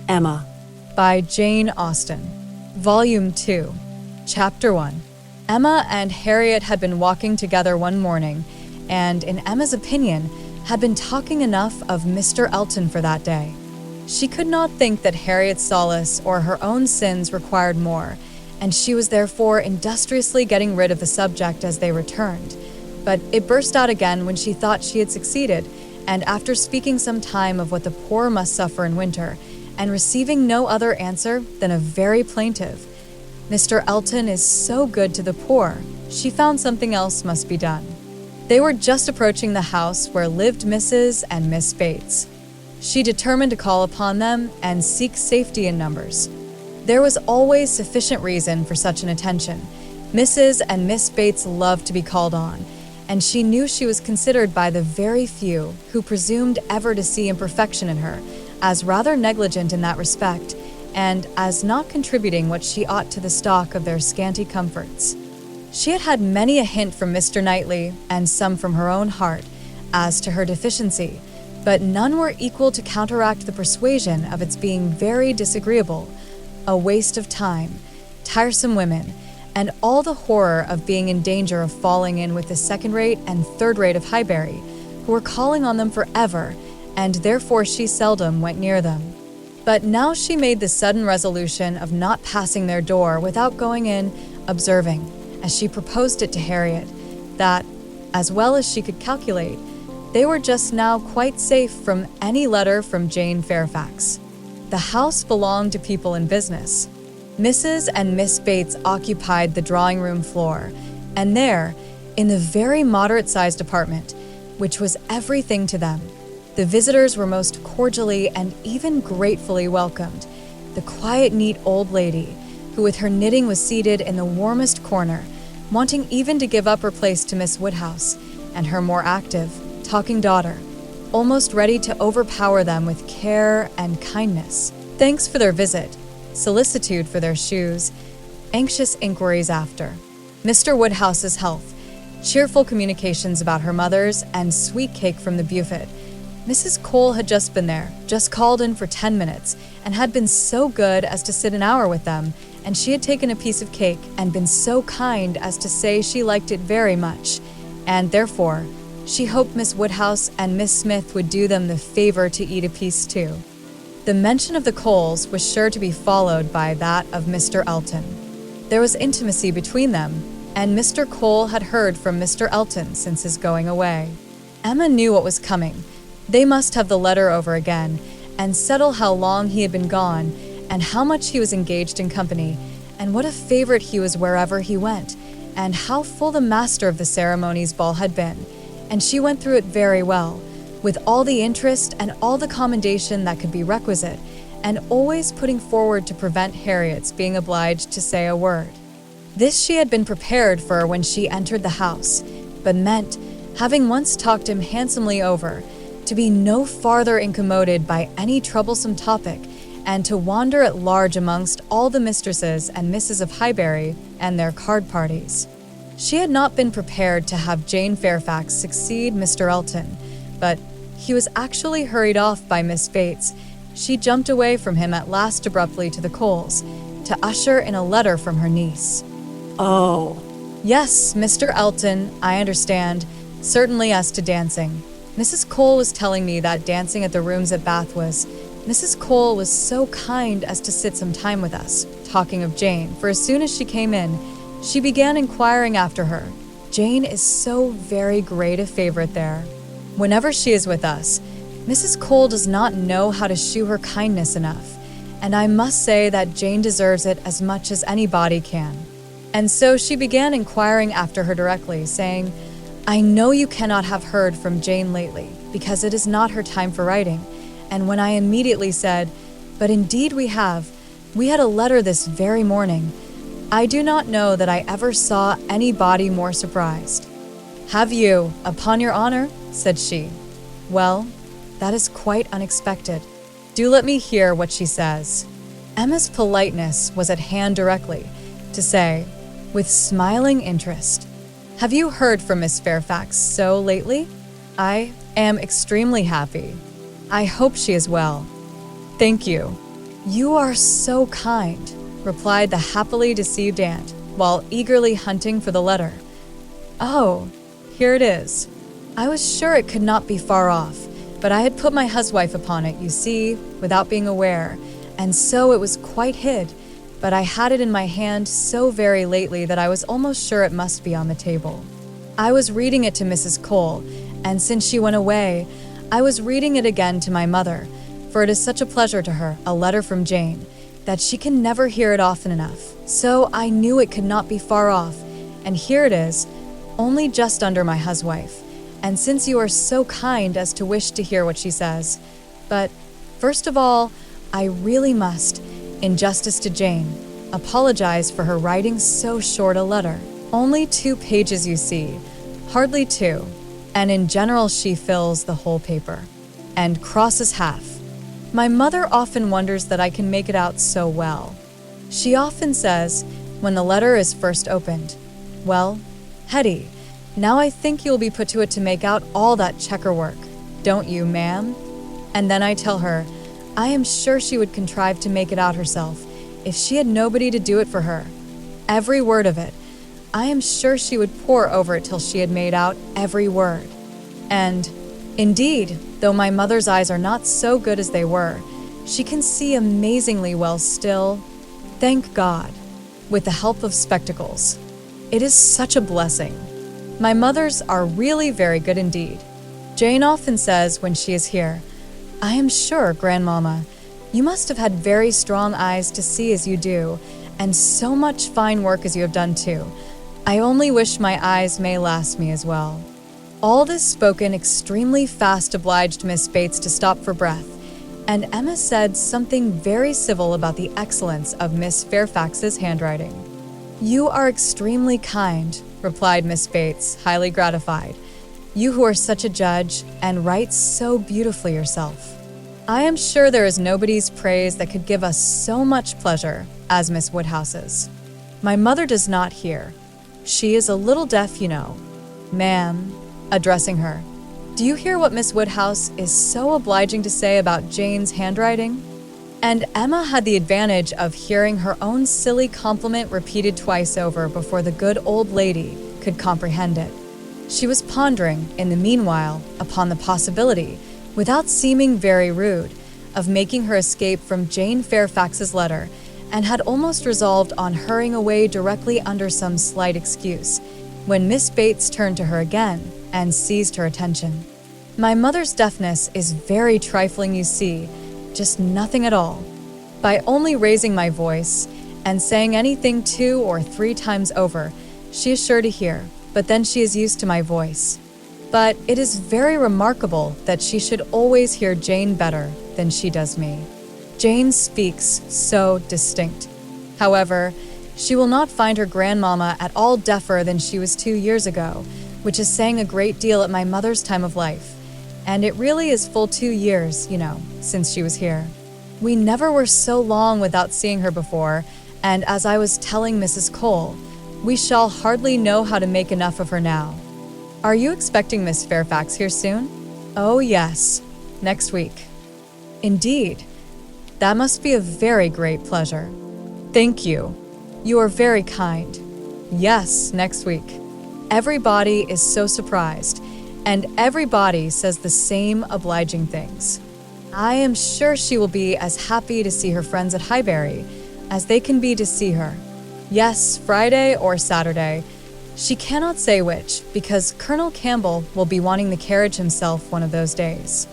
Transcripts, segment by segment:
Emma. By Jane Austen. Volume 2. Chapter 1. Emma and Harriet had been walking together one morning, and, in Emma's opinion, had been talking enough of Mr. Elton for that day. She could not think that Harriet's solace or her own sins required more, and she was therefore industriously getting rid of the subject as they returned. But it burst out again when she thought she had succeeded, and after speaking some time of what the poor must suffer in winter, and receiving no other answer than a very plaintive, "Mr. Elton is so good to the poor," she found something else must be done. They were just approaching the house where lived Mrs. and Miss Bates. She determined to call upon them and seek safety in numbers. There was always sufficient reason for such an attention. Mrs. and Miss Bates loved to be called on, and she knew she was considered by the very few who presumed ever to see imperfection in her as rather negligent in that respect, and as not contributing what she ought to the stock of their scanty comforts. She had had many a hint from Mr. Knightley, and some from her own heart, as to her deficiency, but none were equal to counteract the persuasion of its being very disagreeable, a waste of time, tiresome women, and all the horror of being in danger of falling in with the second-rate and third-rate of Highbury, who were calling on them forever, and therefore she seldom went near them. But now she made the sudden resolution of not passing their door without going in, observing, as she proposed it to Harriet, that, as well as she could calculate, they were just now quite safe from any letter from Jane Fairfax. The house belonged to people in business. Mrs. and Miss Bates occupied the drawing-room floor, and there, in the very moderate-sized apartment, which was everything to them, the visitors were most cordially and even gratefully welcomed. The quiet, neat old lady, who with her knitting was seated in the warmest corner, wanting even to give up her place to Miss Woodhouse, and her more active, talking daughter, almost ready to overpower them with care and kindness, thanks for their visit, solicitude for their shoes, anxious inquiries after Mr. Woodhouse's health, cheerful communications about her mother's, and sweet cake from the buffet. Mrs. Cole had just been there, just called in for 10 minutes, and had been so good as to sit an hour with them, and she had taken a piece of cake and been so kind as to say she liked it very much, and therefore she hoped Miss Woodhouse and Miss Smith would do them the favor to eat a piece too. The mention of the Coles was sure to be followed by that of Mr. Elton. There was intimacy between them, and Mr. Cole had heard from Mr. Elton since his going away. Emma knew what was coming. They must have the letter over again, and settle how long he had been gone, and how much he was engaged in company, and what a favorite he was wherever he went, and how full the master of the ceremonies ball had been, and she went through it very well, with all the interest and all the commendation that could be requisite, and always putting forward to prevent Harriet's being obliged to say a word. This she had been prepared for when she entered the house, but meant, having once talked him handsomely over, to be no farther incommoded by any troublesome topic, and to wander at large amongst all the mistresses and misses of Highbury and their card parties. She had not been prepared to have Jane Fairfax succeed Mr. Elton, but he was actually hurried off by Miss Bates. She jumped away from him at last abruptly to the Coles, to usher in a letter from her niece. Oh. Yes, Mr. Elton, I understand, certainly as to dancing. Mrs. Cole was telling me that dancing at the rooms at Bath was... Mrs. Cole was so kind as to sit some time with us, talking of Jane, for as soon as she came in, she began inquiring after her. Jane is so very great a favorite there. Whenever she is with us, Mrs. Cole does not know how to shew her kindness enough, and I must say that Jane deserves it as much as anybody can. And so she began inquiring after her directly, saying, I know you cannot have heard from Jane lately, because it is not her time for writing, and when I immediately said, but indeed we have, we had a letter this very morning, I do not know that I ever saw anybody more surprised. Have you, upon your honor? Said she. Well, that is quite unexpected. Do let me hear what she says. Emma's politeness was at hand directly, to say, with smiling interest, Have you heard from Miss Fairfax so lately? I am extremely happy. I hope she is well. Thank you. "You are so kind," replied the happily deceived aunt, while eagerly hunting for the letter. "Oh, here it is. I was sure it could not be far off, but I had put my huswife upon it, you see, without being aware, and so it was quite hid, but I had it in my hand so very lately that I was almost sure it must be on the table. I was reading it to Mrs. Cole, and since she went away, I was reading it again to my mother, for it is such a pleasure to her, a letter from Jane, that she can never hear it often enough. So I knew it could not be far off, and here it is, only just under my huswife. And since you are so kind as to wish to hear what she says, but first of all, I really must, in justice to Jane, apologize for her writing so short a letter. Only 2 pages, you see, hardly 2, and in general she fills the whole paper, and crosses half. My mother often wonders that I can make it out so well. She often says, when the letter is first opened, 'Well, Hetty, now I think you'll be put to it to make out all that checker work, don't you, ma'am?' And then I tell her, I am sure she would contrive to make it out herself, if she had nobody to do it for her. Every word of it. I am sure she would pore over it till she had made out every word. And, indeed, though my mother's eyes are not so good as they were, she can see amazingly well still, thank God, with the help of spectacles. It is such a blessing. My mothers are really very good indeed. Jane often says when she is here, 'I am sure, Grandmamma, you must have had very strong eyes to see as you do, and so much fine work as you have done too. I only wish my eyes may last me as well.' All this spoken extremely fast obliged Miss Bates to stop for breath, and Emma said something very civil about the excellence of Miss Fairfax's handwriting. 'You are extremely kind,' replied Miss Bates, highly gratified. 'You who are such a judge, and write so beautifully yourself. I am sure there is nobody's praise that could give us so much pleasure as Miss Woodhouse's. My mother does not hear. She is a little deaf, you know. Ma'am,' addressing her, 'do you hear what Miss Woodhouse is so obliging to say about Jane's handwriting?' And Emma had the advantage of hearing her own silly compliment repeated twice over before the good old lady could comprehend it. She was pondering, in the meanwhile, upon the possibility, without seeming very rude, of making her escape from Jane Fairfax's letter, and had almost resolved on hurrying away directly under some slight excuse, when Miss Bates turned to her again and seized her attention. 'My mother's deafness is very trifling, you see, just nothing at all. By only raising my voice and saying anything 2 or 3 times over, she is sure to hear, but then she is used to my voice. But it is very remarkable that she should always hear Jane better than she does me. Jane speaks so distinct. However, she will not find her grandmamma at all deafer than she was 2 years ago, which is saying a great deal at my mother's time of life. And it really is full 2 years, you know, since she was here. We never were so long without seeing her before, and as I was telling Mrs. Cole, we shall hardly know how to make enough of her now. Are you expecting Miss Fairfax here soon?' 'Oh, yes, next week.' 'Indeed, that must be a very great pleasure.' 'Thank you. You are very kind. Yes, next week.' Everybody is so surprised, and everybody says the same obliging things. I am sure she will be as happy to see her friends at Highbury as they can be to see her. Yes, Friday or Saturday. She cannot say which, because Colonel Campbell will be wanting the carriage himself one of those days.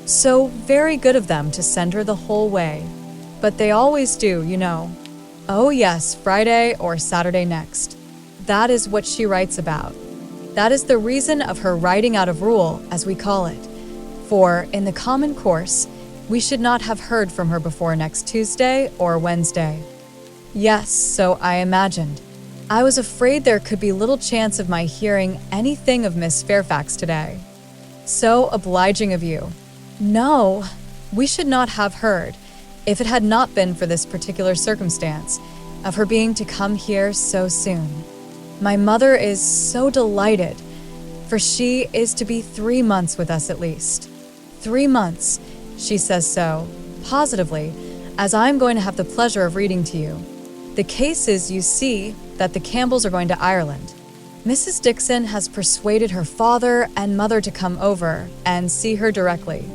So very good of them to send her the whole way. But they always do, you know. Oh yes, Friday or Saturday next. That is what she writes about. That is the reason of her writing out of rule, as we call it. For, in the common course, we should not have heard from her before next Tuesday or Wednesday. Yes, so I imagined. I was afraid there could be little chance of my hearing anything of Miss Fairfax today. So obliging of you. No, we should not have heard, if it had not been for this particular circumstance, of her being to come here so soon. My mother is so delighted, for she is to be 3 months with us at least. 3 months, she says so, positively, as I'm going to have the pleasure of reading to you. The case is, you see, that the Campbells are going to Ireland. Mrs. Dixon has persuaded her father and mother to come over and see her directly.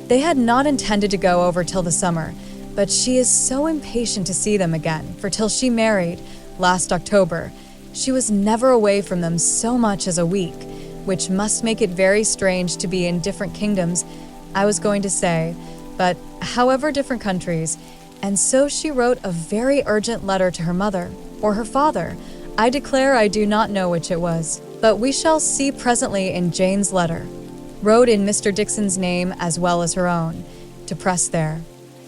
They had not intended to go over till the summer, but she is so impatient to see them again, for till she married, last October, she was never away from them so much as a week, which must make it very strange to be in different kingdoms, I was going to say, but however different countries, and so she wrote a very urgent letter to her mother, or her father. I declare I do not know which it was, but we shall see presently in Jane's letter, wrote in Mr. Dixon's name as well as her own, to press there,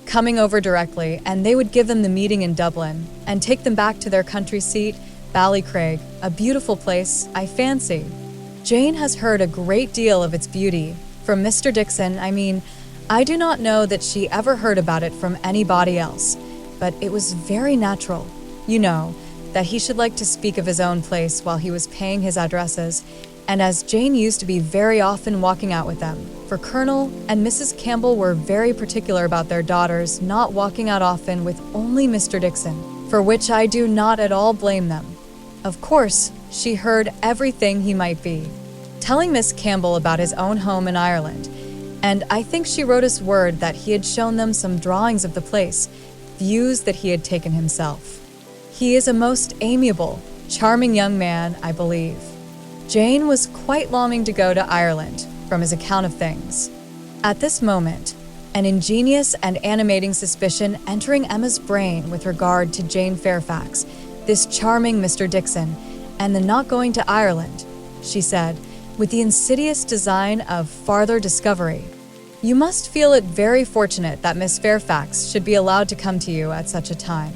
coming over directly, and they would give them the meeting in Dublin, and take them back to their country seat, Ballycraig, a beautiful place, I fancy. Jane has heard a great deal of its beauty, from Mr. Dixon. I do not know that she ever heard about it from anybody else, but it was very natural, that he should like to speak of his own place while he was paying his addresses, and as Jane used to be very often walking out with them, for Colonel and Mrs. Campbell were very particular about their daughters not walking out often with only Mr. Dixon, for which I do not at all blame them. Of course, she heard everything he might be, telling Miss Campbell about his own home in Ireland, and I think she wrote us word that he had shown them some drawings of the place, views that he had taken himself. He is a most amiable, charming young man, I believe. Jane was quite longing to go to Ireland, from his account of things. At this moment, an ingenious and animating suspicion entering Emma's brain with regard to Jane Fairfax, this charming Mr. Dixon, and the not going to Ireland, she said, with the insidious design of farther discovery. You must feel it very fortunate that Miss Fairfax should be allowed to come to you at such a time.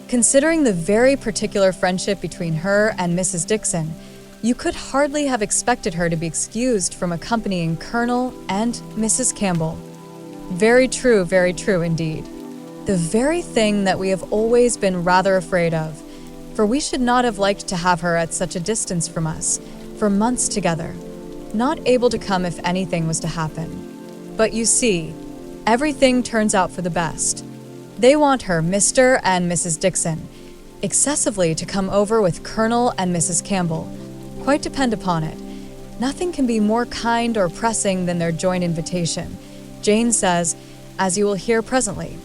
Considering the very particular friendship between her and Mrs. Dixon, you could hardly have expected her to be excused from accompanying Colonel and Mrs. Campbell. Very true indeed. The very thing that we have always been rather afraid of, for we should not have liked to have her at such a distance from us, for months together, not able to come if anything was to happen. But you see, everything turns out for the best. They want her, Mr. and Mrs. Dixon, excessively to come over with Colonel and Mrs. Campbell. Quite depend upon it. Nothing can be more kind or pressing than their joint invitation. Jane says, as you will hear presently,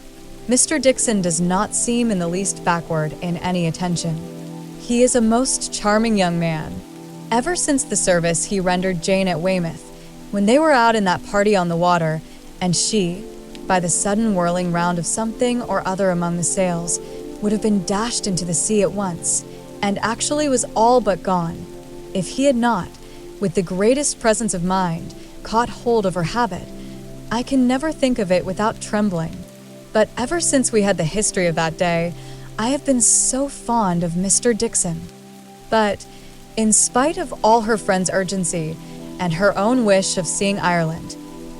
Mr. Dixon does not seem in the least backward in any attention. He is a most charming young man. Ever since the service he rendered Jane at Weymouth, when they were out in that party on the water, and she, by the sudden whirling round of something or other among the sails, would have been dashed into the sea at once, and actually was all but gone, if he had not, with the greatest presence of mind, caught hold of her habit. I can never think of it without trembling. But ever since we had the history of that day, I have been so fond of Mr. Dixon. But, in spite of all her friend's urgency, and her own wish of seeing Ireland,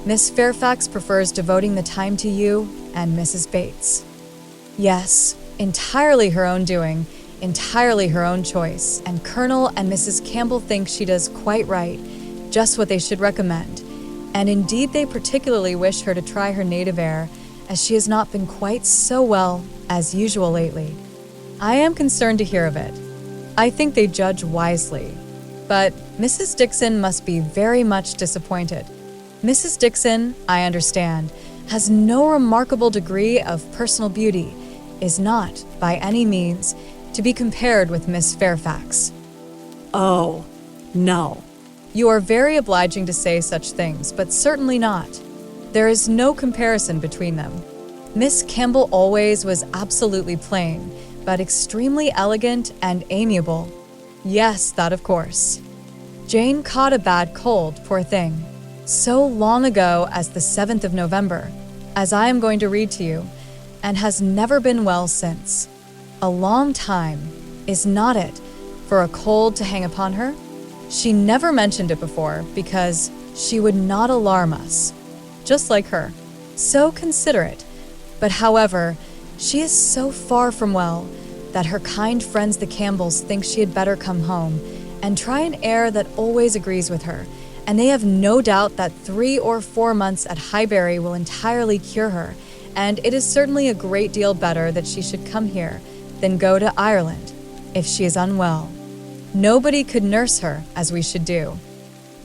Miss Fairfax prefers devoting the time to you and Mrs. Bates. Yes, entirely her own doing, entirely her own choice, and Colonel and Mrs. Campbell think she does quite right, just what they should recommend, and indeed they particularly wish her to try her native air, as she has not been quite so well as usual lately. I am concerned to hear of it. I think they judge wisely, but Mrs. Dixon must be very much disappointed. Mrs. Dixon, I understand, has no remarkable degree of personal beauty, is not, by any means, to be compared with Miss Fairfax. Oh, no. You are very obliging to say such things, but certainly not. There is no comparison between them. Miss Campbell always was absolutely plain, but extremely elegant and amiable. Yes, that of course. Jane caught a bad cold, poor thing, so long ago as the 7th of November, as I am going to read to you, and has never been well since. A long time, is not it, for a cold to hang upon her? She never mentioned it before, because she would not alarm us. Just like her, so considerate. But however, she is so far from well, that her kind friends the Campbells think she had better come home, and try an air that always agrees with her, and they have no doubt that 3 or 4 months at Highbury will entirely cure her, and it is certainly a great deal better that she should come here than go to Ireland if she is unwell. Nobody could nurse her as we should do.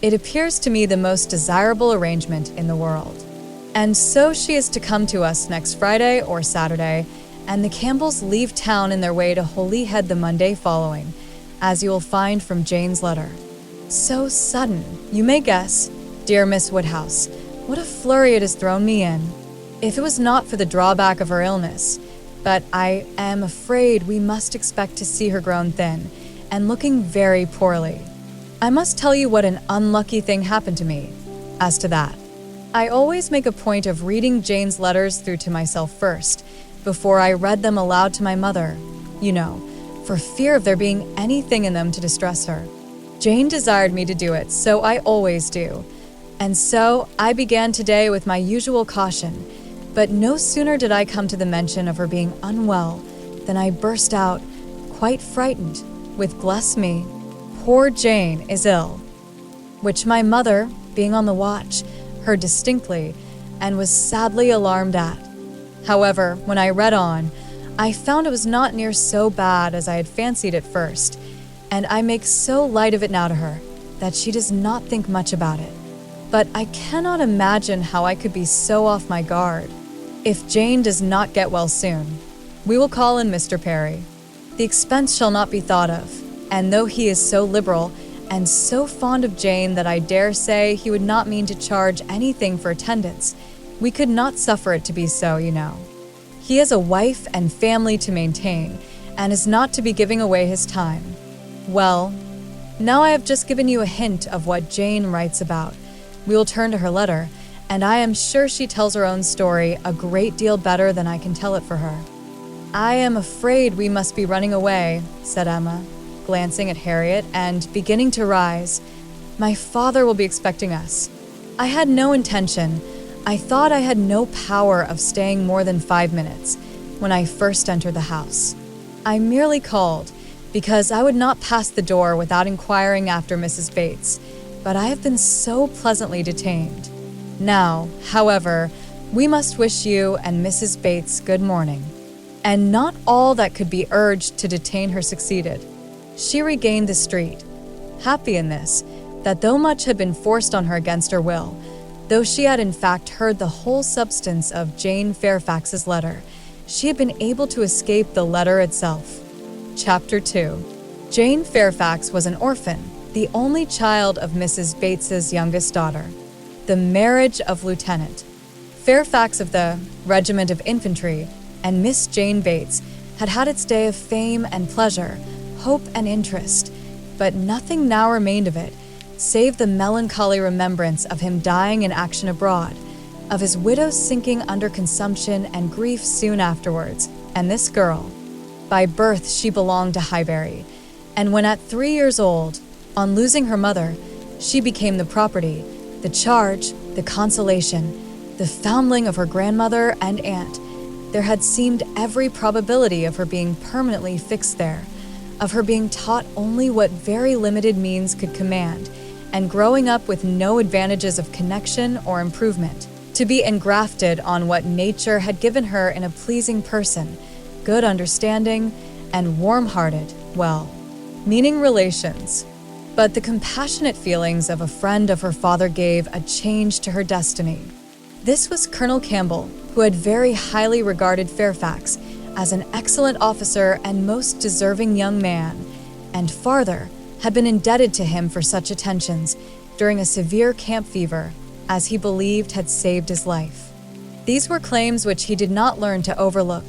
It appears to me the most desirable arrangement in the world. And so she is to come to us next Friday or Saturday, and the Campbells leave town in their way to Holyhead the Monday following, as you will find from Jane's letter. So sudden, you may guess, dear Miss Woodhouse, what a flurry it has thrown me in, if it was not for the drawback of her illness. But I am afraid we must expect to see her grown thin, and looking very poorly. I must tell you what an unlucky thing happened to me. As to that, I always make a point of reading Jane's letters through to myself first, before I read them aloud to my mother, for fear of there being anything in them to distress her. Jane desired me to do it, so I always do. And so I began today with my usual caution, but no sooner did I come to the mention of her being unwell than I burst out, quite frightened, with "Bless me, poor Jane is ill," which my mother, being on the watch, heard distinctly and was sadly alarmed at. However, when I read on, I found it was not near so bad as I had fancied at first, and I make so light of it now to her that she does not think much about it. But I cannot imagine how I could be so off my guard. If Jane does not get well soon, we will call in Mr. Perry. The expense shall not be thought of, and though he is so liberal and so fond of Jane that I dare say he would not mean to charge anything for attendance, we could not suffer it to be so, He has a wife and family to maintain, and is not to be giving away his time. Well, now I have just given you a hint of what Jane writes about. We will turn to her letter, and I am sure she tells her own story a great deal better than I can tell it for her. "I am afraid we must be running away," said Emma, glancing at Harriet and beginning to rise. "My father will be expecting us. I had no intention. I thought I had no power of staying more than 5 minutes when I first entered the house. I merely called because I would not pass the door without inquiring after Mrs. Bates, but I have been so pleasantly detained. Now, however, we must wish you and Mrs. Bates good morning." And not all that could be urged to detain her succeeded. She regained the street, happy in this, that though much had been forced on her against her will, though she had in fact heard the whole substance of Jane Fairfax's letter, she had been able to escape the letter itself. Chapter 2. Jane Fairfax was an orphan, the only child of Mrs. Bates's youngest daughter. The marriage of Lieutenant Fairfax of the Regiment of Infantry and Miss Jane Bates had had its day of fame and pleasure, hope and interest, but nothing now remained of it, save the melancholy remembrance of him dying in action abroad, of his widow sinking under consumption and grief soon afterwards, and this girl. By birth she belonged to Highbury, and when at 3 years old, on losing her mother, she became the property, the charge, the consolation, the foundling of her grandmother and aunt. There had seemed every probability of her being permanently fixed there, of her being taught only what very limited means could command, and growing up with no advantages of connection or improvement, to be engrafted on what nature had given her in a pleasing person, good understanding, and warm-hearted, meaning relations. But the compassionate feelings of a friend of her father gave a change to her destiny. This was Colonel Campbell, who had very highly regarded Fairfax as an excellent officer and most deserving young man, and farther, had been indebted to him for such attentions during a severe camp fever, as he believed had saved his life. These were claims which he did not learn to overlook,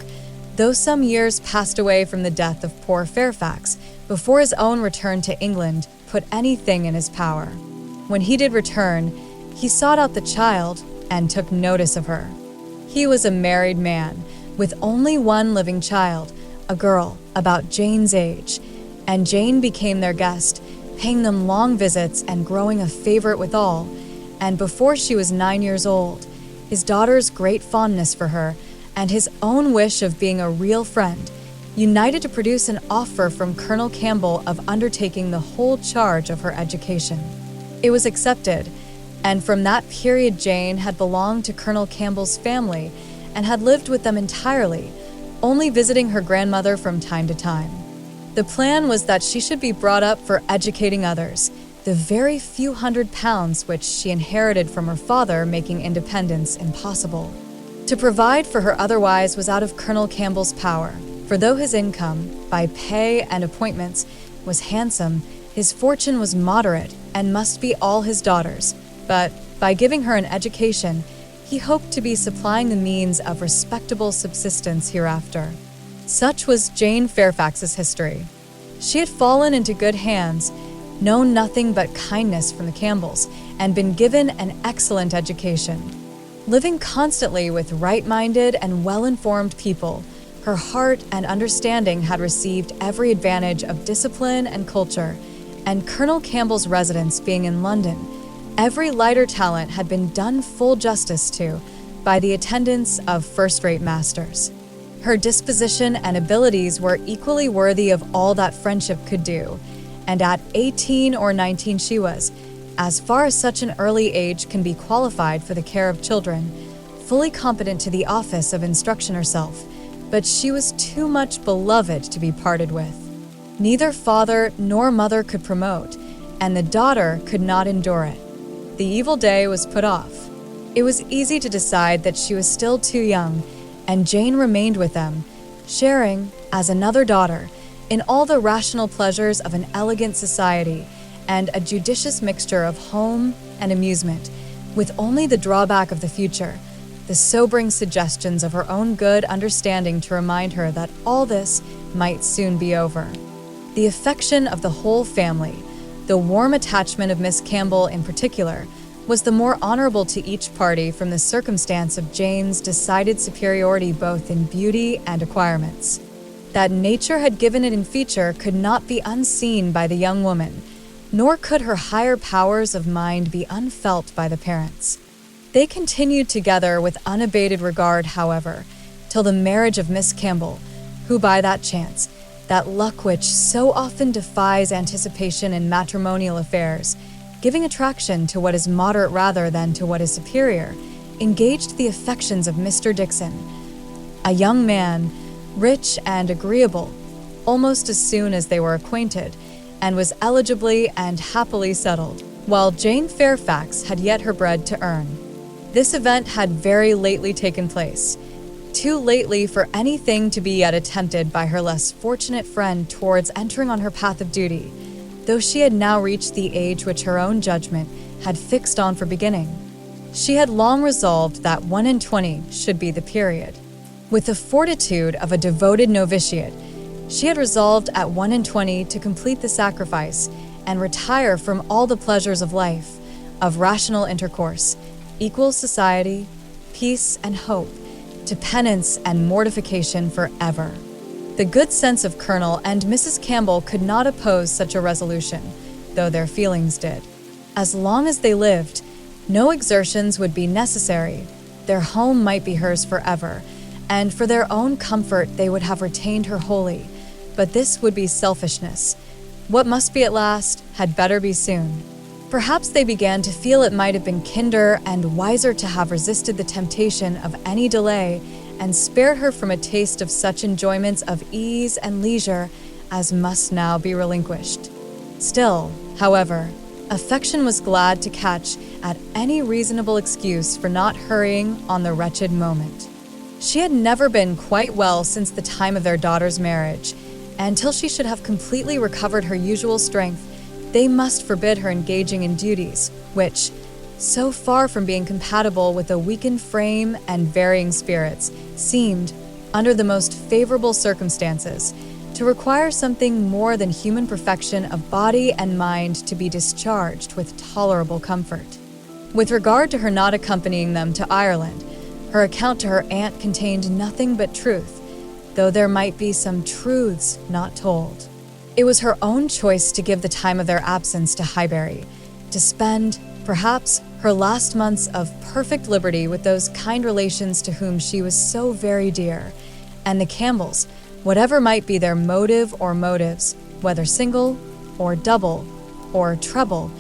though some years passed away from the death of poor Fairfax before his own return to England put anything in his power. When he did return, he sought out the child and took notice of her. He was a married man, with only one living child, a girl about Jane's age, and Jane became their guest, paying them long visits and growing a favorite with all, and before she was 9 years old, his daughter's great fondness for her, and his own wish of being a real friend, united to produce an offer from Colonel Campbell of undertaking the whole charge of her education. It was accepted, and from that period Jane had belonged to Colonel Campbell's family and had lived with them entirely, only visiting her grandmother from time to time. The plan was that she should be brought up for educating others, the very few £100 which she inherited from her father making independence impossible. To provide for her otherwise was out of Colonel Campbell's power, for though his income, by pay and appointments, was handsome, his fortune was moderate and must be all his daughter's. But by giving her an education, he hoped to be supplying the means of respectable subsistence hereafter. Such was Jane Fairfax's history. She had fallen into good hands, known nothing but kindness from the Campbells, and been given an excellent education. Living constantly with right-minded and well-informed people, her heart and understanding had received every advantage of discipline and culture, and Colonel Campbell's residence being in London, every lighter talent had been done full justice to by the attendance of first-rate masters. Her disposition and abilities were equally worthy of all that friendship could do, and at 18 or 19 she was, as far as such an early age can be qualified for the care of children, fully competent to the office of instruction herself, but she was too much beloved to be parted with. Neither father nor mother could promote, and the daughter could not endure it. The evil day was put off. It was easy to decide that she was still too young, and Jane remained with them, sharing, as another daughter, in all the rational pleasures of an elegant society and a judicious mixture of home and amusement, with only the drawback of the future, the sobering suggestions of her own good understanding to remind her that all this might soon be over. The affection of the whole family, the warm attachment of Miss Campbell in particular, was the more honorable to each party from the circumstance of Jane's decided superiority both in beauty and acquirements. That nature had given it in feature could not be unseen by the young woman, nor could her higher powers of mind be unfelt by the parents. They continued together with unabated regard, however, till the marriage of Miss Campbell, who by that chance, that luck which so often defies anticipation in matrimonial affairs, giving attraction to what is moderate rather than to what is superior, engaged the affections of Mr. Dixon, a young man, rich and agreeable, almost as soon as they were acquainted, and was eligibly and happily settled, while Jane Fairfax had yet her bread to earn. This event had very lately taken place, too lately for anything to be yet attempted by her less fortunate friend towards entering on her path of duty, though she had now reached the age which her own judgment had fixed on for beginning. She had long resolved that 21 should be the period. With the fortitude of a devoted novitiate, she had resolved at 21 to complete the sacrifice and retire from all the pleasures of life, of rational intercourse, equal society, peace and hope, to penance and mortification forever. The good sense of Colonel and Mrs. Campbell could not oppose such a resolution, though their feelings did. As long as they lived, no exertions would be necessary. Their home might be hers forever, and for their own comfort they would have retained her wholly. But this would be selfishness. What must be at last had better be soon. Perhaps they began to feel it might have been kinder and wiser to have resisted the temptation of any delay and spared her from a taste of such enjoyments of ease and leisure as must now be relinquished. Still, however, affection was glad to catch at any reasonable excuse for not hurrying on the wretched moment. She had never been quite well since the time of their daughter's marriage, and till she should have completely recovered her usual strength, they must forbid her engaging in duties which, so far from being compatible with a weakened frame and varying spirits, seemed, under the most favorable circumstances, to require something more than human perfection of body and mind to be discharged with tolerable comfort. With regard to her not accompanying them to Ireland, her account to her aunt contained nothing but truth, though there might be some truths not told. It was her own choice to give the time of their absence to Highbury, to spend, perhaps, her last months of perfect liberty with those kind relations to whom she was so very dear, and the Campbells, whatever might be their motive or motives, whether single or double or treble,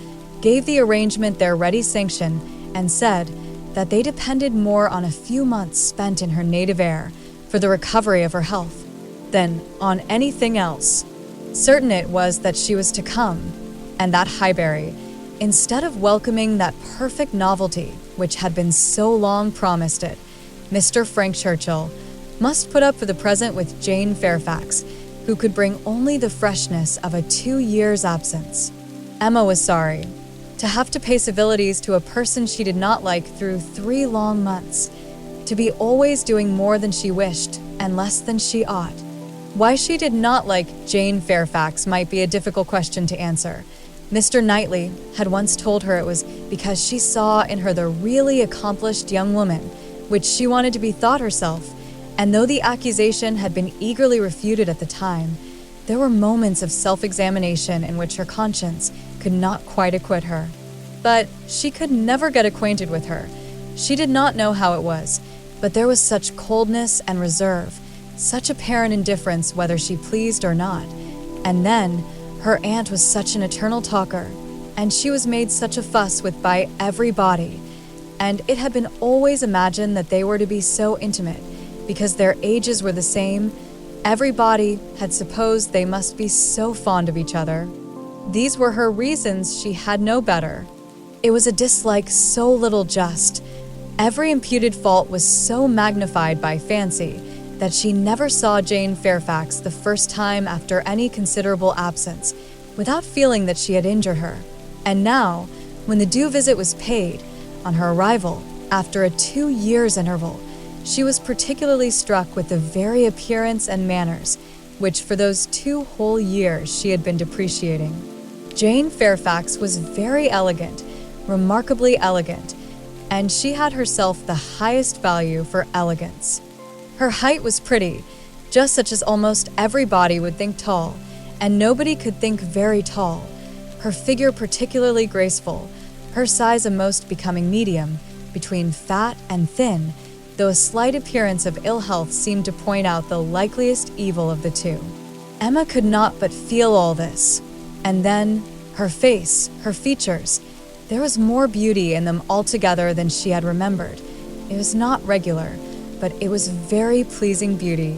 gave the arrangement their ready sanction and said, that they depended more on a few months spent in her native air for the recovery of her health than on anything else. Certain it was that she was to come, and that Highbury, instead of welcoming that perfect novelty which had been so long promised it, Mr. Frank Churchill must put up for the present with Jane Fairfax, who could bring only the freshness of a 2 years' absence. Emma was sorry to have to pay civilities to a person she did not like through 3 long months, to be always doing more than she wished and less than she ought. Why she did not like Jane Fairfax might be a difficult question to answer. Mr. Knightley had once told her it was because she saw in her the really accomplished young woman which she wanted to be thought herself, and though the accusation had been eagerly refuted at the time, there were moments of self-examination in which her conscience could not quite acquit her. But she could never get acquainted with her. She did not know how it was, but there was such coldness and reserve, such apparent indifference whether she pleased or not. And then, her aunt was such an eternal talker, and she was made such a fuss with by everybody, and it had been always imagined that they were to be so intimate, because their ages were the same. Everybody had supposed they must be so fond of each other. These were her reasons, she had no better. It was a dislike so little just. Every imputed fault was so magnified by fancy that she never saw Jane Fairfax the first time after any considerable absence, without feeling that she had injured her. And now, when the due visit was paid, on her arrival, after a 2 years' interval, she was particularly struck with the very appearance and manners, which for those 2 whole years she had been depreciating. Jane Fairfax was very elegant, remarkably elegant, and she had herself the highest value for elegance. Her height was pretty, just such as almost everybody would think tall, and nobody could think very tall. Her figure particularly graceful, her size a most becoming medium, between fat and thin, though a slight appearance of ill health seemed to point out the likeliest evil of the two. Emma could not but feel all this. And then, her face, her features, there was more beauty in them altogether than she had remembered. It was not regular, but it was very pleasing beauty.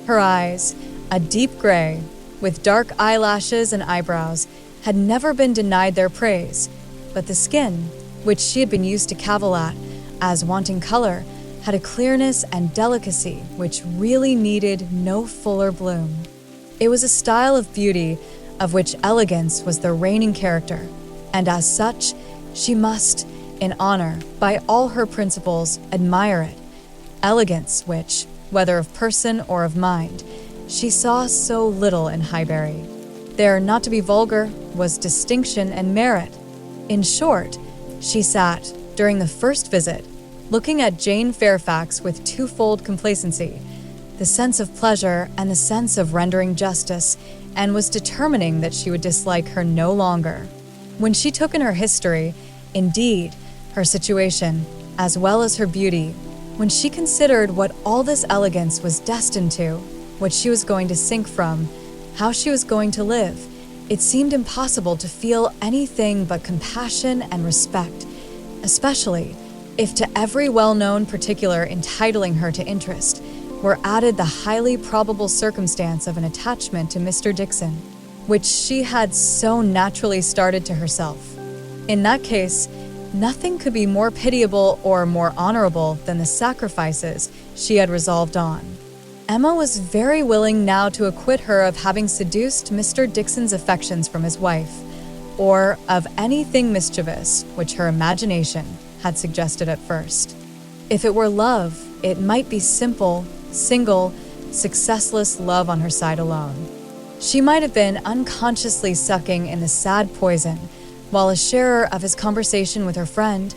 Her eyes, a deep gray, with dark eyelashes and eyebrows, had never been denied their praise, but the skin, which she had been used to cavil at as wanting color, had a clearness and delicacy which really needed no fuller bloom. It was a style of beauty of which elegance was the reigning character, and as such, she must, in honor, by all her principles, admire it. Elegance which, whether of person or of mind, she saw so little in Highbury. There, not to be vulgar, was distinction and merit. In short, she sat, during the first visit, looking at Jane Fairfax with twofold complacency, the sense of pleasure and the sense of rendering justice, and was determining that she would dislike her no longer. When she took in her history, indeed, her situation, as well as her beauty, when she considered what all this elegance was destined to, what she was going to sink from, how she was going to live, it seemed impossible to feel anything but compassion and respect, especially if to every well-known particular entitling her to interest were added the highly probable circumstance of an attachment to Mr. Dickson, which she had so naturally started to herself. In that case, nothing could be more pitiable or more honorable than the sacrifices she had resolved on. Emma was very willing now to acquit her of having seduced Mr. Dickson's affections from his wife, or of anything mischievous which her imagination had suggested at first. If it were love, it might be simple, single, successless love on her side alone. She might have been unconsciously sucking in the sad poison, while a sharer of his conversation with her friend,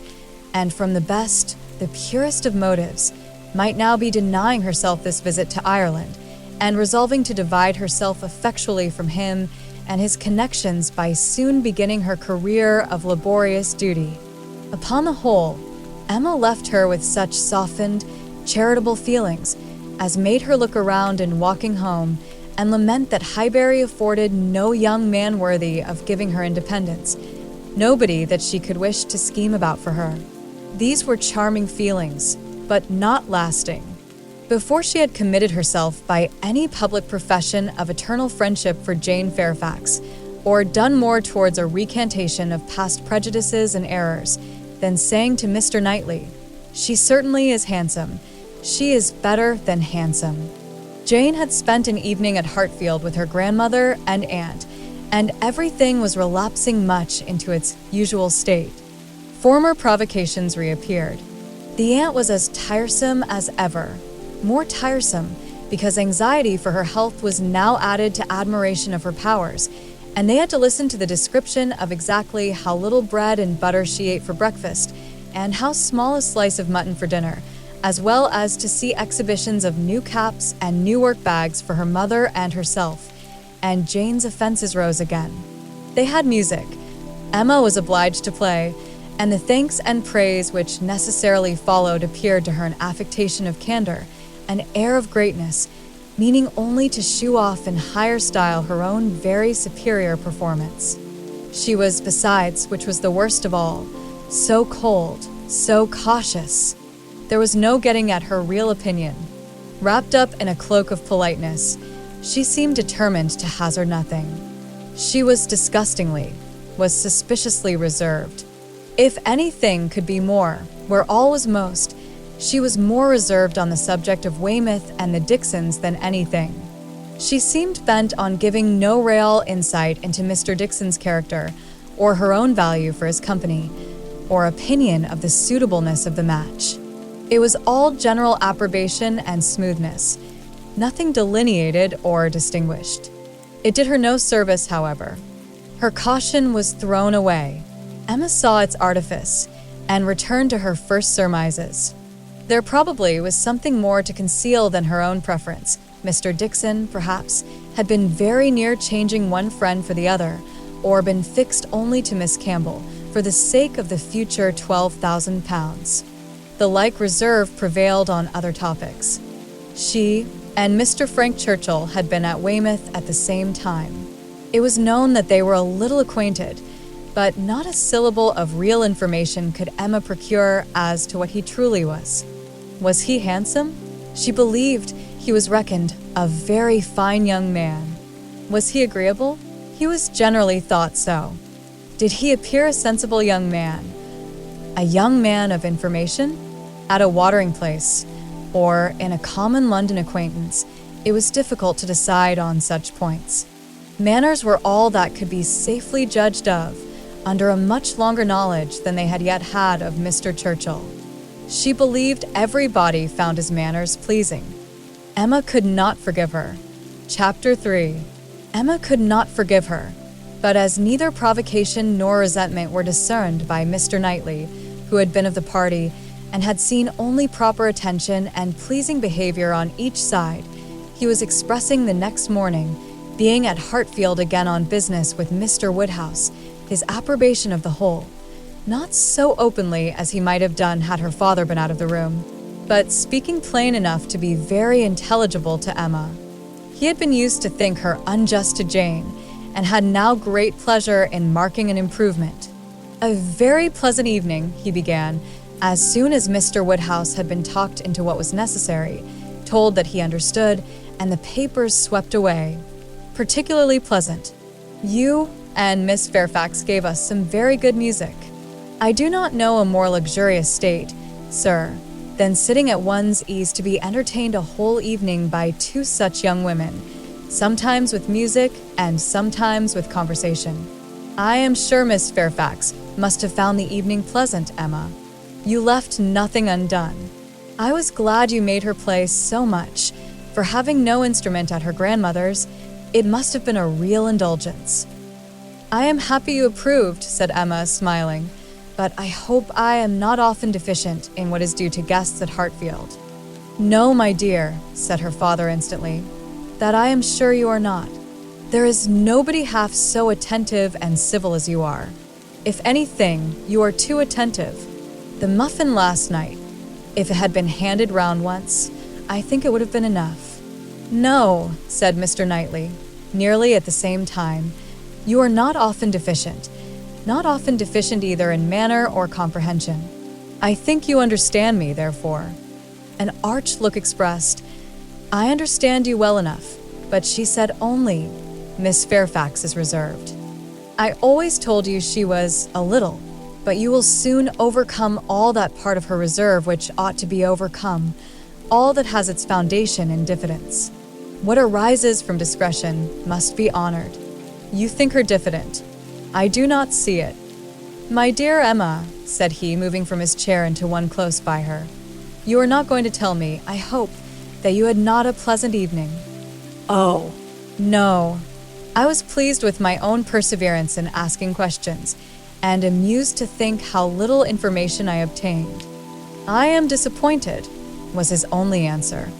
and from the best, the purest of motives, might now be denying herself this visit to Ireland, and resolving to divide herself effectually from him and his connections by soon beginning her career of laborious duty. Upon the whole, Emma left her with such softened, charitable feelings as made her look around in walking home and lament that Highbury afforded no young man worthy of giving her independence, nobody that she could wish to scheme about for her. These were charming feelings, but not lasting. Before she had committed herself by any public profession of eternal friendship for Jane Fairfax, or done more towards a recantation of past prejudices and errors, than saying to Mr. Knightley, "She certainly is handsome. She is better than handsome." Jane had spent an evening at Hartfield with her grandmother and aunt, and everything was relapsing much into its usual state. Former provocations reappeared. The aunt was as tiresome as ever, more tiresome because anxiety for her health was now added to admiration of her powers, and they had to listen to the description of exactly how little bread and butter she ate for breakfast and how small a slice of mutton for dinner, as well as to see exhibitions of new caps and new work bags for her mother and herself, and Jane's offenses rose again. They had music. Emma was obliged to play, and the thanks and praise which necessarily followed appeared to her an affectation of candor, an air of greatness, meaning only to shew off in higher style her own very superior performance. She was, besides, which was the worst of all, so cold, so cautious. There was no getting at her real opinion. Wrapped up in a cloak of politeness, she seemed determined to hazard nothing. She was suspiciously reserved. If anything could be more, where all was most, she was more reserved on the subject of Weymouth and the Dixons than anything. She seemed bent on giving no real insight into Mr. Dixon's character, or her own value for his company, or opinion of the suitableness of the match. It was all general approbation and smoothness, nothing delineated or distinguished. It did her no service, however. Her caution was thrown away. Emma saw its artifice, and returned to her first surmises. There probably was something more to conceal than her own preference. Mr. Dixon, perhaps, had been very near changing one friend for the other, or been fixed only to Miss Campbell, for the sake of the future £12,000. The like reserve prevailed on other topics. She and Mr. Frank Churchill had been at Weymouth at the same time. It was known that they were a little acquainted, but not a syllable of real information could Emma procure as to what he truly was. Was he handsome? She believed he was reckoned a very fine young man. Was he agreeable? He was generally thought so. Did he appear a sensible young man? A young man of information? At a watering place, or in a common London acquaintance, it was difficult to decide on such points. Manners were all that could be safely judged of, under a much longer knowledge than they had yet had of Mr. Churchill. She believed everybody found his manners pleasing. Emma could not forgive her. Chapter 3. Emma could not forgive her, but as neither provocation nor resentment were discerned by Mr. Knightley, who had been of the party, and had seen only proper attention and pleasing behavior on each side, he was expressing the next morning, being at Hartfield again on business with Mr. Woodhouse, his approbation of the whole, not so openly as he might have done had her father been out of the room, but speaking plain enough to be very intelligible to Emma. He had been used to think her unjust to Jane, and had now great pleasure in marking an improvement. "A very pleasant evening," he began, as soon as Mr. Woodhouse had been talked into what was necessary, told that he understood, and the papers swept away. "Particularly pleasant. You and Miss Fairfax gave us some very good music. I do not know a more luxurious state, sir, than sitting at one's ease to be entertained a whole evening by two such young women, sometimes with music and sometimes with conversation. I am sure Miss Fairfax must have found the evening pleasant, Emma. You left nothing undone. I was glad you made her play so much, for having no instrument at her grandmother's, it must have been a real indulgence." "I am happy you approved," said Emma, smiling, "but I hope I am not often deficient in what is due to guests at Hartfield." "No, my dear," said her father instantly, "that I am sure you are not. There is nobody half so attentive and civil as you are. If anything, you are too attentive. The muffin last night, if it had been handed round once, I think it would have been enough." "No," said Mr. Knightley, nearly at the same time, "you are not often deficient either in manner or comprehension. I think you understand me, therefore. An arch look expressed, I understand you well enough, but she said only, Miss Fairfax is reserved. I always told you she was a little, but you will soon overcome all that part of her reserve which ought to be overcome, all that has its foundation in diffidence. What arises from discretion must be honored. You think her diffident. I do not see it. My dear Emma, said he, moving from his chair into one close by her, you are not going to tell me, I hope, that you had not a pleasant evening. Oh, No. I was pleased with my own perseverance in asking questions, and amused to think how little information I obtained. I am disappointed, was his only answer.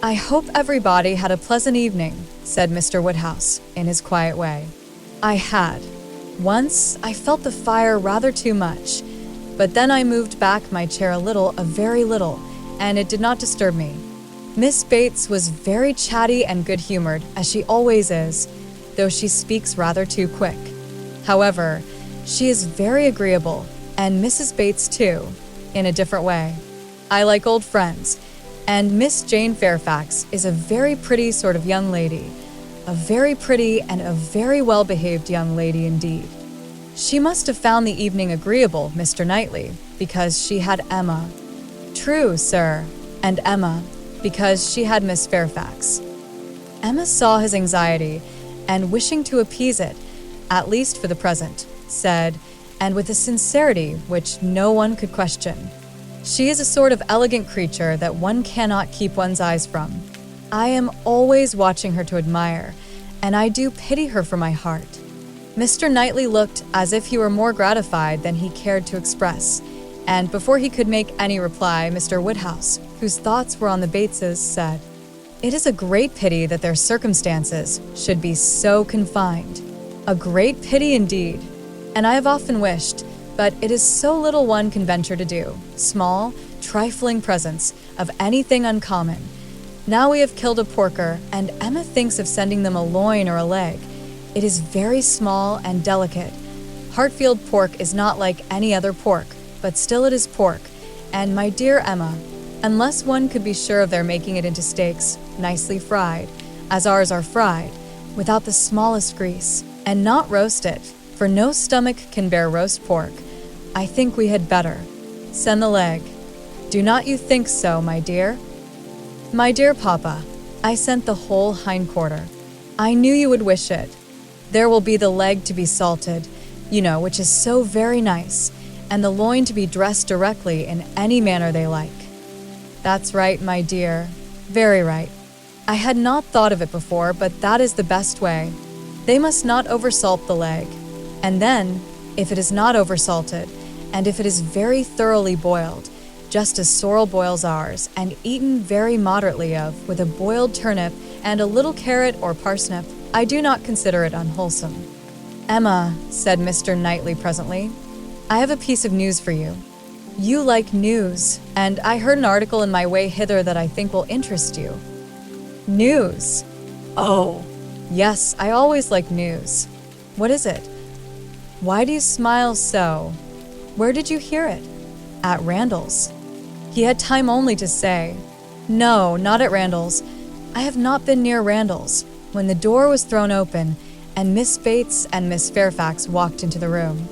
I hope everybody had a pleasant evening, said Mr. Woodhouse, in his quiet way. I had. Once I felt the fire rather too much, but then I moved back my chair a very little, and it did not disturb me. Miss Bates was very chatty and good-humored, as she always is, though she speaks rather too quick. However, she is very agreeable, and Mrs. Bates too, in a different way. I like old friends, and Miss Jane Fairfax is a very pretty sort of young lady, a very pretty and a very well-behaved young lady indeed. She must have found the evening agreeable, Mr. Knightley, because she had Emma. True, sir, and Emma, because she had Miss Fairfax. Emma saw his anxiety, and wishing to appease it, at least for the present, said, and with a sincerity which no one could question, she is a sort of elegant creature that one cannot keep one's eyes from. I am always watching her to admire, and I do pity her from my heart. Mr. Knightley looked as if he were more gratified than he cared to express, and before he could make any reply, Mr. Woodhouse, whose thoughts were on the Bateses, said, It is a great pity that their circumstances should be so confined. A great pity indeed, and I have often wished, but it is so little one can venture to do, small, trifling presents of anything uncommon. Now we have killed a porker, and Emma thinks of sending them a loin or a leg. It is very small and delicate. Hartfield pork is not like any other pork, but still it is pork, and my dear Emma, unless one could be sure of their making it into steaks, nicely fried, as ours are fried, without the smallest grease, and not roast it, for no stomach can bear roast pork, I think we had better send the leg. Do not you think so, my dear? My dear Papa, I sent the whole hindquarter. I knew you would wish it. There will be the leg to be salted, you know, which is so very nice, and the loin to be dressed directly in any manner they like. That's right, my dear, very right. I had not thought of it before, but that is the best way. They must not oversalt the leg. And then, if it is not oversalted, and if it is very thoroughly boiled, just as sorrel boils ours, and eaten very moderately of, with a boiled turnip and a little carrot or parsnip, I do not consider it unwholesome. Emma, said Mr. Knightley presently, I have a piece of news for you. You like news, and I heard an article in my way hither that I think will interest you. News? oh, Yes, I always like news. What is it? Why do you smile so? Where did you hear it? At Randall's. He had time only to say, No, not at Randall's. I have not been near Randall's, when the door was thrown open, and Miss Bates and Miss Fairfax walked into the room.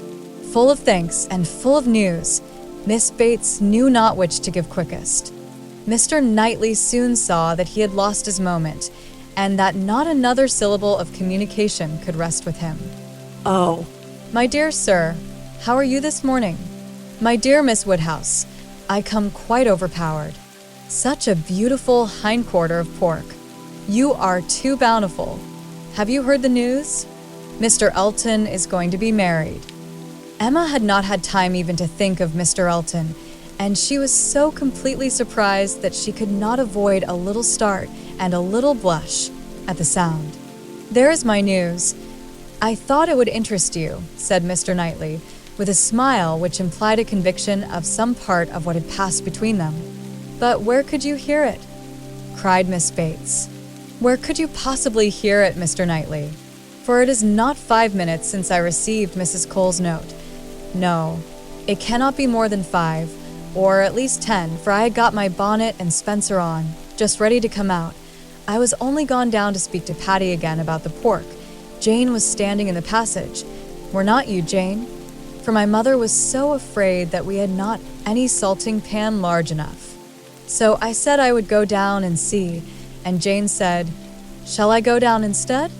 Full of thanks and full of news, Miss Bates knew not which to give quickest. Mr. Knightley soon saw that he had lost his moment, and that not another syllable of communication could rest with him. oh, My dear sir, how are you this morning? My dear Miss Woodhouse, I come quite overpowered. Such a beautiful hindquarter of pork. You are too bountiful. Have you heard the news? Mr. Elton is going to be married. Emma had not had time even to think of Mr. Elton, and she was so completely surprised that she could not avoid a little start and a little blush at the sound. There is my news. I thought it would interest you, said Mr. Knightley, with a smile which implied a conviction of some part of what had passed between them. But where could you hear it? Cried Miss Bates. Where could you possibly hear it, Mr. Knightley? For it is not 5 minutes since I received Mrs. Cole's note. No, it cannot be more than 5, or at least 10, for I had got my bonnet and spencer on, just ready to come out. I was only gone down to speak to Patty again about the pork. Jane was standing in the passage. Were not you, Jane? For my mother was so afraid that we had not any salting pan large enough. So I said I would go down and see, and Jane said, "Shall I go down instead?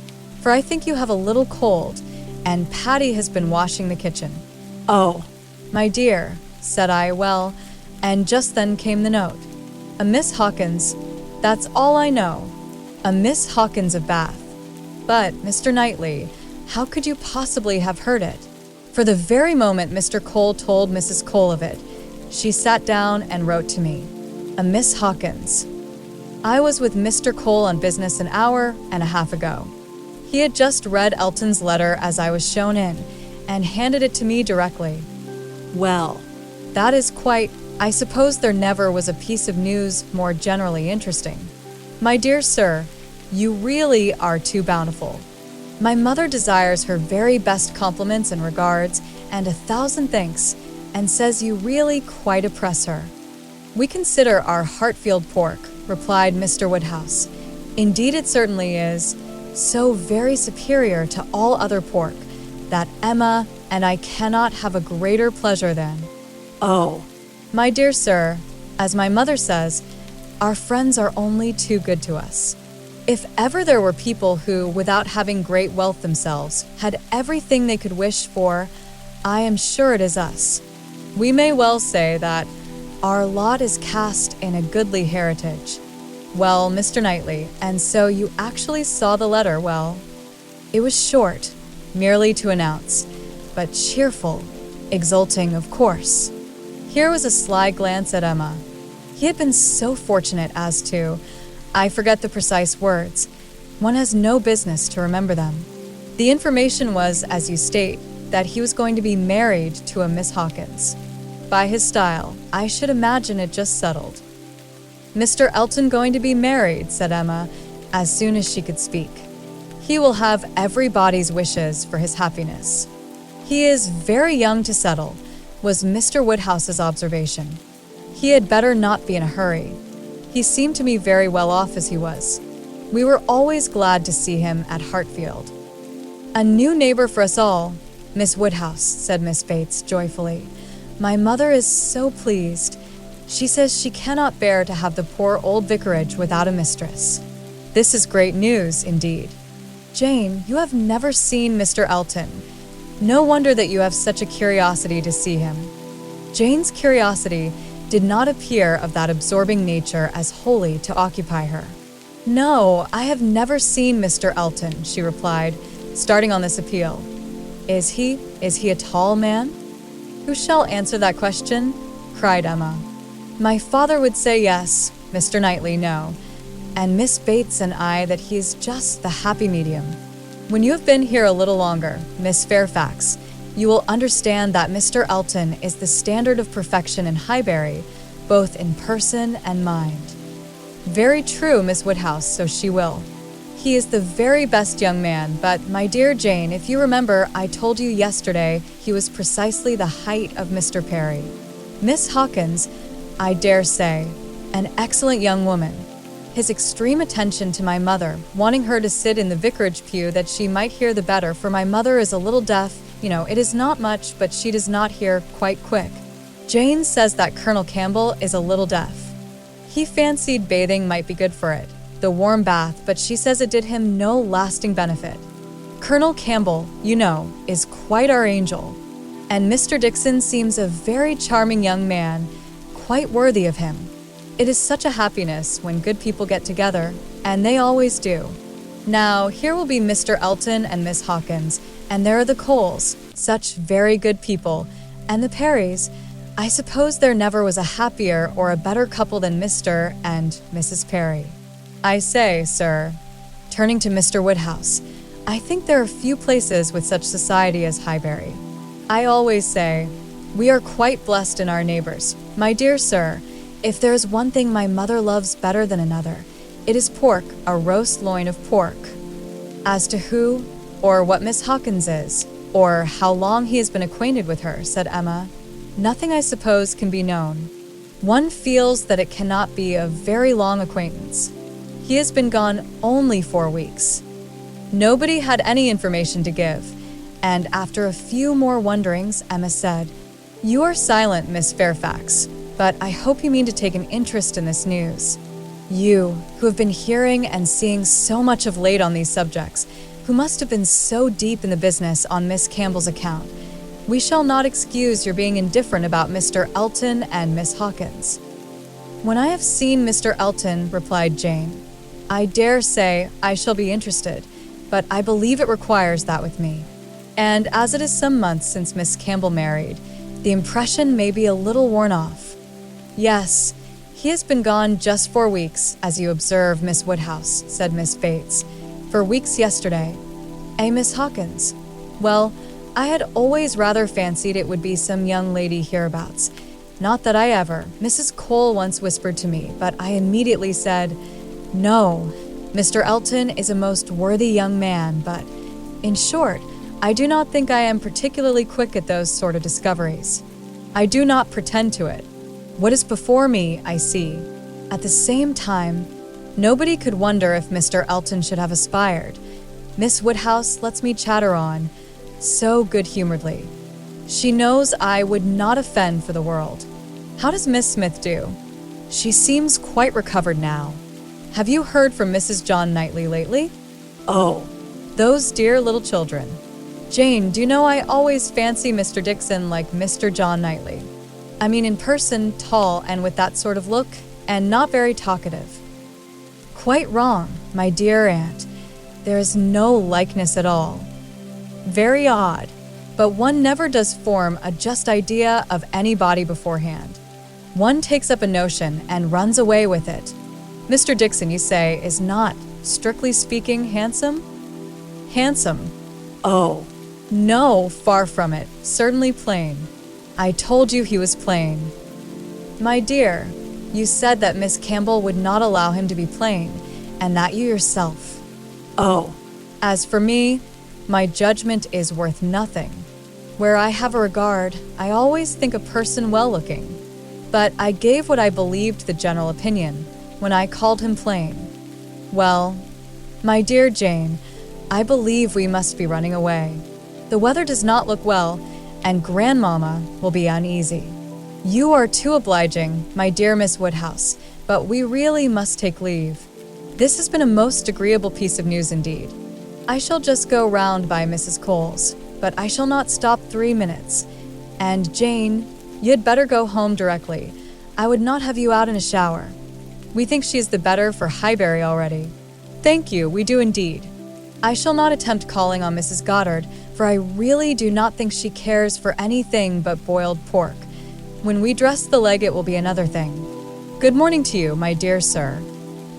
For I think you have a little cold, and Patty has been washing the kitchen." Oh, "My dear," said I, "well," and just then came the note. "A Miss Hawkins, that's all I know. A Miss Hawkins of Bath." But, Mr. Knightley, how could you possibly have heard it? For the very moment Mr. Cole told Mrs. Cole of it, she sat down and wrote to me, "A Miss Hawkins." I was with Mr. Cole on business an hour and a half ago. He had just read Elton's letter as I was shown in, and handed it to me directly. well, That is quite, I suppose there never was a piece of news more generally interesting. My dear sir, you really are too bountiful. My mother desires her very best compliments and regards, and 1,000 thanks, and says you really quite oppress her. "We consider our Hartfield pork," replied Mr. Woodhouse. "Indeed it certainly is, so very superior to all other pork, that Emma and I cannot have a greater pleasure than." oh, My dear sir, as my mother says, our friends are only too good to us. If ever there were people who, without having great wealth themselves, had everything they could wish for, I am sure it is us. We may well say that our lot is cast in a goodly heritage. Well, Mr. Knightley, and so you actually saw the letter, well. It was short, merely to announce, but cheerful, exulting, of course. Here was a sly glance at Emma. He had been so fortunate as to, I forget the precise words. One has no business to remember them. The information was, as you state, that he was going to be married to a Miss Hawkins. By his style, I should imagine it just settled. "Mr. Elton going to be married," said Emma, as soon as she could speak. "He will have everybody's wishes for his happiness. He is very young to settle," was Mr. Woodhouse's observation. "He had better not be in a hurry. He seemed to me very well off as he was. We were always glad to see him at Hartfield." "A new neighbor for us all, Miss Woodhouse," said Miss Bates joyfully. "My mother is so pleased. She says she cannot bear to have the poor old vicarage without a mistress. This is great news, indeed. Jane, you have never seen Mr. Elton. No wonder that you have such a curiosity to see him." Jane's curiosity did not appear of that absorbing nature as wholly to occupy her. "No, I have never seen Mr. Elton," she replied, starting on this appeal. Is he a tall man?" "Who shall answer that question?" cried Emma. "My father would say yes, Mr. Knightley no, and Miss Bates and I that he is just the happy medium. When you have been here a little longer, Miss Fairfax, you will understand that Mr. Elton is the standard of perfection in Highbury, both in person and mind." "Very true, Miss Woodhouse, so she will. He is the very best young man, but, my dear Jane, if you remember, I told you yesterday he was precisely the height of Mr. Perry. Miss Hawkins, I dare say, an excellent young woman. His extreme attention to my mother, wanting her to sit in the vicarage pew that she might hear the better, for my mother is a little deaf, it is not much, but she does not hear quite quick. Jane says that Colonel Campbell is a little deaf. He fancied bathing might be good for it, the warm bath, but she says it did him no lasting benefit. Colonel Campbell, is quite our angel. And Mr. Dixon seems a very charming young man, quite worthy of him. It is such a happiness when good people get together, and they always do. Now, here will be Mr. Elton and Miss Hawkins, and there are the Coles, such very good people, and the Perrys. I suppose there never was a happier or a better couple than Mr. and Mrs. Perry. I say, sir," turning to Mr. Woodhouse, "I think there are few places with such society as Highbury. I always say, we are quite blessed in our neighbors. My dear sir, if there is one thing my mother loves better than another, it is pork, a roast loin of pork. As to who, or what Miss Hawkins is, or how long he has been acquainted with her," said Emma, "nothing, I suppose, can be known. One feels that it cannot be a very long acquaintance. He has been gone only 4 weeks. Nobody had any information to give, and after a few more wonderings, Emma said, "You are silent, Miss Fairfax, but I hope you mean to take an interest in this news. You, who have been hearing and seeing so much of late on these subjects, who must have been so deep in the business on Miss Campbell's account, we shall not excuse your being indifferent about Mr. Elton and Miss Hawkins." "When I have seen Mr. Elton," replied Jane, "I dare say I shall be interested, but I believe it requires that with me. And as it is some months since Miss Campbell married, the impression may be a little worn off." "Yes, he has been gone just 4 weeks, as you observe, Miss Woodhouse," said Miss Bates. "4 weeks yesterday. Miss Hawkins? Well, I had always rather fancied it would be some young lady hereabouts. Not that I ever. Mrs. Cole once whispered to me, but I immediately said, 'No, Mr. Elton is a most worthy young man,' but, in short, I do not think I am particularly quick at those sort of discoveries. I do not pretend to it. What is before me, I see. At the same time, nobody could wonder if Mr. Elton should have aspired. Miss Woodhouse lets me chatter on, so good-humoredly. She knows I would not offend for the world. How does Miss Smith do? She seems quite recovered now. Have you heard from Mrs. John Knightley lately?" Oh, "Those dear little children. Jane, do you know I always fancy Mr. Dixon like Mr. John Knightley. I mean in person, tall and with that sort of look, and not very talkative." "Quite wrong, my dear aunt. There is no likeness at all. Very odd, but one never does form a just idea of anybody beforehand. One takes up a notion and runs away with it. Mr. Dixon, you say, is not, strictly speaking, handsome?" "Handsome? oh, No, far from it. Certainly plain. I told you he was plain." "My dear, you said that Miss Campbell would not allow him to be plain, and that you yourself. oh, As for me, my judgment is worth nothing. Where I have a regard, I always think a person well-looking. But I gave what I believed the general opinion when I called him plain. Well, my dear Jane, I believe we must be running away. The weather does not look well, and Grandmamma will be uneasy. You are too obliging, my dear Miss Woodhouse, but we really must take leave. This has been a most agreeable piece of news indeed. I shall just go round by Mrs. Cole's, but I shall not stop 3 minutes. And Jane, you had better go home directly. I would not have you out in a shower. We think she is the better for Highbury already." "Thank you, we do indeed. I shall not attempt calling on Mrs. Goddard, for I really do not think she cares for anything but boiled pork. When we dress the leg, it will be another thing. Good morning to you, my dear sir.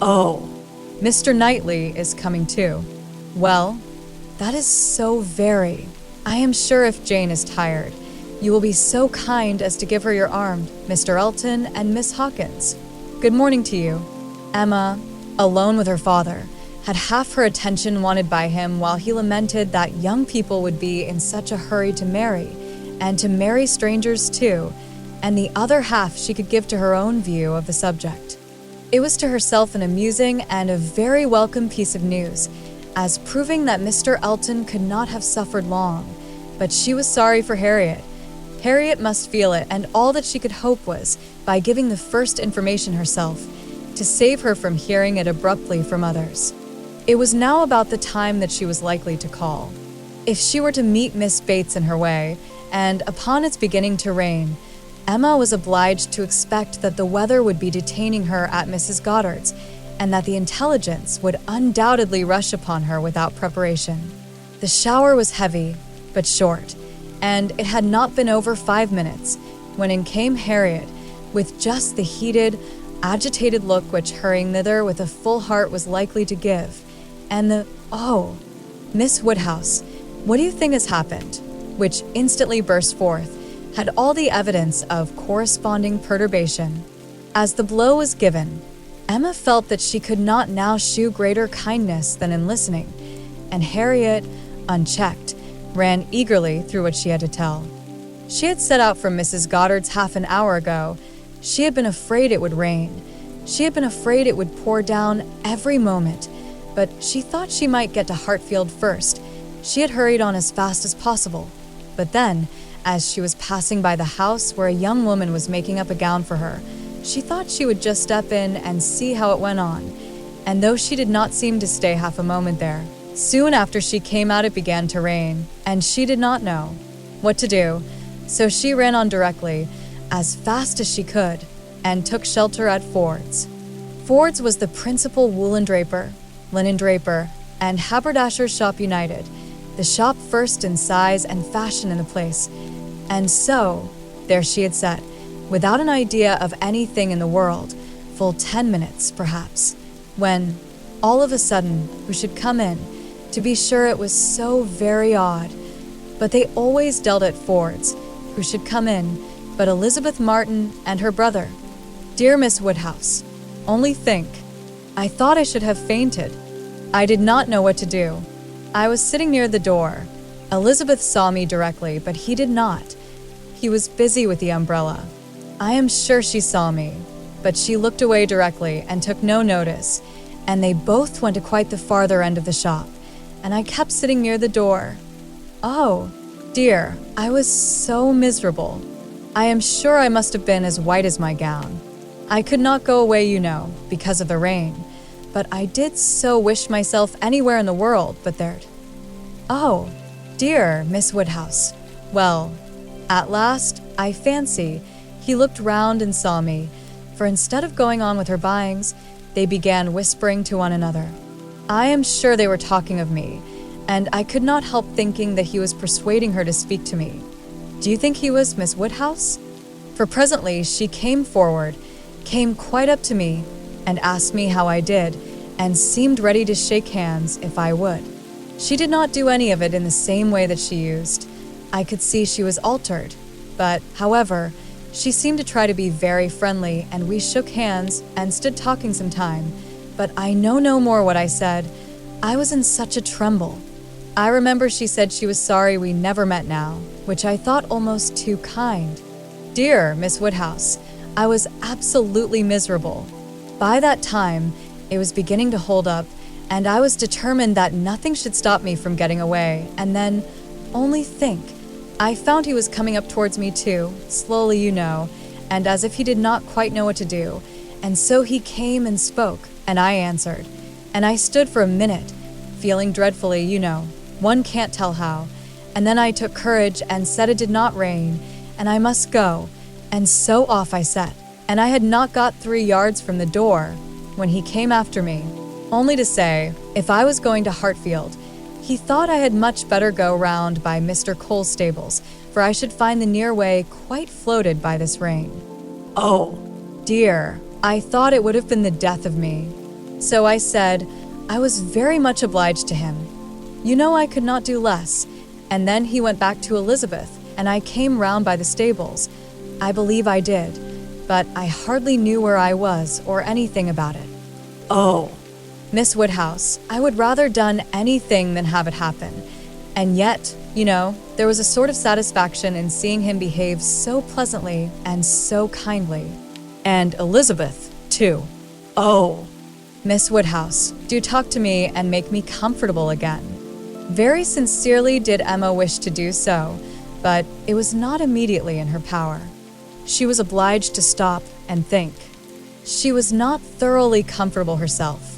oh, Mr. Knightley is coming too. Well, that is so very. I am sure if Jane is tired, you will be so kind as to give her your arm, Mr. Elton and Miss Hawkins. Good morning to you." Emma, alone with her father, had half her attention wanted by him while he lamented that young people would be in such a hurry to marry, and to marry strangers too, and the other half she could give to her own view of the subject. It was to herself an amusing and a very welcome piece of news, as proving that Mr. Elton could not have suffered long, but she was sorry for Harriet. Harriet must feel it, and all that she could hope was, by giving the first information herself, to save her from hearing it abruptly from others. It was now about the time that she was likely to call. If she were to meet Miss Bates in her way, and upon its beginning to rain, Emma was obliged to expect that the weather would be detaining her at Mrs. Goddard's, and that the intelligence would undoubtedly rush upon her without preparation. The shower was heavy, but short, and it had not been over 5 minutes when in came Harriet, with just the heated, agitated look which hurrying thither with a full heart was likely to give, and the, "Oh, Miss Woodhouse, what do you think has happened?" which instantly burst forth, had all the evidence of corresponding perturbation. As the blow was given, Emma felt that she could not now shew greater kindness than in listening, and Harriet, unchecked, ran eagerly through what she had to tell. She had set out from Mrs. Goddard's half an hour ago, She had been afraid it would rain. She had been afraid it would pour down every moment, but she thought she might get to Hartfield first. She had hurried on as fast as possible. But then, as she was passing by the house where a young woman was making up a gown for her, she thought she would just step in and see how it went on. And though she did not seem to stay half a moment there, soon after she came out it began to rain, and she did not know what to do. So she ran on directly, as fast as she could, and took shelter at Ford's. Ford's was the principal woolen draper, linen draper, and haberdasher's shop united, the shop first in size and fashion in the place. And so, there she had sat, without an idea of anything in the world, full 10 minutes, perhaps, when, all of a sudden, who should come in? To be sure, it was so very odd. But they always dealt at Ford's. Who should come in but Elizabeth Martin and her brother? Dear Miss Woodhouse, only think. I thought I should have fainted. I did not know what to do. I was sitting near the door. Elizabeth saw me directly, but he did not. He was busy with the umbrella. I am sure she saw me, but she looked away directly and took no notice, and they both went to quite the farther end of the shop, and I kept sitting near the door. Oh, dear, I was so miserable. I am sure I must have been as white as my gown. I could not go away, you know, because of the rain, but I did so wish myself anywhere in the world but there'd. Oh, dear Miss Woodhouse. Well, at last, I fancy, he looked round and saw me, for instead of going on with her buyings, they began whispering to one another. I am sure they were talking of me, and I could not help thinking that he was persuading her to speak to me. Do you think he was Miss Woodhouse? For presently she came forward, came quite up to me, and asked me how I did, and seemed ready to shake hands if I would. She did not do any of it in the same way that she used. I could see she was altered, but, however, she seemed to try to be very friendly, and we shook hands and stood talking some time, but I know no more what I said. I was in such a tremble. I remember she said she was sorry we never met now, which I thought almost too kind. Dear Miss Woodhouse, I was absolutely miserable. By that time, it was beginning to hold up, and I was determined that nothing should stop me from getting away. And then, only think, I found he was coming up towards me too, slowly, you know, and as if he did not quite know what to do. And so he came and spoke, and I answered. And I stood for a minute, feeling dreadfully, you know, one can't tell how. And then I took courage and said it did not rain, and I must go. And so off I set. And I had not got 3 yards from the door when he came after me, only to say, if I was going to Hartfield, he thought I had much better go round by Mr. Cole's stables, for I should find the near way quite floated by this rain. Oh, dear, I thought it would have been the death of me. So I said, I was very much obliged to him. You know I could not do less. And then he went back to Elizabeth, and I came round by the stables. I believe I did, but I hardly knew where I was or anything about it. oh, Miss Woodhouse, I would rather done anything than have it happen. And yet, you know, there was a sort of satisfaction in seeing him behave so pleasantly and so kindly. And Elizabeth, too. oh, Miss Woodhouse, do talk to me and make me comfortable again. Very sincerely did Emma wish to do so, but it was not immediately in her power. She was obliged to stop and think. She was not thoroughly comfortable herself.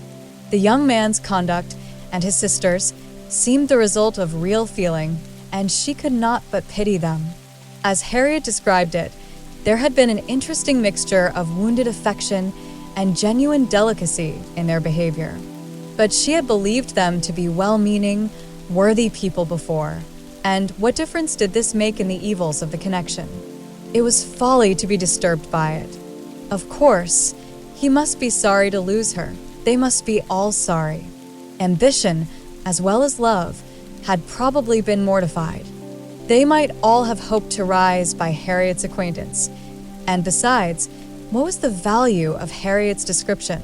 The young man's conduct and his sister's seemed the result of real feeling, and she could not but pity them. As Harriet described it, there had been an interesting mixture of wounded affection and genuine delicacy in their behavior. But she had believed them to be well-meaning, worthy people before, and what difference did this make in the evils of the connection? It was folly to be disturbed by it. Of course, he must be sorry to lose her. They must be all sorry. Ambition, as well as love, had probably been mortified. They might all have hoped to rise by Harriet's acquaintance. And besides, what was the value of Harriet's description?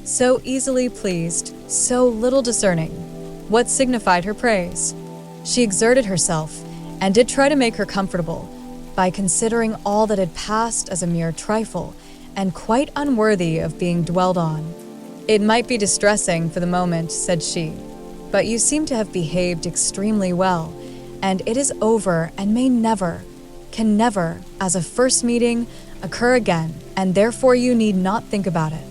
So easily pleased, so little discerning. What signified her praise? She exerted herself, and did try to make her comfortable, by considering all that had passed as a mere trifle and quite unworthy of being dwelled on. "It might be distressing for the moment," said she, "but you seem to have behaved extremely well, and it is over and may never, can never, as a first meeting, occur again, and therefore you need not think about it."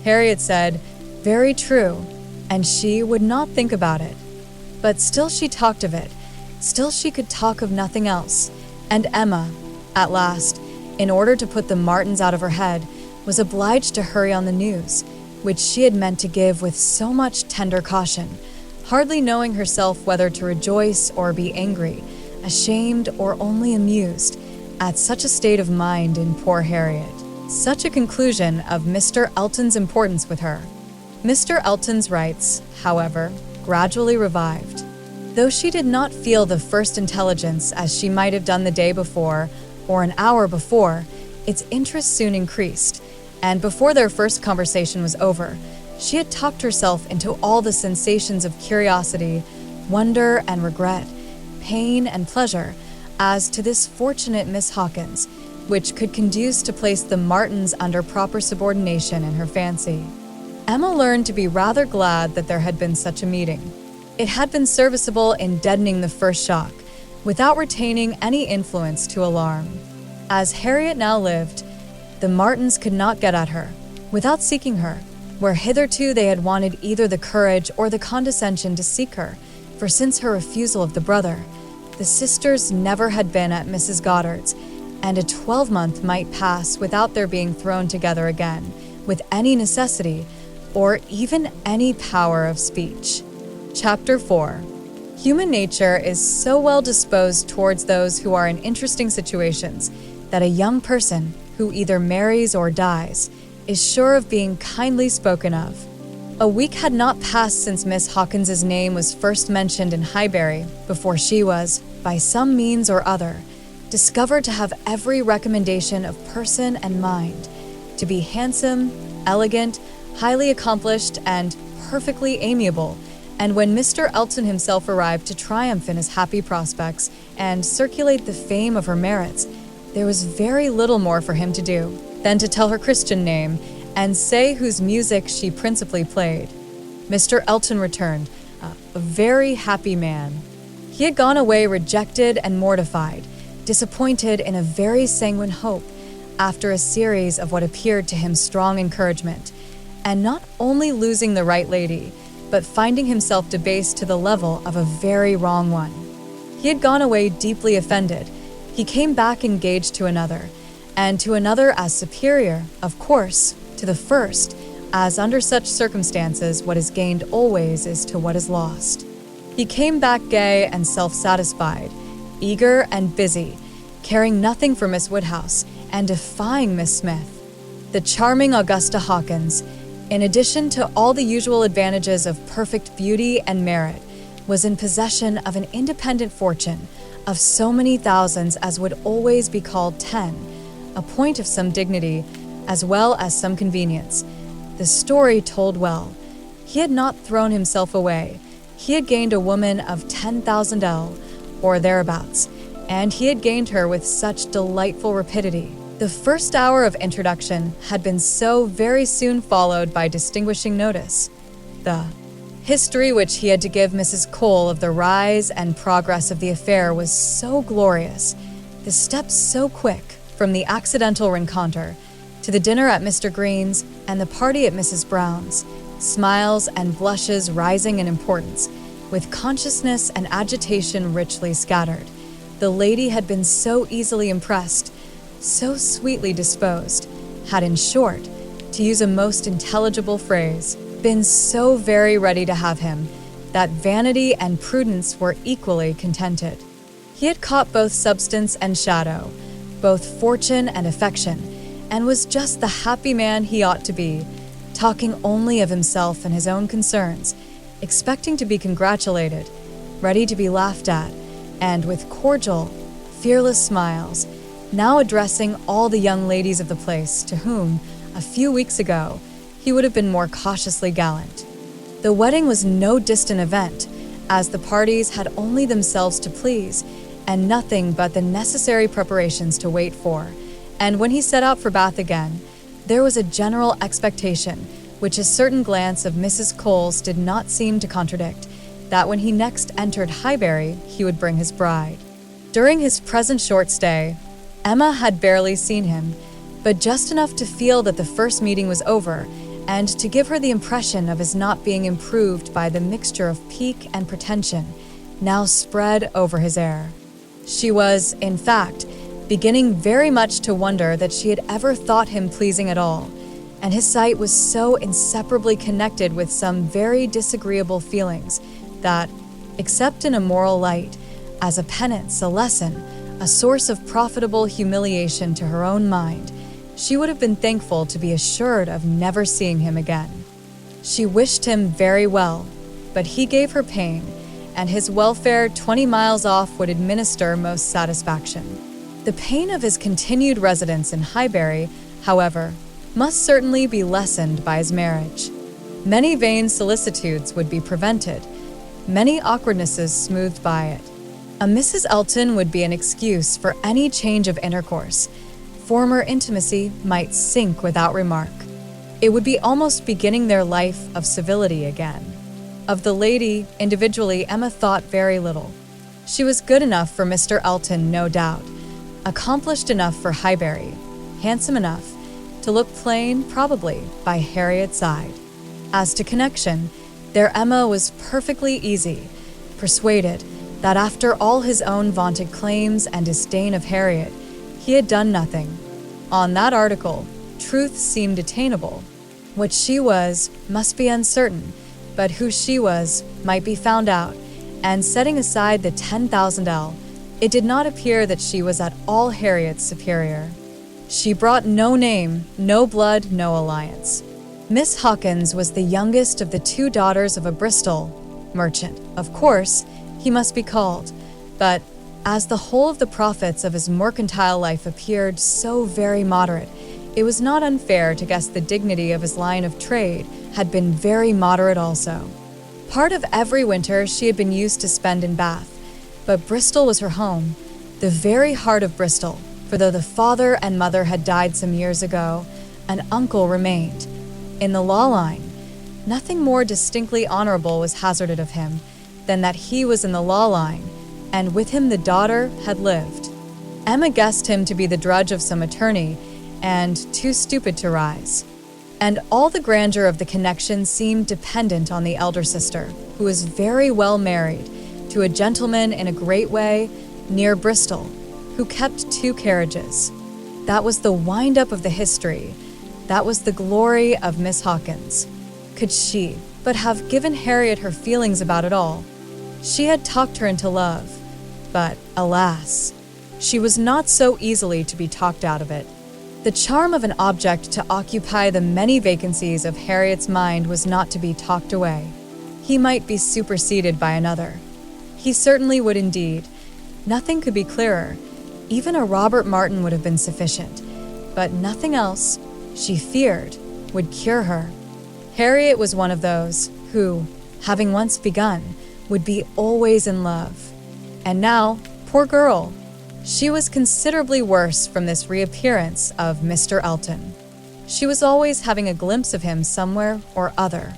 Harriet said, "Very true," and she would not think about it. But still she talked of it, still she could talk of nothing else, and Emma, at last, in order to put the Martins out of her head, was obliged to hurry on the news, which she had meant to give with so much tender caution, hardly knowing herself whether to rejoice or be angry, ashamed or only amused, at such a state of mind in poor Harriet. Such a conclusion of Mr. Elton's importance with her. Mr. Elton's rights, however, gradually revived. Though she did not feel the first intelligence as she might have done the day before or an hour before, its interest soon increased, and before their first conversation was over, she had talked herself into all the sensations of curiosity, wonder and regret, pain and pleasure, as to this fortunate Miss Hawkins, which could conduce to place the Martins under proper subordination in her fancy. Emma learned to be rather glad that there had been such a meeting. It had been serviceable in deadening the first shock, without retaining any influence to alarm. As Harriet now lived, the Martins could not get at her, without seeking her, where hitherto they had wanted either the courage or the condescension to seek her, for since her refusal of the brother, the sisters never had been at Mrs. Goddard's, and a 12-month might pass without their being thrown together again, with any necessity, or even any power of speech. Chapter 4. Human nature is so well disposed towards those who are in interesting situations that a young person who either marries or dies is sure of being kindly spoken of. A week had not passed since Miss Hawkins's name was first mentioned in Highbury before she was, by some means or other, discovered to have every recommendation of person and mind, to be handsome, elegant, highly accomplished, and perfectly amiable, and when Mr. Elton himself arrived to triumph in his happy prospects and circulate the fame of her merits, there was very little more for him to do than to tell her Christian name and say whose music she principally played. Mr. Elton returned, a very happy man. He had gone away rejected and mortified, disappointed in a very sanguine hope, after a series of what appeared to him strong encouragement, and not only losing the right lady, but finding himself debased to the level of a very wrong one. He had gone away deeply offended. He came back engaged to another, and to another as superior, of course, to the first, as under such circumstances what is gained always is to what is lost. He came back gay and self-satisfied, eager and busy, caring nothing for Miss Woodhouse, and defying Miss Smith. The charming Augusta Hawkins, in addition to all the usual advantages of perfect beauty and merit, was in possession of an independent fortune of so many thousands as would always be called 10, a point of some dignity, as well as some convenience. The story told well. He had not thrown himself away. He had gained a woman of 10,000 L, or thereabouts, and he had gained her with such delightful rapidity. The first hour of introduction had been so very soon followed by distinguishing notice. The history which he had to give Mrs. Cole of the rise and progress of the affair was so glorious, the steps so quick, from the accidental rencontre to the dinner at Mr. Green's and the party at Mrs. Brown's, smiles and blushes rising in importance, with consciousness and agitation richly scattered. The lady had been so easily impressed, so sweetly disposed, had, in short, to use a most intelligible phrase, been so very ready to have him, that vanity and prudence were equally contented. He had caught both substance and shadow, both fortune and affection, and was just the happy man he ought to be, talking only of himself and his own concerns, expecting to be congratulated, ready to be laughed at, and with cordial, fearless smiles, now addressing all the young ladies of the place to whom, a few weeks ago, he would have been more cautiously gallant. The wedding was no distant event, as the parties had only themselves to please, and nothing but the necessary preparations to wait for. And when he set out for Bath again, there was a general expectation, which a certain glance of Mrs. Cole's did not seem to contradict, that when he next entered Highbury, he would bring his bride. During his present short stay, Emma had barely seen him, but just enough to feel that the first meeting was over, and to give her the impression of his not being improved by the mixture of pique and pretension now spread over his air. She was, in fact, beginning very much to wonder that she had ever thought him pleasing at all, and his sight was so inseparably connected with some very disagreeable feelings that, except in a moral light, as a penance, a lesson, a source of profitable humiliation to her own mind, she would have been thankful to be assured of never seeing him again. She wished him very well, but he gave her pain, and his welfare 20 miles off would administer most satisfaction. The pain of his continued residence in Highbury, however, must certainly be lessened by his marriage. Many vain solicitudes would be prevented, many awkwardnesses smoothed by it. A Mrs. Elton would be an excuse for any change of intercourse. Former intimacy might sink without remark. It would be almost beginning their life of civility again. Of the lady, individually, Emma thought very little. She was good enough for Mr. Elton, no doubt, accomplished enough for Highbury, handsome enough to look plain, probably, by Harriet's side. As to connection, their Emma was perfectly easy, persuaded that after all his own vaunted claims and disdain of Harriet, he had done nothing. On that article, truth seemed attainable. What she was must be uncertain, but who she was might be found out, and setting aside the 10,000L, it did not appear that she was at all Harriet's superior. She brought no name, no blood, no alliance. Miss Hawkins was the youngest of the two daughters of a Bristol merchant. Of course, he must be called, but as the whole of the profits of his mercantile life appeared so very moderate, it was not unfair to guess the dignity of his line of trade had been very moderate also. Part of every winter she had been used to spend in Bath, but Bristol was her home, the very heart of Bristol, for though the father and mother had died some years ago, an uncle remained. In the law line, nothing more distinctly honorable was hazarded of him than that he was in the law line, and with him the daughter had lived. Emma guessed him to be the drudge of some attorney, and too stupid to rise. And all the grandeur of the connection seemed dependent on the elder sister, who was very well married, to a gentleman in a great way near Bristol, who kept 2 carriages. That was the wind-up of the history. That was the glory of Miss Hawkins. Could she but have given Harriet her feelings about it all? She had talked her into love, but alas, she was not so easily to be talked out of it. The charm of an object to occupy the many vacancies of Harriet's mind was not to be talked away. He might be superseded by another. He certainly would indeed. Nothing could be clearer. Even a Robert Martin would have been sufficient. But nothing else, she feared, would cure her. Harriet was one of those who, having once begun, would be always in love. And now, poor girl, she was considerably worse from this reappearance of Mr. Elton. She was always having a glimpse of him somewhere or other.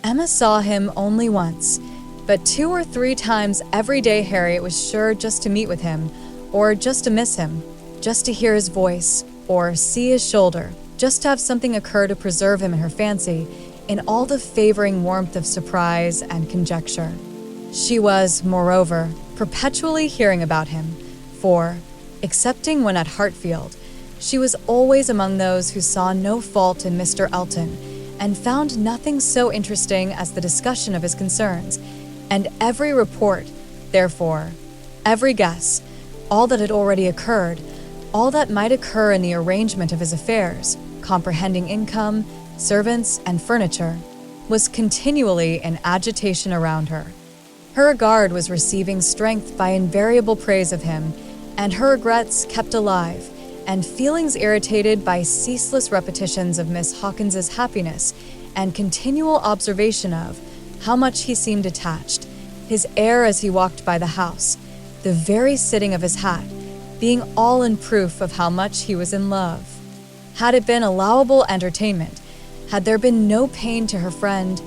Emma saw him only once, but 2 or 3 times every day Harriet was sure just to meet with him, or just to miss him, just to hear his voice, or see his shoulder, just to have something occur to preserve him in her fancy, in all the favoring warmth of surprise and conjecture. She was, moreover, perpetually hearing about him, for, excepting when at Hartfield, she was always among those who saw no fault in Mr. Elton, and found nothing so interesting as the discussion of his concerns, and every report, therefore, every guess, all that had already occurred, all that might occur in the arrangement of his affairs, comprehending income, servants, and furniture, was continually in agitation around her. Her regard was receiving strength by invariable praise of him, and her regrets kept alive, and feelings irritated by ceaseless repetitions of Miss Hawkins's happiness and continual observation of how much he seemed attached, his air as he walked by the house, the very sitting of his hat, being all in proof of how much he was in love. Had it been allowable entertainment, had there been no pain to her friend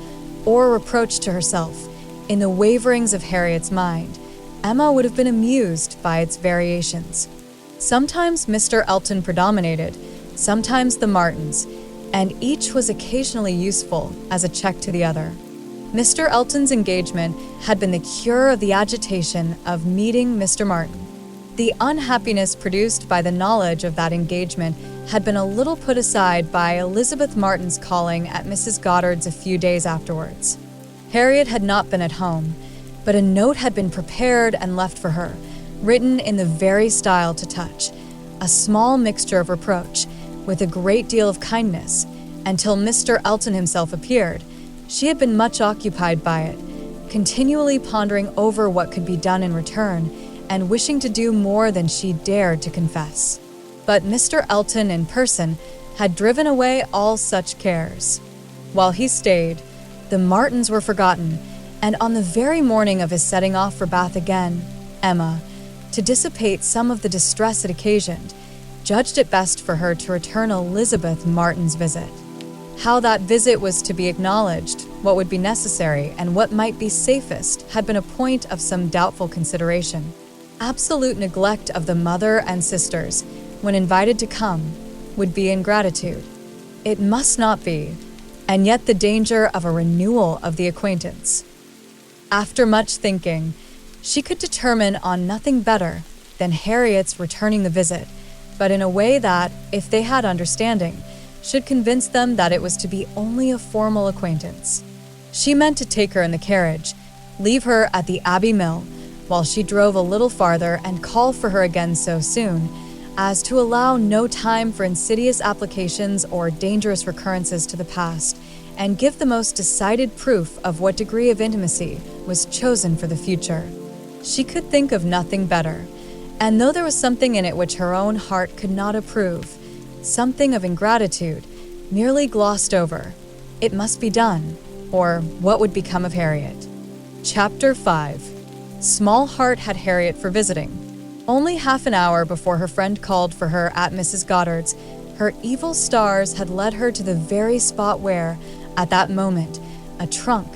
or reproach to herself in the waverings of Harriet's mind, Emma would have been amused by its variations. Sometimes Mr. Elton predominated, sometimes the Martins, and each was occasionally useful as a check to the other. Mr. Elton's engagement had been the cure of the agitation of meeting Mr. Martin. The unhappiness produced by the knowledge of that engagement had been a little put aside by Elizabeth Martin's calling at Mrs. Goddard's a few days afterwards. Harriet had not been at home, but a note had been prepared and left for her, written in the very style to touch, a small mixture of reproach, with a great deal of kindness. Until Mr. Elton himself appeared, she had been much occupied by it, continually pondering over what could be done in return, and wishing to do more than she dared to confess. But Mr. Elton in person had driven away all such cares. While he stayed, the Martins were forgotten, and on the very morning of his setting off for Bath again, Emma, to dissipate some of the distress it occasioned, judged it best for her to return Elizabeth Martin's visit. How that visit was to be acknowledged, what would be necessary, and what might be safest had been a point of some doubtful consideration. Absolute neglect of the mother and sisters, when invited to come, would be ingratitude. It must not be, and yet the danger of a renewal of the acquaintance. After much thinking, she could determine on nothing better than Harriet's returning the visit, but in a way that, if they had understanding, should convince them that it was to be only a formal acquaintance. She meant to take her in the carriage, leave her at the Abbey Mill, while she drove a little farther and call for her again so soon as to allow no time for insidious applications or dangerous recurrences to the past, and give the most decided proof of what degree of intimacy was chosen for the future. She could think of nothing better, and though there was something in it which her own heart could not approve, something of ingratitude, merely glossed over, it must be done, or what would become of Harriet? Chapter 5. Small heart had Harriet for visiting. Only half an hour before her friend called for her at Mrs. Goddard's, her evil stars had led her to the very spot where, at that moment, a trunk,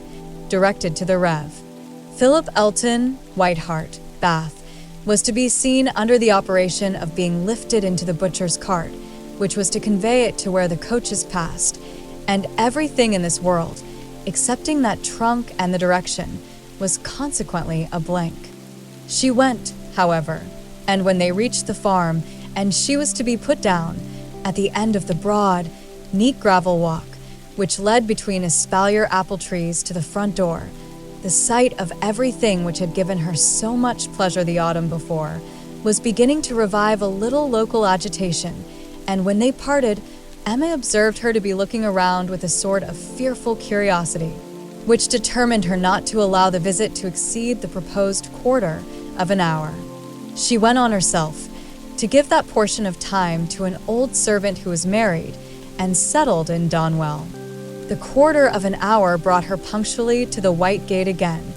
directed to the Rev. Philip Elton, White Hart, Bath, was to be seen under the operation of being lifted into the butcher's cart, which was to convey it to where the coaches passed, and everything in this world, excepting that trunk and the direction, was consequently a blank. She went, however, and when they reached the farm, and she was to be put down at the end of the broad, neat gravel walk, which led between espalier apple trees to the front door, the sight of everything which had given her so much pleasure the autumn before was beginning to revive a little local agitation, and when they parted, Emma observed her to be looking around with a sort of fearful curiosity, which determined her not to allow the visit to exceed the proposed quarter of an hour. She went on herself, to give that portion of time to an old servant who was married and settled in Donwell. The quarter of an hour brought her punctually to the White Gate again,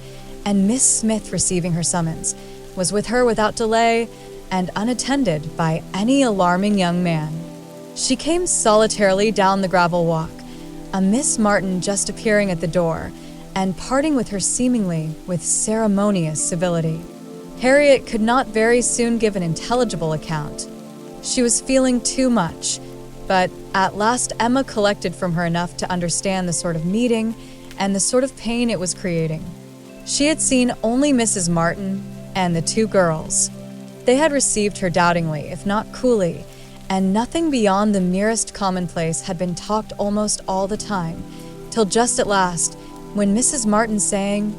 and Miss Smith, receiving her summons, was with her without delay and unattended by any alarming young man. She came solitarily down the gravel walk, a Miss Martin just appearing at the door, and parting with her seemingly with ceremonious civility. Harriet could not very soon give an intelligible account. She was feeling too much, but at last Emma collected from her enough to understand the sort of meeting and the sort of pain it was creating. She had seen only Mrs. Martin and the two girls. They had received her doubtingly, if not coolly, and nothing beyond the merest commonplace had been talked almost all the time, till just at last, when Mrs. Martin saying,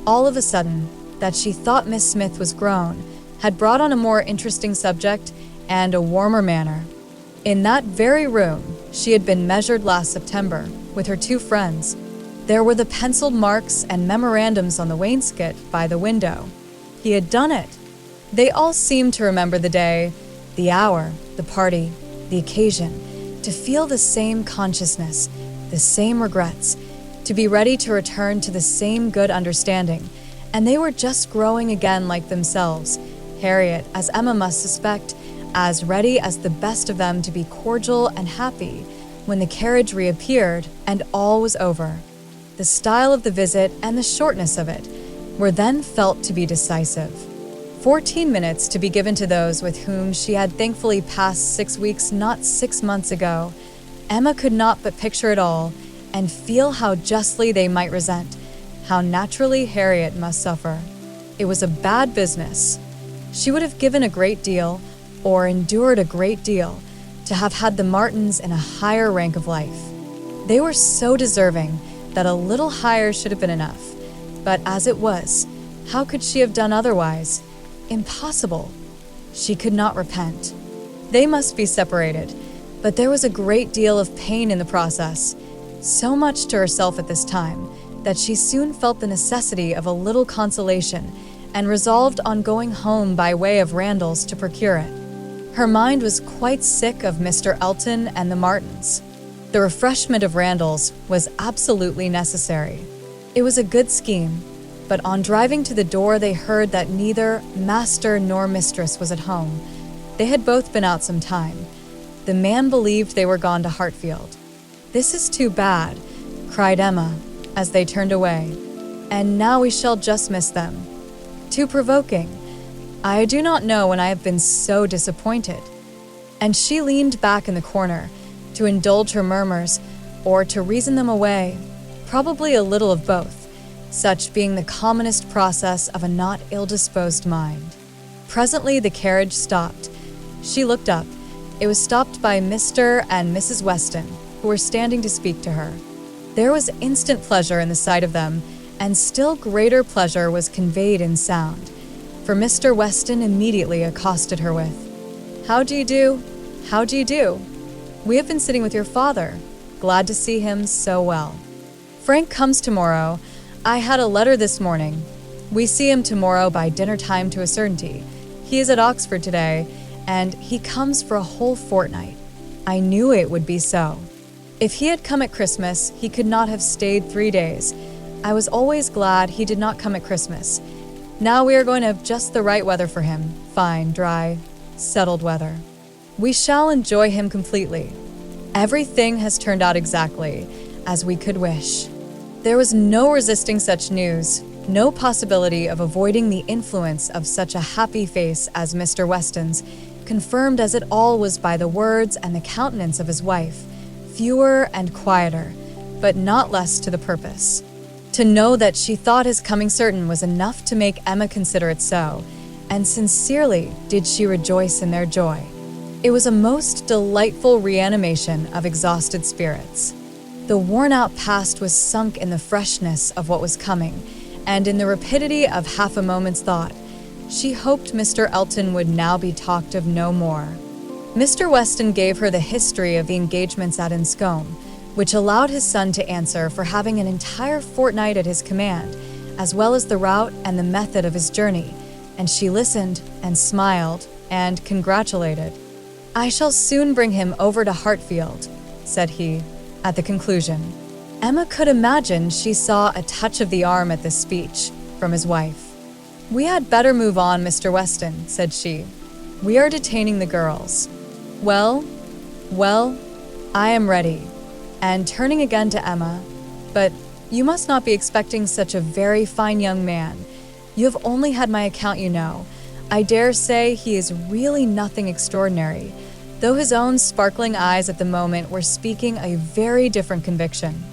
all of a sudden, that she thought Miss Smith was grown, had brought on a more interesting subject and a warmer manner. In that very room, she had been measured last September with her two friends. There were the penciled marks and memorandums on the wainscot by the window. He had done it. They all seemed to remember the day, the hour, the party, the occasion, to feel the same consciousness, the same regrets, to be ready to return to the same good understanding, and they were just growing again like themselves, Harriet, as Emma must suspect, as ready as the best of them to be cordial and happy when the carriage reappeared and all was over. The style of the visit and the shortness of it were then felt to be decisive. 14 minutes to be given to those with whom she had thankfully passed 6 weeks, not 6 months ago. Emma could not but picture it all and feel how justly they might resent, how naturally Harriet must suffer. It was a bad business. She would have given a great deal, or endured a great deal, to have had the Martins in a higher rank of life. They were so deserving that a little higher should have been enough. But as it was, how could she have done otherwise? Impossible. She could not repent. They must be separated, but there was a great deal of pain in the process, so much to herself at this time, that she soon felt the necessity of a little consolation and resolved on going home by way of Randalls to procure it. Her mind was quite sick of Mr. Elton and the Martins. The refreshment of Randalls was absolutely necessary. It was a good scheme, but on driving to the door they heard that neither master nor mistress was at home. They had both been out some time. The man believed they were gone to Hartfield. "This is too bad," cried Emma, as they turned away. "And now we shall just miss them. Too provoking. I do not know when I have been so disappointed." And she leaned back in the corner to indulge her murmurs or to reason them away, probably a little of both, such being the commonest process of a not ill-disposed mind. Presently the carriage stopped. She looked up. It was stopped by Mr. and Mrs. Weston, who were standing to speak to her. There was instant pleasure in the sight of them, and still greater pleasure was conveyed in sound, for Mr. Weston immediately accosted her with, "How do you do? How do you do? We have been sitting with your father. Glad to see him so well. Frank comes tomorrow. I had a letter this morning. We see him tomorrow by dinner time to a certainty. He is at Oxford today, and he comes for a whole fortnight. I knew it would be so. If he had come at Christmas, he could not have stayed 3 days. I was always glad he did not come at Christmas. Now we are going to have just the right weather for him, fine, dry, settled weather. We shall enjoy him completely. Everything has turned out exactly as we could wish." There was no resisting such news, no possibility of avoiding the influence of such a happy face as Mr. Weston's, confirmed as it all was by the words and the countenance of his wife, fewer and quieter, but not less to the purpose. To know that she thought his coming certain was enough to make Emma consider it so, and sincerely did she rejoice in their joy. It was a most delightful reanimation of exhausted spirits. The worn-out past was sunk in the freshness of what was coming, and in the rapidity of half a moment's thought. She hoped Mr. Elton would now be talked of no more. Mr. Weston gave her the history of the engagements at Enscombe, which allowed his son to answer for having an entire fortnight at his command, as well as the route and the method of his journey, and she listened and smiled and congratulated. "I shall soon bring him over to Hartfield," said he, at the conclusion. Emma could imagine she saw a touch of the arm at this speech from his wife. "We had better move on, Mr. Weston," said she. "We are detaining the girls." Well, I am ready." And turning again to Emma, "But you must not be expecting such a very fine young man. You have only had my account, you know. I dare say he is really nothing extraordinary, though his own sparkling eyes at the moment were speaking a very different conviction."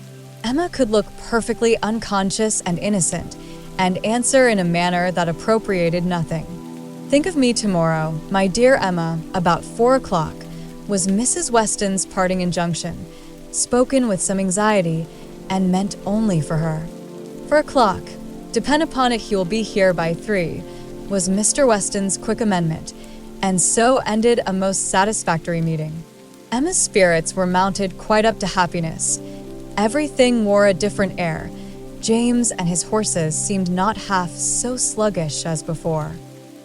Emma could look perfectly unconscious and innocent, and answer in a manner that appropriated nothing. "Think of me tomorrow, my dear Emma, about 4 o'clock," was Mrs. Weston's parting injunction, spoken with some anxiety, and meant only for her. 4 o'clock. Depend upon it he will be here by 3, was Mr. Weston's quick amendment, and so ended a most satisfactory meeting. Emma's spirits were mounted quite up to happiness. Everything wore a different air. James and his horses seemed not half so sluggish as before.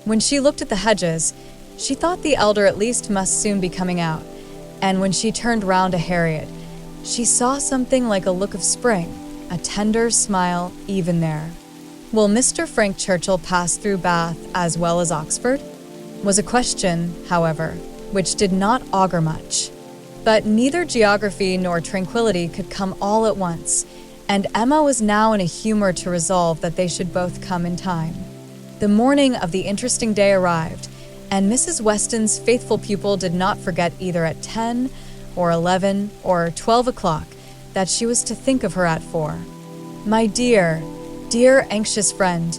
When she looked at the hedges, she thought the elder at least must soon be coming out, and when she turned round to Harriet, she saw something like a look of spring, a tender smile even there. "Will Mr. Frank Churchill pass through Bath as well as Oxford?" was a question, however, which did not augur much. But neither geography nor tranquility could come all at once, and Emma was now in a humor to resolve that they should both come in time. The morning of the interesting day arrived, and Mrs. Weston's faithful pupil did not forget either at 10 or 11 or 12 o'clock that she was to think of her at 4. "My dear, dear anxious friend,"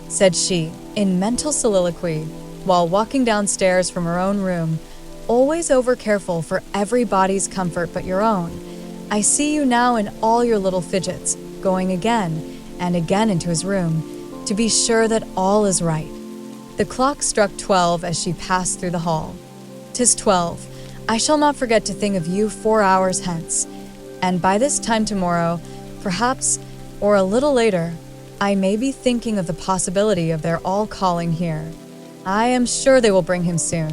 said she, in mental soliloquy, while walking downstairs from her own room, always over-careful for everybody's comfort but your own. "I see you now in all your little fidgets, going again and again into his room, to be sure that all is right." The clock struck 12 as she passed through the hall. "'Tis 12. I shall not forget to think of you 4 hours hence, and by this time tomorrow, perhaps, or a little later, I may be thinking of the possibility of their all calling here. I am sure they will bring him soon."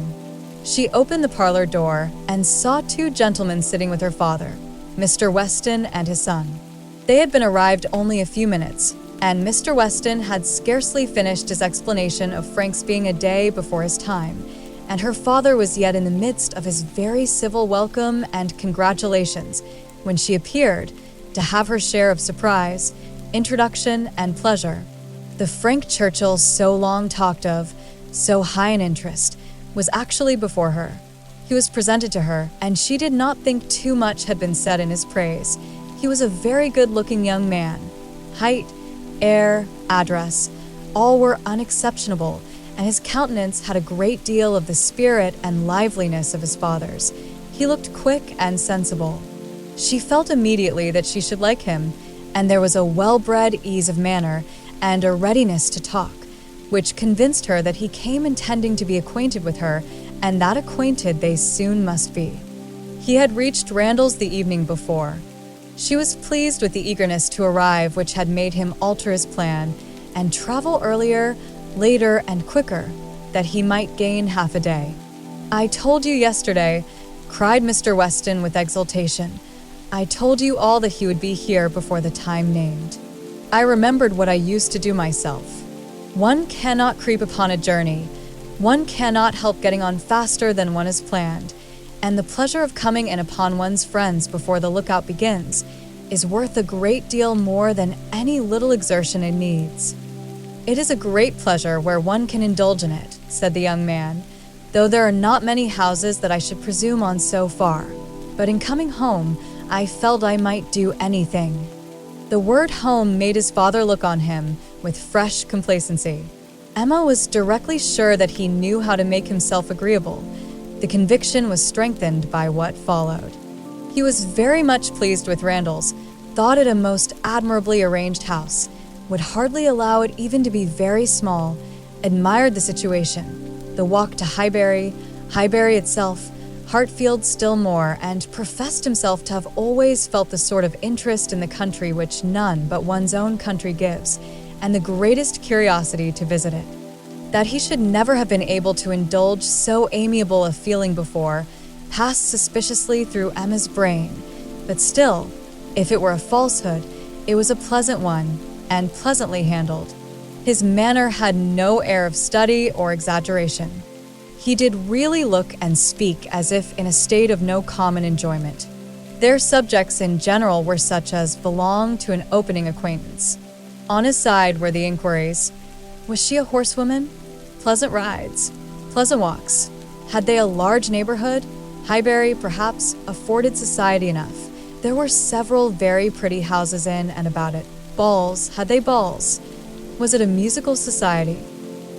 She opened the parlor door and saw 2 gentlemen sitting with her father, Mr. Weston and his son. They had been arrived only a few minutes, and Mr. Weston had scarcely finished his explanation of Frank's being a day before his time, and her father was yet in the midst of his very civil welcome and congratulations when she appeared to have her share of surprise, introduction, and pleasure. The Frank Churchill so long talked of, so high in interest, was actually before her. He was presented to her, and she did not think too much had been said in his praise. He was a very good-looking young man. Height, air, address, all were unexceptionable, and his countenance had a great deal of the spirit and liveliness of his father's. He looked quick and sensible. She felt immediately that she should like him, and there was a well-bred ease of manner and a readiness to talk, which convinced her that he came intending to be acquainted with her, and that acquainted they soon must be. He had reached Randalls the evening before. She was pleased with the eagerness to arrive which had made him alter his plan and travel earlier, later, and quicker, that he might gain half a day. "I told you yesterday," cried Mr. Weston with exultation. "I told you all that he would be here before the time named. I remembered what I used to do myself. One cannot creep upon a journey. One cannot help getting on faster than one has planned, and the pleasure of coming in upon one's friends before the lookout begins is worth a great deal more than any little exertion it needs." "It is a great pleasure where one can indulge in it," said the young man, "though there are not many houses that I should presume on so far. But in coming home, I felt I might do anything." The word home made his father look on him with fresh complacency. Emma was directly sure that he knew how to make himself agreeable. The conviction was strengthened by what followed. He was very much pleased with Randalls, thought it a most admirably arranged house, would hardly allow it even to be very small, admired the situation, the walk to Highbury, Highbury itself, Hartfield still more, and professed himself to have always felt the sort of interest in the country which none but one's own country gives, and the greatest curiosity to visit it. That he should never have been able to indulge so amiable a feeling before passed suspiciously through Emma's brain, but still, if it were a falsehood, it was a pleasant one, and pleasantly handled. His manner had no air of study or exaggeration. He did really look and speak as if in a state of no common enjoyment. Their subjects in general were such as belong to an opening acquaintance. On his side were the inquiries: was she a horsewoman? Pleasant rides? Pleasant walks? Had they a large neighborhood? Highbury, perhaps, afforded society enough. There were several very pretty houses in and about it. Balls? Had they balls? Was it a musical society?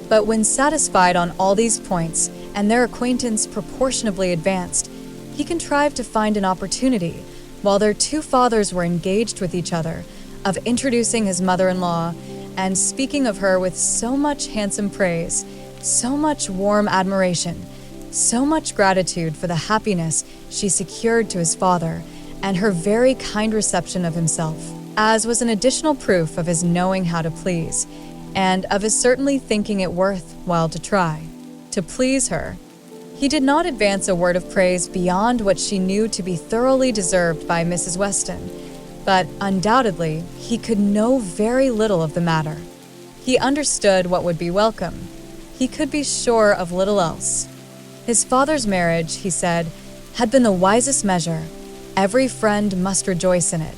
But when satisfied on all these points, and their acquaintance proportionably advanced, he contrived to find an opportunity, while their 2 fathers were engaged with each other, of introducing his mother-in-law, and speaking of her with so much handsome praise, so much warm admiration, so much gratitude for the happiness she secured to his father, and her very kind reception of himself, as was an additional proof of his knowing how to please, and of his certainly thinking it worth while to try to please her. He did not advance a word of praise beyond what she knew to be thoroughly deserved by Mrs. Weston, but undoubtedly he could know very little of the matter. He understood what would be welcome. he could be sure of little else. His father's marriage, he said, had been the wisest measure. Every friend must rejoice in it,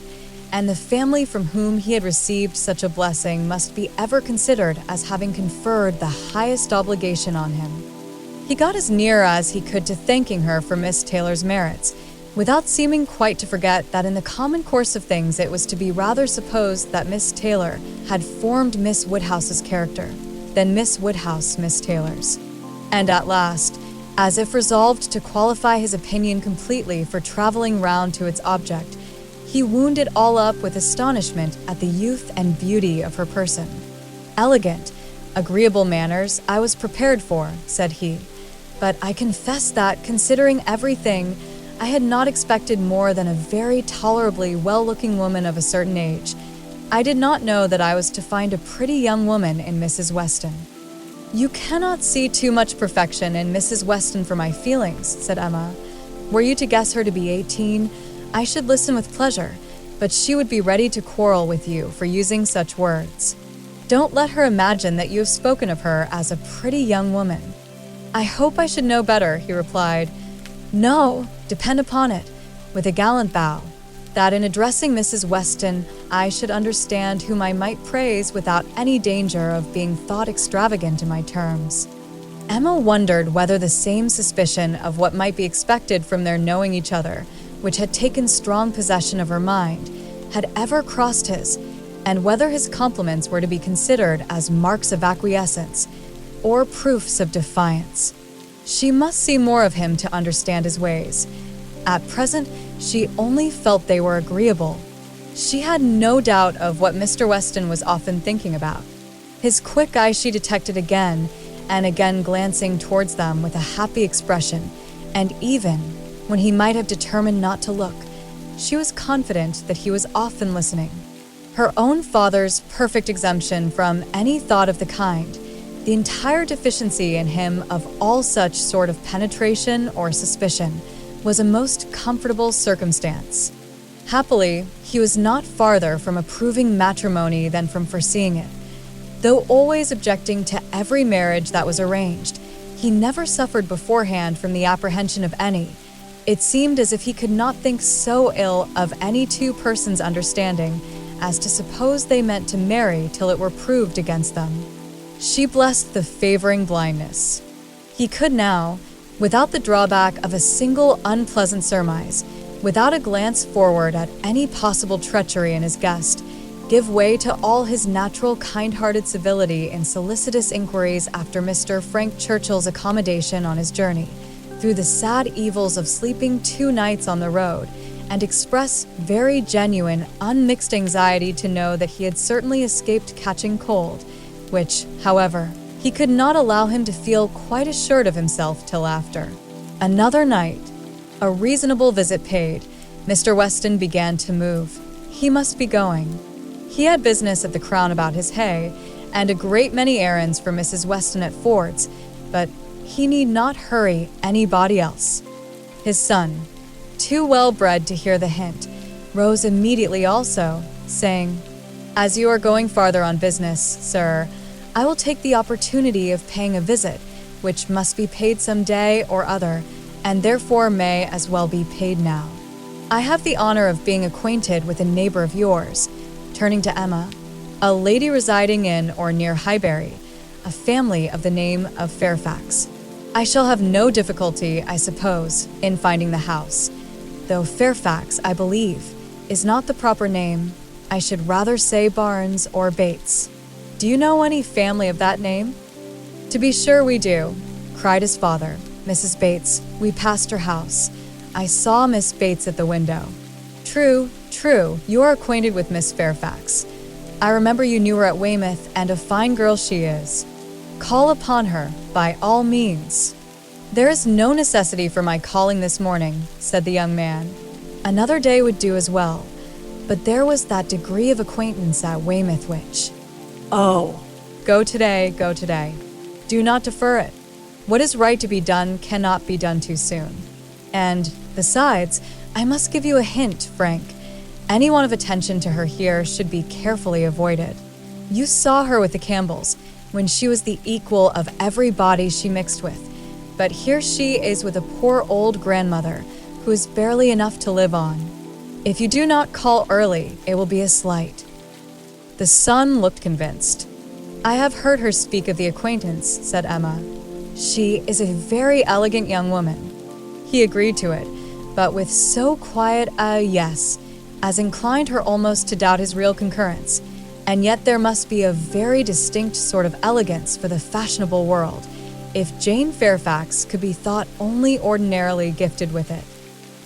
and the family from whom he had received such a blessing must be ever considered as having conferred the highest obligation on him. He got as near as he could to thanking her for Miss Taylor's merits, without seeming quite to forget that in the common course of things it was to be rather supposed that Miss Taylor had formed Miss Woodhouse's character, than Miss Woodhouse Miss Taylor's. And at last, as if resolved to qualify his opinion completely for traveling round to its object, he wound it all up with astonishment at the youth and beauty of her person. "Elegant, agreeable manners I was prepared for," said he, "but I confess that, considering everything, I had not expected more than a very tolerably well-looking woman of a certain age. I did not know that I was to find a pretty young woman in Mrs. Weston." "You cannot see too much perfection in Mrs. Weston for my feelings," said Emma. "Were you to guess her to be 18, I should listen with pleasure, but she would be ready to quarrel with you for using such words. Don't let her imagine that you have spoken of her as a pretty young woman." "I hope I should know better," he replied. "No, depend upon it," with a gallant bow, "that in addressing Mrs. Weston I should understand whom I might praise without any danger of being thought extravagant in my terms." Emma wondered whether the same suspicion of what might be expected from their knowing each other, which had taken strong possession of her mind, had ever crossed his, and whether his compliments were to be considered as marks of acquiescence or proofs of defiance. She must see more of him to understand his ways. At present, she only felt they were agreeable. She had no doubt of what Mr. Weston was often thinking about. His quick eye she detected again and again glancing towards them with a happy expression, and even when he might have determined not to look, she was confident that he was often listening. Her own father's perfect exemption from any thought of the kind, the entire deficiency in him of all such sort of penetration or suspicion, was a most comfortable circumstance. Happily, he was not farther from approving matrimony than from foreseeing it. Though always objecting to every marriage that was arranged, he never suffered beforehand from the apprehension of any. It seemed as if he could not think so ill of any two persons' understanding as to suppose they meant to marry till it were proved against them. She blessed the favoring blindness. He could now, without the drawback of a single unpleasant surmise, without a glance forward at any possible treachery in his guest, give way to all his natural kind-hearted civility in solicitous inquiries after Mr. Frank Churchill's accommodation on his journey, through the sad evils of sleeping 2 nights on the road, and express very genuine, unmixed anxiety to know that he had certainly escaped catching cold, which, however, he could not allow him to feel quite assured of himself till after. Another night, a reasonable visit paid, Mr. Weston began to move. He must be going. He had business at the Crown about his hay, and a great many errands for Mrs. Weston at Ford's, but he need not hurry anybody else. His son, too well bred to hear the hint, rose immediately also, saying, "As you are going farther on business, sir, I will take the opportunity of paying a visit, which must be paid some day or other, and therefore may as well be paid now. I have the honor of being acquainted with a neighbor of yours," turning to Emma, "a lady residing in or near Highbury, a family of the name of Fairfax. I shall have no difficulty, I suppose, in finding the house, though Fairfax, I believe, is not the proper name. I should rather say Barnes or Bates. Do you know any family of that name?" "To be sure we do," cried his father. "Mrs. Bates, we passed her house. I saw Miss Bates at the window." "True, true, you are acquainted with Miss Fairfax. I remember you knew her at Weymouth, and a fine girl she is. Call upon her, by all means." "There is no necessity for my calling this morning," said the young man. "Another day would do as well, but there was that degree of acquaintance at Weymouth which—" "Oh, Go today, go today. Do not defer it. What is right to be done cannot be done too soon. And, besides, I must give you a hint, Frank. Anyone of attention to her here should be carefully avoided. You saw her with the Campbells, when she was the equal of everybody she mixed with. But here she is with a poor old grandmother who is barely enough to live on. If you do not call early, it will be a slight." The son looked convinced. "I have heard her speak of the acquaintance," said Emma. "She is a very elegant young woman." He agreed to it, but with so quiet a yes, as inclined her almost to doubt his real concurrence. And yet there must be a very distinct sort of elegance for the fashionable world, if Jane Fairfax could be thought only ordinarily gifted with it.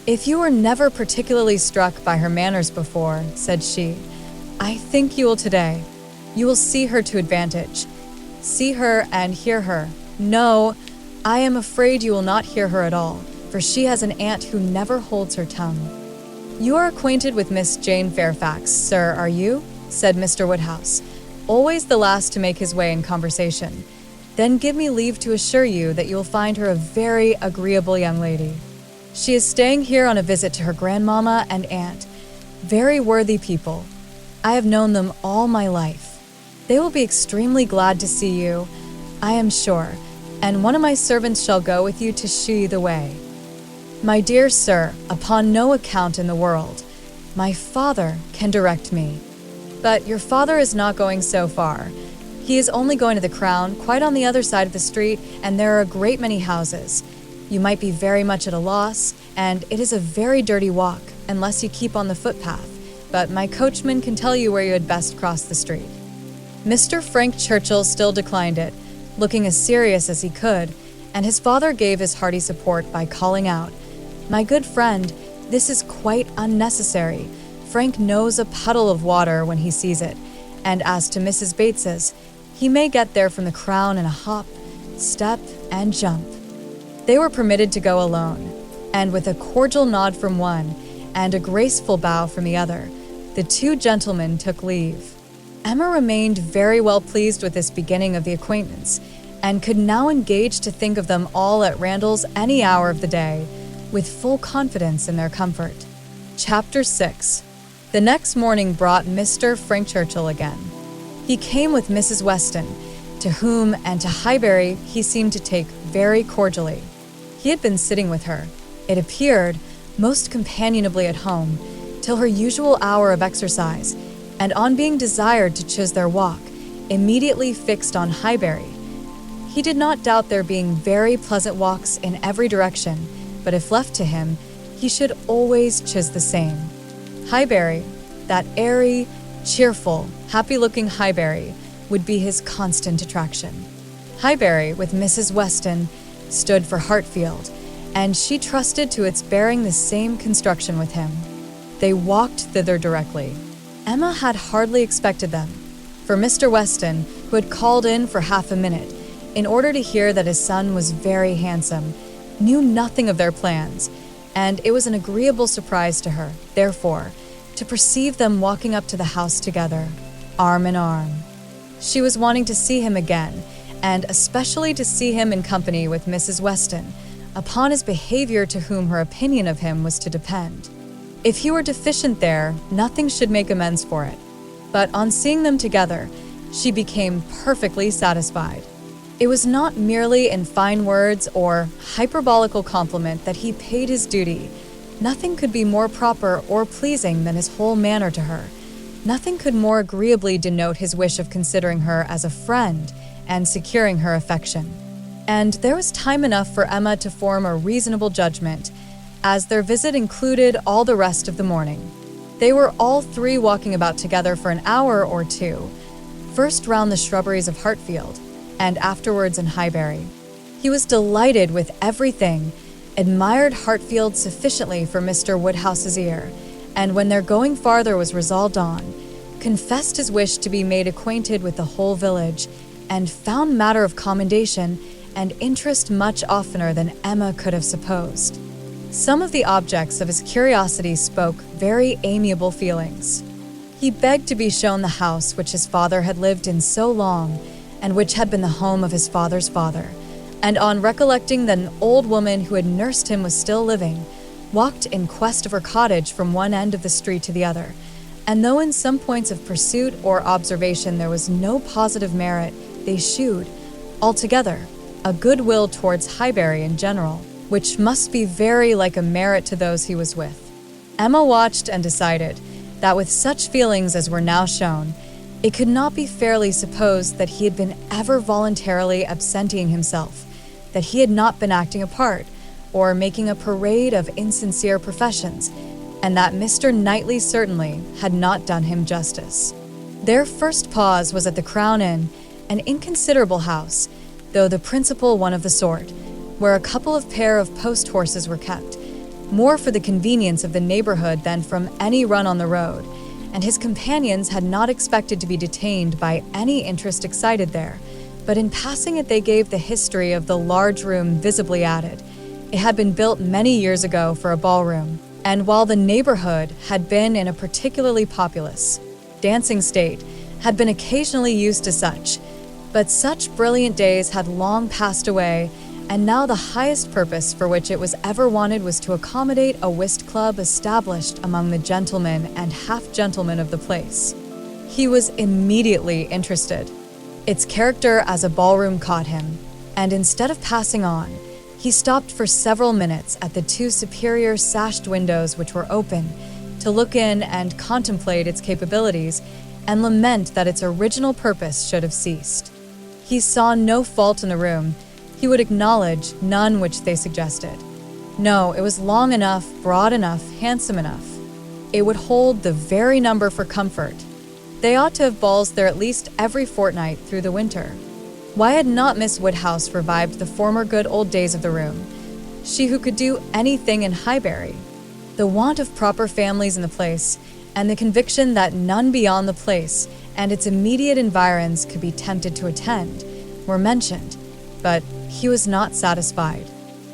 "If you were never particularly struck by her manners before," said she, "I think you will today. You will see her to advantage. See her and hear her. No, I am afraid you will not hear her at all, for she has an aunt who never holds her tongue." "You are acquainted with Miss Jane Fairfax, sir, are you?" said Mr. Woodhouse, always the last to make his way in conversation. "Then give me leave to assure you that you will find her a very agreeable young lady. She is staying here on a visit to her grandmamma and aunt, very worthy people. I have known them all my life. They will be extremely glad to see you, I am sure, and one of my servants shall go with you to show you the way." "My dear sir, upon no account in the world. My father can direct me." "But your father is not going so far. He is only going to the Crown, quite on the other side of the street, and there are a great many houses. You might be very much at a loss, and it is a very dirty walk, unless you keep on the footpath, but my coachman can tell you where you had best cross the street." Mr. Frank Churchill still declined it, looking as serious as he could, and his father gave his hearty support by calling out, "My good friend, this is quite unnecessary. Frank knows a puddle of water when he sees it, and as to Mrs. Bates's, he may get there from the Crown in a hop, step, and jump." They were permitted to go alone, and with a cordial nod from one and a graceful bow from the other, the two gentlemen took leave. Emma remained very well pleased with this beginning of the acquaintance, and could now engage to think of them all at Randall's any hour of the day, with full confidence in their comfort. Chapter 6. The next morning brought Mr. Frank Churchill again. He came with Mrs. Weston, to whom and to Highbury he seemed to take very cordially. He had been sitting with her, it appeared, most companionably at home, till her usual hour of exercise, and on being desired to choose their walk, immediately fixed on Highbury. He did not doubt there being very pleasant walks in every direction, but if left to him, he should always choose the same. Highbury, that airy, cheerful, happy-looking Highbury, would be his constant attraction. Highbury, with Mrs. Weston, stood for Hartfield, and she trusted to its bearing the same construction with him. They walked thither directly. Emma had hardly expected them, for Mr. Weston, who had called in for half a minute, in order to hear that his son was very handsome, knew nothing of their plans, and it was an agreeable surprise to her, therefore, to perceive them walking up to the house together, arm in arm. She was wanting to see him again, and especially to see him in company with Mrs. Weston, upon his behavior to whom her opinion of him was to depend. If he were deficient there, nothing should make amends for it. But on seeing them together, she became perfectly satisfied. It was not merely in fine words or hyperbolical compliment that he paid his duty. Nothing could be more proper or pleasing than his whole manner to her. Nothing could more agreeably denote his wish of considering her as a friend and securing her affection. And there was time enough for Emma to form a reasonable judgment, as their visit included all the rest of the morning. They were all three walking about together for an hour or two, first round the shrubberies of Hartfield, and afterwards in Highbury. He was delighted with everything, admired Hartfield sufficiently for Mr. Woodhouse's ear, and when their going farther was resolved on, confessed his wish to be made acquainted with the whole village, and found matter of commendation and interest much oftener than Emma could have supposed. Some of the objects of his curiosity spoke very amiable feelings. He begged to be shown the house which his father had lived in so long, and which had been the home of his father's father, and on recollecting that an old woman who had nursed him was still living, walked in quest of her cottage from one end of the street to the other, and though in some points of pursuit or observation there was no positive merit, they shewed, altogether, a goodwill towards Highbury in general, which must be very like a merit to those he was with. Emma watched and decided that with such feelings as were now shown, it could not be fairly supposed that he had been ever voluntarily absenting himself, that he had not been acting a part, or making a parade of insincere professions, and that Mr. Knightley certainly had not done him justice. Their first pause was at the Crown Inn, an inconsiderable house, though the principal one of the sort, where a couple of pair of post horses were kept, more for the convenience of the neighborhood than from any run on the road, and his companions had not expected to be detained by any interest excited there, but in passing it they gave the history of the large room visibly added. It had been built many years ago for a ballroom, and while the neighborhood had been in a particularly populous dancing state, had been occasionally used to such, but such brilliant days had long passed away, and now the highest purpose for which it was ever wanted was to accommodate a whist club established among the gentlemen and half-gentlemen of the place. He was immediately interested. Its character as a ballroom caught him, and instead of passing on, he stopped for several minutes at the two superior sashed windows which were open, to look in and contemplate its capabilities, and lament that its original purpose should have ceased. He saw no fault in the room. He would acknowledge none which they suggested. No, it was long enough, broad enough, handsome enough. It would hold the very number for comfort. They ought to have balls there at least every fortnight through the winter. Why had not Miss Woodhouse revived the former good old days of the room? She who could do anything in Highbury. The want of proper families in the place, and the conviction that none beyond the place and its immediate environs could be tempted to attend, were mentioned, but he was not satisfied.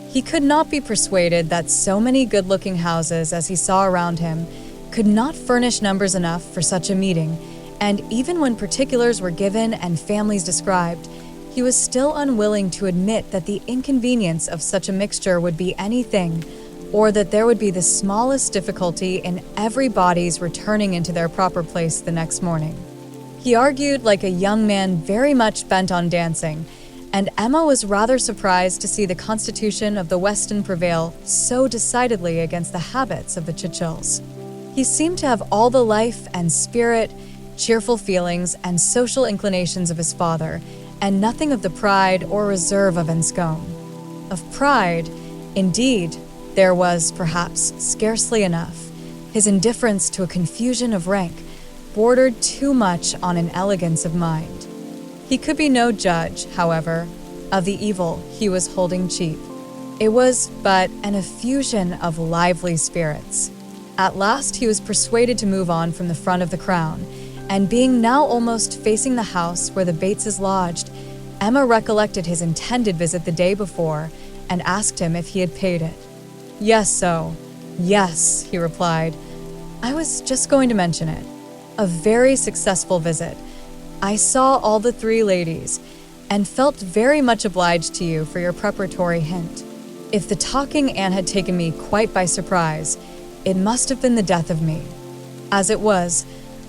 He could not be persuaded that so many good-looking houses as he saw around him could not furnish numbers enough for such a meeting, and even when particulars were given and families described, he was still unwilling to admit that the inconvenience of such a mixture would be anything, or that there would be the smallest difficulty in everybody's returning into their proper place the next morning. He argued like a young man very much bent on dancing, and Emma was rather surprised to see the constitution of the Weston prevail so decidedly against the habits of the Churchills. He seemed to have all the life and spirit, cheerful feelings, and social inclinations of his father, and nothing of the pride or reserve of Enscombe. Of pride, indeed, there was, perhaps, scarcely enough. His indifference to a confusion of rank bordered too much on an elegance of mind. He could be no judge, however, of the evil he was holding cheap. It was but an effusion of lively spirits. At last he was persuaded to move on from the front of the Crown, and being now almost facing the house where the Bateses lodged, Emma recollected his intended visit the day before, and asked him if he had paid it. Yes, he replied. I was just going to mention it. A very successful visit. I saw all the three ladies, and felt very much obliged to you for your preparatory hint. If the talking Anne had taken me quite by surprise, it must have been the death of me. As it was,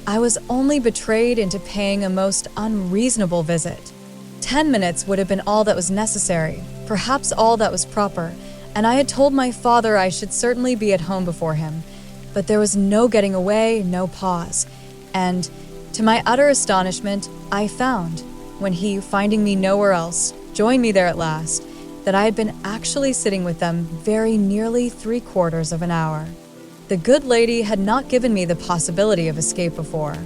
I was only betrayed into paying a most unreasonable visit. 10 minutes would have been all that was necessary, perhaps all that was proper, and I had told my father I should certainly be at home before him, but there was no getting away, no pause, and, to my utter astonishment, I found, when he, finding me nowhere else, joined me there at last, that I had been actually sitting with them very nearly 3/4 of an hour. The good lady had not given me the possibility of escape before.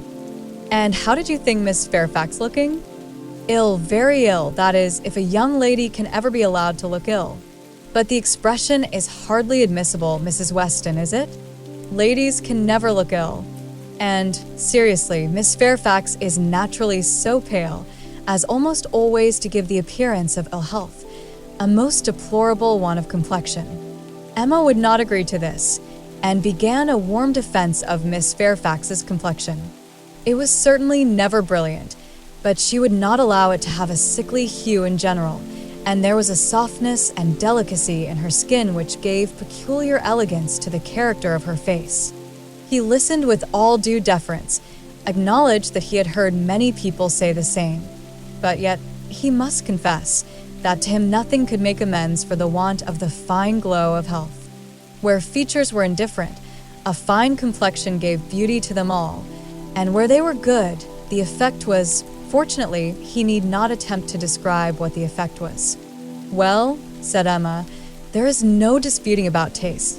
And how did you think Miss Fairfax looking? Ill, very ill, that is, if a young lady can ever be allowed to look ill. But the expression is hardly admissible, Mrs. Weston, is it? Ladies can never look ill. And, seriously, Miss Fairfax is naturally so pale as almost always to give the appearance of ill health, a most deplorable one of complexion. Emma would not agree to this, and began a warm defense of Miss Fairfax's complexion. It was certainly never brilliant, but she would not allow it to have a sickly hue in general, and there was a softness and delicacy in her skin which gave peculiar elegance to the character of her face. He listened with all due deference, acknowledged that he had heard many people say the same, but yet he must confess that to him nothing could make amends for the want of the fine glow of health. Where features were indifferent, a fine complexion gave beauty to them all, and where they were good, the effect was, fortunately, he need not attempt to describe what the effect was. "Well," said Emma, "there is no disputing about taste.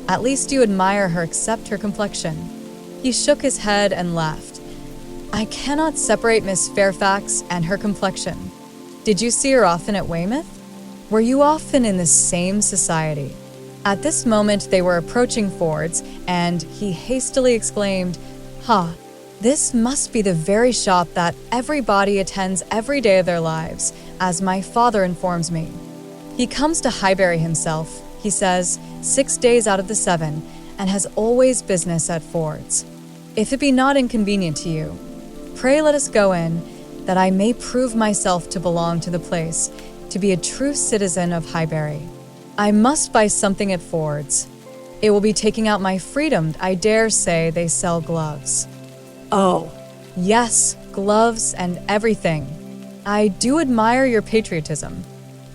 At least you admire her except her complexion." He shook his head and laughed. "I cannot separate Miss Fairfax and her complexion. Did you see her often at Weymouth? Were you often in the same society?" At this moment they were approaching Ford's, and he hastily exclaimed, "Ha! This must be the very shop that everybody attends every day of their lives, as my father informs me. He comes to Highbury himself, he says, 6 days out of the 7, and has always business at Ford's. If it be not inconvenient to you, pray let us go in, that I may prove myself to belong to the place, to be a true citizen of Highbury. I must buy something at Ford's. It will be taking out my freedom. I dare say they sell gloves." Oh, "Yes, gloves and everything. I do admire your patriotism.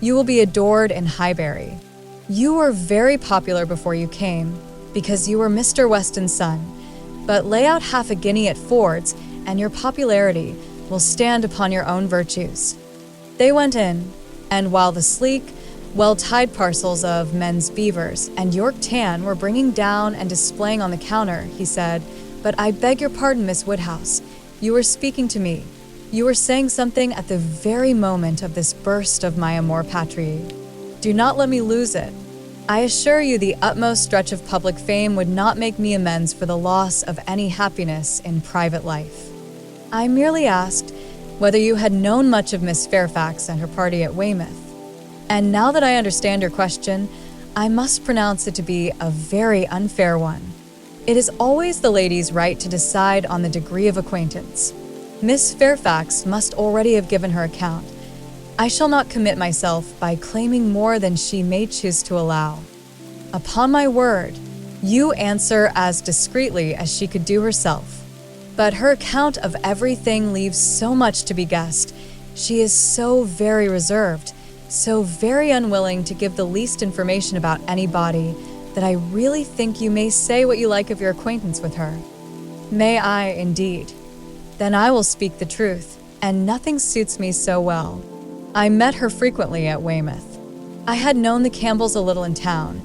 You will be adored in Highbury. You were very popular before you came, because you were Mr. Weston's son. But lay out half a guinea at Ford's, and your popularity will stand upon your own virtues." They went in, and while the sleek, well-tied parcels of men's beavers and York tan were bringing down and displaying on the counter, he said, "But I beg your pardon, Miss Woodhouse. You were speaking to me. You were saying something at the very moment of this burst of my amour patriae. Do not let me lose it. I assure you the utmost stretch of public fame would not make me amends for the loss of any happiness in private life. I merely asked whether you had known much of Miss Fairfax and her party at Weymouth. And now that I understand your question, I must pronounce it to be a very unfair one. It is always the lady's right to decide on the degree of acquaintance. Miss Fairfax must already have given her account. I shall not commit myself by claiming more than she may choose to allow. Upon my word, you answer as discreetly as she could do herself. But her account of everything leaves so much to be guessed. She is so very reserved, so very unwilling to give the least information about anybody, that I really think you may say what you like of your acquaintance with her." "May I, indeed? Then I will speak the truth, and nothing suits me so well. I met her frequently at Weymouth. I had known the Campbells a little in town,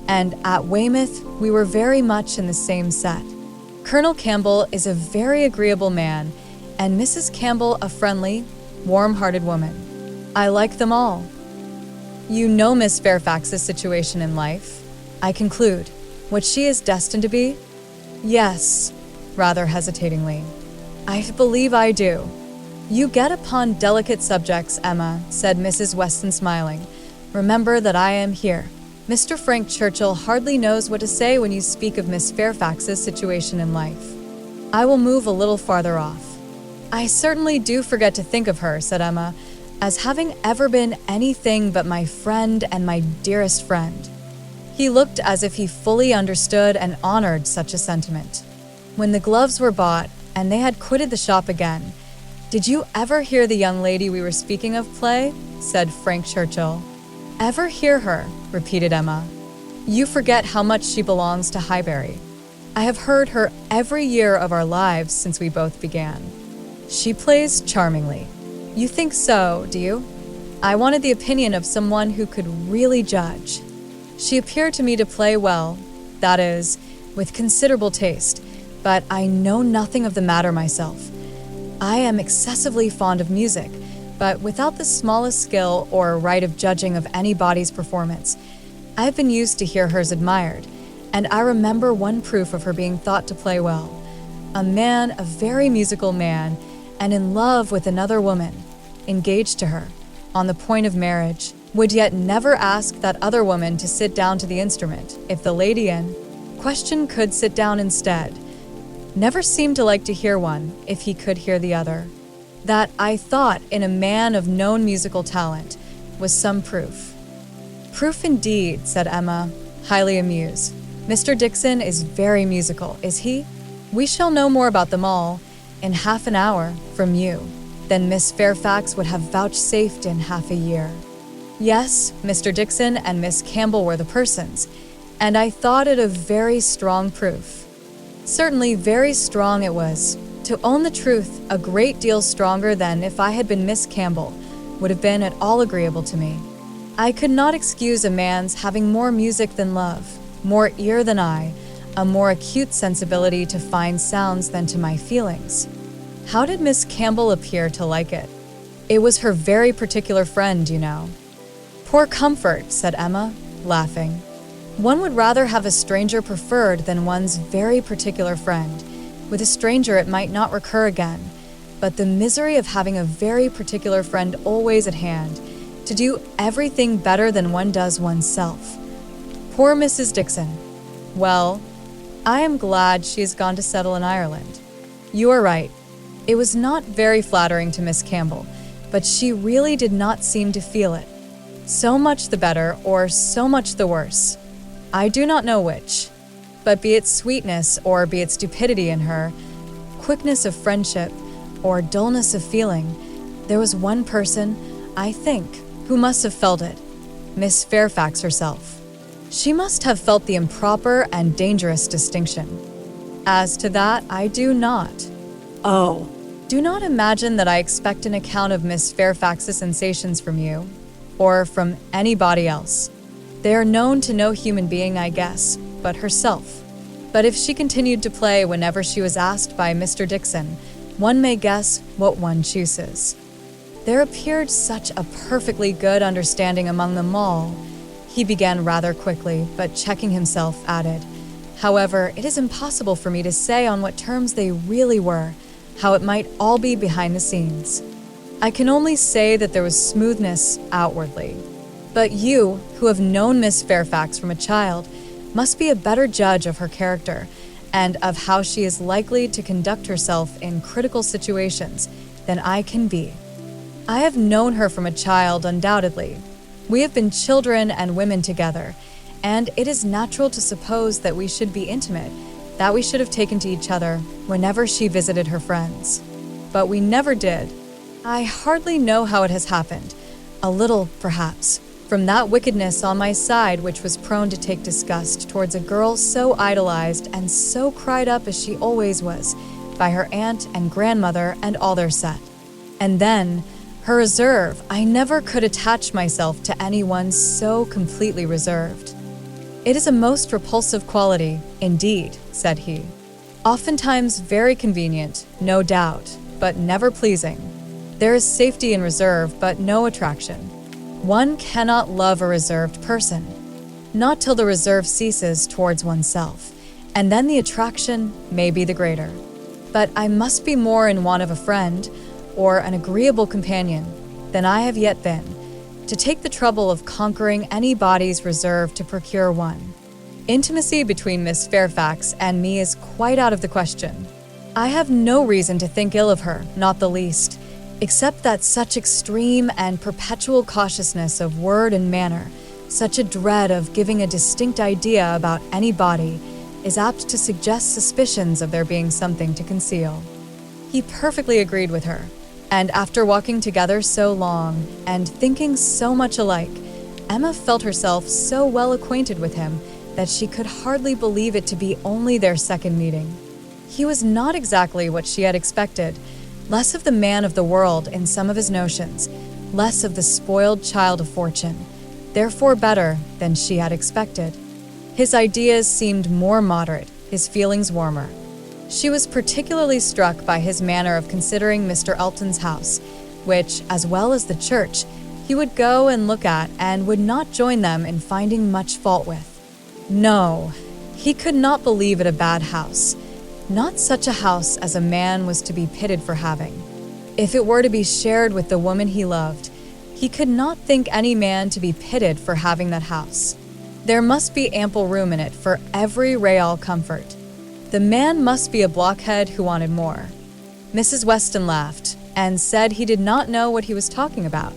and at Weymouth we were very much in the same set. Colonel Campbell is a very agreeable man, and Mrs. Campbell a friendly, warm-hearted woman. I like them all. You know Miss Fairfax's situation in life, I conclude, what she is destined to be?" "Yes," rather hesitatingly. "I believe I do." "You get upon delicate subjects, Emma," said Mrs. Weston, smiling. "Remember that I am here. Mr. Frank Churchill hardly knows what to say when you speak of Miss Fairfax's situation in life. I will move a little farther off." "I certainly do forget to think of her," said Emma, "as having ever been anything but my friend and my dearest friend." He looked as if he fully understood and honored such a sentiment. When the gloves were bought, and they had quitted the shop again, "Did you ever hear the young lady we were speaking of play?" said Frank Churchill. "Ever hear her?" repeated Emma. "You forget how much she belongs to Highbury. I have heard her every year of our lives since we both began. She plays charmingly." "You think so, do you?" "I wanted the opinion of someone who could really judge. She appeared to me to play well, that is, with considerable taste, but I know nothing of the matter myself. I am excessively fond of music, but without the smallest skill or right of judging of anybody's performance. I have been used to hear hers admired, and I remember one proof of her being thought to play well. A man, a very musical man, and in love with another woman, engaged to her, on the point of marriage, would yet never ask that other woman to sit down to the instrument, if the lady in question could sit down instead. Never seemed to like to hear one, if he could hear the other. That, I thought, in a man of known musical talent, was some proof." "Proof indeed," said Emma, highly amused. "Mr. Dixon is very musical, is he? We shall know more about them all, in half an hour, from you." than Miss Fairfax would have vouchsafed in half a year. Yes, Mr. Dixon and Miss Campbell were the persons, and I thought it a very strong proof. Certainly very strong it was. To own the truth, a great deal stronger than if I had been Miss Campbell would have been at all agreeable to me. I could not excuse a man's having more music than love, more ear than eye, a more acute sensibility to fine sounds than to my feelings. How did Miss Campbell appear to like it? It was her very particular friend, you know. Poor comfort, said Emma, laughing. One would rather have a stranger preferred than one's very particular friend. With a stranger it might not recur again, but the misery of having a very particular friend always at hand, to do everything better than one does oneself. Poor Mrs. Dixon. Well, I am glad she has gone to settle in Ireland. You are right. It was not very flattering to Miss Campbell, but she really did not seem to feel it. So much the better, or so much the worse. I do not know which. But be it sweetness or be it stupidity in her, quickness of friendship or dullness of feeling, there was one person, I think, who must have felt it, Miss Fairfax herself. She must have felt the improper and dangerous distinction. As to that, I do not. Oh. Do not imagine that I expect an account of Miss Fairfax's sensations from you, or from anybody else. They are known to no human being, I guess, but herself. But if she continued to play whenever she was asked by Mr. Dixon, one may guess what one chooses. There appeared such a perfectly good understanding among them all. He began rather quickly, but checking himself, added, However, it is impossible for me to say on what terms they really were, how it might all be behind the scenes. I can only say that there was smoothness outwardly. But you, who have known Miss Fairfax from a child, must be a better judge of her character and of how she is likely to conduct herself in critical situations than I can be. I have known her from a child, undoubtedly. We have been children and women together, and it is natural to suppose that we should be intimate, that we should have taken to each other whenever she visited her friends. But we never did. I hardly know how it has happened. A little, perhaps, from that wickedness on my side which was prone to take disgust towards a girl so idolized and so cried up as she always was, by her aunt and grandmother and all their set. And then, her reserve. I never could attach myself to anyone so completely reserved. It is a most repulsive quality, indeed, said he. Oftentimes very convenient, no doubt, but never pleasing. There is safety in reserve, but no attraction. One cannot love a reserved person, not till the reserve ceases towards oneself, and then the attraction may be the greater. But I must be more in want of a friend, or an agreeable companion, than I have yet been, to take the trouble of conquering anybody's reserve to procure one. Intimacy between Miss Fairfax and me is quite out of the question. I have no reason to think ill of her, not the least, except that such extreme and perpetual cautiousness of word and manner, such a dread of giving a distinct idea about anybody, is apt to suggest suspicions of there being something to conceal. He perfectly agreed with her, and after walking together so long and thinking so much alike, Emma felt herself so well acquainted with him that she could hardly believe it to be only their second meeting. He was not exactly what she had expected, less of the man of the world in some of his notions, less of the spoiled child of fortune, therefore better than she had expected. His ideas seemed more moderate, his feelings warmer. She was particularly struck by his manner of considering Mr. Elton's house, which, as well as the church, he would go and look at and would not join them in finding much fault with. No, he could not believe it a bad house, not such a house as a man was to be pitied for having. If it were to be shared with the woman he loved, he could not think any man to be pitied for having that house. There must be ample room in it for every real comfort. The man must be a blockhead who wanted more. Mrs. Weston laughed and said he did not know what he was talking about.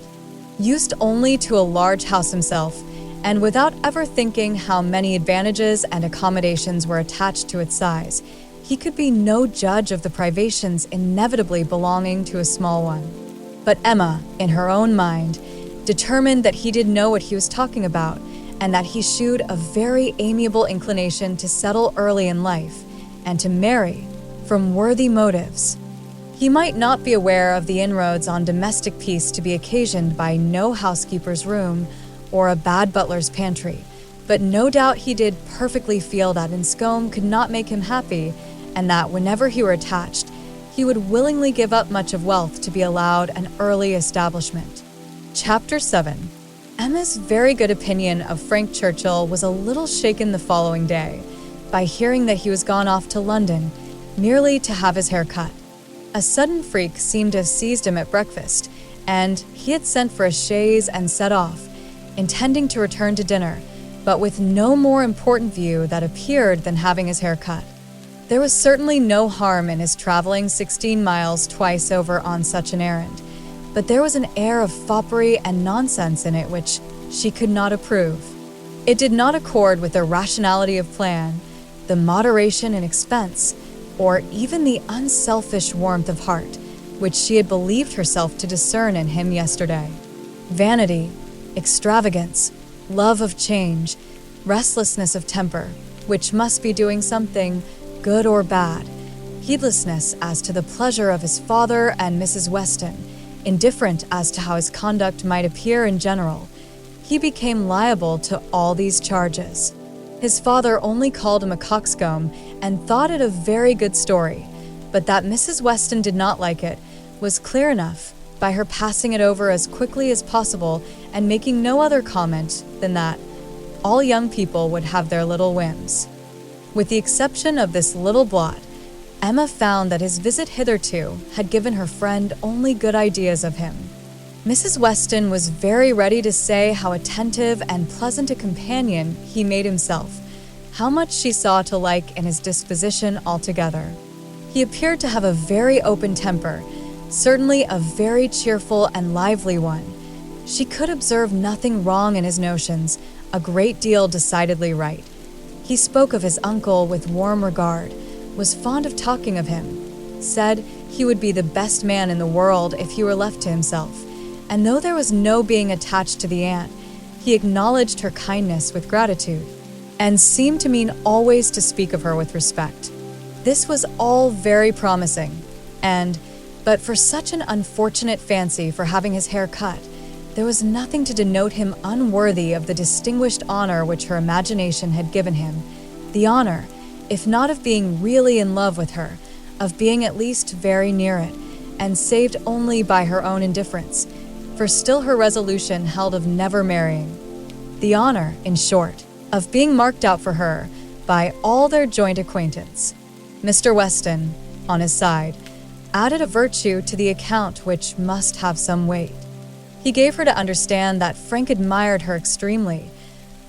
Used only to a large house himself, and without ever thinking how many advantages and accommodations were attached to its size, he could be no judge of the privations inevitably belonging to a small one. But Emma, in her own mind, determined that he did know what he was talking about and that he shewed a very amiable inclination to settle early in life and to marry from worthy motives. He might not be aware of the inroads on domestic peace to be occasioned by no housekeeper's room or a bad butler's pantry, but no doubt he did perfectly feel that Enscombe could not make him happy, and that whenever he were attached, he would willingly give up much of wealth to be allowed an early establishment. Chapter 7. Emma's very good opinion of Frank Churchill was a little shaken the following day by hearing that he was gone off to London merely to have his hair cut. A sudden freak seemed to have seized him at breakfast, and he had sent for a chaise and set off, intending to return to dinner, but with no more important view that appeared than having his hair cut. There was certainly no harm in his traveling 16 miles twice over on such an errand, but there was an air of foppery and nonsense in it which she could not approve. It did not accord with the rationality of plan, the moderation in expense, or even the unselfish warmth of heart which she had believed herself to discern in him yesterday. Vanity, extravagance, love of change, restlessness of temper, which must be doing something, good or bad, heedlessness as to the pleasure of his father and Mrs. Weston, indifferent as to how his conduct might appear in general, he became liable to all these charges. His father only called him a coxcomb and thought it a very good story, but that Mrs. Weston did not like it was clear enough by her passing it over as quickly as possible and making no other comment than that all young people would have their little whims. With the exception of this little blot, Emma found that his visit hitherto had given her friend only good ideas of him. Mrs. Weston was very ready to say how attentive and pleasant a companion he made himself, how much she saw to like in his disposition altogether. He appeared to have a very open temper, certainly a very cheerful and lively one. She could observe nothing wrong in his notions, a great deal decidedly right. He spoke of his uncle with warm regard, was fond of talking of him, said he would be the best man in the world if he were left to himself, and though there was no being attached to the aunt, he acknowledged her kindness with gratitude, and seemed to mean always to speak of her with respect. This was all very promising, but for such an unfortunate fancy for having his hair cut, there was nothing to denote him unworthy of the distinguished honor which her imagination had given him, the honor, if not of being really in love with her, of being at least very near it, and saved only by her own indifference, for still her resolution held of never marrying. The honor, in short, of being marked out for her by all their joint acquaintance. Mr. Weston, on his side, added a virtue to the account which must have some weight. He gave her to understand that Frank admired her extremely,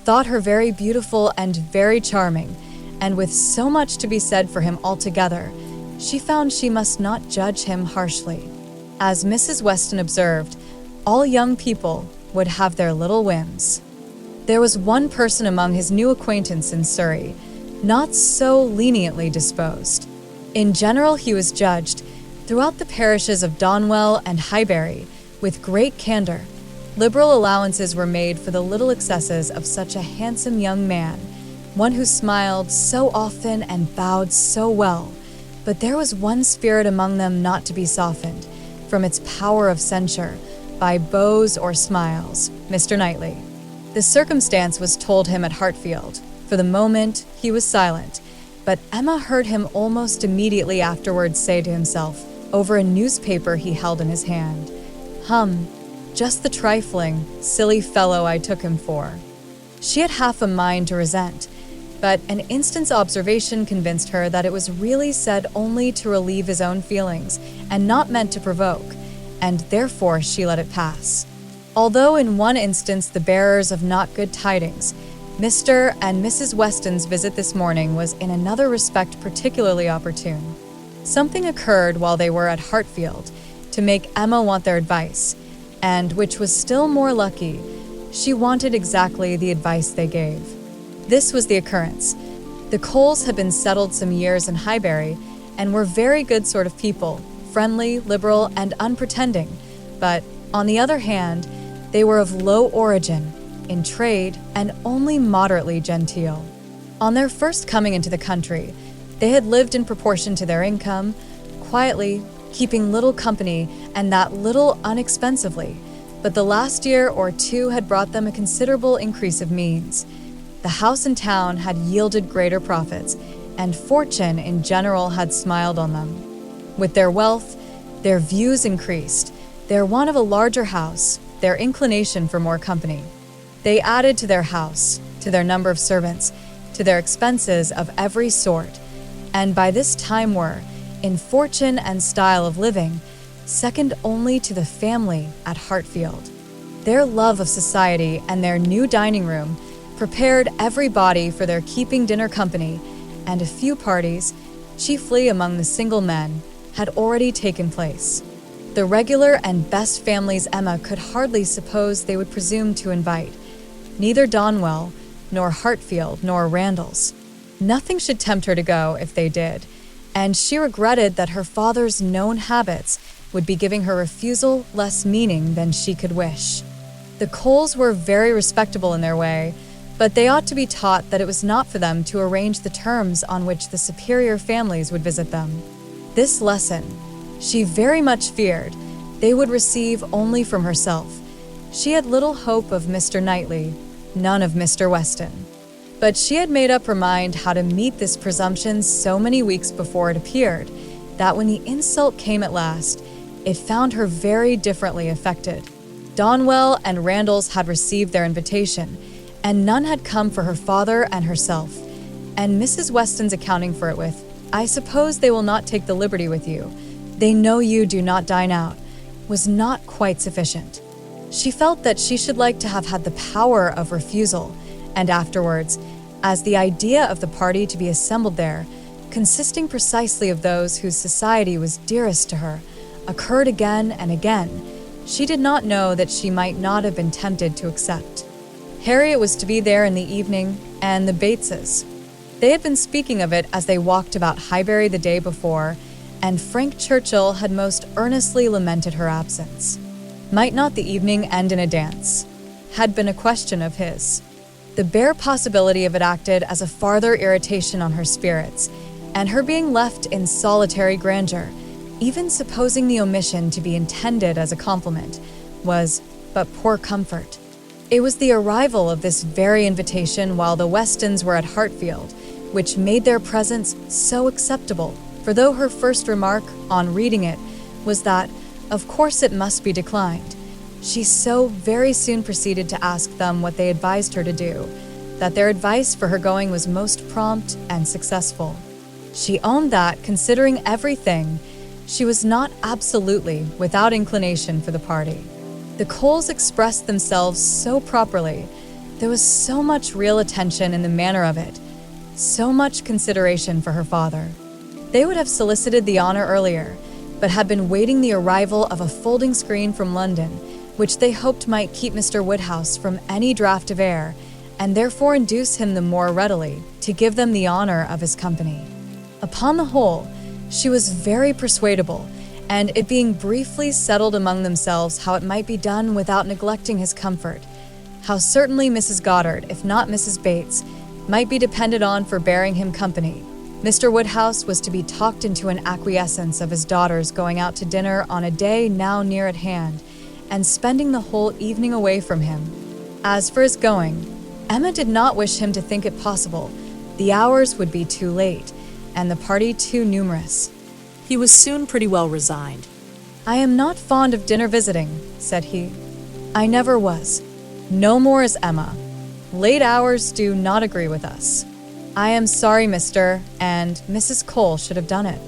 thought her very beautiful and very charming, and with so much to be said for him altogether, she found she must not judge him harshly. As Mrs. Weston observed, all young people would have their little whims. There was one person among his new acquaintance in Surrey, not so leniently disposed. In general, he was judged, throughout the parishes of Donwell and Highbury, with great candor. Liberal allowances were made for the little excesses of such a handsome young man, one who smiled so often and bowed so well, but there was one spirit among them not to be softened, from its power of censure, by bows or smiles, Mr. Knightley. The circumstance was told him at Hartfield. For the moment, he was silent, but Emma heard him almost immediately afterwards say to himself, over a newspaper he held in his hand, just the trifling, silly fellow I took him for. She had half a mind to resent, but an instant's observation convinced her that it was really said only to relieve his own feelings, and not meant to provoke, and therefore she let it pass. Although in one instance the bearers of not good tidings, Mr. and Mrs. Weston's visit this morning was in another respect particularly opportune. Something occurred while they were at Hartfield to make Emma want their advice, and, which was still more lucky, she wanted exactly the advice they gave. This was the occurrence. The Coles had been settled some years in Highbury and were very good sort of people, friendly, liberal, and unpretending, but, on the other hand, they were of low origin, in trade, and only moderately genteel. On their first coming into the country, they had lived in proportion to their income, quietly, keeping little company, and that little unexpensively, but the last year or two had brought them a considerable increase of means. The house in town had yielded greater profits, and fortune in general had smiled on them. With their wealth, their views increased, their want of a larger house, their inclination for more company. They added to their house, to their number of servants, to their expenses of every sort, and by this time were, in fortune and style of living, second only to the family at Hartfield. Their love of society and their new dining room prepared everybody for their keeping dinner company, and a few parties, chiefly among the single men, had already taken place. The regular and best families Emma could hardly suppose they would presume to invite. Neither Donwell, nor Hartfield, nor Randalls. Nothing should tempt her to go if they did, and she regretted that her father's known habits would be giving her refusal less meaning than she could wish. The Coles were very respectable in their way, but they ought to be taught that it was not for them to arrange the terms on which the superior families would visit them. This lesson, she very much feared, they would receive only from herself. She had little hope of Mr. Knightley, none of Mr. Weston. But she had made up her mind how to meet this presumption so many weeks before it appeared, that when the insult came at last, it found her very differently affected. Donwell and Randalls had received their invitation, and none had come for her father and herself, and Mrs. Weston's accounting for it with, "I suppose they will not take the liberty with you. They know you do not dine out," was not quite sufficient. She felt that she should like to have had the power of refusal, and afterwards, as the idea of the party to be assembled there, consisting precisely of those whose society was dearest to her, occurred again and again, she did not know that she might not have been tempted to accept. Harriet was to be there in the evening, and the Bateses. They had been speaking of it as they walked about Highbury the day before, and Frank Churchill had most earnestly lamented her absence. Might not the evening end in a dance? Had been a question of his. The bare possibility of it acted as a farther irritation on her spirits, and her being left in solitary grandeur, even supposing the omission to be intended as a compliment, was but poor comfort. It was the arrival of this very invitation while the Westons were at Hartfield, which made their presence so acceptable, for though her first remark, on reading it, was that, of course it must be declined, she so very soon proceeded to ask them what they advised her to do, that their advice for her going was most prompt and successful. She owned that, considering everything, she was not absolutely without inclination for the party. The Coles expressed themselves so properly, there was so much real attention in the manner of it, so much consideration for her father. They would have solicited the honor earlier, but had been waiting the arrival of a folding screen from London, which they hoped might keep Mr. Woodhouse from any draught of air, and therefore induce him the more readily to give them the honor of his company. Upon the whole, she was very persuadable, and it being briefly settled among themselves how it might be done without neglecting his comfort, how certainly Mrs. Goddard, if not Mrs. Bates, might be depended on for bearing him company, Mr. Woodhouse was to be talked into an acquiescence of his daughter's going out to dinner on a day now near at hand, and spending the whole evening away from him. As for his going, Emma did not wish him to think it possible. The hours would be too late, and the party too numerous. He was soon pretty well resigned. "I am not fond of dinner visiting," said he. "I never was. No more is Emma. Late hours do not agree with us. I am sorry Mr. and Mrs. Cole should have done it.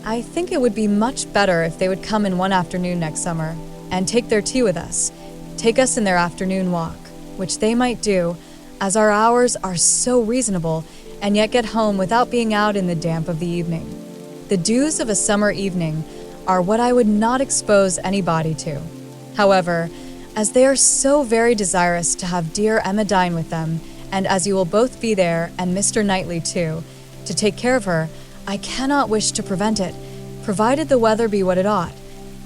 I think it would be much better if they would come in one afternoon next summer and take their tea with us, take us in their afternoon walk, which they might do, as our hours are so reasonable, and yet get home without being out in the damp of the evening. The dews of a summer evening are what I would not expose anybody to. However, as they are so very desirous to have dear Emma dine with them, and as you will both be there, and Mr. Knightley too, to take care of her, I cannot wish to prevent it, provided the weather be what it ought,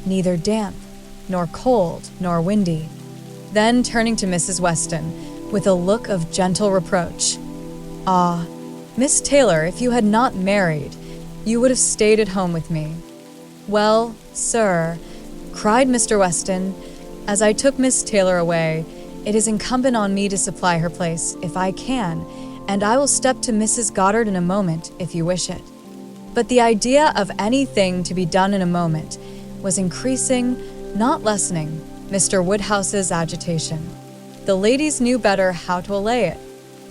neither damp, nor cold, nor windy. Then turning to Mrs. Weston, with a look of gentle reproach, "Ah, Miss Taylor, if you had not married, you would have stayed at home with me." "Well, sir," cried Mr. Weston, "as I took Miss Taylor away, it is incumbent on me to supply her place, if I can, and I will step to Mrs. Goddard in a moment, if you wish it." But the idea of anything to be done in a moment was increasing, not lessening, Mr. Woodhouse's agitation. The ladies knew better how to allay it.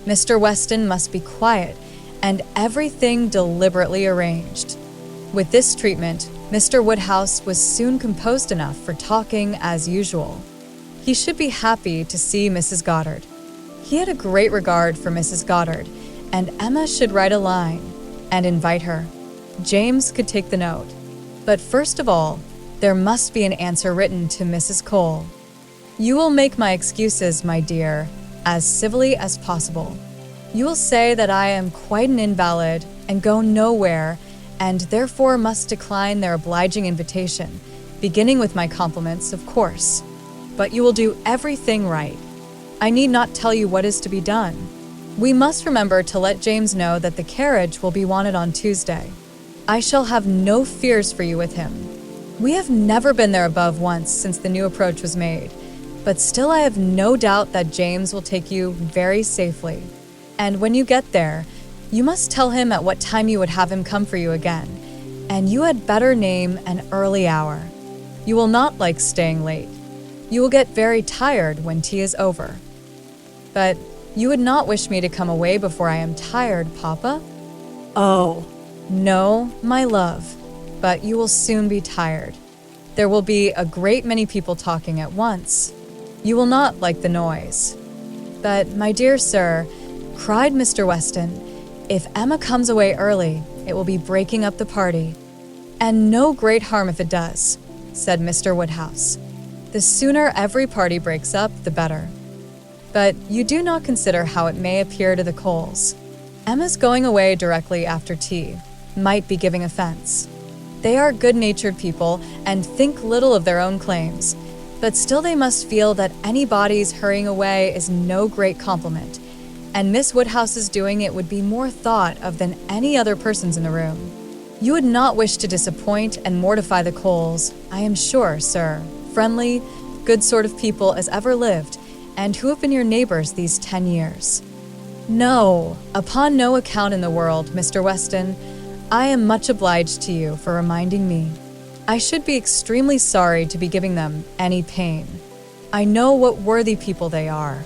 Mr. Weston must be quiet, and everything deliberately arranged. With this treatment, Mr. Woodhouse was soon composed enough for talking as usual. He should be happy to see Mrs. Goddard. He had a great regard for Mrs. Goddard, and Emma should write a line and invite her. James could take the note. But first of all, there must be an answer written to Mrs. Cole. "You will make my excuses, my dear, as civilly as possible. You will say that I am quite an invalid and go nowhere, and therefore must decline their obliging invitation, beginning with my compliments, of course. But you will do everything right. I need not tell you what is to be done. We must remember to let James know that the carriage will be wanted on Tuesday. I shall have no fears for you with him. We have never been there above once since the new approach was made, but still I have no doubt that James will take you very safely. And when you get there, you must tell him at what time you would have him come for you again, and you had better name an early hour. You will not like staying late. You will get very tired when tea is over." "But you would not wish me to come away before I am tired, Papa?" Oh, "No, my love, but you will soon be tired. There will be a great many people talking at once. You will not like the noise." "But, my dear sir," cried Mr. Weston, "if Emma comes away early, it will be breaking up the party." "And no great harm if it does," said Mr. Woodhouse. "The sooner every party breaks up, the better. But you do not consider how it may appear to the Coles. Emma's going away directly after tea might be giving offense. They are good-natured people and think little of their own claims, but still they must feel that anybody's hurrying away is no great compliment, and Miss Woodhouse's doing it would be more thought of than any other person's in the room. You would not wish to disappoint and mortify the Coles, I am sure, sir, friendly, good sort of people as ever lived, and who have been your neighbors these 10 years. No, upon no account in the world, Mr. Weston. I am much obliged to you for reminding me. I should be extremely sorry to be giving them any pain. I know what worthy people they are.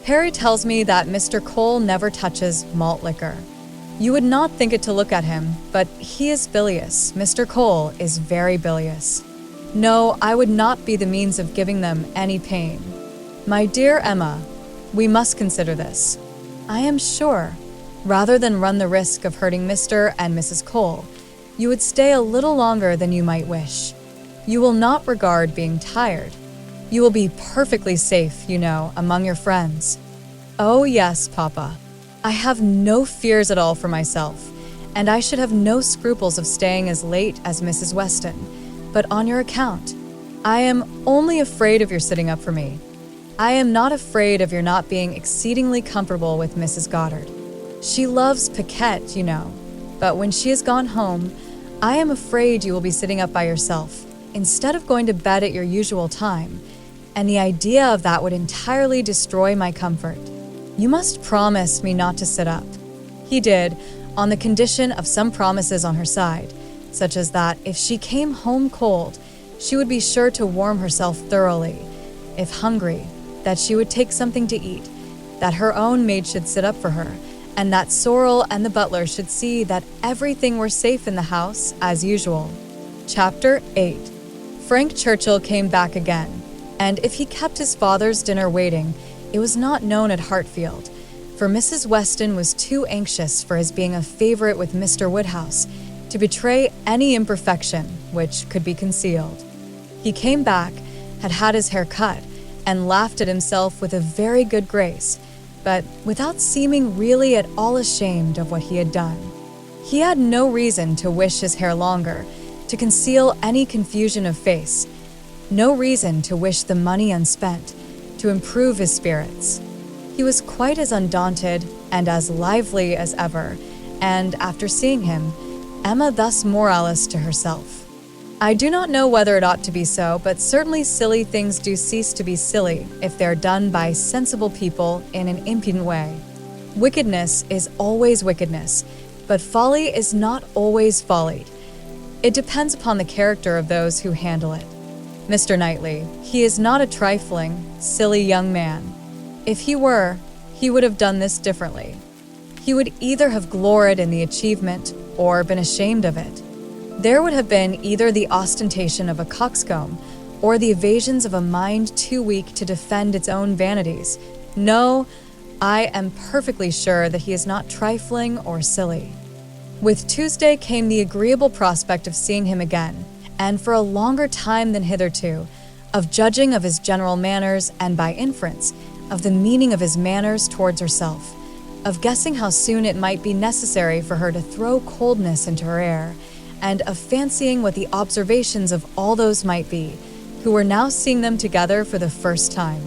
Harry tells me that Mr. Cole never touches malt liquor. You would not think it to look at him, but he is bilious. Mr. Cole is very bilious. No, I would not be the means of giving them any pain. My dear Emma, we must consider this. I am sure, rather than run the risk of hurting Mr. and Mrs. Cole, you would stay a little longer than you might wish. You will not regard being tired. You will be perfectly safe, you know, among your friends. Oh yes, Papa. I have no fears at all for myself, and I should have no scruples of staying as late as Mrs. Weston, but on your account. I am only afraid of your sitting up for me. I am not afraid of your not being exceedingly comfortable with Mrs. Goddard. She loves piquet, you know, but when she has gone home, I am afraid you will be sitting up by yourself, instead of going to bed at your usual time, and the idea of that would entirely destroy my comfort. You must promise me not to sit up. He did, on the condition of some promises on her side, such as that if she came home cold, she would be sure to warm herself thoroughly. If hungry, that she would take something to eat, that her own maid should sit up for her, and that Sorrel and the butler should see that everything were safe in the house as usual. Chapter 8. Frank Churchill came back again, and if he kept his father's dinner waiting, it was not known at Hartfield, for Mrs. Weston was too anxious for his being a favorite with Mr. Woodhouse to betray any imperfection which could be concealed. He came back, had had his hair cut, and laughed at himself with a very good grace, but without seeming really at all ashamed of what he had done. He had no reason to wish his hair longer, to conceal any confusion of face, no reason to wish the money unspent, to improve his spirits. He was quite as undaunted and as lively as ever, and after seeing him, Emma thus moralised to herself. I do not know whether it ought to be so, but certainly silly things do cease to be silly if they're done by sensible people in an impudent way. Wickedness is always wickedness, but folly is not always folly. It depends upon the character of those who handle it. Mr. Knightley, he is not a trifling, silly young man. If he were, he would have done this differently. He would either have gloried in the achievement or been ashamed of it. There would have been either the ostentation of a coxcomb or the evasions of a mind too weak to defend its own vanities. No, I am perfectly sure that he is not trifling or silly. With Tuesday came the agreeable prospect of seeing him again, and for a longer time than hitherto, of judging of his general manners and by inference, of the meaning of his manners towards herself, of guessing how soon it might be necessary for her to throw coldness into her air, and of fancying what the observations of all those might be, who were now seeing them together for the first time.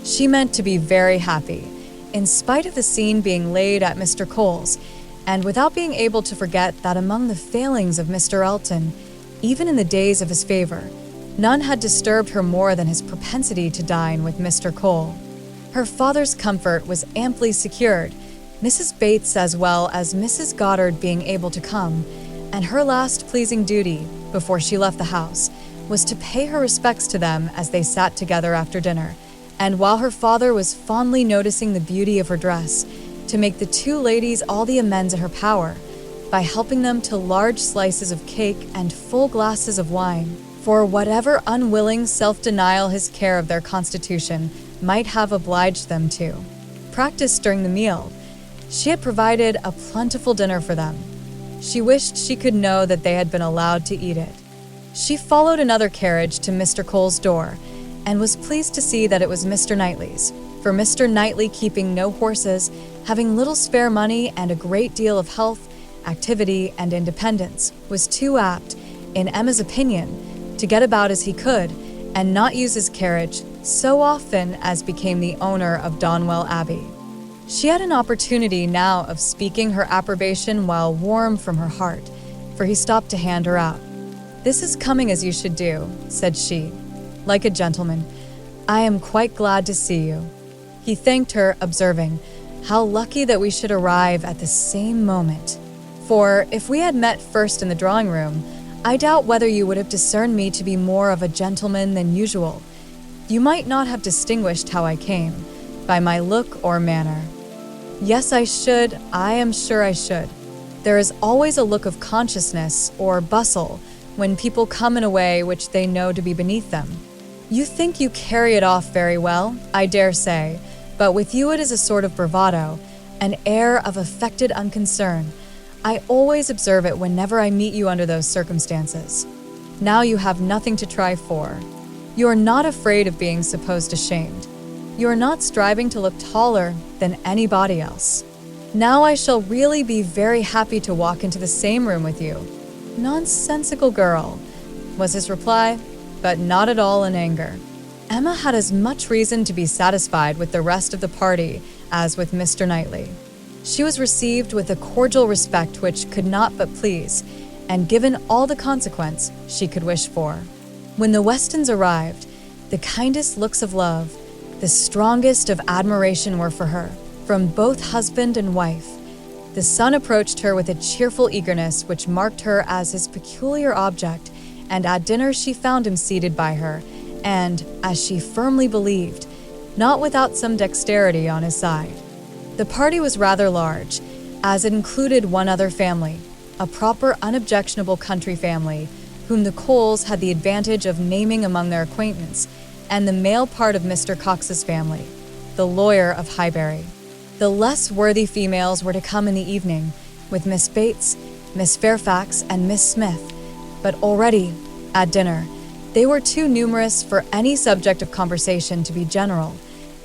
She meant to be very happy, in spite of the scene being laid at Mr. Cole's, and without being able to forget that among the failings of Mr. Elton, even in the days of his favor, none had disturbed her more than his propensity to dine with Mr. Cole. Her father's comfort was amply secured, Mrs. Bates as well as Mrs. Goddard being able to come, and her last pleasing duty, before she left the house, was to pay her respects to them as they sat together after dinner, and while her father was fondly noticing the beauty of her dress, to make the two ladies all the amends in her power, by helping them to large slices of cake and full glasses of wine, for whatever unwilling self-denial his care of their constitution might have obliged them to. Practiced during the meal, she had provided a plentiful dinner for them. She wished she could know that they had been allowed to eat it. She followed another carriage to Mr. Cole's door, and was pleased to see that it was Mr. Knightley's, for Mr. Knightley, keeping no horses, having little spare money and a great deal of health, activity, and independence, was too apt, in Emma's opinion, to get about as he could, and not use his carriage so often as became the owner of Donwell Abbey. She had an opportunity now of speaking her approbation while warm from her heart, for he stopped to hand her out. "This is coming as you should do," said she, "like a gentleman. I am quite glad to see you." He thanked her, observing, "How lucky that we should arrive at the same moment. For if we had met first in the drawing-room, I doubt whether you would have discerned me to be more of a gentleman than usual. You might not have distinguished how I came, by my look or manner." "Yes, I should. I am sure I should. There is always a look of consciousness or bustle when people come in a way which they know to be beneath them. You think you carry it off very well, I dare say, but with you it is a sort of bravado, an air of affected unconcern. I always observe it whenever I meet you under those circumstances. Now you have nothing to try for. You are not afraid of being supposed ashamed. You are not striving to look taller than anybody else. Now I shall really be very happy to walk into the same room with you." "Nonsensical girl," was his reply, but not at all in anger. Emma had as much reason to be satisfied with the rest of the party as with Mr. Knightley. She was received with a cordial respect which could not but please, and given all the consequence she could wish for. When the Westons arrived, the kindest looks of love, the strongest of admiration were for her, from both husband and wife. The son approached her with a cheerful eagerness which marked her as his peculiar object, and at dinner she found him seated by her, and, as she firmly believed, not without some dexterity on his side. The party was rather large, as it included one other family, a proper unobjectionable country family, whom the Coles had the advantage of naming among their acquaintance, and the male part of Mr. Cox's family, the lawyer of Highbury. The less worthy females were to come in the evening, with Miss Bates, Miss Fairfax, and Miss Smith, but already, at dinner, they were too numerous for any subject of conversation to be general,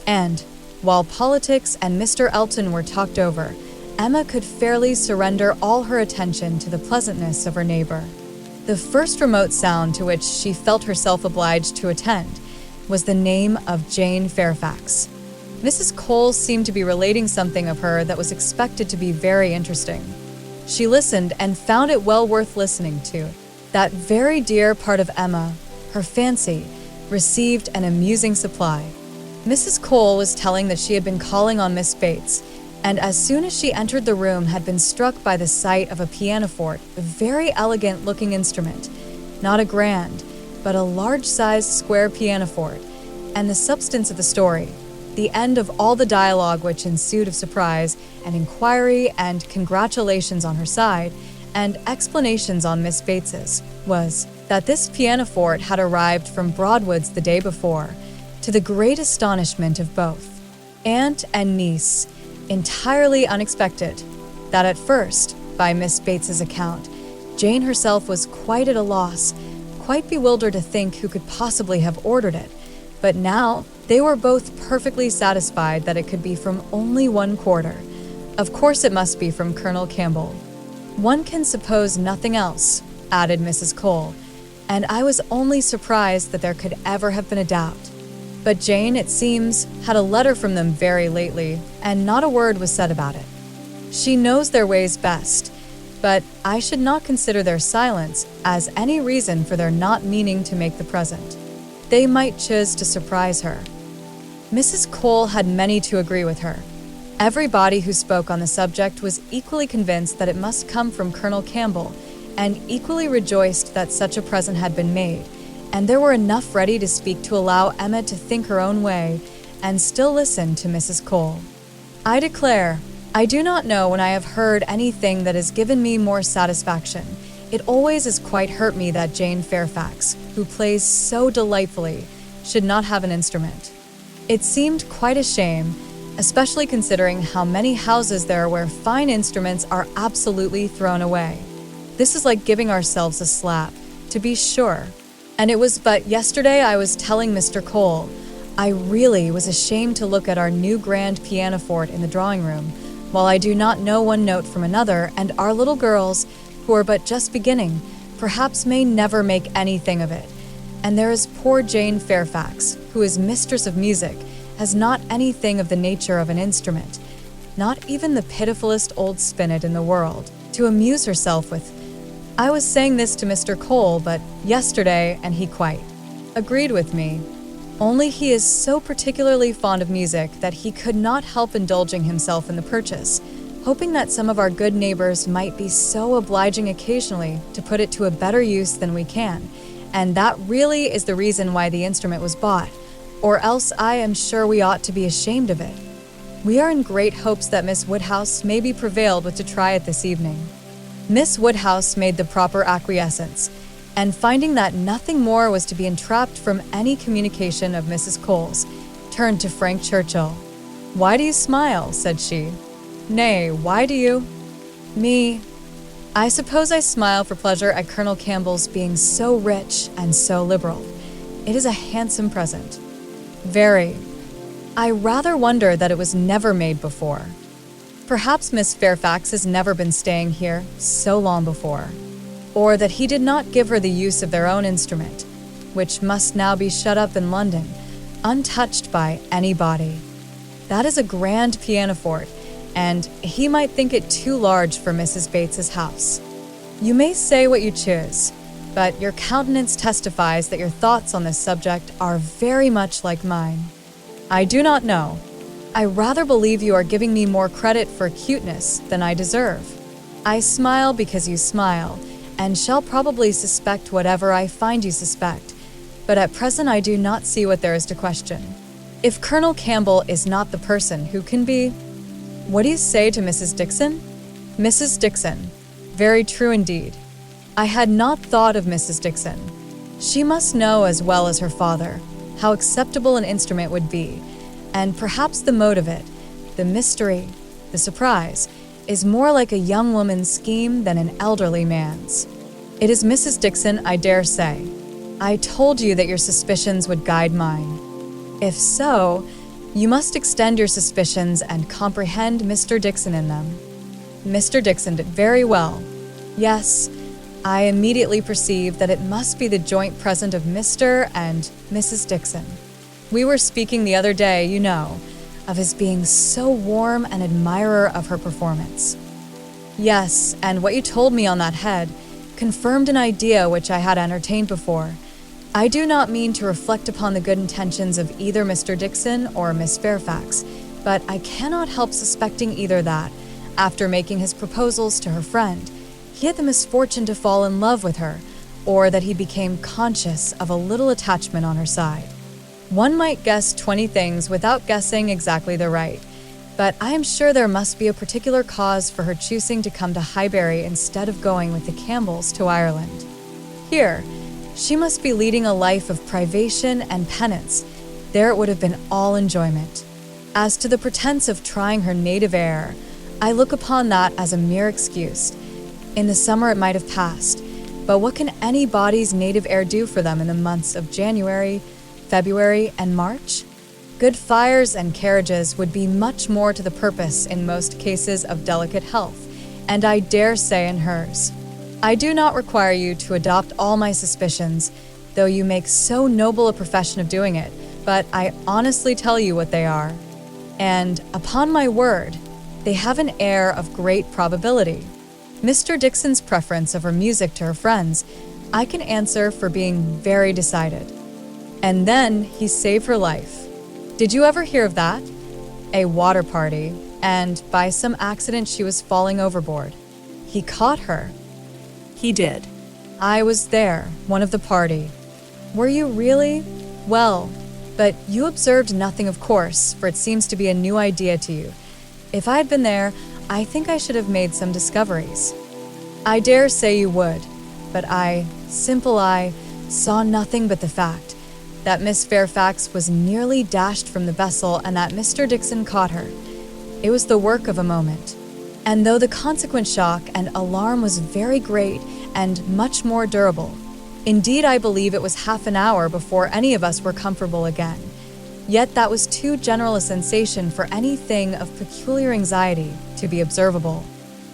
and, While politics and Mr. Elton were talked over, Emma could fairly surrender all her attention to the pleasantness of her neighbor. The first remote sound to which she felt herself obliged to attend was the name of Jane Fairfax. Mrs. Cole seemed to be relating something of her that was expected to be very interesting. She listened and found it well worth listening to. That very dear part of Emma, her fancy, received an amusing supply. Mrs. Cole was telling that she had been calling on Miss Bates, and as soon as she entered the room had been struck by the sight of a pianoforte, a very elegant-looking instrument, not a grand, but a large-sized square pianoforte, and the substance of the story, the end of all the dialogue which ensued of surprise and inquiry and congratulations on her side, and explanations on Miss Bates's, was that this pianoforte had arrived from Broadwood's the day before, to the great astonishment of both aunt and niece, entirely unexpected. That at first, by Miss Bates's account, Jane herself was quite at a loss, quite bewildered to think who could possibly have ordered it, but now they were both perfectly satisfied that it could be from only one quarter. Of course it must be from Colonel Campbell. One can suppose nothing else, added Mrs. Cole, and I was only surprised that there could ever have been a doubt. But Jane, it seems, had a letter from them very lately, and not a word was said about it. She knows their ways best, but I should not consider their silence as any reason for their not meaning to make the present. They might choose to surprise her. Mrs. Cole had many to agree with her. Everybody who spoke on the subject was equally convinced that it must come from Colonel Campbell, and equally rejoiced that such a present had been made, and there were enough ready to speak to allow Emma to think her own way and still listen to Mrs. Cole. I declare, I do not know when I have heard anything that has given me more satisfaction. It always has quite hurt me that Jane Fairfax, who plays so delightfully, should not have an instrument. It seemed quite a shame, especially considering how many houses there are where fine instruments are absolutely thrown away. This is like giving ourselves a slap, to be sure. And it was but yesterday I was telling Mr. Cole, I really was ashamed to look at our new grand pianoforte in the drawing room, while I do not know one note from another, and our little girls, who are but just beginning, perhaps may never make anything of it. And there is poor Jane Fairfax, who is mistress of music, has not anything of the nature of an instrument, not even the pitifullest old spinet in the world, to amuse herself with. I was saying this to Mr. Cole but yesterday, and he quite agreed with me. Only he is so particularly fond of music that he could not help indulging himself in the purchase, hoping that some of our good neighbors might be so obliging occasionally to put it to a better use than we can, and that really is the reason why the instrument was bought, or else I am sure we ought to be ashamed of it. We are in great hopes that Miss Woodhouse may be prevailed with to try it this evening. Miss Woodhouse made the proper acquiescence, and finding that nothing more was to be entrapped from any communication of Mrs. Cole's, turned to Frank Churchill. "Why do you smile?" said she. "Nay, why do you?" "Me? I suppose I smile for pleasure at Colonel Campbell's being so rich and so liberal. It is a handsome present." "Very. I rather wonder that it was never made before. Perhaps Miss Fairfax has never been staying here so long before, or that he did not give her the use of their own instrument, which must now be shut up in London, untouched by anybody. That is a grand pianoforte, and he might think it too large for Mrs. Bates's house. You may say what you choose, but your countenance testifies that your thoughts on this subject are very much like mine. I do not know. I rather believe you are giving me more credit for cuteness than I deserve. I smile because you smile, and shall probably suspect whatever I find you suspect, but at present I do not see what there is to question. If Colonel Campbell is not the person, who can be? What do you say to Mrs. Dixon? Mrs. Dixon. Very true indeed. I had not thought of Mrs. Dixon. She must know as well as her father how acceptable an instrument would be, and perhaps the mode of it, the mystery, the surprise, is more like a young woman's scheme than an elderly man's. It is Mrs. Dixon, I dare say. I told you that your suspicions would guide mine. If so, You must extend your suspicions and comprehend Mr. Dixon in them. Mr. Dixon did very well. Yes, I immediately perceived that it must be the joint present of Mr. and Mrs. Dixon. We were speaking the other day, you know, of his being so warm an admirer of her performance. Yes, and what you told me on that head confirmed an idea which I had entertained before. I do not mean to reflect upon the good intentions of either Mr. Dixon or Miss Fairfax, but I cannot help suspecting either that, after making his proposals to her friend, he had the misfortune to fall in love with her, or that he became conscious of a little attachment on her side. One might guess 20 things without guessing exactly the right, but I am sure there must be a particular cause for her choosing to come to Highbury instead of going with the Campbells to Ireland. Here, she must be leading a life of privation and penance. There it would have been all enjoyment. As to the pretense of trying her native air, I look upon that as a mere excuse. In the summer it might have passed, but what can anybody's native air do for them in the months of January, February, and March? Good fires and carriages would be much more to the purpose in most cases of delicate health, and I dare say in hers. I do not require you to adopt all my suspicions, though you make so noble a profession of doing it, but I honestly tell you what they are. And, upon my word, they have an air of great probability. Mr. Dixon's preference of her music to her friends, I can answer for being very decided. And then he saved her life. Did you ever hear of that? A water party, and by some accident she was falling overboard. He caught her. He did. I was there, one of the party. Were you really? Well, but you observed nothing, of course, for it seems to be a new idea to you. If I had been there, I think I should have made some discoveries. I dare say you would, but simple I, saw nothing but the fact that Miss Fairfax was nearly dashed from the vessel and that Mr. Dixon caught her. It was the work of a moment. And though the consequent shock and alarm was very great and much more durable, indeed I believe it was half an hour before any of us were comfortable again, yet that was too general a sensation for anything of peculiar anxiety to be observable.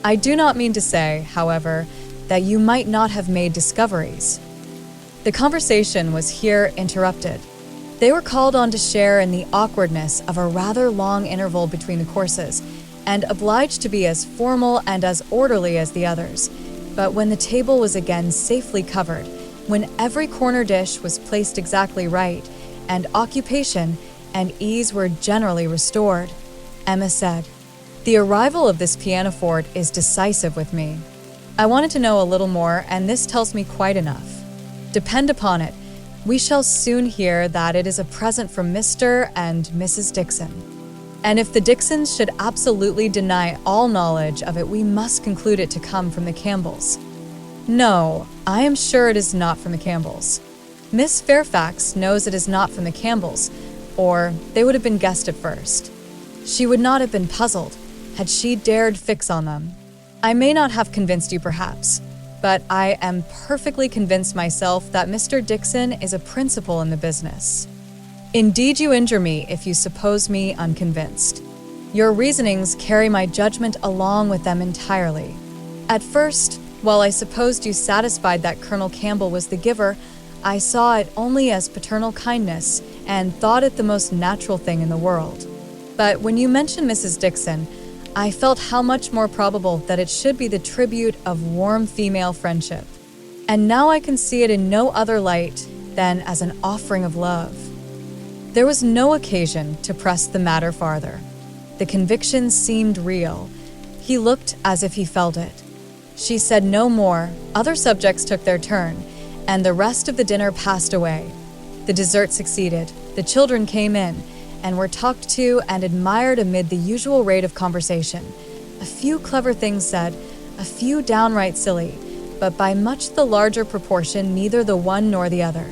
I do not mean to say, however, that you might not have made discoveries. The conversation was here interrupted. They were called on to share in the awkwardness of a rather long interval between the courses, and obliged to be as formal and as orderly as the others. But when the table was again safely covered, when every corner dish was placed exactly right, and occupation and ease were generally restored, Emma said, "The arrival of this pianoforte is decisive with me. I wanted to know a little more, and this tells me quite enough. Depend upon it, we shall soon hear that it is a present from Mr. and Mrs. Dixon. And if the Dixons should absolutely deny all knowledge of it, we must conclude it to come from the Campbells. No, I am sure it is not from the Campbells. Miss Fairfax knows it is not from the Campbells, or they would have been guessed at first. She would not have been puzzled had she dared fix on them. I may not have convinced you perhaps, but I am perfectly convinced myself that Mr. Dixon is a principal in the business. Indeed, you injure me if you suppose me unconvinced. Your reasonings carry my judgment along with them entirely. At first, while I supposed you satisfied that Colonel Campbell was the giver, I saw it only as paternal kindness and thought it the most natural thing in the world. But when you mentioned Mrs. Dixon, I felt how much more probable that it should be the tribute of warm female friendship. And now I can see it in no other light than as an offering of love. There was no occasion to press the matter farther. The conviction seemed real. He looked as if he felt it. She said no more. Other subjects took their turn, and the rest of the dinner passed away. The dessert succeeded. The children came in, and were talked to and admired amid the usual rate of conversation. A few clever things said, a few downright silly, but by much the larger proportion neither the one nor the other.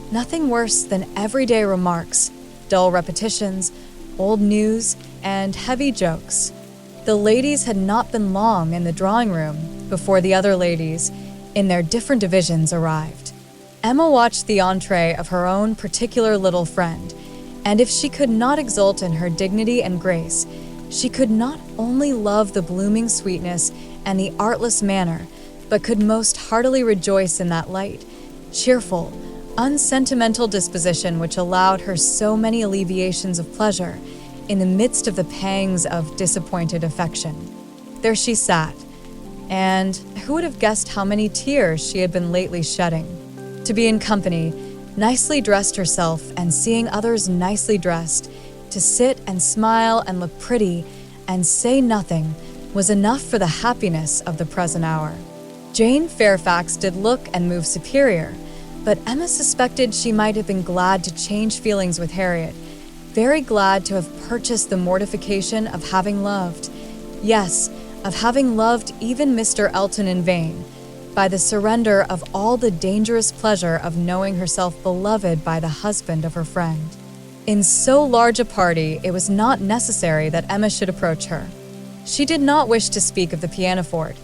Nothing worse than everyday remarks, dull repetitions, old news, and heavy jokes. The ladies had not been long in the drawing-room before the other ladies, in their different divisions, arrived. Emma watched the entree of her own particular little friend, And if she could not exult in her dignity and grace, she could not only love the blooming sweetness and the artless manner, but could most heartily rejoice in that light, cheerful, unsentimental disposition which allowed her so many alleviations of pleasure in the midst of the pangs of disappointed affection. There she sat, and who would have guessed how many tears she had been lately shedding? To be in company, nicely dressed herself, and seeing others nicely dressed, to sit and smile and look pretty and say nothing was enough for the happiness of the present hour. Jane Fairfax did look and move superior, but Emma suspected she might have been glad to change feelings with Harriet, very glad to have purchased the mortification of having loved, yes, of having loved even Mr. Elton in vain, by the surrender of all the dangerous pleasure of knowing herself beloved by the husband of her friend. In so large a party, it was not necessary that Emma should approach her. She did not wish to speak of the pianoforte.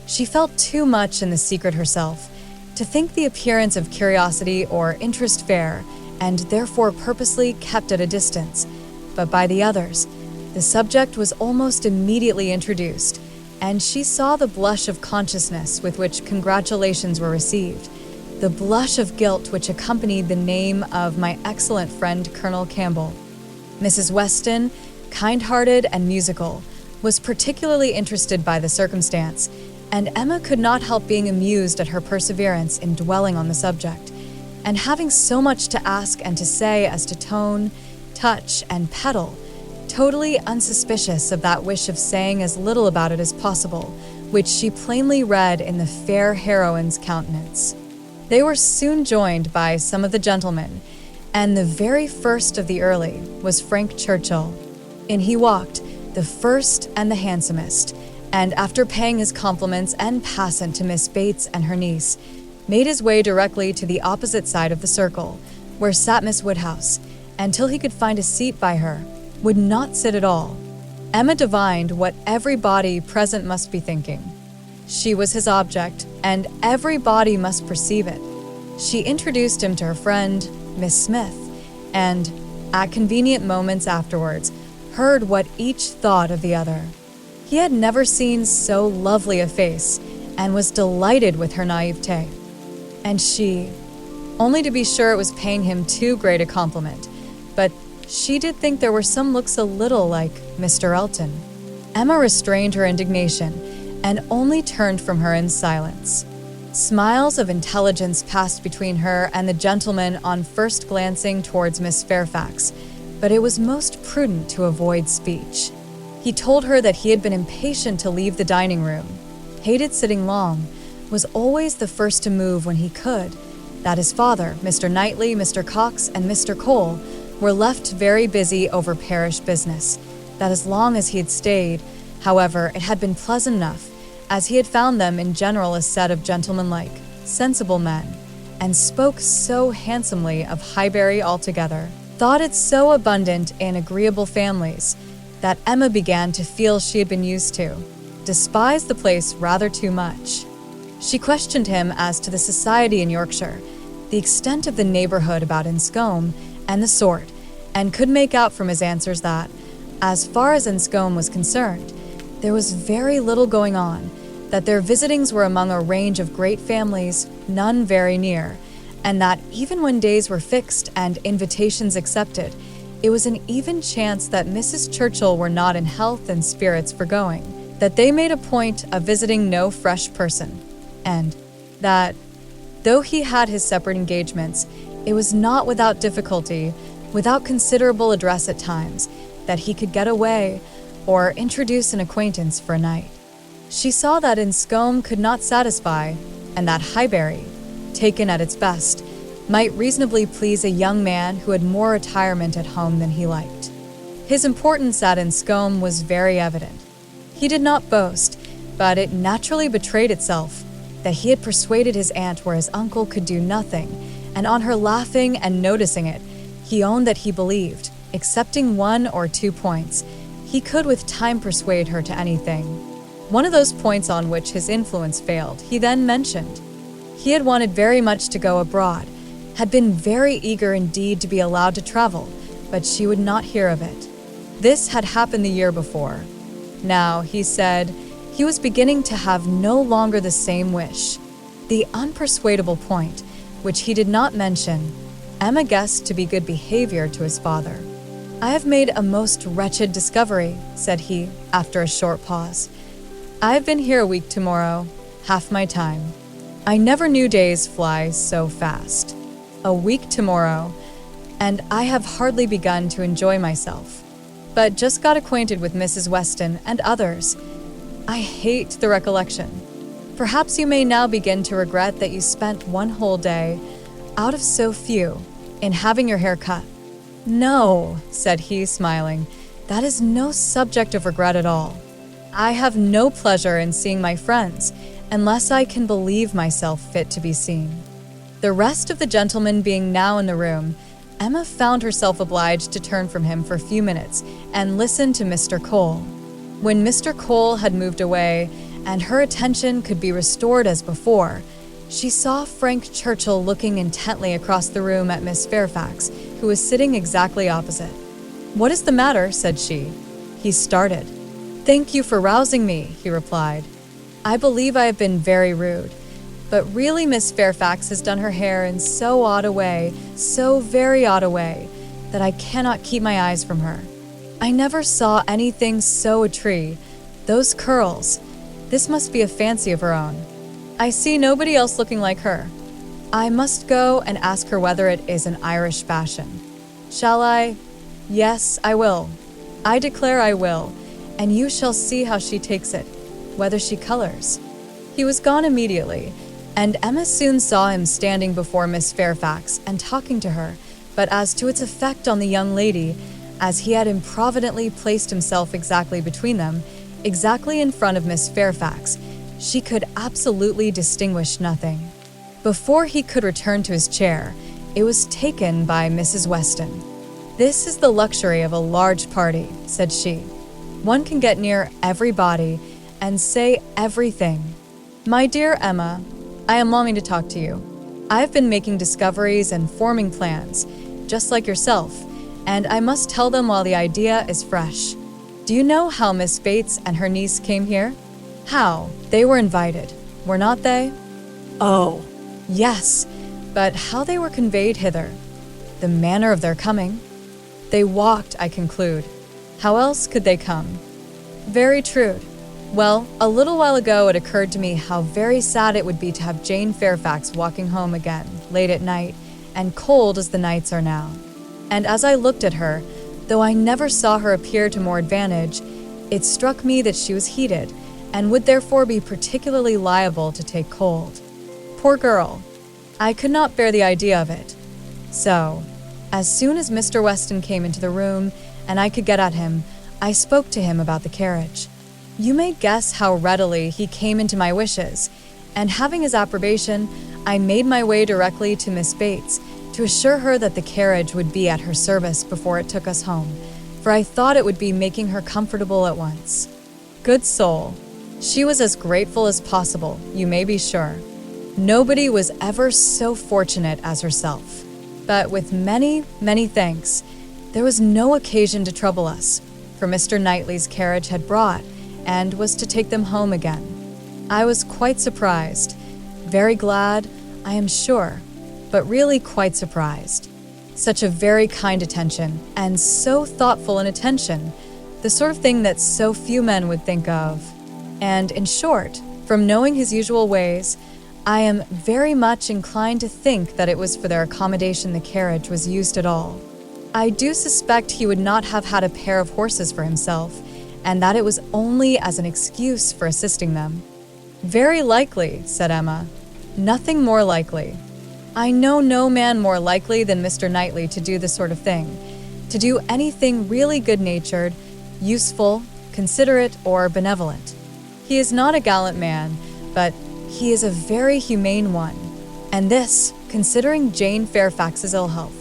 She felt too much in the secret herself to think the appearance of curiosity or interest fair, and therefore purposely kept at a distance. But by the others, the subject was almost immediately introduced, and she saw the blush of consciousness with which congratulations were received, the blush of guilt which accompanied the name of my excellent friend Colonel Campbell. Mrs. Weston, kind-hearted and musical, was particularly interested by the circumstance, and Emma could not help being amused at her perseverance in dwelling on the subject, and having so much to ask and to say as to tone, touch, and pedal, totally unsuspicious of that wish of saying as little about it as possible, which she plainly read in the fair heroine's countenance. They were soon joined by some of the gentlemen, and the very first of the early was Frank Churchill. In he walked, the first and the handsomest, and after paying his compliments and passant to Miss Bates and her niece, made his way directly to the opposite side of the circle, where sat Miss Woodhouse, and till he could find a seat by her, would not sit at all. Emma divined what every body present must be thinking. She was his object, and every body must perceive it. She introduced him to her friend, Miss Smith, and, at convenient moments afterwards, heard what each thought of the other. He had never seen so lovely a face, and was delighted with her naivete. And she, only to be sure it was paying him too great a compliment, but she did think there were some looks a little like Mr. Elton. Emma restrained her indignation, and only turned from her in silence. Smiles of intelligence passed between her and the gentleman on first glancing towards Miss Fairfax, but it was most prudent to avoid speech. He told her that he had been impatient to leave the dining room, hated sitting long, was always the first to move when he could, that his father, Mr. Knightley, Mr. Cox, and Mr. Cole were left very busy over parish business, that as long as he had stayed, however, it had been pleasant enough, as he had found them in general a set of gentlemanlike, sensible men, and spoke so handsomely of Highbury altogether, thought it so abundant in agreeable families, that Emma began to feel she had been used to, despised the place rather too much. She questioned him as to the society in Yorkshire, the extent of the neighbourhood about Enscombe, and the sort, and could make out from his answers that, as far as Enscombe was concerned, there was very little going on, that their visitings were among a range of great families, none very near, and that even when days were fixed and invitations accepted, it was an even chance that Mrs. Churchill were not in health and spirits for going, that they made a point of visiting no fresh person, and that, though he had his separate engagements, it was not without difficulty, without considerable address at times, that he could get away or introduce an acquaintance for a night. She saw that Enscombe could not satisfy, and that Highbury, taken at its best, might reasonably please a young man who had more retirement at home than he liked. His importance at Enscombe was very evident. He did not boast, but it naturally betrayed itself, that he had persuaded his aunt where his uncle could do nothing, and on her laughing and noticing it, he owned that he believed, excepting 1 or 2 points, he could with time persuade her to anything. One of those points on which his influence failed, he then mentioned. He had wanted very much to go abroad, had been very eager indeed to be allowed to travel, but she would not hear of it. This had happened the year before. Now, he said, he was beginning to have no longer the same wish. The unpersuadable point, which he did not mention, Emma guessed to be good behavior to his father. "I have made a most wretched discovery," said he, after a short pause. "I have been here a week tomorrow, half my time. I never knew days fly so fast. A week tomorrow, and I have hardly begun to enjoy myself, but just got acquainted with Mrs. Weston and others. I hate the recollection. Perhaps you may now begin to regret that you spent one whole day, out of so few, in having your hair cut." "No," said he, smiling, "that is no subject of regret at all. I have no pleasure in seeing my friends, unless I can believe myself fit to be seen." The rest of the gentlemen being now in the room, Emma found herself obliged to turn from him for a few minutes and listen to Mr. Cole. When Mr. Cole had moved away, and her attention could be restored as before, she saw Frank Churchill looking intently across the room at Miss Fairfax, who was sitting exactly opposite. "What is the matter?" said she. He started. "Thank you for rousing me," he replied. "I believe I have been very rude, but really Miss Fairfax has done her hair in so odd a way, so very odd a way, that I cannot keep my eyes from her. I never saw anything so a tree. Those curls. This must be a fancy of her own. I see nobody else looking like her. I must go and ask her whether it is an Irish fashion. Shall I? Yes, I will. I declare I will, and you shall see how she takes it, whether she colors." He was gone immediately, and Emma soon saw him standing before Miss Fairfax and talking to her, but as to its effect on the young lady, as he had improvidently placed himself exactly between them, exactly in front of Miss Fairfax, she could absolutely distinguish nothing. Before he could return to his chair, it was taken by Mrs. Weston. "This is the luxury of a large party," said she. "One can get near everybody and say everything. My dear Emma, I am longing to talk to you. I have been making discoveries and forming plans, just like yourself, and I must tell them while the idea is fresh. Do you know how Miss Bates and her niece came here? How? They were invited, were not they?" Oh, "Yes, but how they were conveyed hither, the manner of their coming. They walked, I conclude. How else could they come?" "Very true. Well, a little while ago it occurred to me how very sad it would be to have Jane Fairfax walking home again, late at night, and cold as the nights are now. And as I looked at her, though I never saw her appear to more advantage, it struck me that she was heated, and would therefore be particularly liable to take cold. Poor girl! I could not bear the idea of it. So, as soon as Mr. Weston came into the room, and I could get at him, I spoke to him about the carriage. You may guess how readily he came into my wishes, and having his approbation, I made my way directly to Miss Bates to assure her that the carriage would be at her service before it took us home, for I thought it would be making her comfortable at once. Good soul! She was as grateful as possible, you may be sure. Nobody was ever so fortunate as herself. But with many, many thanks, there was no occasion to trouble us, for Mr. Knightley's carriage had brought, and was to take them home again. I was quite surprised, very glad, I am sure, but really quite surprised. Such a very kind attention, and so thoughtful an attention, the sort of thing that so few men would think of. And in short, from knowing his usual ways, I am very much inclined to think that it was for their accommodation the carriage was used at all. I do suspect he would not have had a pair of horses for himself, and that it was only as an excuse for assisting them. Very likely, said Emma. Nothing more likely. I know no man more likely than Mr. Knightley to do this sort of thing, to do anything really good-natured, useful, considerate, or benevolent. He is not a gallant man, but he is a very humane one, and this, considering Jane Fairfax's ill health,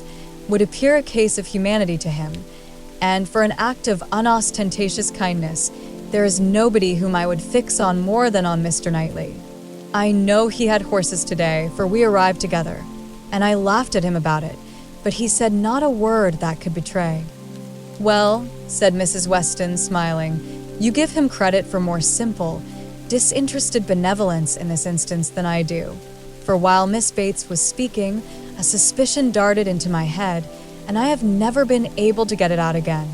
would appear a case of humanity to him, and for an act of unostentatious kindness, there is nobody whom I would fix on more than on Mr. Knightley. I know he had horses today, for we arrived together, and I laughed at him about it, but he said not a word that could betray. "Well," said Mrs. Weston, smiling, "you give him credit for more simple, disinterested benevolence in this instance than I do. For while Miss Bates was speaking, a suspicion darted into my head, and I have never been able to get it out again.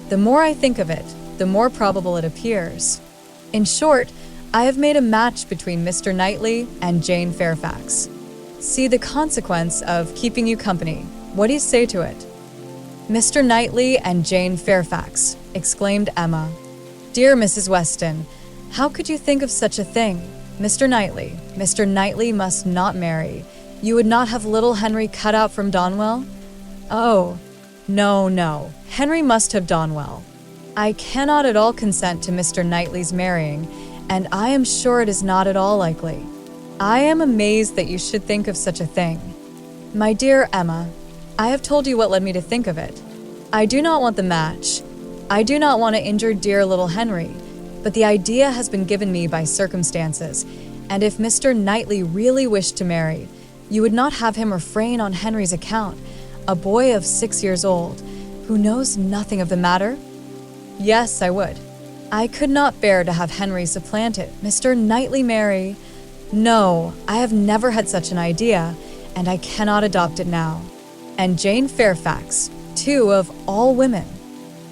The more I think of it, the more probable it appears. In short, I have made a match between Mr. Knightley and Jane Fairfax. See the consequence of keeping you company. What do you say to it?" "Mr. Knightley and Jane Fairfax," exclaimed Emma. "Dear Mrs. Weston, how could you think of such a thing? Mr. Knightley must not marry. You would not have little Henry cut out from Donwell?" "Oh, no, Henry must have Donwell. I cannot at all consent to Mr. Knightley's marrying, and I am sure it is not at all likely. I am amazed that you should think of such a thing. My dear Emma, I have told you what led me to think of it. I do not want the match. I do not want to injure dear little Henry, but the idea has been given me by circumstances, and if Mr. Knightley really wished to marry, you would not have him refrain on Henry's account, a boy of 6 years old, who knows nothing of the matter?" "Yes, I would. I could not bear to have Henry supplanted. Mr. Knightley marry? No, I have never had such an idea, and I cannot adopt it now. And Jane Fairfax, too, of all women.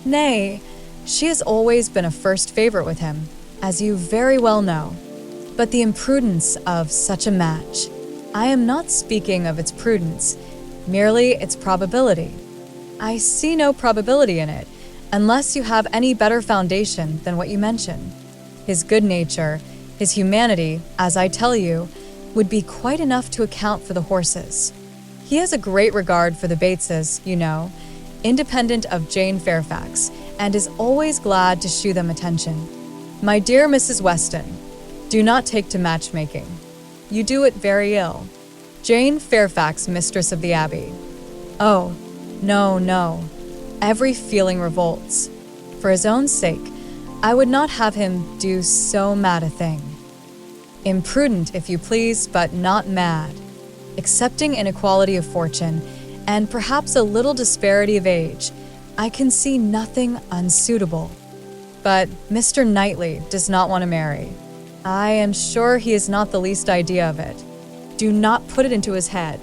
Nay, she has always been a first favorite with him, as you very well know. But the imprudence of such a match. I am not speaking of its prudence, merely its probability. I see no probability in it, unless you have any better foundation than what you mention. His good nature, his humanity, as I tell you, would be quite enough to account for the horses. He has a great regard for the Bateses, you know, independent of Jane Fairfax, and is always glad to shew them attention. My dear Mrs. Weston, do not take to matchmaking. You do it very ill. Jane Fairfax, mistress of the Abbey. Oh, no. Every feeling revolts. For his own sake, I would not have him do so mad a thing. Imprudent, if you please, but not mad. Excepting inequality of fortune, and perhaps a little disparity of age, I can see nothing unsuitable. But Mr. Knightley does not want to marry. I am sure he has not the least idea of it. Do not put it into his head.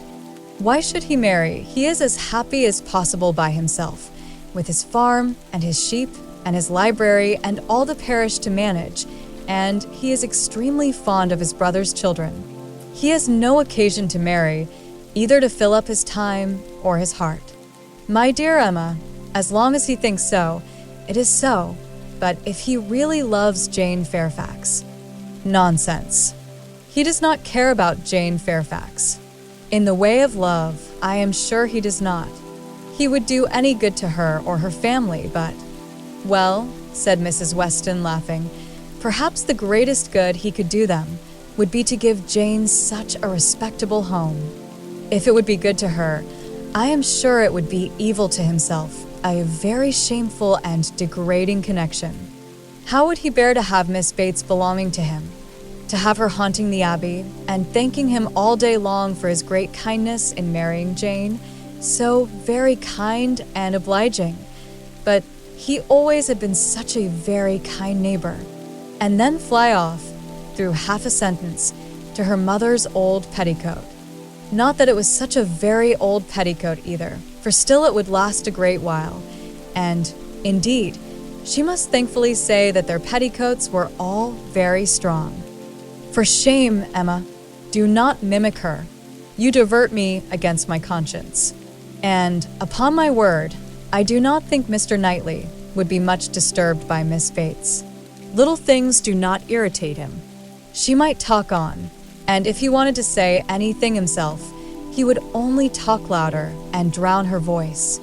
Why should he marry? He is as happy as possible by himself, with his farm and his sheep and his library and all the parish to manage, and he is extremely fond of his brother's children. He has no occasion to marry, either to fill up his time or his heart. My dear Emma, as long as he thinks so, it is so, but if he really loves Jane Fairfax. Nonsense. He does not care about Jane Fairfax. In the way of love, I am sure he does not. He would do any good to her or her family, but— Well, said Mrs. Weston, laughing, perhaps the greatest good he could do them would be to give Jane such a respectable home. If it would be good to her, I am sure it would be evil to himself, a very shameful and degrading connection. How would he bear to have Miss Bates belonging to him, to have her haunting the Abbey and thanking him all day long for his great kindness in marrying Jane, so very kind and obliging, but he always had been such a very kind neighbor, and then fly off, through half a sentence, to her mother's old petticoat. Not that it was such a very old petticoat either, for still it would last a great while, and, indeed, she must thankfully say that their petticoats were all very strong. For shame, Emma, do not mimic her. You divert me against my conscience. And, upon my word, I do not think Mr. Knightley would be much disturbed by Miss Bates. Little things do not irritate him. She might talk on, and if he wanted to say anything himself, he would only talk louder and drown her voice.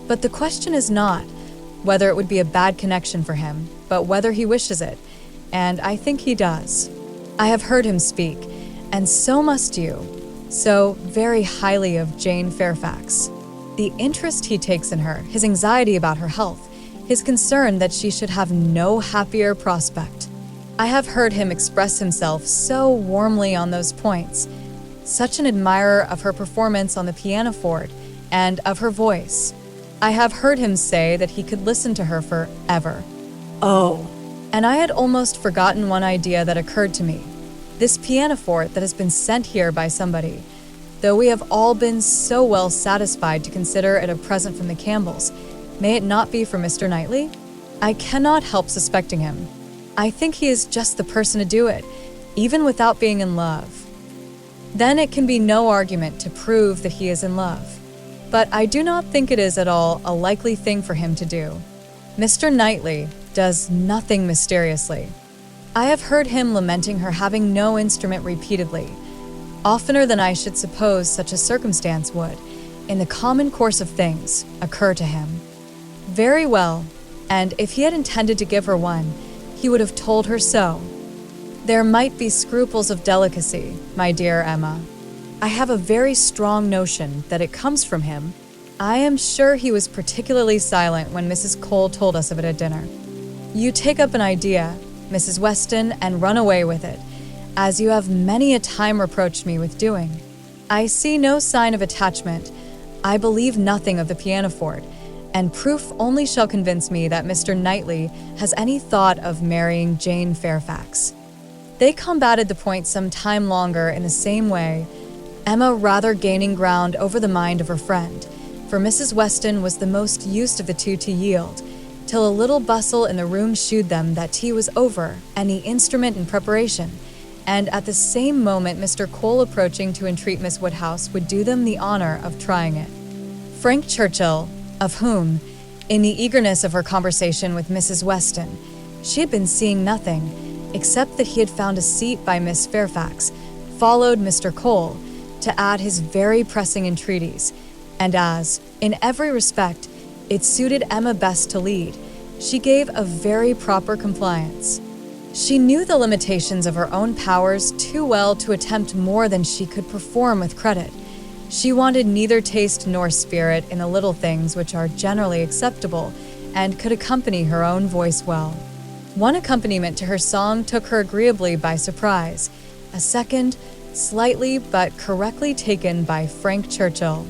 But the question is not whether it would be a bad connection for him, but whether he wishes it, and I think he does. I have heard him speak, and so must you, so very highly of Jane Fairfax. The interest he takes in her, his anxiety about her health, his concern that she should have no happier prospect. I have heard him express himself so warmly on those points, such an admirer of her performance on the pianoforte, and of her voice. I have heard him say that he could listen to her forever. Oh, And I had almost forgotten one idea that occurred to me. This pianoforte that has been sent here by somebody. Though we have all been so well satisfied to consider it a present from the Campbells, may it not be for Mr. Knightley? I cannot help suspecting him. I think he is just the person to do it, even without being in love. Then it can be no argument to prove that he is in love. But I do not think it is at all a likely thing for him to do. Mr. Knightley does nothing mysteriously. I have heard him lamenting her having no instrument repeatedly, oftener than I should suppose such a circumstance would, in the common course of things, occur to him. Very well, and if he had intended to give her one, he would have told her so. There might be scruples of delicacy, my dear Emma. I have a very strong notion that it comes from him. I am sure he was particularly silent when Mrs. Cole told us of it at dinner. You take up an idea, Mrs. Weston, and run away with it, as you have many a time reproached me with doing. I see no sign of attachment. I believe nothing of the pianoforte, and proof only shall convince me that Mr. Knightley has any thought of marrying Jane Fairfax. They combated the point some time longer in the same way, Emma rather gaining ground over the mind of her friend, for Mrs. Weston was the most used of the two to yield, till a little bustle in the room shewed them that tea was over and the instrument in preparation, and at the same moment Mr. Cole approaching to entreat Miss Woodhouse would do them the honour of trying it. Frank Churchill, of whom, in the eagerness of her conversation with Mrs. Weston, she had been seeing nothing, except that he had found a seat by Miss Fairfax, followed Mr. Cole, to add his very pressing entreaties, and as, in every respect, it suited Emma best to lead, she gave a very proper compliance. She knew the limitations of her own powers too well to attempt more than she could perform with credit. She wanted neither taste nor spirit in the little things which are generally acceptable, and could accompany her own voice well. One accompaniment to her song took her agreeably by surprise, a second, slightly but correctly taken by Frank Churchill.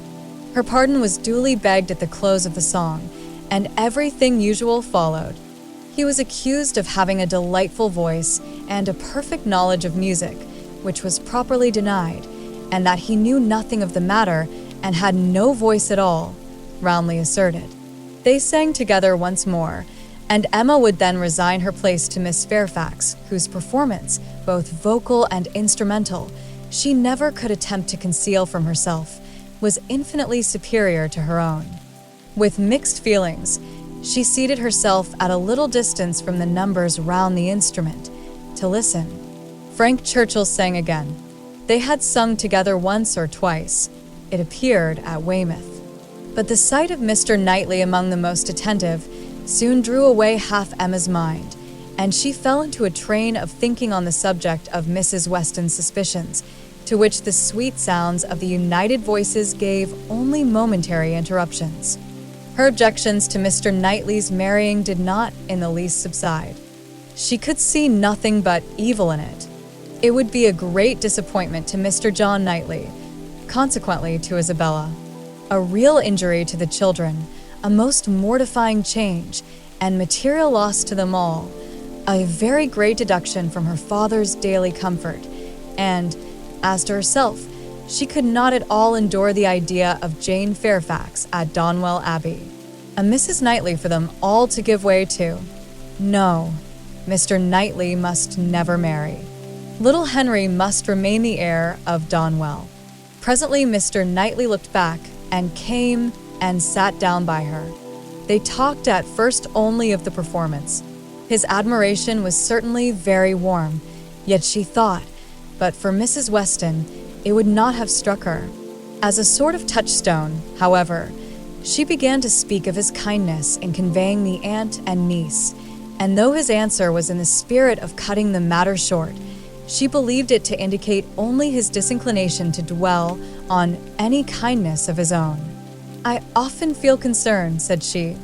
Her pardon was duly begged at the close of the song, and everything usual followed. He was accused of having a delightful voice and a perfect knowledge of music, which was properly denied, and that he knew nothing of the matter and had no voice at all, roundly asserted. They sang together once more, and Emma would then resign her place to Miss Fairfax, whose performance, both vocal and instrumental, she never could attempt to conceal from herself, was infinitely superior to her own. With mixed feelings, she seated herself at a little distance from the numbers round the instrument, to listen. Frank Churchill sang again. They had sung together once or twice, it appeared, at Weymouth. But the sight of Mr. Knightley among the most attentive soon drew away half Emma's mind, and she fell into a train of thinking on the subject of Mrs. Weston's suspicions, to which the sweet sounds of the united voices gave only momentary interruptions. Her objections to Mr. Knightley's marrying did not in the least subside. She could see nothing but evil in it. It would be a great disappointment to Mr. John Knightley, consequently to Isabella, a real injury to the children, a most mortifying change, and material loss to them all, a very great deduction from her father's daily comfort, and, as to herself, she could not at all endure the idea of Jane Fairfax at Donwell Abbey. A Mrs. Knightley for them all to give way to. No, Mr. Knightley must never marry. Little Henry must remain the heir of Donwell. Presently Mr. Knightley looked back and came and sat down by her. They talked at first only of the performance. His admiration was certainly very warm, yet she thought, but for Mrs. Weston, it would not have struck her. As a sort of touchstone, however, she began to speak of his kindness in conveying the aunt and niece, and though his answer was in the spirit of cutting the matter short, she believed it to indicate only his disinclination to dwell on any kindness of his own. "I often feel concerned," said she,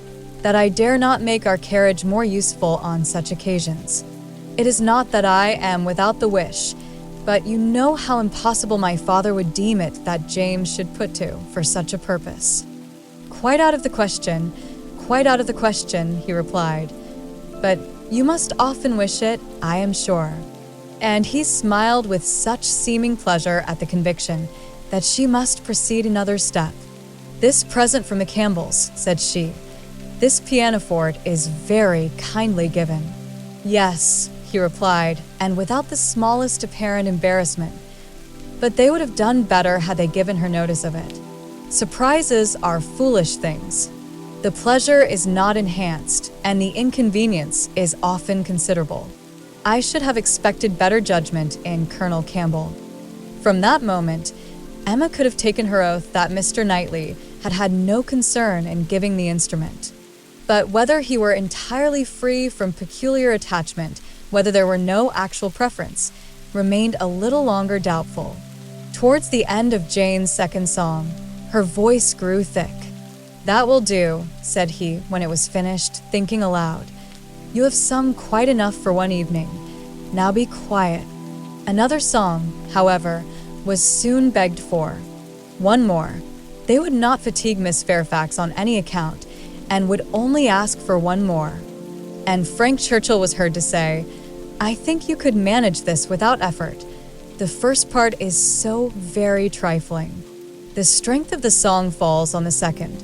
"that I dare not make our carriage more useful on such occasions. It is not that I am without the wish, but you know how impossible my father would deem it that James should put to for such a purpose." "Quite out of the question, he replied. "But you must often wish it, I am sure." And he smiled with such seeming pleasure at the conviction that she must proceed another step. "This present from the Campbells," said she. "This pianoforte is very kindly given." "Yes," he replied, and without the smallest apparent embarrassment. But they would have done better had they given her notice of it. Surprises are foolish things. The pleasure is not enhanced, and the inconvenience is often considerable. I should have expected better judgment in Colonel Campbell. From that moment, Emma could have taken her oath that Mr. Knightley had had no concern in giving the instrument. But whether he were entirely free from peculiar attachment, whether there were no actual preference, remained a little longer doubtful. Towards the end of Jane's second song, her voice grew thick. "That will do," said he when it was finished, thinking aloud. "You have sung quite enough for one evening. Now be quiet." Another song, however, was soon begged for. One more. They would not fatigue Miss Fairfax on any account, and would only ask for one more. And Frank Churchill was heard to say, "I think you could manage this without effort. The first part is so very trifling." The strength of the song falls on the second.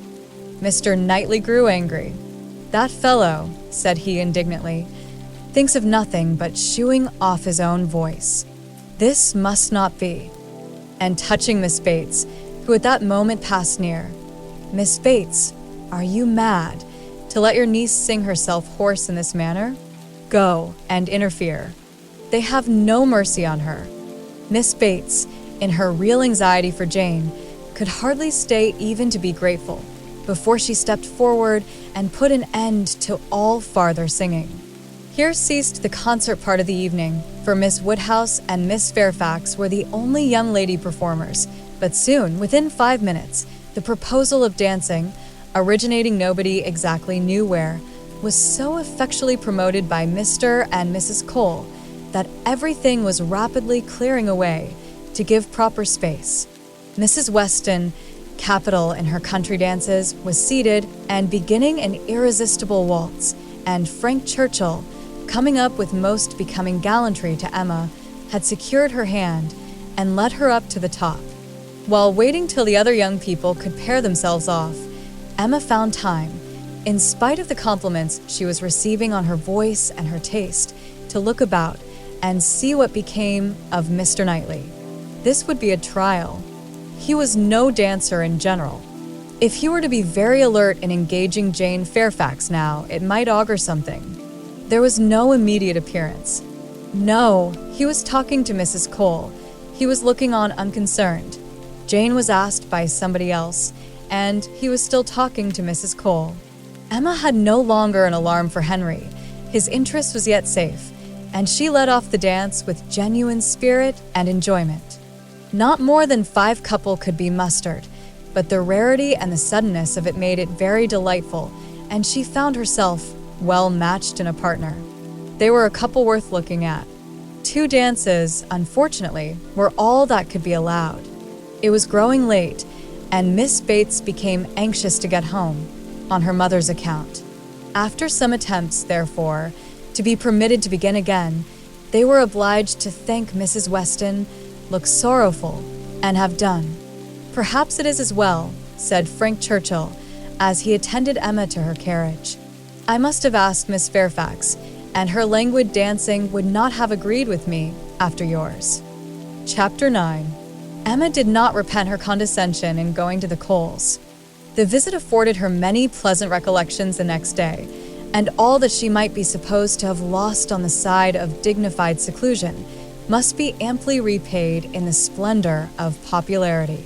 Mr. Knightley grew angry. "That fellow," said he indignantly, "thinks of nothing but shooing off his own voice. This must not be." And touching Miss Bates, who at that moment passed near, "Miss Bates, are you mad, to let your niece sing herself hoarse in this manner? Go and interfere. They have no mercy on her." Miss Bates, in her real anxiety for Jane, could hardly stay even to be grateful, before she stepped forward and put an end to all farther singing. Here ceased the concert part of the evening, for Miss Woodhouse and Miss Fairfax were the only young lady performers, but soon, within 5 minutes, the proposal of dancing, originating nobody exactly knew where, was so effectually promoted by Mr. and Mrs. Cole that everything was rapidly clearing away to give proper space. Mrs. Weston, capital in her country dances, was seated and beginning an irresistible waltz, and Frank Churchill, coming up with most becoming gallantry to Emma, had secured her hand and led her up to the top. While waiting till the other young people could pair themselves off, Emma found time, in spite of the compliments she was receiving on her voice and her taste, to look about and see what became of Mr. Knightley. This would be a trial. He was no dancer in general. If he were to be very alert in engaging Jane Fairfax now, it might augur something. There was no immediate appearance. No, he was talking to Mrs. Cole. He was looking on unconcerned. Jane was asked by somebody else, and he was still talking to Mrs. Cole. Emma had no longer an alarm for Henry. His interest was yet safe, and she led off the dance with genuine spirit and enjoyment. Not more than 5 couple could be mustered, but the rarity and the suddenness of it made it very delightful, and she found herself well matched in a partner. They were a couple worth looking at. 2 dances, unfortunately, were all that could be allowed. It was growing late, and Miss Bates became anxious to get home, on her mother's account. After some attempts, therefore, to be permitted to begin again, they were obliged to thank Mrs. Weston, look sorrowful, and have done. "Perhaps it is as well," said Frank Churchill, as he attended Emma to her carriage. "I must have asked Miss Fairfax, and her languid dancing would not have agreed with me after yours." Chapter 9. Emma did not repent her condescension in going to the Coles. The visit afforded her many pleasant recollections the next day, and all that she might be supposed to have lost on the side of dignified seclusion must be amply repaid in the splendor of popularity.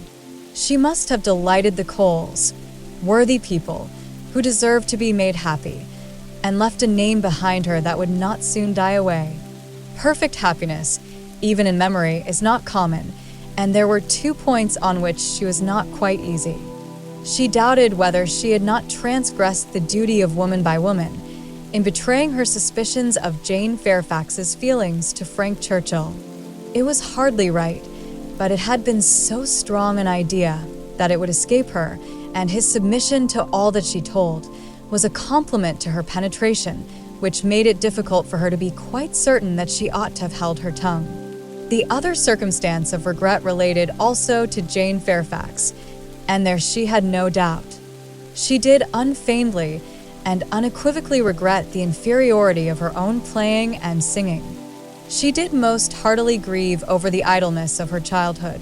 She must have delighted the Coles, worthy people who deserved to be made happy, and left a name behind her that would not soon die away. Perfect happiness, even in memory, is not common, and there were 2 points on which she was not quite easy. She doubted whether she had not transgressed the duty of woman by woman in betraying her suspicions of Jane Fairfax's feelings to Frank Churchill. It was hardly right, but it had been so strong an idea that it would escape her, and his submission to all that she told was a compliment to her penetration, which made it difficult for her to be quite certain that she ought to have held her tongue. The other circumstance of regret related also to Jane Fairfax, and there she had no doubt. She did unfeignedly and unequivocally regret the inferiority of her own playing and singing. She did most heartily grieve over the idleness of her childhood,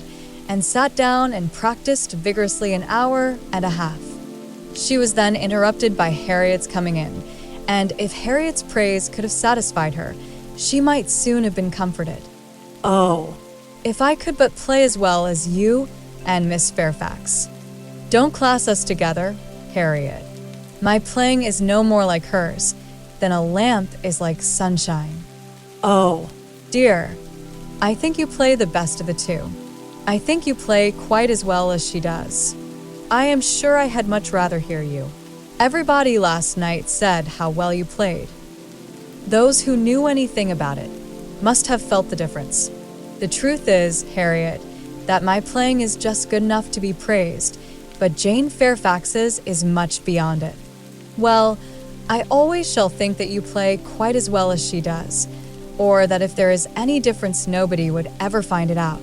and sat down and practiced vigorously an hour and a half. She was then interrupted by Harriet's coming in, and if Harriet's praise could have satisfied her, she might soon have been comforted. Oh, If I could but play as well as you and Miss Fairfax. Don't class us together, Harriet. My playing is no more like hers than a lamp is like sunshine. oh, Dear, I think you play the best of the two. I think you play quite as well as she does. I am sure I had much rather hear you. Everybody last night said how well you played. Those who knew anything about it must have felt the difference. The truth is, Harriet, that my playing is just good enough to be praised, but Jane Fairfax's is much beyond it. Well, I always shall think that you play quite as well as she does, or that if there is any difference nobody would ever find it out.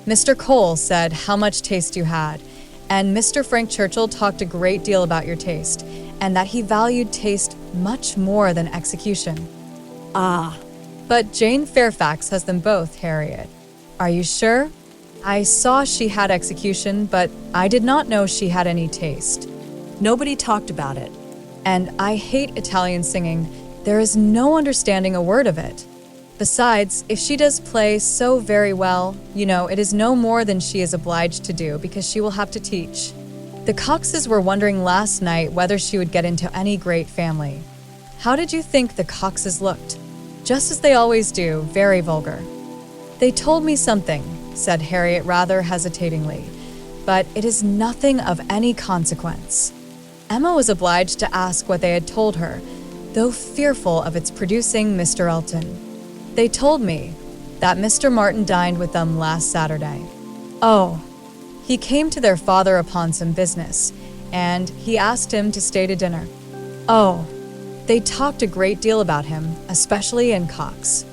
Mr. Cole said how much taste you had, and Mr. Frank Churchill talked a great deal about your taste, and that he valued taste much more than execution. ah, But Jane Fairfax has them both, Harriet. Are you sure? I saw she had execution, but I did not know she had any taste. nobody talked about it. And I hate Italian singing. There is no understanding a word of it. Besides, if she does play so very well, it is no more than she is obliged to do because she will have to teach. The Coxes were wondering last night whether she would get into any great family. How did you think the Coxes looked? Just as they always do, very vulgar. They told me something, said Harriet rather hesitatingly, but it is nothing of any consequence. Emma was obliged to ask what they had told her, though fearful of its producing Mr. Elton. They told me that Mr. Martin dined with them last Saturday. Oh, he came to their father upon some business, and he asked him to stay to dinner. Oh, they talked a great deal about him, especially in Cox.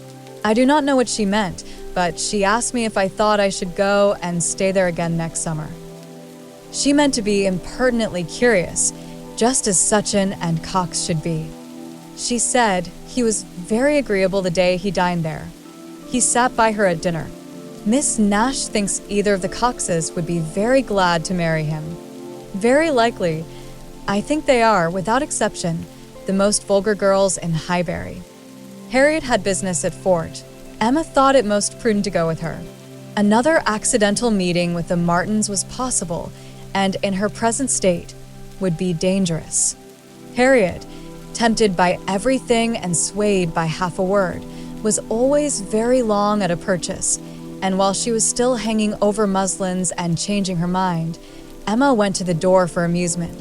I do not know what she meant, but she asked me if I thought I should go and stay there again next summer. She meant to be impertinently curious, just as Suchin and Cox should be. She said he was very agreeable the day he dined there. He sat by her at dinner. Miss Nash thinks either of the Coxes would be very glad to marry him. Very likely. I think they are, without exception, the most vulgar girls in Highbury. Harriet had business at Fort. Emma thought it most prudent to go with her. Another accidental meeting with the Martins was possible, and in her present state, would be dangerous. Harriet, tempted by everything and swayed by half a word, was always very long at a purchase, and while she was still hanging over muslins and changing her mind, Emma went to the door for amusement.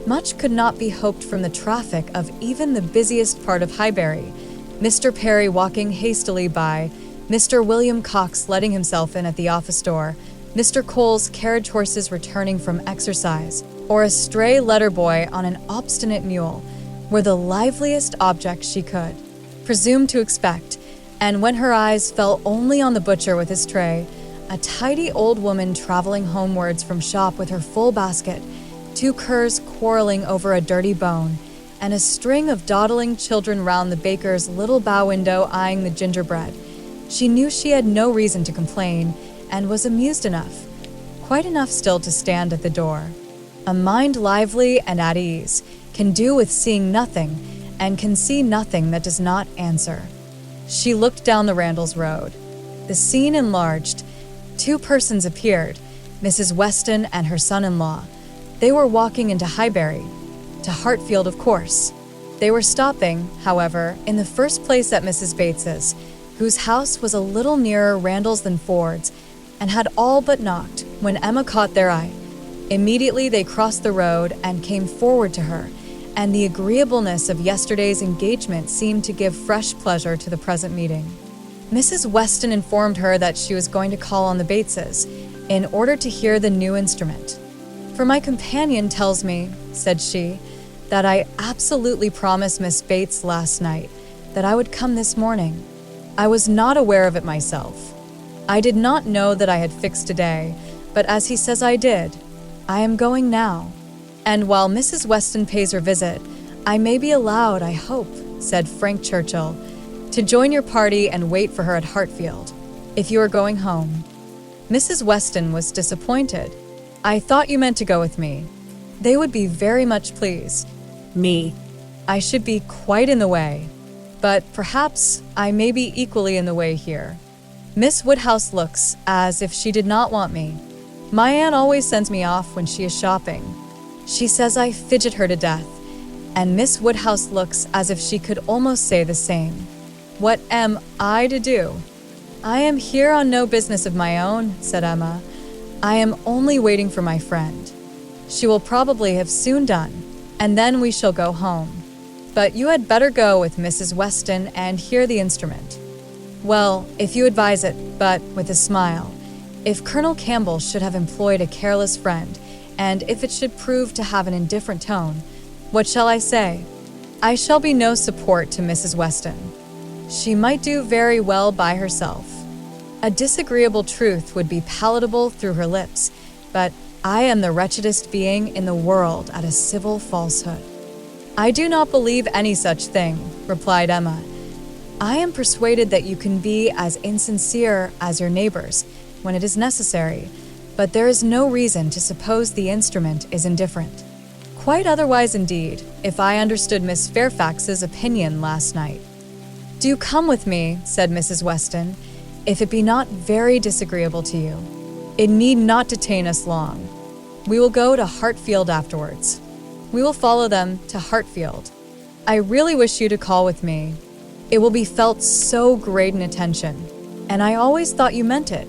Much could not be hoped from the traffic of even the busiest part of Highbury, Mr. Perry walking hastily by, Mr. William Cox letting himself in at the office door, Mr. Cole's carriage horses returning from exercise, or a stray letter boy on an obstinate mule, were the liveliest objects she could presume to expect, and when her eyes fell only on the butcher with his tray, a tidy old woman traveling homewards from shop with her full basket, 2 curs quarreling over a dirty bone, and a string of dawdling children round the baker's little bow window eyeing the gingerbread, she knew she had no reason to complain, and was amused enough, quite enough still to stand at the door. A mind lively and at ease can do with seeing nothing, and can see nothing that does not answer. She looked down the Randalls Road. The scene enlarged. 2 persons appeared, Mrs. Weston and her son-in-law. They were walking into Highbury, to Hartfield, of course. They were stopping, however, in the first place at Mrs. Bates's, whose house was a little nearer Randall's than Ford's, and had all but knocked when Emma caught their eye. Immediately they crossed the road and came forward to her, and the agreeableness of yesterday's engagement seemed to give fresh pleasure to the present meeting. Mrs. Weston informed her that she was going to call on the Bateses in order to hear the new instrument. "For my companion tells me," said she, "that I absolutely promised Miss Bates last night that I would come this morning. I was not aware of it myself. I did not know that I had fixed a day, but as he says I did, I am going now. And while Mrs. Weston pays her visit, I may be allowed, I hope," said Frank Churchill, "to join your party and wait for her at Hartfield, if you are going home." Mrs. Weston was disappointed. "I thought you meant to go with me. They would be very much pleased." Me. "I should be quite in the way, but perhaps I may be equally in the way here. Miss Woodhouse looks as if she did not want me. My aunt always sends me off when she is shopping. She says I fidget her to death, and Miss Woodhouse looks as if she could almost say the same. What am I to do?" "I am here on no business of my own," said Emma. "I am only waiting for my friend. She will probably have soon done, and then we shall go home. But you had better go with Mrs. Weston and hear the instrument." "Well, if you advise it," but with a smile, "if Colonel Campbell should have employed a careless friend, and if it should prove to have an indifferent tone, what shall I say? I shall be no support to Mrs. Weston. She might do very well by herself. A disagreeable truth would be palatable through her lips, but I am the wretchedest being in the world at a civil falsehood." "I do not believe any such thing," replied Emma. "I am persuaded that you can be as insincere as your neighbors when it is necessary, but there is no reason to suppose the instrument is indifferent. Quite otherwise indeed, if I understood Miss Fairfax's opinion last night." "Do come with me," said Mrs. Weston, "if it be not very disagreeable to you. It need not detain us long. We will go to Hartfield afterwards. We will follow them to Hartfield. I really wish you to call with me. It will be felt so great an attention, and I always thought you meant it."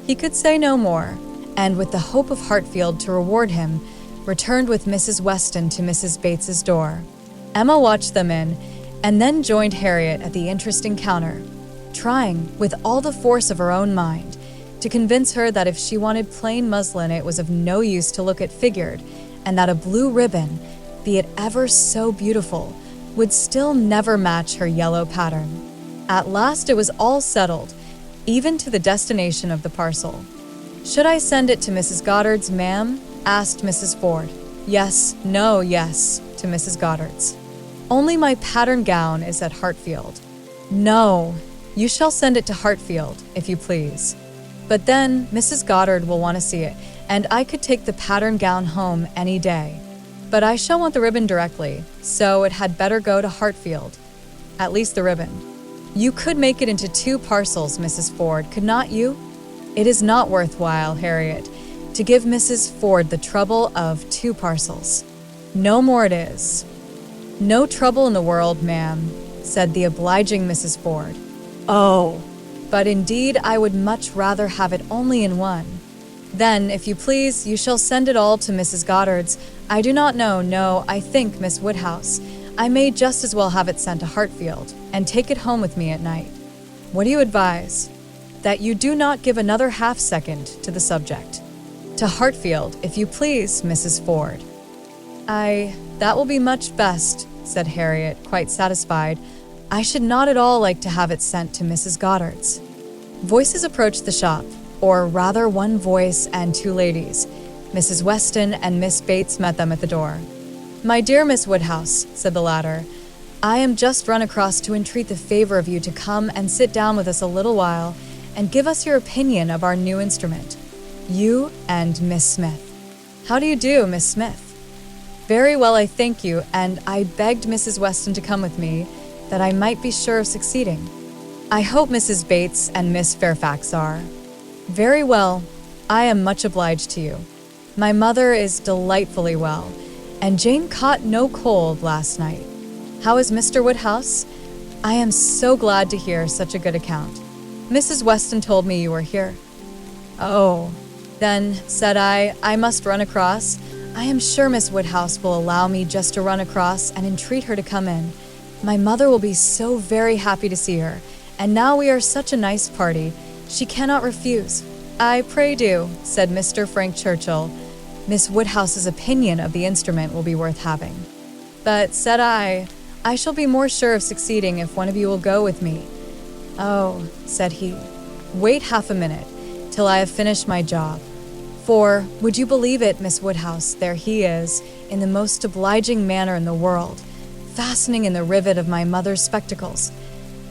He could say no more, and with the hope of Hartfield to reward him, returned with Mrs. Weston to Mrs. Bates's door. Emma watched them in, and then joined Harriet at the interesting counter, trying, with all the force of her own mind, to convince her that if she wanted plain muslin it was of no use to look at figured, and that a blue ribbon, be it ever so beautiful, would still never match her yellow pattern. At last it was all settled, even to the destination of the parcel. "Should I send it to Mrs. Goddard's, ma'am?" asked Mrs. Ford. "Yes, no, yes," to Mrs. Goddard's. "Only my pattern gown is at Hartfield." "No, you shall send it to Hartfield, if you please. But then Mrs. Goddard will want to see it, and I could take the pattern gown home any day. But I shall want the ribbon directly, so it had better go to Hartfield. At least the ribbon. You could make it into 2 parcels, Mrs. Ford, could not you?" "It is not worthwhile, Harriet, to give Mrs. Ford the trouble of 2 parcels. No more it is." "No trouble in the world, ma'am," said the obliging Mrs. Ford. Oh. "But indeed I would much rather have it only in 1. Then, if you please, you shall send it all to Mrs. Goddard's. I do not know, no, I think, Miss Woodhouse, I may just as well have it sent to Hartfield, and take it home with me at night. What do you advise?" "That you do not give another half-second to the subject. To Hartfield, if you please, Mrs. Ford." That will be much best," said Harriet, quite satisfied. "I should not at all like to have it sent to Mrs. Goddard's." Voices approached the shop, or rather 1 voice and 2 ladies. Mrs. Weston and Miss Bates met them at the door. "My dear Miss Woodhouse," said the latter, "I am just run across to entreat the favor of you to come and sit down with us a little while and give us your opinion of our new instrument. You and Miss Smith." "How do you do, Miss Smith?" "Very well, I thank you, and I begged Mrs. Weston to come with me, that I might be sure of succeeding. I hope Mrs. Bates and Miss Fairfax are." "Very well. I am much obliged to you. My mother is delightfully well, and Jane caught no cold last night. How is Mr. Woodhouse? I am so glad to hear such a good account. Mrs. Weston told me you were here." "Oh, then," said I must run across. I am sure Miss Woodhouse will allow me just to run across and entreat her to come in. My mother will be so very happy to see her, and now we are such a nice party, she cannot refuse. I pray do, said Mr. Frank Churchill. Miss Woodhouse's opinion of the instrument will be worth having. But, said I shall be more sure of succeeding if one of you will go with me. Oh, said he, wait half a minute, till I have finished my job. For, would you believe it, Miss Woodhouse, there he is, in the most obliging manner in the world, fastening in the rivet of my mother's spectacles.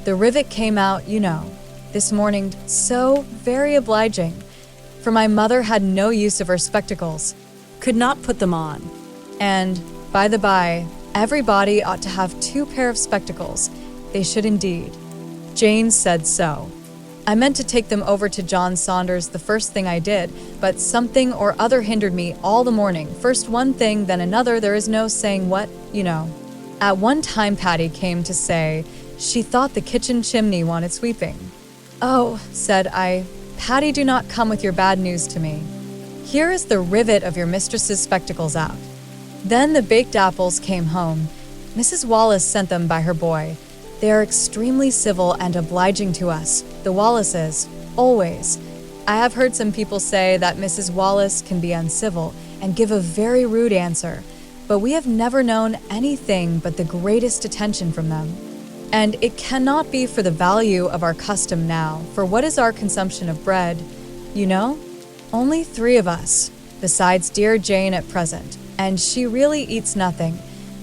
The rivet came out, you know, this morning, so very obliging, for my mother had no use of her spectacles. Could not put them on. And, by the by, everybody ought to have 2 pair of spectacles. They should indeed. Jane said so. I meant to take them over to John Saunders the first thing I did, but something or other hindered me all the morning. First one thing, then another, there is no saying what, you know. At one time Patty came to say she thought the kitchen chimney wanted sweeping. Oh, said I, Patty, do not come with your bad news to me. Here is the rivet of your mistress's spectacles out. Then the baked apples came home. Mrs. Wallace sent them by her boy. They are extremely civil and obliging to us, the Wallaces, always. I have heard some people say that Mrs. Wallace can be uncivil and give a very rude answer, but we have never known anything but the greatest attention from them. And it cannot be for the value of our custom now, for what is our consumption of bread? You know? Only 3 of us, besides dear Jane at present, and she really eats nothing,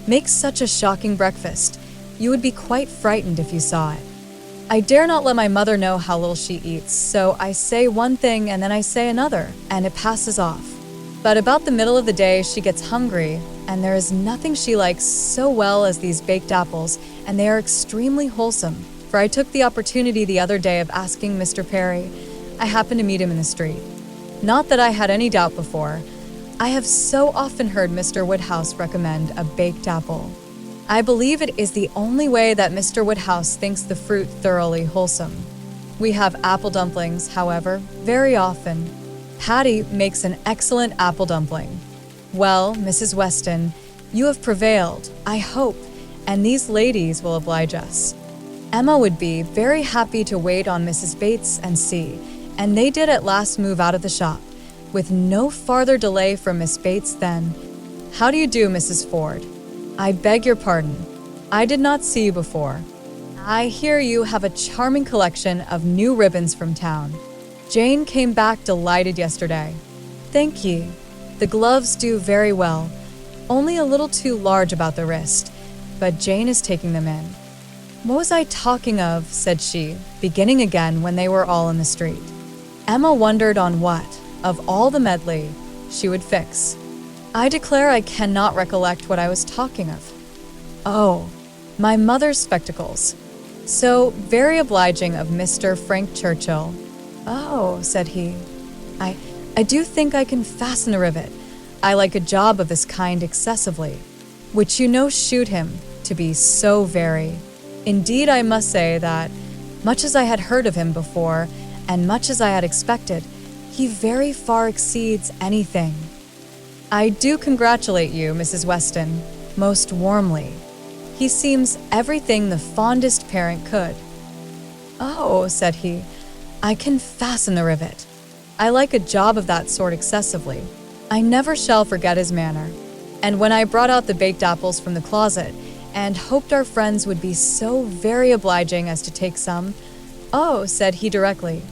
makes such a shocking breakfast. You would be quite frightened if you saw it. I dare not let my mother know how little she eats, so I say one thing and then I say another, and it passes off. But about the middle of the day she gets hungry, and there is nothing she likes so well as these baked apples, and they are extremely wholesome, for I took the opportunity the other day of asking Mr. Perry. I happened to meet him in the street. Not that I had any doubt before. I have so often heard Mr. Woodhouse recommend a baked apple. I believe it is the only way that Mr. Woodhouse thinks the fruit thoroughly wholesome. We have apple dumplings, however, very often. Patty makes an excellent apple dumpling. Well, Mrs. Weston, you have prevailed, I hope, and these ladies will oblige us. Emma would be very happy to wait on Mrs. Bates and see, and they did at last move out of the shop, with no farther delay from Miss Bates than, "How do you do, Mrs. Ford? I beg your pardon. I did not see you before. I hear you have a charming collection of new ribbons from town. Jane came back delighted yesterday. Thank ye. The gloves do very well, only a little too large about the wrist, but Jane is taking them in. What was I talking of, said she, beginning again when they were all in the street. Emma wondered on what, of all the medley, she would fix. I declare I cannot recollect what I was talking of. Oh, my mother's spectacles. So very obliging of Mr. Frank Churchill. Oh, said he, I do think I can fasten the rivet. I like a job of this kind excessively, which you know shoot him to be so very. Indeed, I must say that, much as I had heard of him before, and much as I had expected, he very far exceeds anything. I do congratulate you, Mrs. Weston, most warmly. He seems everything the fondest parent could. Oh, said he, I can fasten the rivet. I like a job of that sort excessively. I never shall forget his manner. And when I brought out the baked apples from the closet, and hoped our friends would be so very obliging as to take some, oh, said he directly,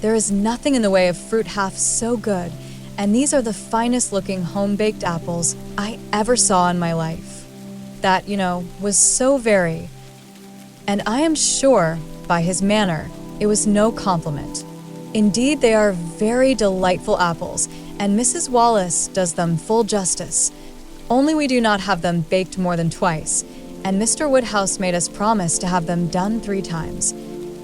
there is nothing in the way of fruit half so good, and these are the finest looking home-baked apples I ever saw in my life. That, was so very. And I am sure, by his manner, it was no compliment. Indeed, they are very delightful apples, and Mrs. Wallace does them full justice. Only we do not have them baked more than twice, and Mr. Woodhouse made us promise to have them done 3 times.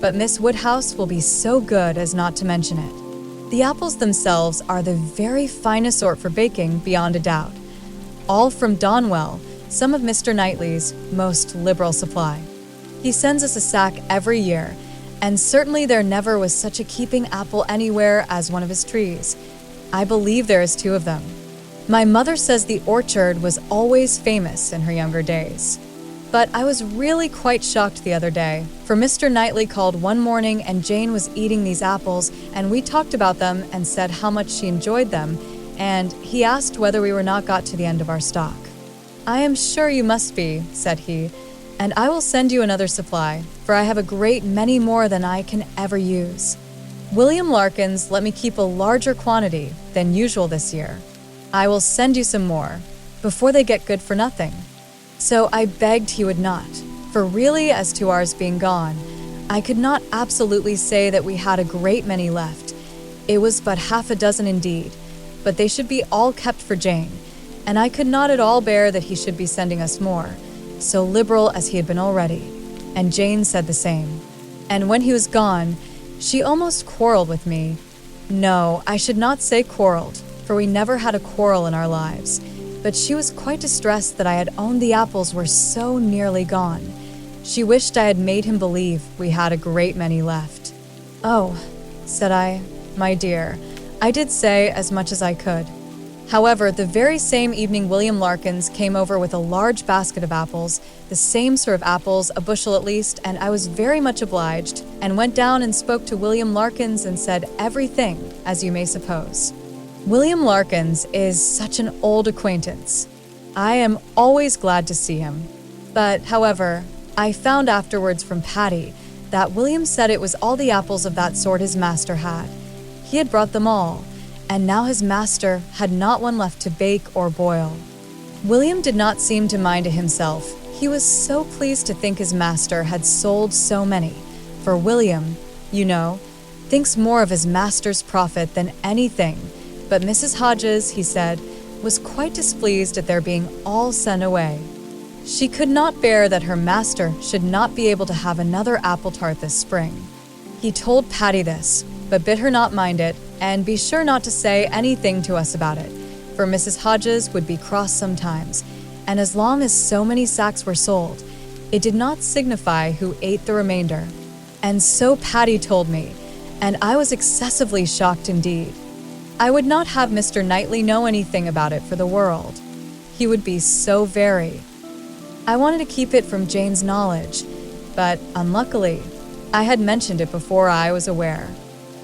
But Miss Woodhouse will be so good as not to mention it. The apples themselves are the very finest sort for baking, beyond a doubt. All from Donwell, some of Mr. Knightley's most liberal supply. He sends us a sack every year, and certainly there never was such a keeping apple anywhere as one of his trees. I believe there is 2 of them. My mother says the orchard was always famous in her younger days. But I was really quite shocked the other day, for Mr. Knightley called one morning and Jane was eating these apples, and we talked about them and said how much she enjoyed them, and he asked whether we were not got to the end of our stock. "I am sure you must be," said he, "and I will send you another supply, for I have a great many more than I can ever use. William Larkins let me keep a larger quantity than usual this year. I will send you some more, before they get good for nothing." So I begged he would not, for really, as to ours being gone, I could not absolutely say that we had a great many left. It was but half a dozen indeed, but they should be all kept for Jane, and I could not at all bear that he should be sending us more, so liberal as he had been already, and Jane said the same. And when he was gone, she almost quarreled with me. No, I should not say quarreled, for we never had a quarrel in our lives, but she was quite distressed that I had owned the apples were so nearly gone. She wished I had made him believe we had a great many left. "Oh," said I, "my dear, I did say as much as I could." However, the very same evening William Larkins came over with a large basket of apples, the same sort of apples, a bushel at least, and I was very much obliged, and went down and spoke to William Larkins and said everything, as you may suppose. William Larkins is such an old acquaintance. I am always glad to see him. But, however, I found afterwards from Patty that William said it was all the apples of that sort his master had. He had brought them all, and now his master had not one left to bake or boil. William did not seem to mind it himself. He was so pleased to think his master had sold so many, for William, you know, thinks more of his master's profit than anything. But Mrs. Hodges, he said, was quite displeased at their being all sent away. She could not bear that her master should not be able to have another apple tart this spring. He told Patty this, but bid her not mind it, and be sure not to say anything to us about it, for Mrs. Hodges would be cross sometimes, and as long as so many sacks were sold, it did not signify who ate the remainder. And so Patty told me, and I was excessively shocked indeed. I would not have Mr. Knightley know anything about it for the world. He would be so very. I wanted to keep it from Jane's knowledge, but unluckily, I had mentioned it before I was aware.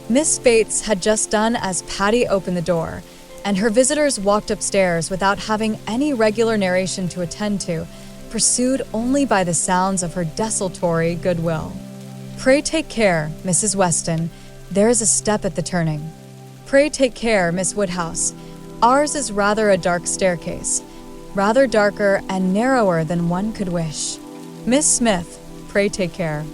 Miss Bates had just done as Patty opened the door, and her visitors walked upstairs without having any regular narration to attend to, pursued only by the sounds of her desultory goodwill. "Pray take care, Mrs. Weston. There is a step at the turning. Pray take care, Miss Woodhouse. Ours is rather a dark staircase, rather darker and narrower than one could wish. Miss Smith, pray take care.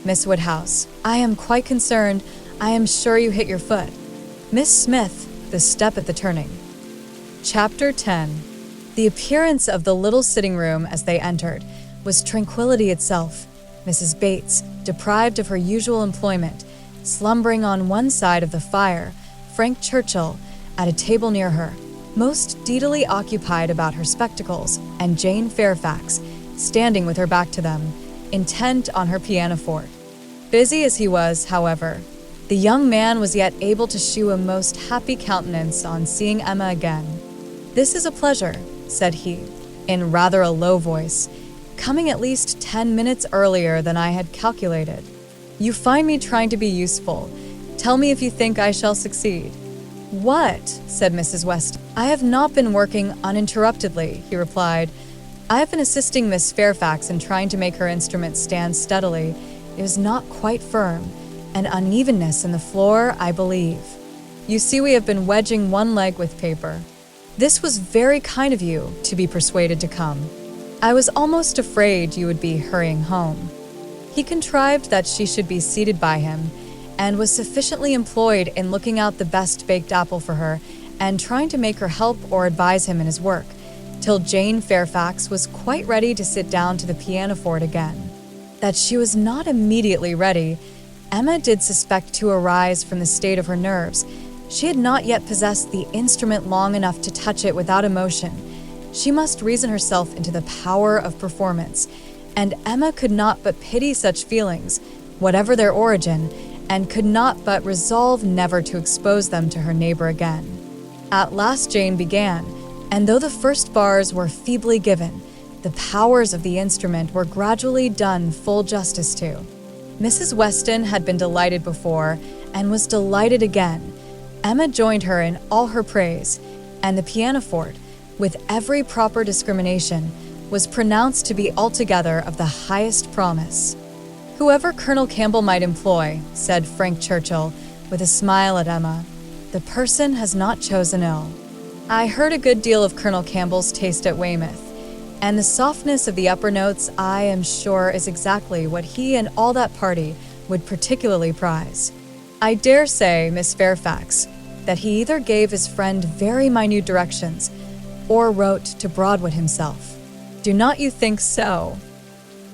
Miss Woodhouse, I am quite concerned. I am sure you hit your foot. Miss Smith, the step at the turning." Chapter 10. The appearance of the little sitting room as they entered was tranquility itself. Mrs. Bates, deprived of her usual employment, slumbering on one side of the fire, Frank Churchill, at a table near her, most deedily occupied about her spectacles, and Jane Fairfax, standing with her back to them, intent on her pianoforte. Busy as he was, however, the young man was yet able to shew a most happy countenance on seeing Emma again. "This is a pleasure," said he, in rather a low voice, coming at least 10 minutes earlier than I had calculated. "You find me trying to be useful. Tell me if you think I shall succeed." "What?" said Mrs. Weston. "I have not been working uninterruptedly," he replied. "I have been assisting Miss Fairfax in trying to make her instrument stand steadily. It is not quite firm. An unevenness in the floor, I believe. You see, we have been wedging one leg with paper. This was very kind of you to be persuaded to come. I was almost afraid you would be hurrying home." He contrived that she should be seated by him, and was sufficiently employed in looking out the best baked apple for her and trying to make her help or advise him in his work, till Jane Fairfax was quite ready to sit down to the pianoforte again. That she was not immediately ready, Emma did suspect to arise from the state of her nerves. She had not yet possessed the instrument long enough to touch it without emotion. She must reason herself into the power of performance, and Emma could not but pity such feelings, whatever their origin, and could not but resolve never to expose them to her neighbor again. At last Jane began, and though the first bars were feebly given, the powers of the instrument were gradually done full justice to. Mrs. Weston had been delighted before and was delighted again. Emma joined her in all her praise, and the pianoforte, with every proper discrimination, was pronounced to be altogether of the highest promise. "Whoever Colonel Campbell might employ," said Frank Churchill, with a smile at Emma, "the person has not chosen ill." I heard a good deal of Colonel Campbell's taste at Weymouth, and the softness of the upper notes, I am sure, is exactly what he and all that party would particularly prize. I dare say, Miss Fairfax, that he either gave his friend very minute directions or wrote to Broadwood himself. Do not you think so?"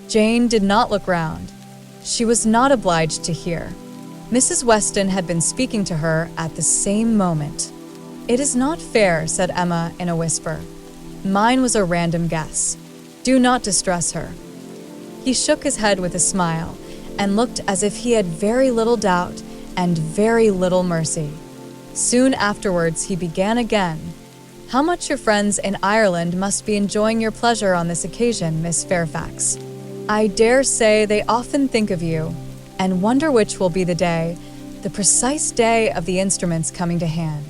Jane did not look round. She was not obliged to hear. Mrs. Weston had been speaking to her at the same moment. "It is not fair," said Emma in a whisper. "Mine was a random guess. Do not distress her." He shook his head with a smile and looked as if he had very little doubt and very little mercy. Soon afterwards he began again. "How much your friends in Ireland must be enjoying your pleasure on this occasion, Miss Fairfax. I dare say they often think of you, and wonder which will be the precise day of the instruments coming to hand.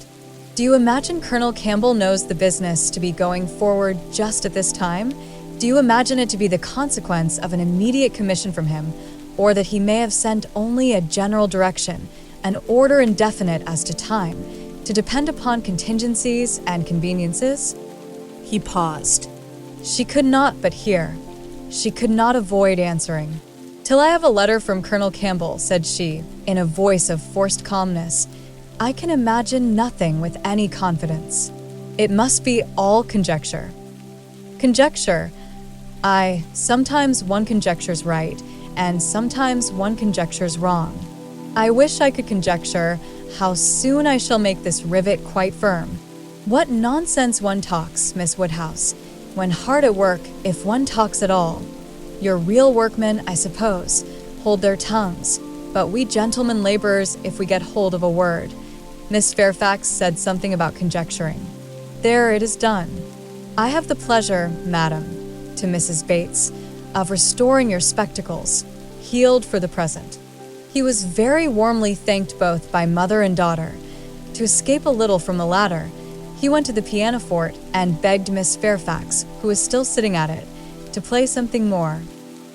Do you imagine Colonel Campbell knows the business to be going forward just at this time? Do you imagine it to be the consequence of an immediate commission from him, or that he may have sent only a general direction, an order indefinite as to time, to depend upon contingencies and conveniences?" He paused. She could not but hear. She could not avoid answering. "Till I have a letter from Colonel Campbell," said she, in a voice of forced calmness, "I can imagine nothing with any confidence. It must be all conjecture." "Conjecture? Aye, sometimes one conjectures right, and sometimes one conjectures wrong. I wish I could conjecture how soon I shall make this rivet quite firm. What nonsense one talks, Miss Woodhouse, when hard at work, if one talks at all. Your real workmen, I suppose, hold their tongues, but we gentlemen laborers, if we get hold of a word." Miss Fairfax said something about conjecturing. "There, it is done. I have the pleasure, madam," to Mrs. Bates, "of restoring your spectacles, healed for the present." He was very warmly thanked both by mother and daughter. To escape a little from the latter, he went to the pianoforte and begged Miss Fairfax, who was still sitting at it, to play something more.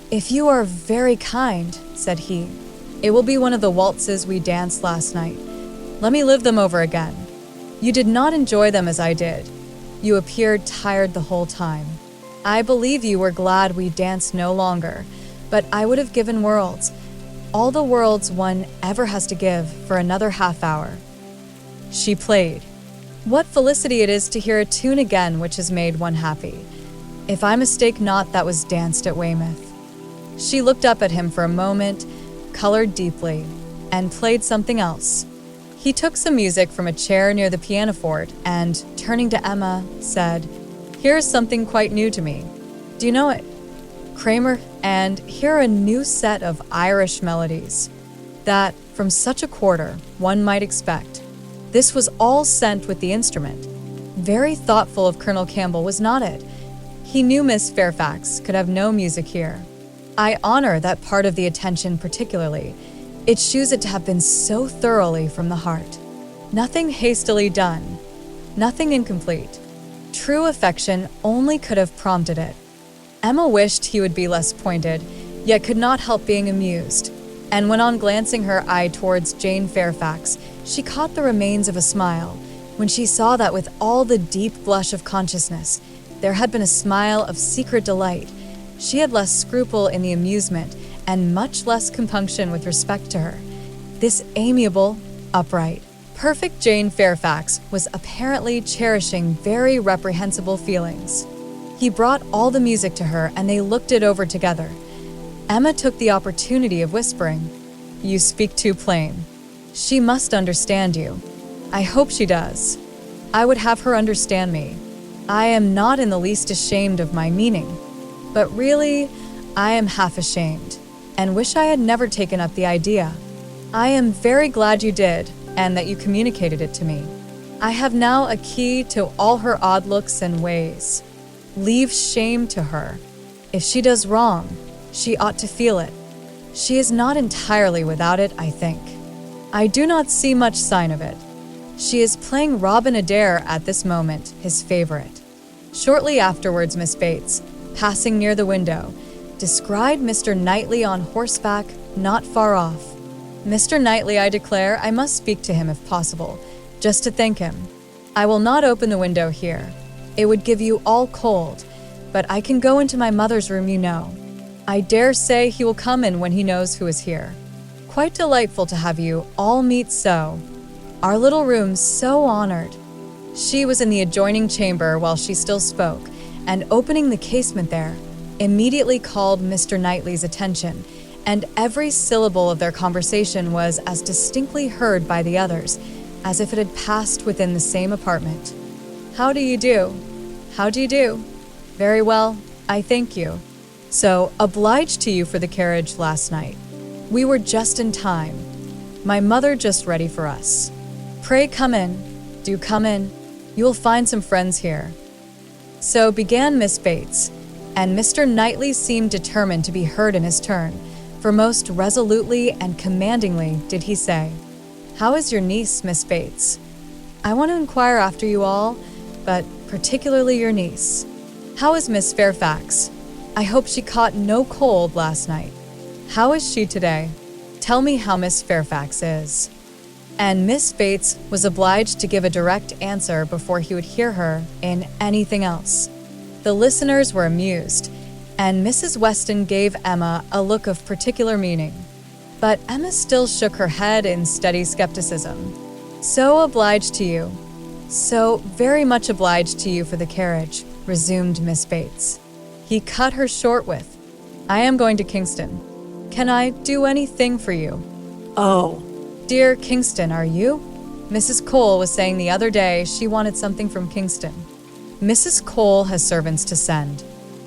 "If you are very kind," said he, "it will be one of the waltzes we danced last night. Let me live them over again. You did not enjoy them as I did. You appeared tired the whole time. I believe you were glad we danced no longer, but I would have given worlds, all the worlds one ever has to give, for another half hour." She played. What felicity it is to hear a tune again which has made one happy. If I mistake not, that was danced at Weymouth. She looked up at him for a moment, colored deeply, and played something else. He took some music from a chair near the pianoforte and, turning to Emma, said, "Here is something quite new to me. Do you know it? Kramer, and here are a new set of Irish melodies that, from such a quarter, one might expect." This was all sent with the instrument. Very thoughtful of Colonel Campbell, was not it? He knew Miss Fairfax could have no music here. I honor that part of the attention particularly. It shews it to have been so thoroughly from the heart. Nothing hastily done, nothing incomplete. True affection only could have prompted it. Emma wished he would be less pointed, yet could not help being amused, and went on glancing her eye towards Jane Fairfax. She caught the remains of a smile when she saw that with all the deep blush of consciousness, there had been a smile of secret delight. She had less scruple in the amusement and much less compunction with respect to her. This amiable, upright, perfect Jane Fairfax was apparently cherishing very reprehensible feelings. He brought all the music to her, and they looked it over together. Emma took the opportunity of whispering, "You speak too plain. She must understand you. I hope she does. I would have her understand me. I am not in the least ashamed of my meaning, but really, I am half ashamed, and wish I had never taken up the idea. I am very glad you did, and that you communicated it to me. I have now a key to all her odd looks and ways. Leave shame to her. If she does wrong, she ought to feel it. She is not entirely without it, I think. I do not see much sign of it. She is playing Robin Adair at this moment, his favorite. Shortly afterwards, Miss Bates, passing near the window, descried Mr. Knightley on horseback not far off. Mr. Knightley, I declare, I must speak to him if possible, just to thank him. I will not open the window here. It would give you all cold, but I can go into my mother's room, you know. I dare say he will come in when he knows who is here. Quite delightful to have you all meet so. Our little room so honored. She was in the adjoining chamber while she still spoke, and opening the casement there, immediately called Mr. Knightley's attention, and every syllable of their conversation was as distinctly heard by the others as if it had passed within the same apartment. How do you do? How do you do? Very well, I thank you. So, obliged to you for the carriage last night. We were just in time. My mother just ready for us. Pray come in. Do come in. You will find some friends here. So began Miss Bates, and Mr. Knightley seemed determined to be heard in his turn, for most resolutely and commandingly did he say, "How is your niece, Miss Bates? I want to inquire after you all, but particularly your niece. How is Miss Fairfax? I hope she caught no cold last night. How is she today? Tell me how Miss Fairfax is." And Miss Bates was obliged to give a direct answer before he would hear her in anything else. The listeners were amused, and Mrs. Weston gave Emma a look of particular meaning. But Emma still shook her head in steady skepticism. "So obliged to you. So very much obliged to you for the carriage," resumed Miss Bates. He cut her short with, "I am going to Kingston. Can I do anything for you?" "Oh, dear Kingston, are you?" Mrs. Cole was saying the other day she wanted something from Kingston. "Mrs. Cole has servants to send.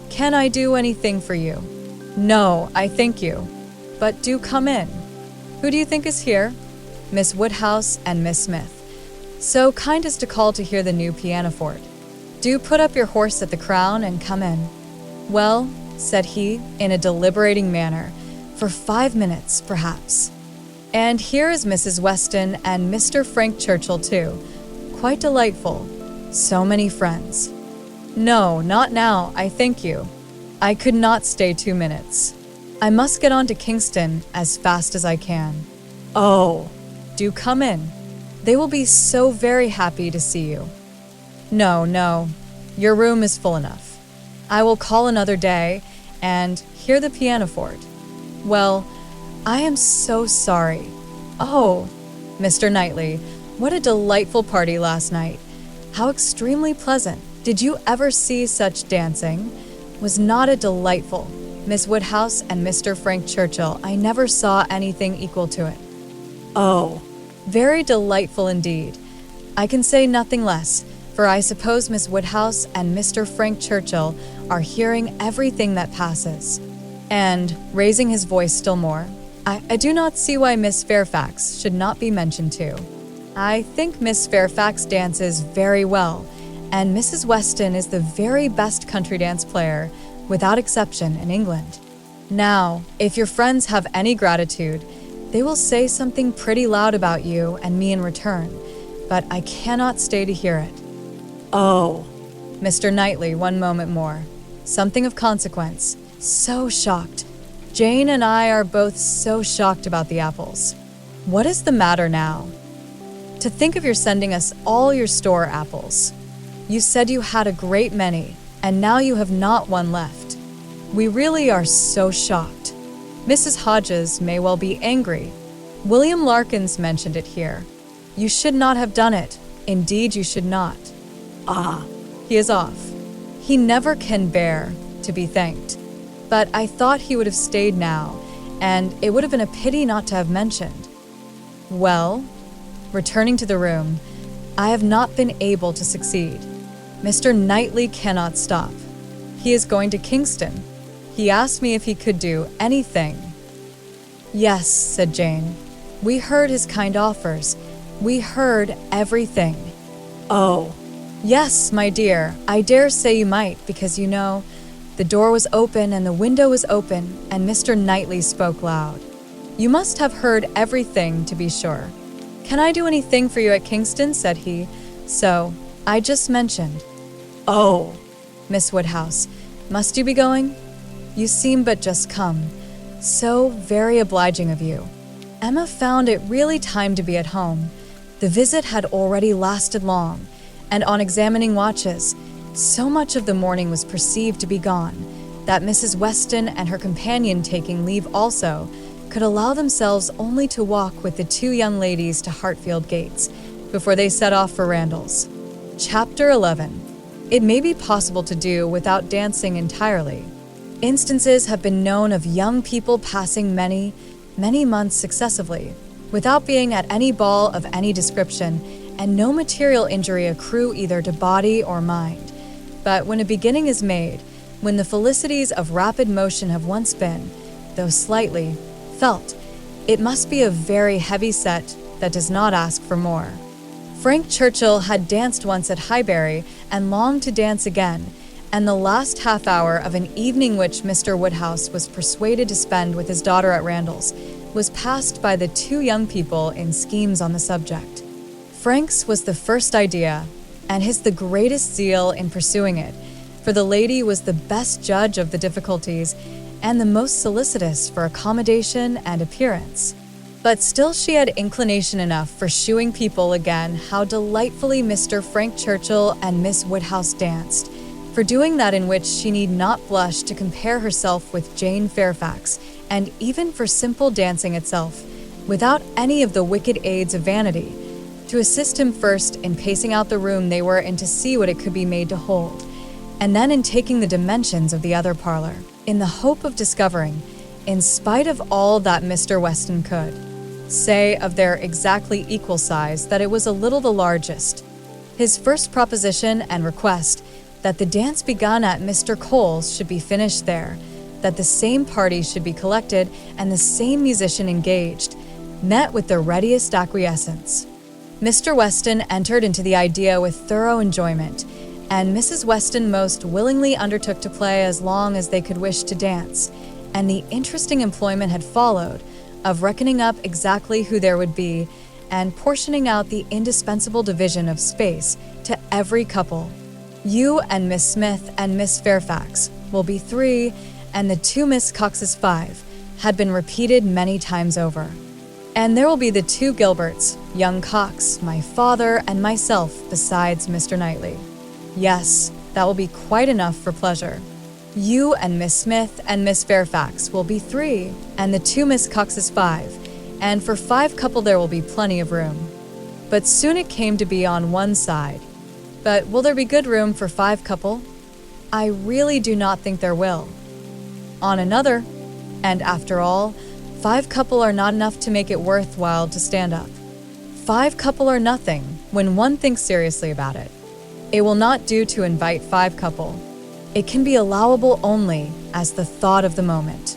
Can I do anything for you?" "No, I thank you. But do come in. Who do you think is here?" "Miss Woodhouse and Miss Smith. So kind as to call to hear the new pianoforte. Do put up your horse at the Crown and come in." "Well," said he, in a deliberating manner, "for 5 minutes, perhaps. And here is Mrs. Weston and Mr. Frank Churchill, too. Quite delightful. So many friends." "No, not now, I thank you. I could not stay 2 minutes. I must get on to Kingston as fast as I can." "Oh, do come in. They will be so very happy to see you." "No, no, your room is full enough. I will call another day and hear the pianoforte. Well, I am so sorry. Oh, Mr. Knightley, what a delightful party last night. How extremely pleasant. Did you ever see such dancing? Was not it delightful? Miss Woodhouse and Mr. Frank Churchill, I never saw anything equal to it." "Oh, very delightful indeed. I can say nothing less, for I suppose Miss Woodhouse and Mr. Frank Churchill are hearing everything that passes." And, raising his voice still more, I do not see why Miss Fairfax should not be mentioned too. I think Miss Fairfax dances very well, and Mrs. Weston is the very best country dance player, without exception, in England. Now, if your friends have any gratitude, they will say something pretty loud about you and me in return, but I cannot stay to hear it." "Oh, Mr. Knightley, one moment more. Something of consequence. So shocked. Jane and I are both so shocked about the apples. What is the matter now? To think of your sending us all your store apples. You said you had a great many, and now you have not one left. We really are so shocked. Mrs. Hodges may well be angry. William Larkins mentioned it here. You should not have done it. Indeed, you should not. Ah, he is off. He never can bear to be thanked. But I thought he would have stayed now, and it would have been a pity not to have mentioned. Well, returning to the room, I have not been able to succeed. Mr. Knightley cannot stop. He is going to Kingston. He asked me if he could do anything. Yes, said Jane. We heard his kind offers. We heard everything. Oh, Yes, my dear, I dare say you might, because the door was open and the window was open, and Mr. Knightley spoke loud. You must have heard everything, to be sure. Can I do anything for you at Kingston? Said he. So, I just mentioned. Oh, Miss Woodhouse, must you be going? You seem but just come. So very obliging of you. Emma found it really time to be at home. The visit had already lasted long, and on examining watches, so much of the morning was perceived to be gone that Mrs. Weston and her companion taking leave also could allow themselves only to walk with the two young ladies to Hartfield gates before they set off for Randalls. Chapter 11. It may be possible to do without dancing entirely. Instances have been known of young people passing many months successively without being at any ball of any description, and no material injury accrue either to body or mind. But when a beginning is made, when the felicities of rapid motion have once been, though slightly, felt, it must be a very heavy set that does not ask for more. Frank Churchill had danced once at Highbury and longed to dance again, and the last half hour of an evening which Mr. Woodhouse was persuaded to spend with his daughter at Randalls was passed by the two young people in schemes on the subject. Frank's was the first idea, and his the greatest zeal in pursuing it, for the lady was the best judge of the difficulties and the most solicitous for accommodation and appearance. But still she had inclination enough for shewing people again how delightfully Mr. Frank Churchill and Miss Woodhouse danced, for doing that in which she need not blush to compare herself with Jane Fairfax, and even for simple dancing itself, without any of the wicked aids of vanity, to assist him first in pacing out the room they were in to see what it could be made to hold, and then in taking the dimensions of the other parlor, in the hope of discovering, in spite of all that Mr. Weston could say of their exactly equal size, that it was a little the largest. His first proposition and request that the dance begun at Mr. Cole's should be finished there, that the same party should be collected and the same musician engaged, met with the readiest acquiescence. Mr. Weston entered into the idea with thorough enjoyment, and Mrs. Weston most willingly undertook to play as long as they could wish to dance, and the interesting employment had followed of reckoning up exactly who there would be and portioning out the indispensable division of space to every couple. You and Miss Smith and Miss Fairfax will be 3, and the 2 Miss Coxes 5, had been repeated many times over. And there will be the 2 Gilberts, young Cox, my father, and myself, besides Mr. Knightley. Yes, that will be quite enough for pleasure. You and Miss Smith and Miss Fairfax will be 3, and the 2 Miss Coxes 5, and for 5 couple there will be plenty of room. But soon it came to be on one side. But will there be good room for 5 couple? I really do not think there will. On another, and after all, 5 couple are not enough to make it worthwhile to stand up. 5 couple are nothing when one thinks seriously about it. It will not do to invite 5 couple. It can be allowable only as the thought of the moment.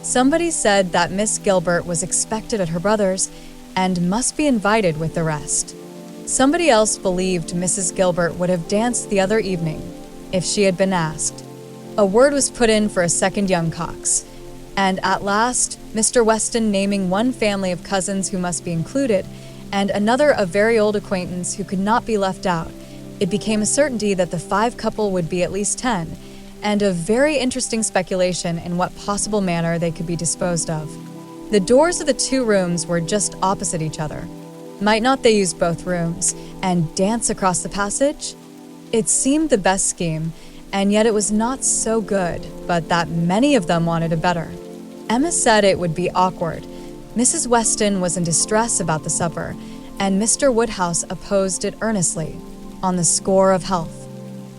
Somebody said that Miss Gilbert was expected at her brother's and must be invited with the rest. Somebody else believed Mrs. Gilbert would have danced the other evening if she had been asked. A word was put in for a second young Cox, and at last Mr. Weston naming one family of cousins who must be included, and another a very old acquaintance who could not be left out, it became a certainty that the 5 couple would be at least 10, and a very interesting speculation in what possible manner they could be disposed of. The doors of the 2 rooms were just opposite each other. Might not they use both rooms and dance across the passage? It seemed the best scheme, and yet it was not so good, but that many of them wanted a better. Emma said it would be awkward. Mrs. Weston was in distress about the supper, and Mr. Woodhouse opposed it earnestly, on the score of health.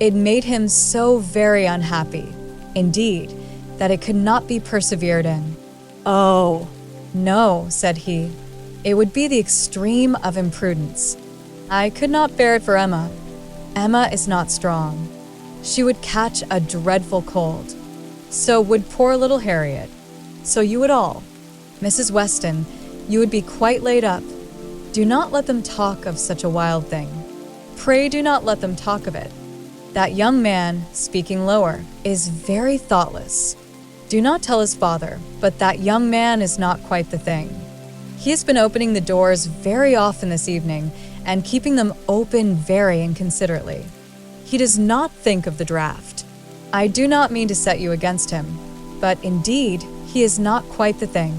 It made him so very unhappy, indeed, that it could not be persevered in. Oh, no, said he. It would be the extreme of imprudence. I could not bear it for Emma. Emma is not strong. She would catch a dreadful cold. So would poor little Harriet. So you would all. Mrs. Weston, you would be quite laid up. Do not let them talk of such a wild thing. Pray do not let them talk of it. That young man, speaking lower, is very thoughtless. Do not tell his father, but that young man is not quite the thing. He has been opening the doors very often this evening and keeping them open very inconsiderately. He does not think of the draft. I do not mean to set you against him, but indeed, he is not quite the thing.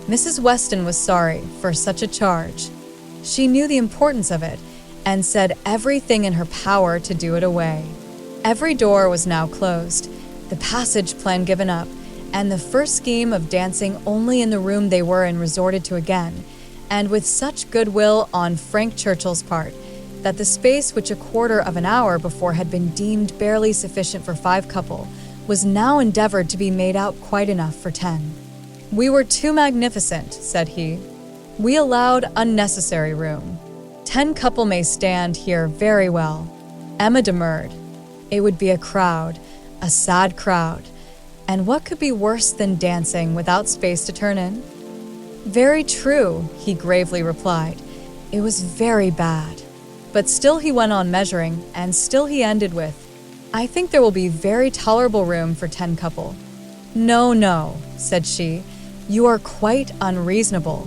Mrs. Weston was sorry for such a charge. She knew the importance of it and said everything in her power to do it away. Every door was now closed, the passage plan given up, and the first scheme of dancing only in the room they were in resorted to again, and with such goodwill on Frank Churchill's part, that the space which a quarter of an hour before had been deemed barely sufficient for 5 couple was now endeavored to be made out quite enough for 10. "We were too magnificent," said he. "We allowed unnecessary room. 10 couple may stand here very well." Emma demurred. It would be a crowd, a sad crowd. And what could be worse than dancing without space to turn in? "Very true," he gravely replied. "It was very bad." But still he went on measuring, and still he ended with, "I think there will be very tolerable room for 10 couple." "No, no," said she, "you are quite unreasonable.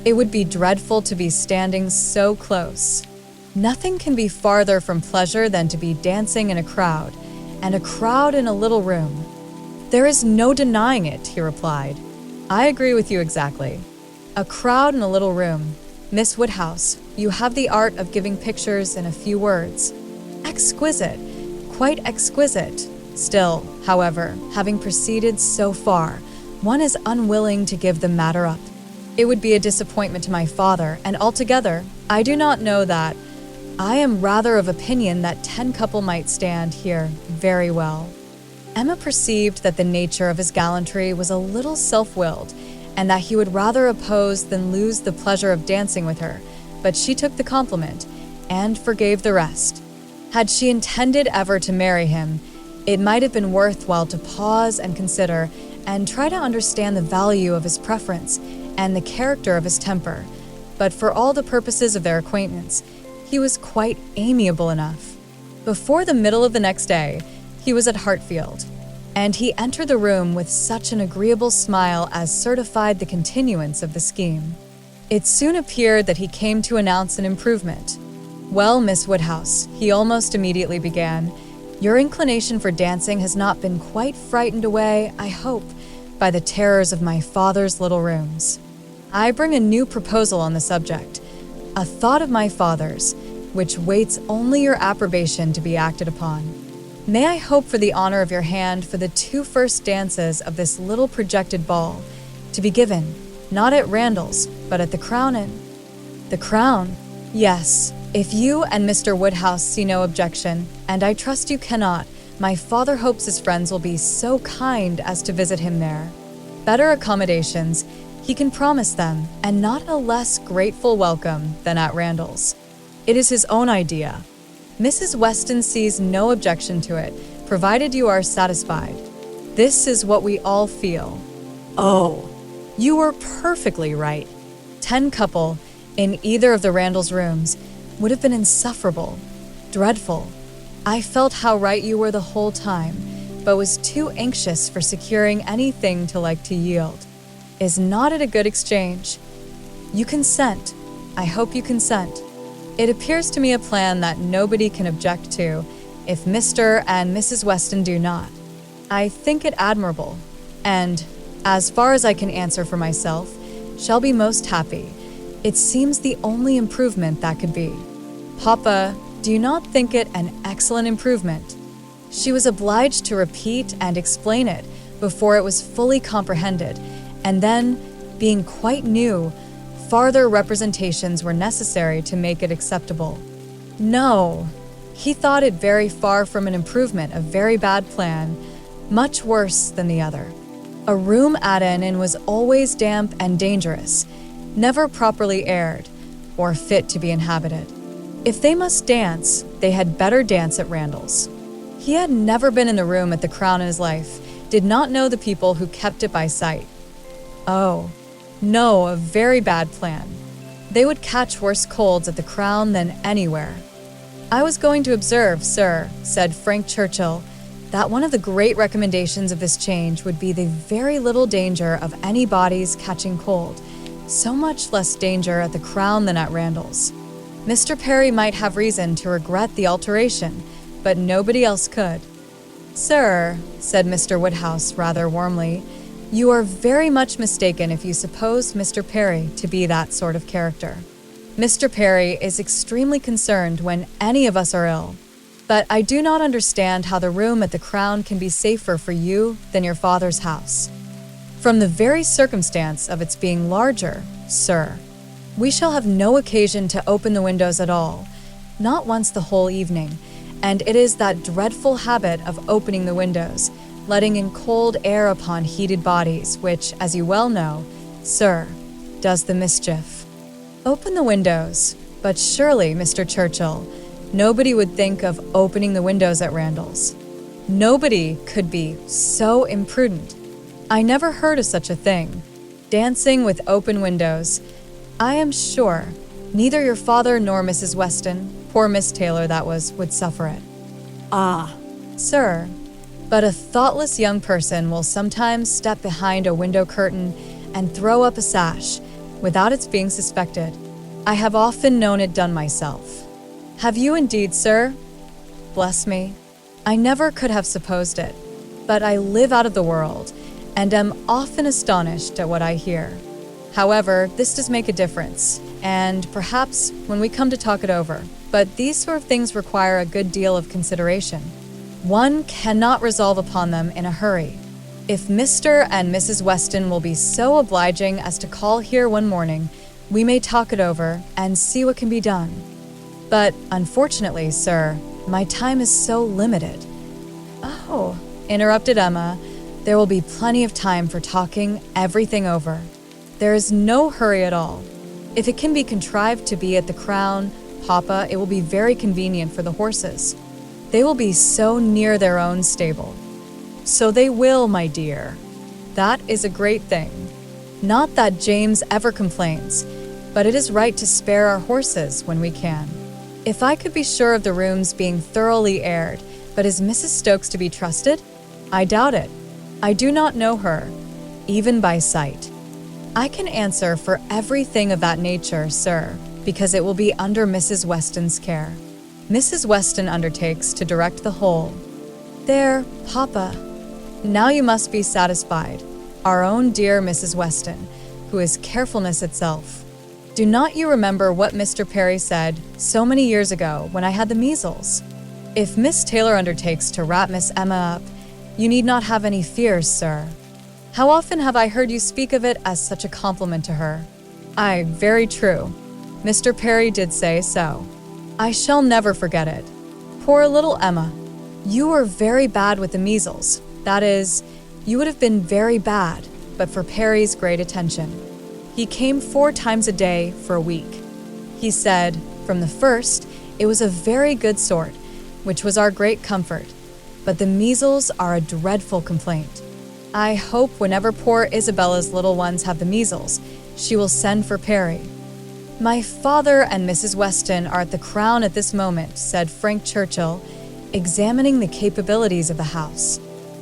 It would be dreadful to be standing so close. Nothing can be farther from pleasure than to be dancing in a crowd, and a crowd in a little room." "There is no denying it," he replied. "I agree with you exactly. A crowd in a little room. Miss Woodhouse, you have the art of giving pictures in a few words. Exquisite, quite exquisite. Still, however, having proceeded so far, one is unwilling to give the matter up. It would be a disappointment to my father, and altogether, I do not know that. I am rather of opinion that 10 couple might stand here very well." Emma perceived that the nature of his gallantry was a little self-willed, and that he would rather oppose than lose the pleasure of dancing with her, but she took the compliment, and forgave the rest. Had she intended ever to marry him, it might have been worthwhile to pause and consider, and try to understand the value of his preference, and the character of his temper, but for all the purposes of their acquaintance, he was quite amiable enough. Before the middle of the next day, he was at Hartfield, and he entered the room with such an agreeable smile as certified the continuance of the scheme. It soon appeared that he came to announce an improvement. "Well, Miss Woodhouse," he almost immediately began, "your inclination for dancing has not been quite frightened away, I hope, by the terrors of my father's little rooms. I bring a new proposal on the subject, a thought of my father's, which waits only your approbation to be acted upon. May I hope for the honor of your hand for the 2 first dances of this little projected ball, to be given, not at Randall's, but at the Crown Inn?" "The Crown? Yes, if you and Mr. Woodhouse see no objection, and I trust you cannot, my father hopes his friends will be so kind as to visit him there. Better accommodations, he can promise them, and not a less grateful welcome than at Randall's. It is his own idea. Mrs. Weston sees no objection to it, provided you are satisfied. This is what we all feel." "Oh, you were perfectly right. 10 couple, in either of the Randalls' rooms, would have been insufferable, dreadful. I felt how right you were the whole time, but was too anxious for securing anything to like to yield. Is not it a good exchange? You consent. I hope you consent. It appears to me a plan that nobody can object to, if Mr. and Mrs. Weston do not. I think it admirable, and, as far as I can answer for myself, shall be most happy. It seems the only improvement that could be. Papa, do you not think it an excellent improvement?" She was obliged to repeat and explain it before it was fully comprehended, and then, being quite new, farther representations were necessary to make it acceptable. No, he thought it very far from an improvement, a very bad plan, much worse than the other. A room at an inn was always damp and dangerous, never properly aired, or fit to be inhabited. If they must dance, they had better dance at Randall's. He had never been in the room at the Crown in his life, did not know the people who kept it by sight. Oh, no, a very bad plan. They would catch worse colds at the Crown than anywhere. "I was going to observe, sir," said Frank Churchill, "that one of the great recommendations of this change would be the very little danger of any bodies catching cold, so much less danger at the Crown than at Randall's. Mr. Perry might have reason to regret the alteration, but nobody else could." "Sir," said Mr. Woodhouse rather warmly, "you are very much mistaken if you suppose Mr. Perry to be that sort of character. Mr. Perry is extremely concerned when any of us are ill, but I do not understand how the room at the Crown can be safer for you than your father's house. From the very circumstance of its being larger, sir, we shall have no occasion to open the windows at all, not once the whole evening, and it is that dreadful habit of opening the windows, letting in cold air upon heated bodies, which, as you well know, sir, does the mischief. Open the windows, but surely, Mr. Churchill, nobody would think of opening the windows at Randall's. Nobody could be so imprudent. I never heard of such a thing. Dancing with open windows. I am sure neither your father nor Mrs. Weston, poor Miss Taylor that was, would suffer it." Ah, "Sir, but a thoughtless young person will sometimes step behind a window curtain and throw up a sash, without its being suspected. I have often known it done myself." "Have you indeed, sir? Bless me, I never could have supposed it, but I live out of the world, and am often astonished at what I hear. However, this does make a difference, and perhaps when we come to talk it over, but these sort of things require a good deal of consideration. One cannot resolve upon them in a hurry. If Mr. and Mrs. Weston will be so obliging as to call here one morning, we may talk it over and see what can be done. But unfortunately, sir, my time is so limited." "Oh," interrupted Emma, "there will be plenty of time for talking everything over. There is no hurry at all. If it can be contrived to be at the Crown, Papa, it will be very convenient for the horses. They will be so near their own stable." "So they will, my dear. That is a great thing. Not that James ever complains, but it is right to spare our horses when we can. If I could be sure of the rooms being thoroughly aired, but is Mrs. Stokes to be trusted? I doubt it. I do not know her, even by sight. I can answer for everything of that nature, sir, because it will be under Mrs. Weston's care. Mrs. Weston undertakes to direct the whole." "There, Papa. Now you must be satisfied. Our own dear Mrs. Weston, who is carefulness itself. Do not you remember what Mr. Perry said so many years ago when I had the measles? If Miss Taylor undertakes to wrap Miss Emma up, you need not have any fears, sir. How often have I heard you speak of it as such a compliment to her? Aye, very true. Mr. Perry did say so. I shall never forget it. Poor little Emma. You were very bad with the measles. That is, you would have been very bad, but for Perry's great attention. He came 4 times a day for a week. He said, from the first, it was a very good sort, which was our great comfort, but the measles are a dreadful complaint. I hope whenever poor Isabella's little ones have the measles, she will send for Perry. My father and Mrs. Weston are at the Crown at this moment," said Frank Churchill, examining the capabilities of the house.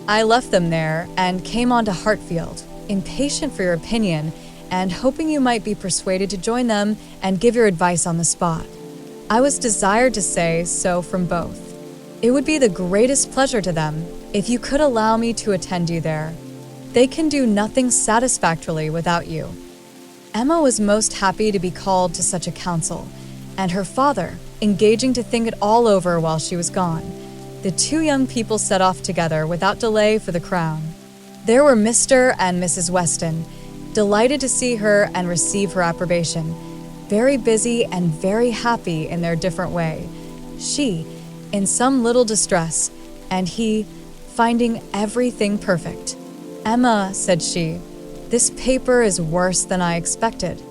"I left them there and came on to Hartfield, impatient for your opinion and hoping you might be persuaded to join them and give your advice on the spot. I was desired to say so from both. It would be the greatest pleasure to them if you could allow me to attend you there. They can do nothing satisfactorily without you." Emma was most happy to be called to such a council, and her father, engaging to think it all over while she was gone, the 2 young people set off together without delay for the Crown. There were Mr. and Mrs. Weston, delighted to see her and receive her approbation, very busy and very happy in their different way, she in some little distress, and he finding everything perfect. "Emma," said she, "this paper is worse than I expected.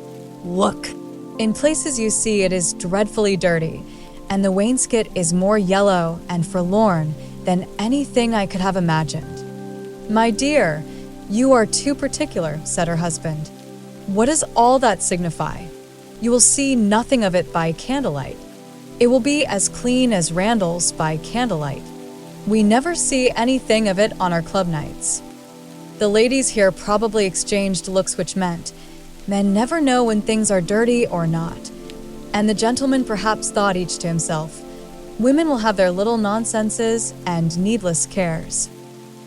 Look. In places you see it is dreadfully dirty, and the wainscot is more yellow and forlorn than anything I could have imagined." "My dear, you are too particular," said her husband. "What does all that signify? You will see nothing of it by candlelight. It will be as clean as Randall's by candlelight. We never see anything of it on our club nights." The ladies here probably exchanged looks which meant, "Men never know when things are dirty or not." And the gentleman perhaps thought each to himself, "Women will have their little nonsenses and needless cares."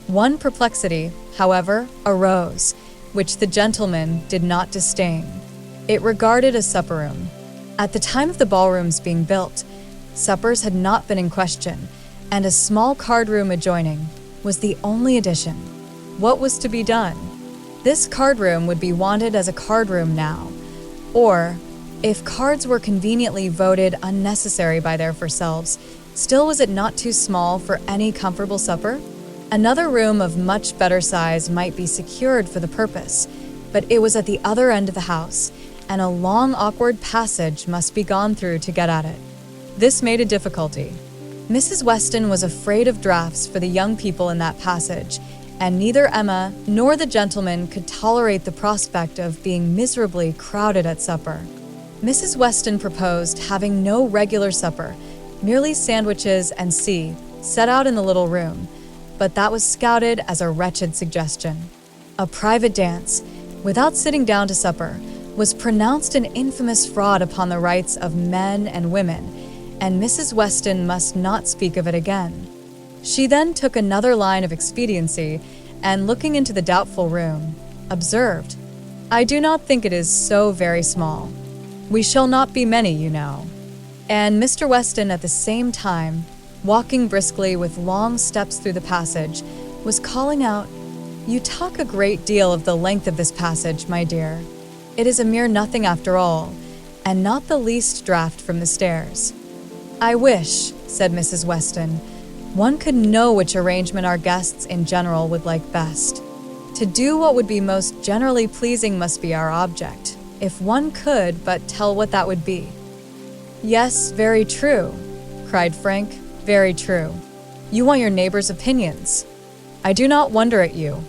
One perplexity, however, arose, which the gentleman did not disdain. It regarded a supper room. At the time of the ballrooms being built, suppers had not been in question, and a small card room adjoining was the only addition. What was to be done? This card room would be wanted as a card room now, or, if cards were conveniently voted unnecessary by their selves, still was it not too small for any comfortable supper? Another room of much better size might be secured for the purpose, but it was at the other end of the house, and a long awkward passage must be gone through to get at it. This made a difficulty. Mrs. Weston was afraid of draughts for the young people in that passage, and neither Emma nor the gentleman could tolerate the prospect of being miserably crowded at supper. Mrs. Weston proposed having no regular supper, merely sandwiches and tea, set out in the little room, but that was scouted as a wretched suggestion. A private dance, without sitting down to supper, was pronounced an infamous fraud upon the rights of men and women, and Mrs. Weston must not speak of it again. She then took another line of expediency, and looking into the doubtful room, observed, "I do not think it is so very small. We shall not be many, you know." And Mr. Weston, at the same time, walking briskly with long steps through the passage, was calling out, "You talk a great deal of the length of this passage, my dear. It is a mere nothing after all, and not the least draught from the stairs." "I wish," said Mrs. Weston, "one could know which arrangement our guests in general would like best. To do what would be most generally pleasing must be our object, if one could but tell what that would be." "Yes, very true," cried Frank, "very true. You want your neighbors' opinions. I do not wonder at you.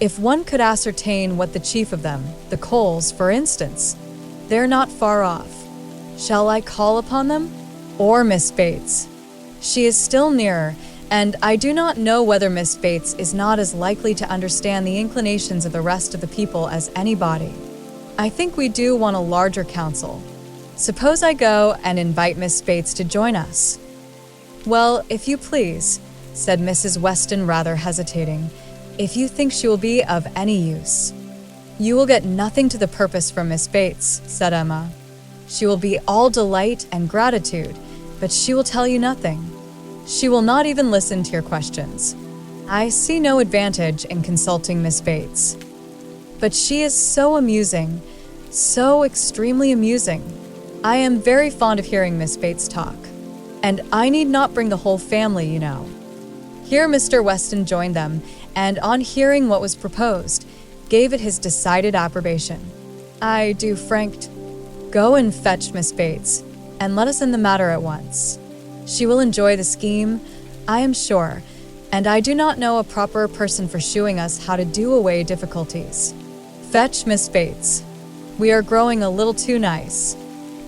If one could ascertain what the chief of them, the Coles, for instance, they're not far off. Shall I call upon them? Or Miss Bates? She is still nearer, and I do not know whether Miss Bates is not as likely to understand the inclinations of the rest of the people as anybody. I think we do want a larger council. Suppose I go and invite Miss Bates to join us?" "Well, if you please," said Mrs. Weston, rather hesitating, "if you think she will be of any use." "You will get nothing to the purpose from Miss Bates," said Emma. "She will be all delight and gratitude, but she will tell you nothing. She will not even listen to your questions. I see no advantage in consulting Miss Bates. But she is so amusing, so extremely amusing. I am very fond of hearing Miss Bates talk. And I need not bring the whole family, you know." Here Mr. Weston joined them, and on hearing what was proposed, gave it his decided approbation. "I do, Frank. Go and fetch Miss Bates, and let us end the matter at once. She will enjoy the scheme, I am sure, and I do not know a proper person for shewing us how to do away difficulties. Fetch Miss Bates. We are growing a little too nice.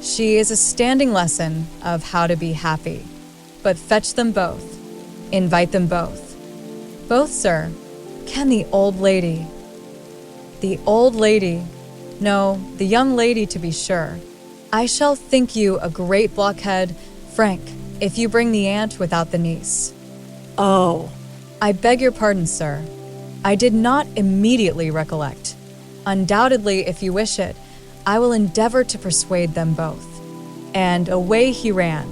She is a standing lesson of how to be happy. But fetch them both. Invite them both." "Both, sir. Can the old lady?" "The old lady? No, the young lady to be sure. I shall think you a great blockhead, Frank, if you bring the aunt without the niece." "Oh, I beg your pardon, sir. I did not immediately recollect. Undoubtedly, if you wish it, I will endeavor to persuade them both." And away he ran.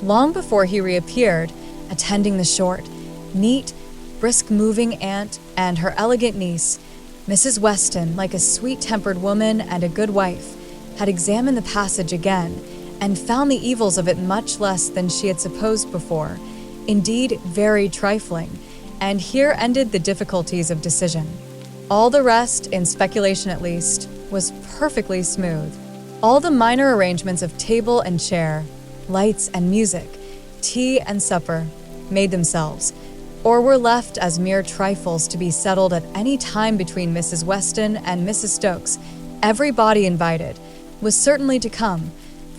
Long before he reappeared, attending the short, neat, brisk-moving aunt and her elegant niece, Mrs. Weston, like a sweet-tempered woman and a good wife, had examined the passage again and found the evils of it much less than she had supposed before, indeed very trifling, and here ended the difficulties of decision. All the rest, in speculation at least, was perfectly smooth. All the minor arrangements of table and chair, lights and music, tea and supper, made themselves, or were left as mere trifles to be settled at any time between Mrs. Weston and Mrs. Stokes. Everybody invited was certainly to come,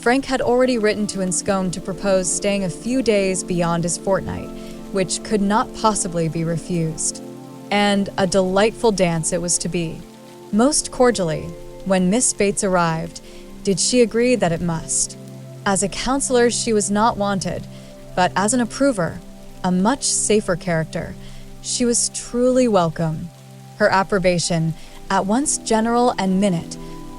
Frank had already written to Enscombe to propose staying a few days beyond his fortnight, which could not possibly be refused. And a delightful dance it was to be. Most cordially, when Miss Bates arrived, did she agree that it must. As a counselor, she was not wanted, but as an approver, a much safer character, she was truly welcome. Her approbation, at once general and minute,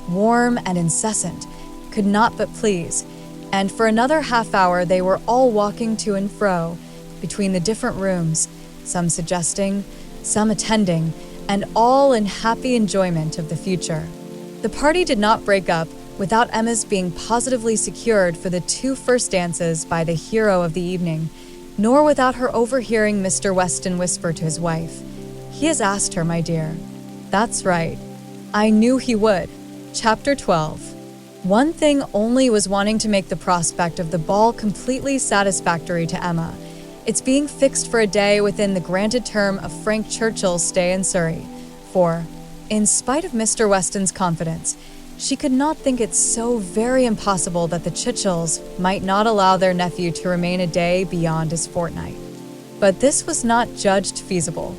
warm and incessant, could not but please, and for another half hour they were all walking to and fro between the different rooms, some suggesting, some attending, and all in happy enjoyment of the future. The party did not break up without Emma's being positively secured for the 2 first dances by the hero of the evening, nor without her overhearing Mr. Weston whisper to his wife, "He has asked her, my dear." That's right. I knew he would. Chapter 12. One thing only was wanting to make the prospect of the ball completely satisfactory to Emma. It's being fixed for a day within the granted term of Frank Churchill's stay in Surrey. For, in spite of Mr. Weston's confidence, she could not think it so very impossible that the Churchills might not allow their nephew to remain a day beyond his fortnight. But this was not judged feasible.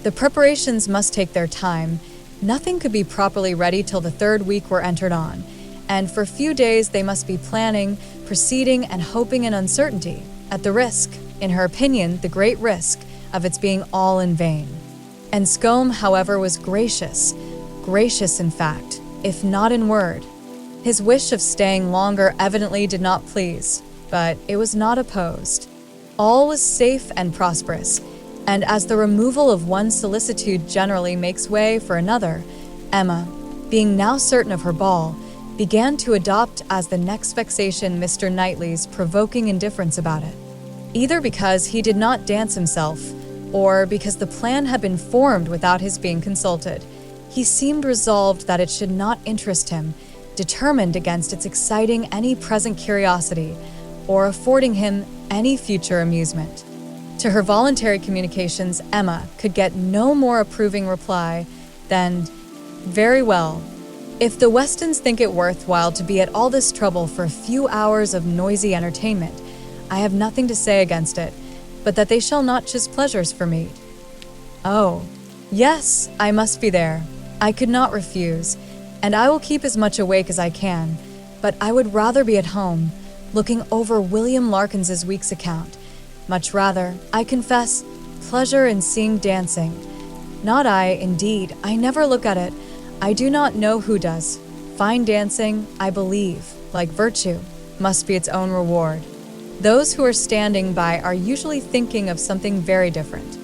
The preparations must take their time. Nothing could be properly ready till the 3rd week were entered on, and for a few days they must be planning, proceeding, and hoping in uncertainty, at the risk, in her opinion, the great risk, of its being all in vain. Enscombe, however, was gracious in fact, if not in word. His wish of staying longer evidently did not please, but it was not opposed. All was safe and prosperous, and as the removal of one solicitude generally makes way for another, Emma, being now certain of her ball, began to adopt as the next vexation Mr. Knightley's provoking indifference about it. Either because he did not dance himself, or because the plan had been formed without his being consulted, he seemed resolved that it should not interest him, determined against its exciting any present curiosity, or affording him any future amusement. To her voluntary communications, Emma could get no more approving reply than, "Very well. If the Westons think it worthwhile to be at all this trouble for a few hours of noisy entertainment, I have nothing to say against it, but that they shall not choose pleasures for me." Oh, yes, I must be there. I could not refuse, and I will keep as much awake as I can, but I would rather be at home, looking over William Larkins's week's account. Much rather, I confess, pleasure in seeing dancing. Not I, indeed, I never look at it. I do not know who does. Fine dancing, I believe, like virtue, must be its own reward. Those who are standing by are usually thinking of something very different.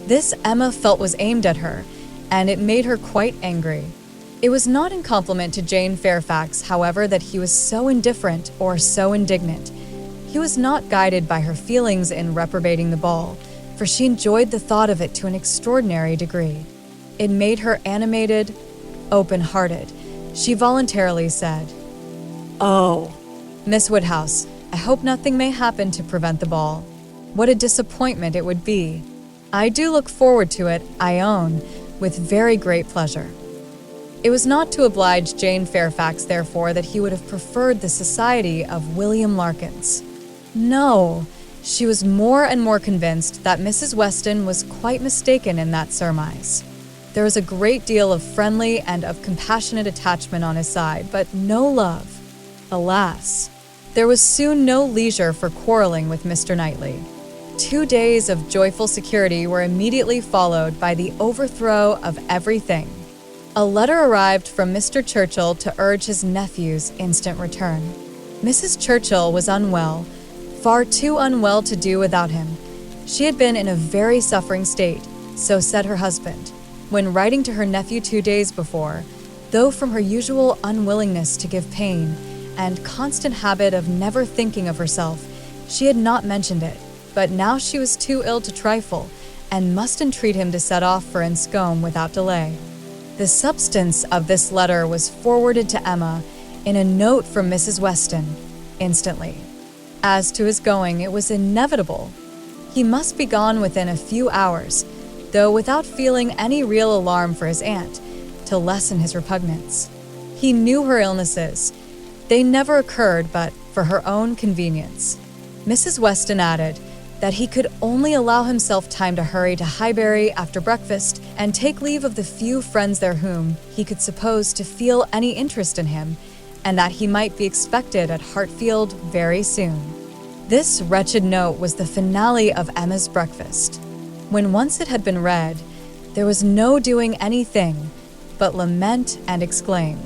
This Emma felt was aimed at her, and it made her quite angry. It was not in compliment to Jane Fairfax, however, that he was so indifferent or so indignant. He was not guided by her feelings in reprobating the ball, for she enjoyed the thought of it to an extraordinary degree. It made her animated, open-hearted. She voluntarily said, "Oh, Miss Woodhouse, I hope nothing may happen to prevent the ball. What a disappointment it would be. I do look forward to it, I own, with very great pleasure." It was not to oblige Jane Fairfax, therefore, that he would have preferred the society of William Larkins. No, she was more and more convinced that Mrs. Weston was quite mistaken in that surmise. There was a great deal of friendly and of compassionate attachment on his side, but no love. Alas, there was soon no leisure for quarreling with Mr. Knightley. 2 days of joyful security were immediately followed by the overthrow of everything. A letter arrived from Mr. Churchill to urge his nephew's instant return. Mrs. Churchill was unwell, far too unwell to do without him. She had been in a very suffering state, so said her husband, when writing to her nephew 2 days before, though from her usual unwillingness to give pain and constant habit of never thinking of herself, she had not mentioned it, but now she was too ill to trifle, and must entreat him to set off for Enscombe without delay. The substance of this letter was forwarded to Emma in a note from Mrs. Weston, instantly. As to his going, it was inevitable. He must be gone within a few hours, though without feeling any real alarm for his aunt, to lessen his repugnance. He knew her illnesses, They never occurred but for her own convenience. Mrs. Weston added that he could only allow himself time to hurry to Highbury after breakfast and take leave of the few friends there whom he could suppose to feel any interest in him, and that he might be expected at Hartfield very soon. This wretched note was the finale of Emma's breakfast. When once it had been read, there was no doing anything but lament and exclaim.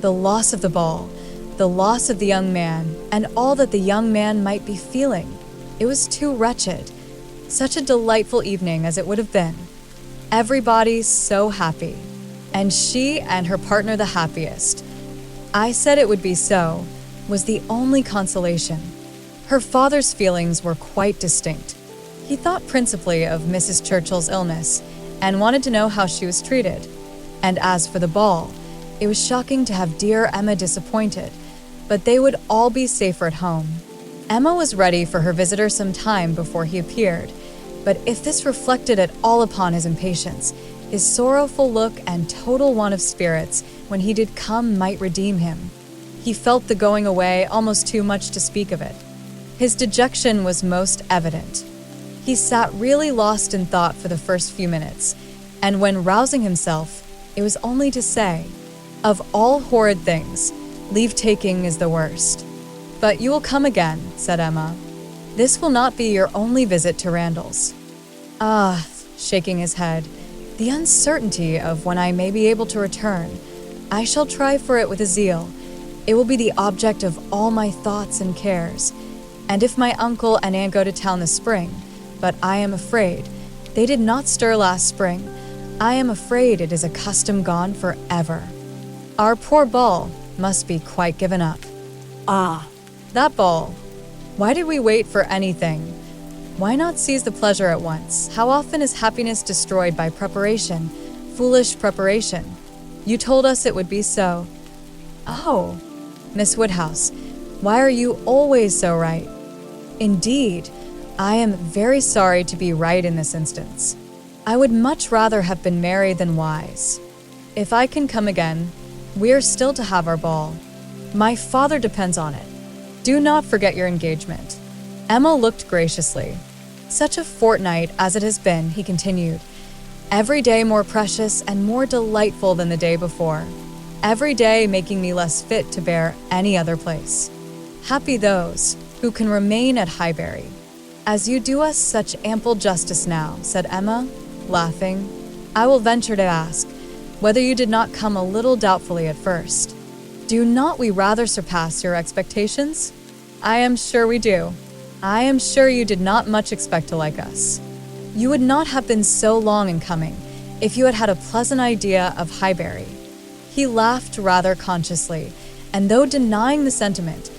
The loss of the ball, the loss of the young man, and all that the young man might be feeling. It was too wretched. Such a delightful evening as it would have been. Everybody so happy, and she and her partner the happiest. I said it would be so, was the only consolation. Her father's feelings were quite distinct. He thought principally of Mrs. Churchill's illness, and wanted to know how she was treated. And as for the ball, it was shocking to have dear Emma disappointed, but they would all be safer at home. Emma was ready for her visitor some time before he appeared, but if this reflected at all upon his impatience, his sorrowful look and total want of spirits when he did come might redeem him. He felt the going away almost too much to speak of it. His dejection was most evident. He sat really lost in thought for the first few minutes, and when rousing himself, it was only to say, "Of all horrid things, leave-taking is the worst." "But you will come again," said Emma. "This will not be your only visit to Randalls." "Ah," shaking his head, "the uncertainty of when I may be able to return. I shall try for it with a zeal. It will be the object of all my thoughts and cares. And if my uncle and aunt go to town this spring, but I am afraid, they did not stir last spring, I am afraid it is a custom gone forever. Our poor ball must be quite given up." "Ah, that ball. Why did we wait for anything? Why not seize the pleasure at once? How often is happiness destroyed by preparation, foolish preparation? You told us it would be so." "Oh, Miss Woodhouse, why are you always so right?" "Indeed, I am very sorry to be right in this instance. I would much rather have been merry than wise. If I can come again, we are still to have our ball. My father depends on it. Do not forget your engagement." Emma looked graciously. "Such a fortnight as it has been," he continued. "Every day more precious and more delightful than the day before. Every day making me less fit to bear any other place. Happy those who can remain at Highbury." "As you do us such ample justice now," said Emma, laughing, "I will venture to ask whether you did not come a little doubtfully at first. Do not we rather surpass your expectations?" "I am sure we do. I am sure you did not much expect to like us. You would not have been so long in coming if you had had a pleasant idea of Highbury." He laughed rather consciously, and though denying the sentiment,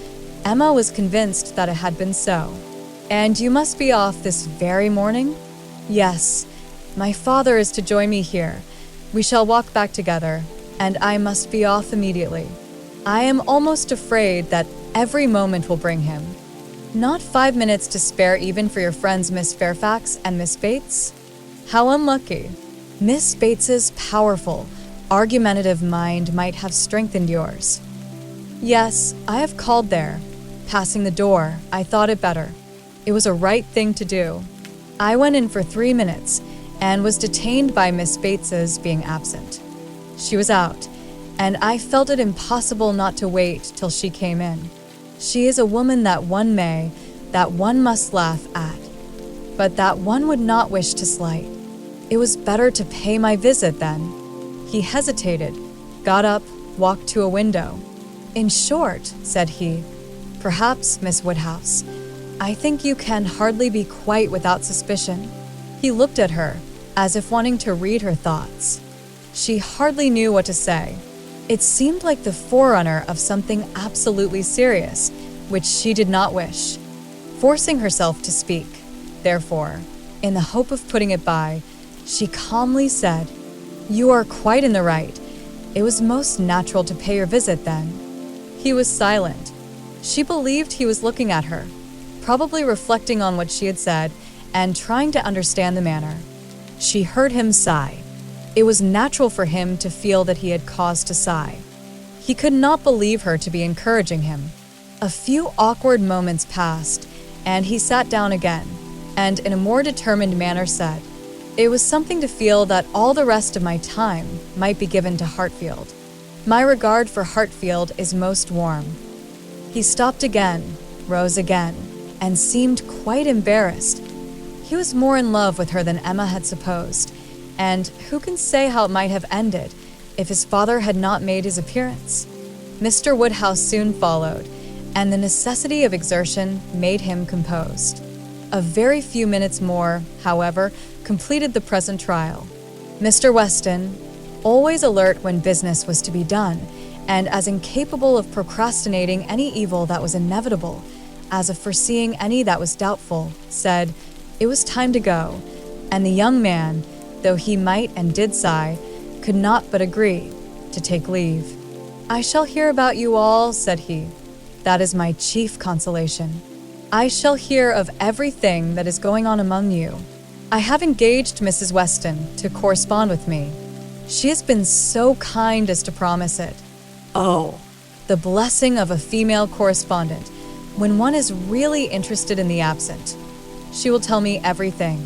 Emma was convinced that it had been so. "And you must be off this very morning?" "Yes. My father is to join me here. We shall walk back together, and I must be off immediately. I am almost afraid that every moment will bring him." "Not 5 minutes to spare even for your friends Miss Fairfax and Miss Bates?" "How unlucky. Miss Bates's powerful, argumentative mind might have strengthened yours." "Yes, I have called there. Passing the door, I thought it better. It was a right thing to do. I went in for 3 minutes and was detained by Miss Bates's being absent. She was out, and I felt it impossible not to wait till she came in. She is a woman that one must laugh at, but that one would not wish to slight. It was better to pay my visit then." He hesitated, got up, walked to a window. "In short," said he, "perhaps, Miss Woodhouse, I think you can hardly be quite without suspicion." He looked at her, as if wanting to read her thoughts. She hardly knew what to say. It seemed like the forerunner of something absolutely serious, which she did not wish. Forcing herself to speak, therefore, in the hope of putting it by, she calmly said, "You are quite in the right. It was most natural to pay your visit then." He was silent. She believed he was looking at her, probably reflecting on what she had said and trying to understand the manner. She heard him sigh. It was natural for him to feel that he had cause to sigh. He could not believe her to be encouraging him. A few awkward moments passed, and he sat down again, and in a more determined manner said, "It was something to feel that all the rest of my time might be given to Hartfield. My regard for Hartfield is most warm." He stopped again, rose again, and seemed quite embarrassed. He was more in love with her than Emma had supposed, and who can say how it might have ended if his father had not made his appearance? Mr. Woodhouse soon followed, and the necessity of exertion made him composed. A very few minutes more, however, completed the present trial. Mr. Weston, always alert when business was to be done, and as incapable of procrastinating any evil that was inevitable as of foreseeing any that was doubtful, said it was time to go, and the young man, though he might and did sigh, could not but agree to take leave. "I shall hear about you all," said he. "That is my chief consolation. I shall hear of everything that is going on among you. I have engaged Mrs. Weston to correspond with me. She has been so kind as to promise it. Oh, the blessing of a female correspondent, when one is really interested in the absent. She will tell me everything.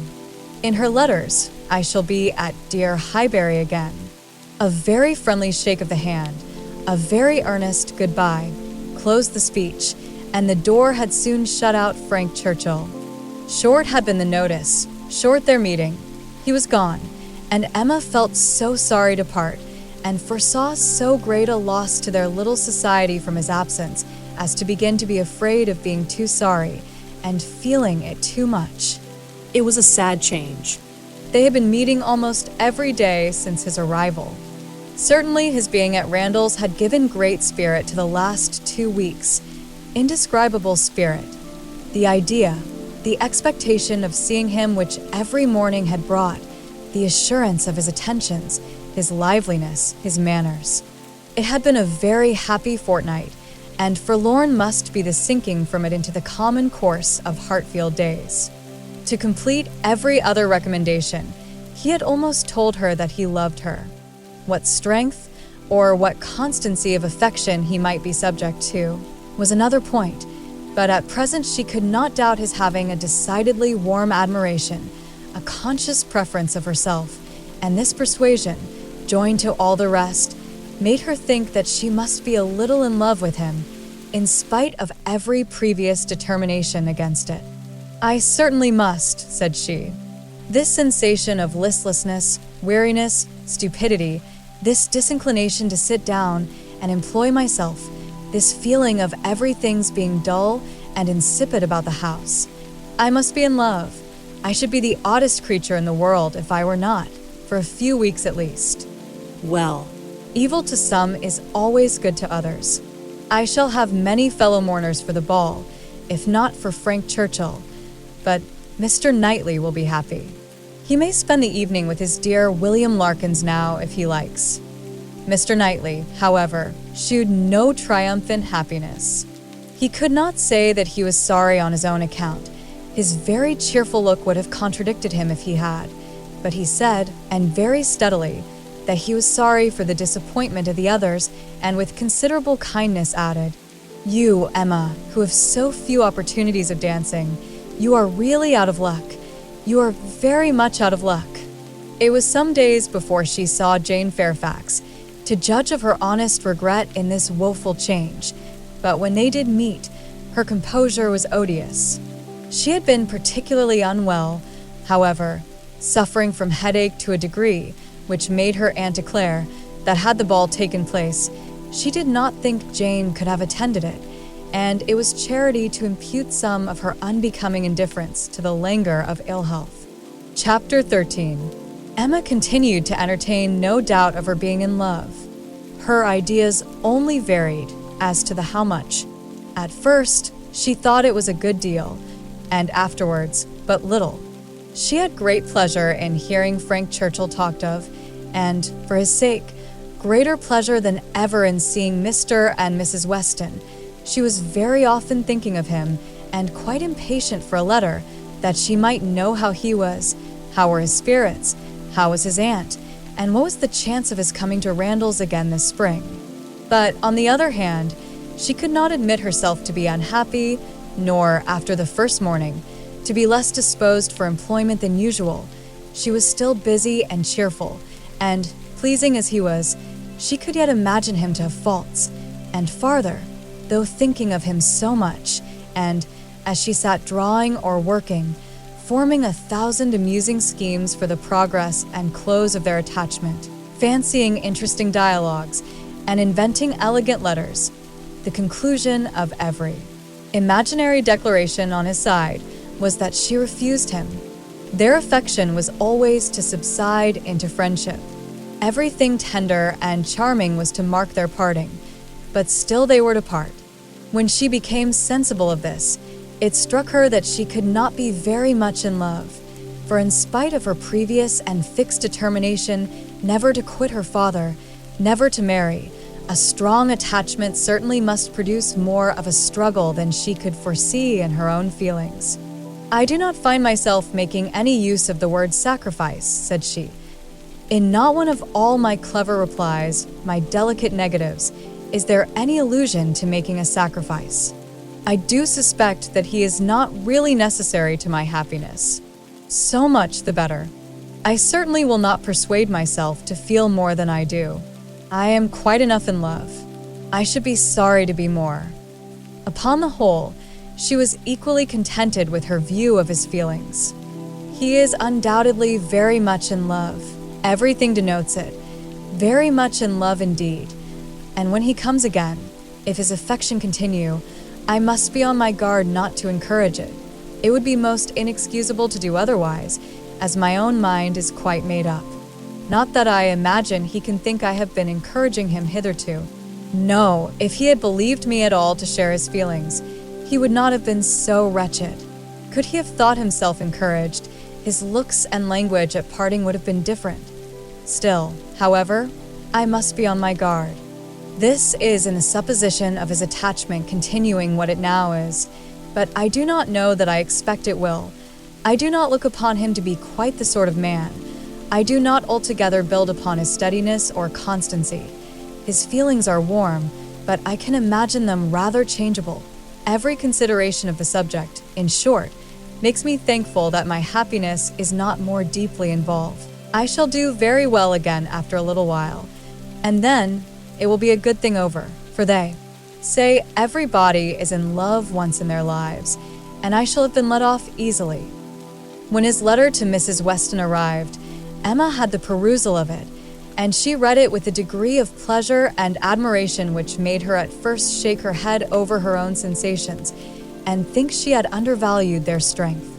In her letters, I shall be at dear Highbury again." A very friendly shake of the hand, a very earnest goodbye, closed the speech, and the door had soon shut out Frank Churchill. Short had been the notice, short their meeting. He was gone, and Emma felt so sorry to part, and foresaw so great a loss to their little society from his absence as to begin to be afraid of being too sorry and feeling it too much. It was a sad change. They had been meeting almost every day since his arrival. Certainly his being at Randall's had given great spirit to the last 2 weeks. Indescribable spirit. The idea, the expectation of seeing him which every morning had brought, the assurance of his attentions, his liveliness, his manners. It had been a very happy fortnight, and forlorn must be the sinking from it into the common course of Hartfield days. To complete every other recommendation, he had almost told her that he loved her. What strength or what constancy of affection he might be subject to was another point, but at present she could not doubt his having a decidedly warm admiration, a conscious preference of herself, and this persuasion, joined to all the rest, made her think that she must be a little in love with him, in spite of every previous determination against it. "I certainly must," said she. This sensation of listlessness, weariness, stupidity, this disinclination to sit down and employ myself, this feeling of everything's being dull and insipid about the house. I must be in love. I should be the oddest creature in the world if I were not, for a few weeks at least. Well, Evil to some is always good to others. I shall have many fellow mourners for the ball, if not for Frank Churchill, but Mr. Knightley will be happy. He may spend the evening with his dear William Larkins now, if he likes. Mr. Knightley, however, shewed no triumphant happiness. He could not say that he was sorry on his own account. His very cheerful look would have contradicted him if he had, but he said, and very steadily, that he was sorry for the disappointment of the others, and with considerable kindness added, "You, Emma, who have so few opportunities of dancing, you are really out of luck. You are very much out of luck." It was some days before she saw Jane Fairfax, to judge of her honest regret in this woeful change, but when they did meet, her composure was odious. She had been particularly unwell, however, suffering from headache to a degree which made her Aunt declare that had the ball taken place, she did not think Jane could have attended it, and it was charity to impute some of her unbecoming indifference to the languor of ill health. Chapter 13. Emma continued to entertain no doubt of her being in love. Her ideas only varied as to the how much. At first, she thought it was a good deal, and afterwards, but little. She had great pleasure in hearing Frank Churchill talked of, and, for his sake, greater pleasure than ever in seeing Mr. and Mrs. Weston. She was very often thinking of him, and quite impatient for a letter, that she might know how he was, how were his spirits, how was his aunt, and what was the chance of his coming to Randall's again this spring. But on the other hand, she could not admit herself to be unhappy, nor, after the first morning, to be less disposed for employment than usual. She was still busy and cheerful, and, pleasing as he was, she could yet imagine him to have faults. And farther, though thinking of him so much, and, as she sat drawing or working, forming 1,000 amusing schemes for the progress and close of their attachment, fancying interesting dialogues, and inventing elegant letters, the conclusion of every imaginary declaration on his side was that she refused him. Their affection was always to subside into friendship. Everything tender and charming was to mark their parting, but still they were to part. When she became sensible of this, it struck her that she could not be very much in love, for in spite of her previous and fixed determination never to quit her father, never to marry, a strong attachment certainly must produce more of a struggle than she could foresee in her own feelings. "I do not find myself making any use of the word sacrifice," said she. "In not one of all my clever replies, my delicate negatives, is there any allusion to making a sacrifice. I do suspect that he is not really necessary to my happiness. So much the better. I certainly will not persuade myself to feel more than I do. I am quite enough in love. I should be sorry to be more." Upon the whole, she was equally contented with her view of his feelings. He is undoubtedly very much in love. Everything denotes it. Very much in love indeed. And when he comes again, if his affection continue, I must be on my guard not to encourage it. It would be most inexcusable to do otherwise, as my own mind is quite made up. Not that I imagine he can think I have been encouraging him hitherto. No, if he had believed me at all to share his feelings, he would not have been so wretched. Could he have thought himself encouraged, his looks and language at parting would have been different. Still, however, I must be on my guard. This is in the supposition of his attachment continuing what it now is, but I do not know that I expect it will. I do not look upon him to be quite the sort of man. I do not altogether build upon his steadiness or constancy. His feelings are warm, but I can imagine them rather changeable. Every consideration of the subject, in short, makes me thankful that my happiness is not more deeply involved. I shall do very well again after a little while, and then it will be a good thing over, for they say everybody is in love once in their lives, and I shall have been let off easily. When his letter to Mrs. Weston arrived, Emma had the perusal of it, and she read it with a degree of pleasure and admiration which made her at first shake her head over her own sensations, and think she had undervalued their strength.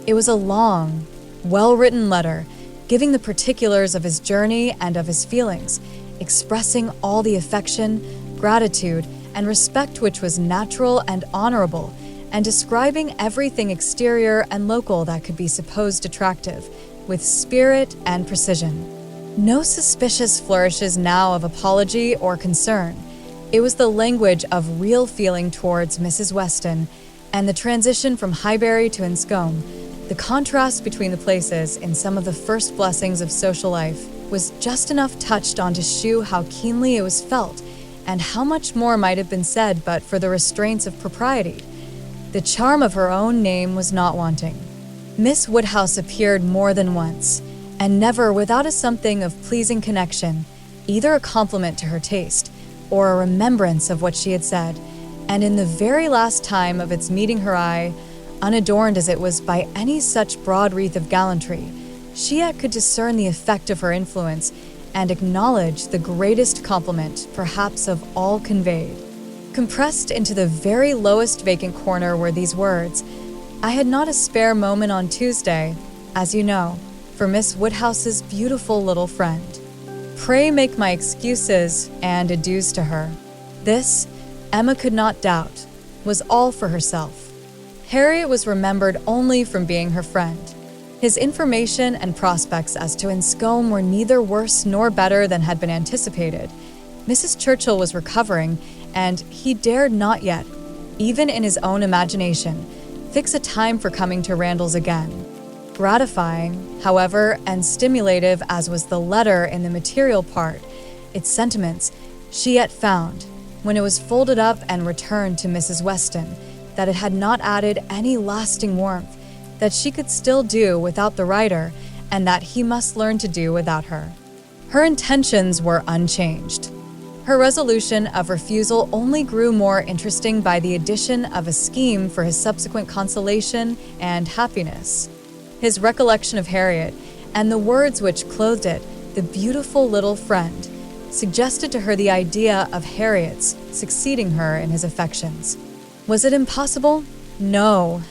It was a long, well-written letter, giving the particulars of his journey and of his feelings, expressing all the affection, gratitude, and respect which was natural and honorable, and describing everything exterior and local that could be supposed attractive, with spirit and precision. No suspicious flourishes now of apology or concern. It was the language of real feeling towards Mrs. Weston, and the transition from Highbury to Enscombe, the contrast between the places in some of the first blessings of social life, was just enough touched on to shew how keenly it was felt, and how much more might have been said but for the restraints of propriety. The charm of her own name was not wanting. Miss Woodhouse appeared more than once, and never without a something of pleasing connection, either a compliment to her taste, or a remembrance of what she had said, and in the very last time of its meeting her eye, unadorned as it was by any such broad wreath of gallantry, she yet could discern the effect of her influence, and acknowledge the greatest compliment, perhaps of all conveyed. Compressed into the very lowest vacant corner were these words: "I had not a spare moment on Tuesday, as you know, for Miss Woodhouse's beautiful little friend. Pray make my excuses and adieus to her." This, Emma could not doubt, was all for herself. Harriet was remembered only from being her friend. His information and prospects as to Enscombe were neither worse nor better than had been anticipated. Mrs. Churchill was recovering, and he dared not yet, even in his own imagination, fix a time for coming to Randalls again. Gratifying, however, and stimulative as was the letter in the material part, its sentiments, She yet found, when it was folded up and returned to Mrs. Weston, that it had not added any lasting warmth, that she could still do without the writer, and that he must learn to do without her. Her intentions were unchanged. Her resolution of refusal only grew more interesting by the addition of a scheme for his subsequent consolation and happiness. His recollection of Harriet, and the words which clothed it, the beautiful little friend, suggested to her the idea of Harriet's succeeding her in his affections. Was it impossible? No.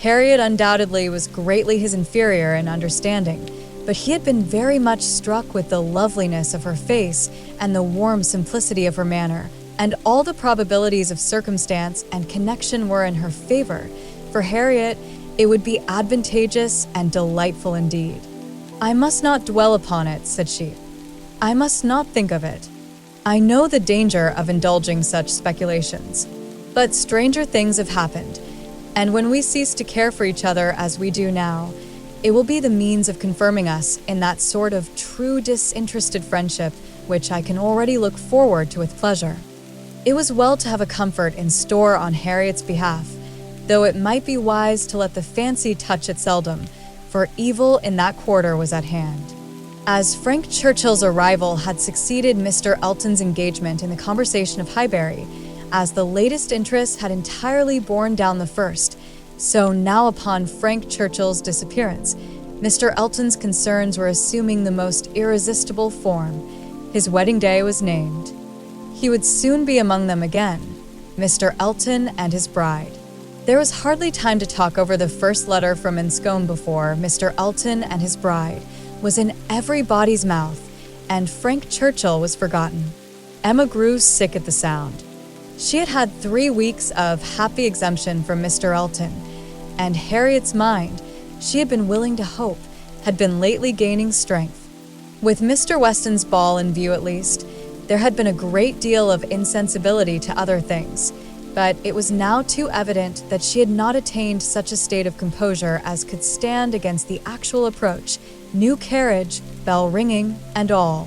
Harriet undoubtedly was greatly his inferior in understanding, but he had been very much struck with the loveliness of her face and the warm simplicity of her manner, and all the probabilities of circumstance and connection were in her favor. For Harriet, it would be advantageous and delightful indeed. "I must not dwell upon it," said she. "I must not think of it. I know the danger of indulging such speculations. But stranger things have happened, and when we cease to care for each other as we do now, it will be the means of confirming us in that sort of true disinterested friendship which I can already look forward to with pleasure." It was well to have a comfort in store on Harriet's behalf, though it might be wise to let the fancy touch it seldom, for evil in that quarter was at hand. As Frank Churchill's arrival had succeeded Mr. Elton's engagement in the conversation of Highbury, as the latest interest had entirely borne down the first, so now upon Frank Churchill's disappearance, Mr. Elton's concerns were assuming the most irresistible form. His wedding day was named. He would soon be among them again, Mr. Elton and his bride. There was hardly time to talk over the first letter from Enscombe before Mr. Elton and his bride was in everybody's mouth, and Frank Churchill was forgotten. Emma grew sick at the sound. She had had 3 weeks of happy exemption from Mr. Elton, and Harriet's mind, she had been willing to hope, had been lately gaining strength. With Mr. Weston's ball in view at least, there had been a great deal of insensibility to other things, but it was now too evident that she had not attained such a state of composure as could stand against the actual approach, new carriage, bell ringing, and all.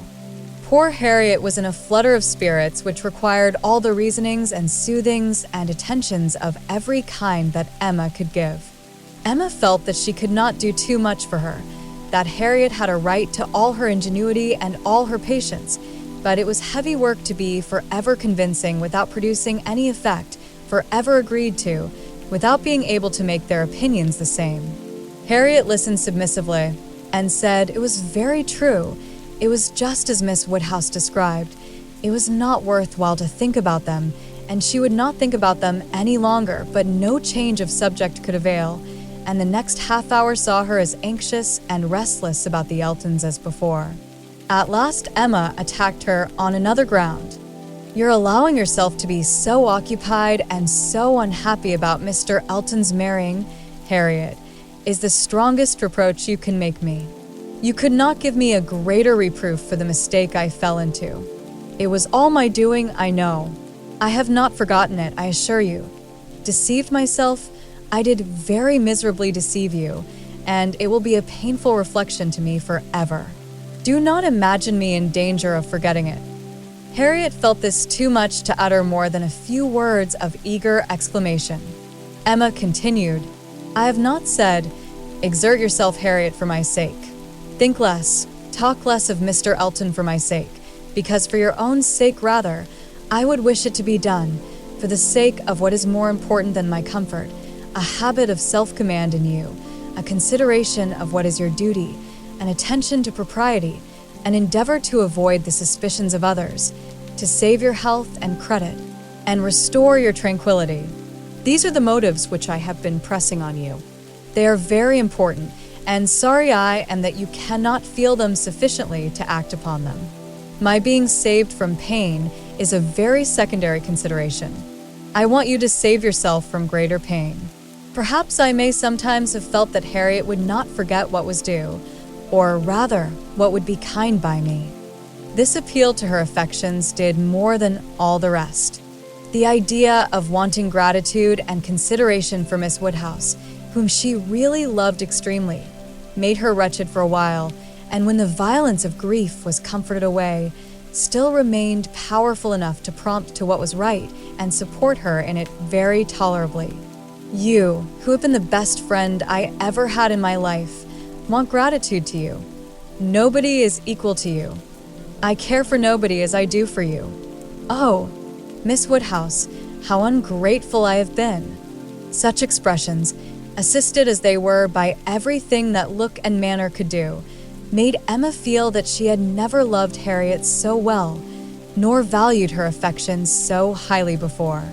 Poor Harriet was in a flutter of spirits which required all the reasonings and soothings and attentions of every kind that Emma could give. Emma felt that she could not do too much for her, that Harriet had a right to all her ingenuity and all her patience, but it was heavy work to be forever convincing without producing any effect, forever agreed to, without being able to make their opinions the same. Harriet listened submissively, and said it was very true. It was just as Miss Woodhouse described. It was not worth while to think about them, and she would not think about them any longer, but no change of subject could avail, and the next half hour saw her as anxious and restless about the Eltons as before. At last Emma attacked her on another ground. "You're allowing yourself to be so occupied and so unhappy about Mr. Elton's marrying, Harriet, is the strongest reproach you can make me. You could not give me a greater reproof for the mistake I fell into. It was all my doing, I know. I have not forgotten it, I assure you. Deceived myself? I did very miserably deceive you, and it will be a painful reflection to me forever. Do not imagine me in danger of forgetting it." Harriet felt this too much to utter more than a few words of eager exclamation. Emma continued, "I have not said, 'Exert yourself, Harriet, for my sake.' Think less, talk less of Mr. Elton for my sake, because for your own sake rather, I would wish it to be done, for the sake of what is more important than my comfort, a habit of self-command in you, a consideration of what is your duty, an attention to propriety, an endeavor to avoid the suspicions of others, to save your health and credit, and restore your tranquility. These are the motives which I have been pressing on you. They are very important, and sorry I am that you cannot feel them sufficiently to act upon them. My being saved from pain is a very secondary consideration. I want you to save yourself from greater pain. Perhaps I may sometimes have felt that Harriet would not forget what was due, or rather, what would be kind by me. This appeal to her affections did more than all the rest. The idea of wanting gratitude and consideration for Miss Woodhouse, whom she really loved extremely, made her wretched for a while, and when the violence of grief was comforted away, still remained powerful enough to prompt to what was right and support her in it very tolerably. You, who have been the best friend I ever had in my life, want gratitude to you. Nobody is equal to you. I care for nobody as I do for you. Oh, Miss Woodhouse, how ungrateful I have been. Such expressions, assisted as they were by everything that look and manner could do, made Emma feel that she had never loved Harriet so well, nor valued her affections so highly before.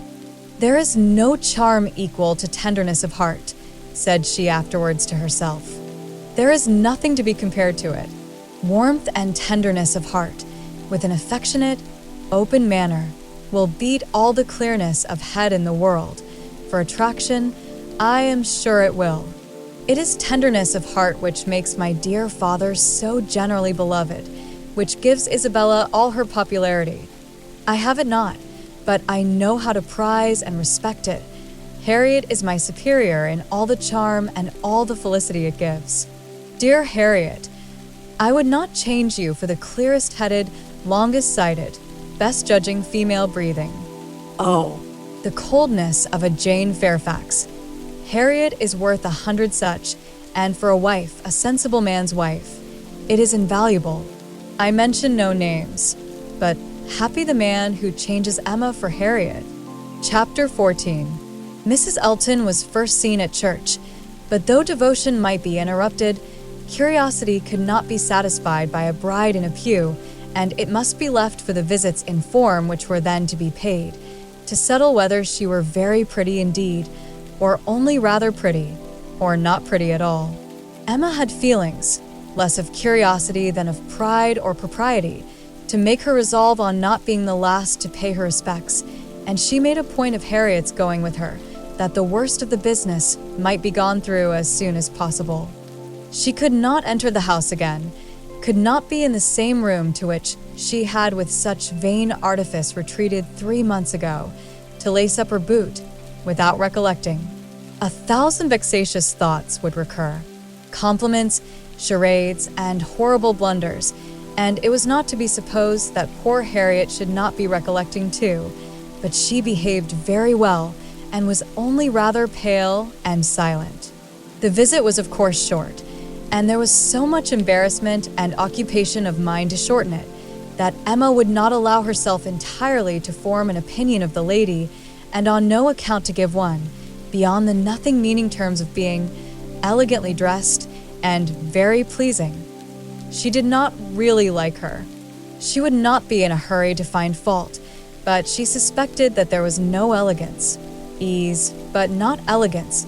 There is no charm equal to tenderness of heart, said she afterwards to herself. There is nothing to be compared to it. Warmth and tenderness of heart, with an affectionate, open manner, will beat all the clearness of head in the world. For attraction, I am sure it will. It is tenderness of heart which makes my dear father so generally beloved, which gives Isabella all her popularity. I have it not, but I know how to prize and respect it. Harriet is my superior in all the charm and all the felicity it gives. Dear Harriet, I would not change you for the clearest-headed, longest-sighted, best-judging female breathing. Oh, The coldness of a Jane Fairfax. Harriet is worth 100 such, and for a wife, a sensible man's wife, it is invaluable. I mention no names, but happy the man who changes Emma for Harriet. Chapter 14. Mrs. Elton was first seen at church, but though devotion might be interrupted, curiosity could not be satisfied by a bride in a pew, and it must be left for the visits in form which were then to be paid, to settle whether she were very pretty indeed, or only rather pretty, or not pretty at all. Emma had feelings, less of curiosity than of pride or propriety, to make her resolve on not being the last to pay her respects, and she made a point of Harriet's going with her, that the worst of the business might be gone through as soon as possible. She could not enter the house again, could not be in the same room to which she had with such vain artifice retreated 3 months ago, to lace up her boot, without recollecting. 1,000 vexatious thoughts would recur, compliments, charades, and horrible blunders, and it was not to be supposed that poor Harriet should not be recollecting too, but she behaved very well, and was only rather pale and silent. The visit was of course short, and there was so much embarrassment and occupation of mind to shorten it, that Emma would not allow herself entirely to form an opinion of the lady, and on no account to give one, beyond the nothing-meaning terms of being elegantly dressed and very pleasing. She did not really like her. She would not be in a hurry to find fault, but she suspected that there was no elegance, ease, but not elegance.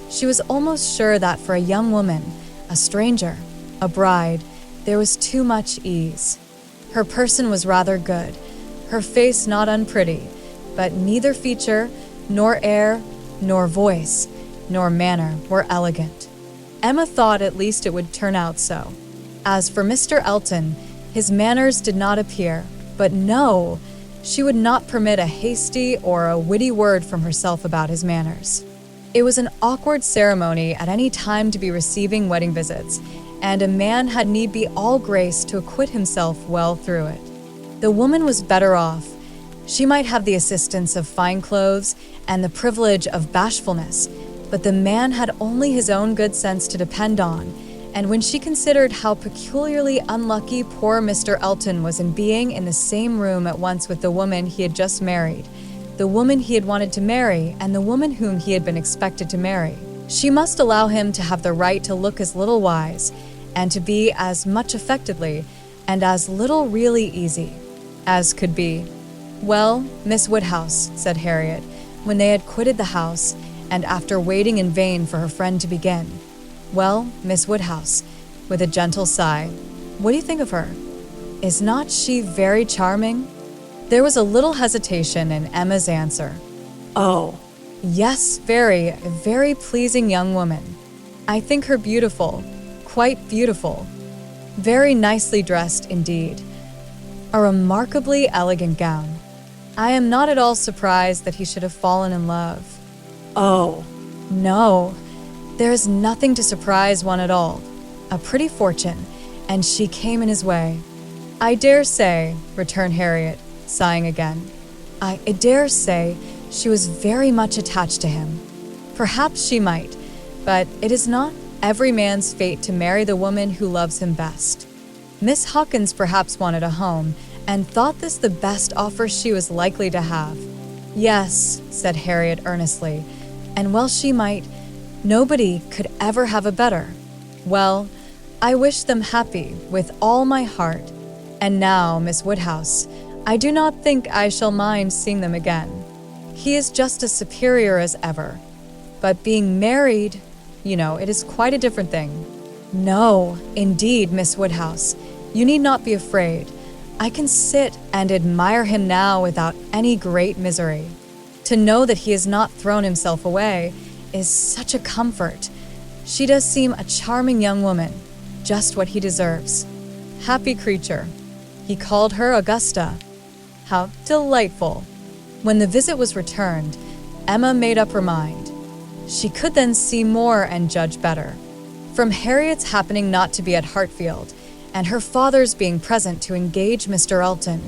She was almost sure that for a young woman, a stranger, a bride, there was too much ease. Her person was rather good, her face not unpretty, but neither feature, nor air, nor voice, nor manner were elegant. Emma thought at least it would turn out so. As for Mr. Elton, his manners did not appear, but no, she would not permit a hasty or a witty word from herself about his manners. It was an awkward ceremony at any time to be receiving wedding visits, and a man had need be all grace to acquit himself well through it. The woman was better off. She might have the assistance of fine clothes and the privilege of bashfulness, but the man had only his own good sense to depend on, and when she considered how peculiarly unlucky poor Mr. Elton was in being in the same room at once with the woman he had just married, the woman he had wanted to marry, and the woman whom he had been expected to marry, she must allow him to have the right to look as little wise, and to be as much affectedly, and as little really easy, as could be. "Well, Miss Woodhouse," said Harriet, when they had quitted the house, and after waiting in vain for her friend to begin. "Well, Miss Woodhouse," with a gentle sigh, "what do you think of her? Is not she very charming?" There was a little hesitation in Emma's answer. oh, "Yes, very, very pleasing young woman. I think her beautiful, quite beautiful. Very nicely dressed indeed. A remarkably elegant gown. I am not at all surprised that he should have fallen in love." oh, "No, there is nothing to surprise one at all. A pretty fortune, and she came in his way. "I dare say," returned Harriet, sighing again. I dare say she was very much attached to him. Perhaps she might, but it is not every man's fate to marry the woman who loves him best. Miss Hawkins perhaps wanted a home, and thought this the best offer she was likely to have. "Yes," said Harriet earnestly, "and well she might. Nobody could ever have a better. Well, I wish them happy with all my heart. And now, Miss Woodhouse, I do not think I shall mind seeing them again. He is just as superior as ever. But being married, it is quite a different thing." "No, indeed, Miss Woodhouse, you need not be afraid. I can sit and admire him now without any great misery. To know that he has not thrown himself away is such a comfort. She does seem a charming young woman, just what he deserves. Happy creature. He called her Augusta. How delightful." When the visit was returned, Emma made up her mind. She could then see more and judge better. From Harriet's happening not to be at Hartfield, and her father's being present to engage Mr. Elton,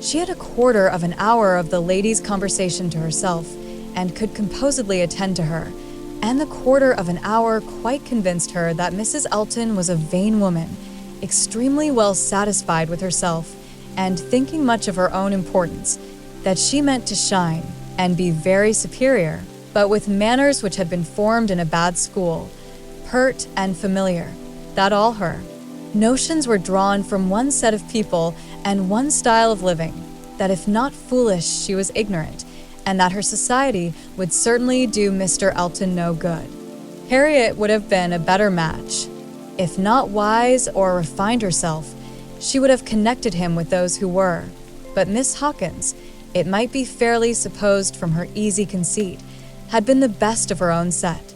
she had a quarter of an hour of the lady's conversation to herself, and could composedly attend to her, and the quarter of an hour quite convinced her that Mrs. Elton was a vain woman, extremely well satisfied with herself, and thinking much of her own importance, that she meant to shine and be very superior, but with manners which had been formed in a bad school, pert and familiar, that all her notions were drawn from one set of people and one style of living, that if not foolish she was ignorant, and that her society would certainly do Mr. Elton no good. Harriet would have been a better match. If not wise or refined herself, she would have connected him with those who were. But Miss Hawkins, it might be fairly supposed from her easy conceit, had been the best of her own set.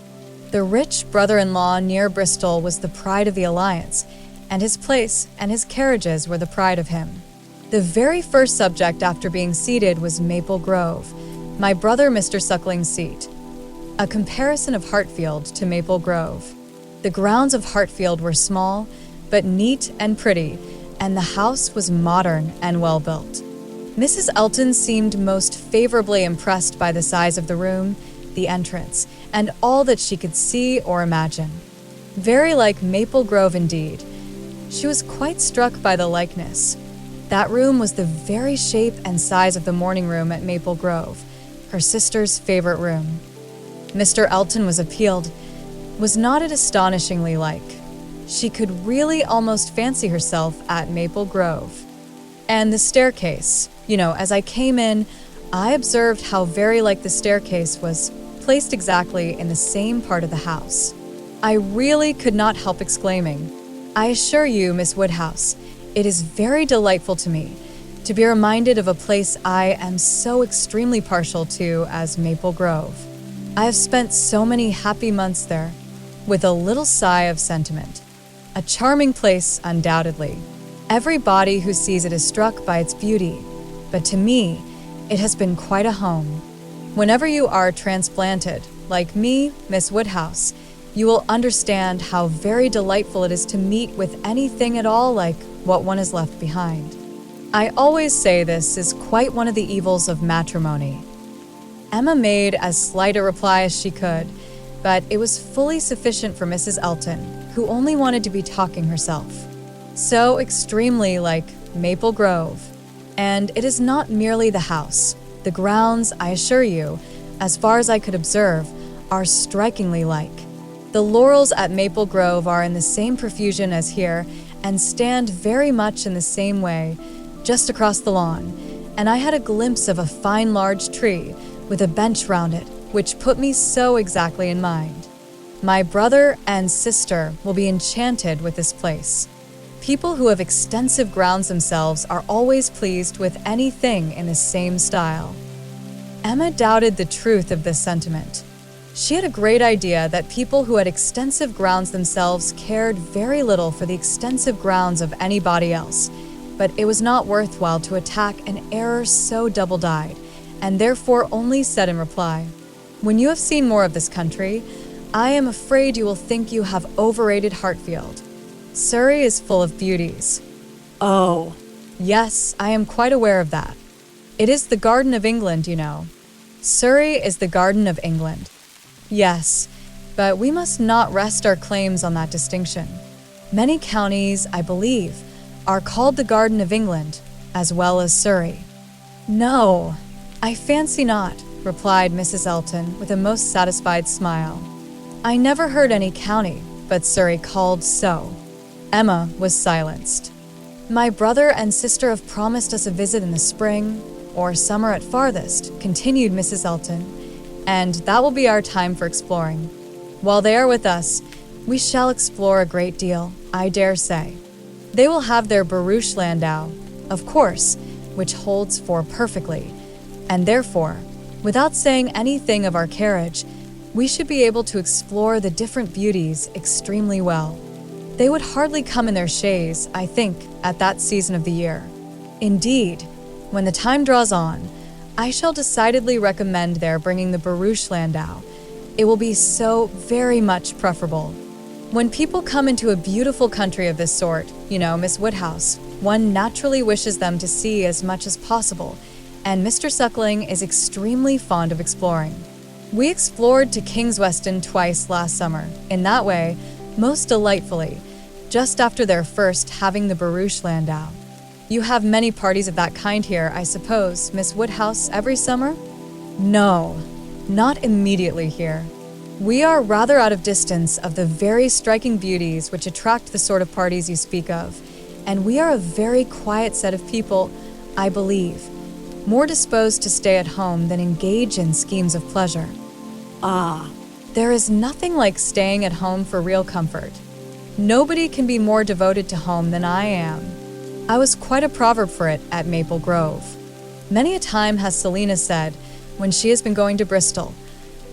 The rich brother-in-law near Bristol was the pride of the alliance, and his place and his carriages were the pride of him. The very first subject after being seated was Maple Grove, my brother Mr. Suckling's seat. A comparison of Hartfield to Maple Grove. The grounds of Hartfield were small, but neat and pretty, and the house was modern and well built. Mrs. Elton seemed most favorably impressed by the size of the room, the entrance, and all that she could see or imagine. Very like Maple Grove indeed. She was quite struck by the likeness. That room was the very shape and size of the morning room at Maple Grove, her sister's favorite room. Mr. Elton was appealed. Was not it astonishingly like? She could really almost fancy herself at Maple Grove. And the staircase, as I came in, I observed how very like the staircase was placed exactly in the same part of the house. I really could not help exclaiming, "I assure you, Miss Woodhouse, it is very delightful to me to be reminded of a place I am so extremely partial to as Maple Grove. I have spent so many happy months there," with a little sigh of sentiment. "A charming place, undoubtedly. Everybody who sees it is struck by its beauty, but to me, it has been quite a home. Whenever you are transplanted, like me, Miss Woodhouse, you will understand how very delightful it is to meet with anything at all like what one has left behind. I always say this is quite one of the evils of matrimony." Emma made as slight a reply as she could, but it was fully sufficient for Mrs. Elton, who only wanted to be talking herself. So extremely like Maple Grove. And it is not merely the house. The grounds, I assure you, as far as I could observe, are strikingly like. The laurels at Maple Grove are in the same profusion as here, and stand very much in the same way, just across the lawn, and I had a glimpse of a fine large tree, with a bench round it, which put me so exactly in mind. My brother and sister will be enchanted with this place. People who have extensive grounds themselves are always pleased with anything in the same style. Emma doubted the truth of this sentiment. She had a great idea that people who had extensive grounds themselves cared very little for the extensive grounds of anybody else, but it was not worthwhile to attack an error so double-dyed, and therefore only said in reply, "When you have seen more of this country, I am afraid you will think you have overrated Hartfield. Surrey is full of beauties." Oh, Yes, I am quite aware of that. It is the Garden of England, you know. Surrey is the Garden of England. Yes, but we must not rest our claims on that distinction. Many counties, I believe, are called the Garden of England, as well as Surrey. No, I fancy not, replied Mrs. Elton with a most satisfied smile. I never heard any county but Surrey called so. Emma was silenced. My brother and sister have promised us a visit in the spring, or summer at farthest, continued Mrs. Elton, and that will be our time for exploring. While they are with us, we shall explore a great deal, I dare say. They will have their barouche landau, of course, which holds four perfectly, and therefore, without saying anything of our carriage, we should be able to explore the different beauties extremely well. They would hardly come in their chaise, I think, at that season of the year. Indeed, when the time draws on, I shall decidedly recommend their bringing the barouche landau. It will be so very much preferable. When people come into a beautiful country of this sort, you know, Miss Woodhouse, one naturally wishes them to see as much as possible, and Mr. Suckling is extremely fond of exploring. We explored to King's Weston twice last summer, in that way, most delightfully, just after their first having the barouche landau. You have many parties of that kind here, I suppose, Miss Woodhouse, every summer? No, not immediately here. We are rather out of distance of the very striking beauties which attract the sort of parties you speak of, and we are a very quiet set of people, I believe, more disposed to stay at home than engage in schemes of pleasure. Ah, There is nothing like staying at home for real comfort. Nobody can be more devoted to home than I am. I was quite a proverb for it at Maple Grove. Many a time has Selina said, when she has been going to Bristol,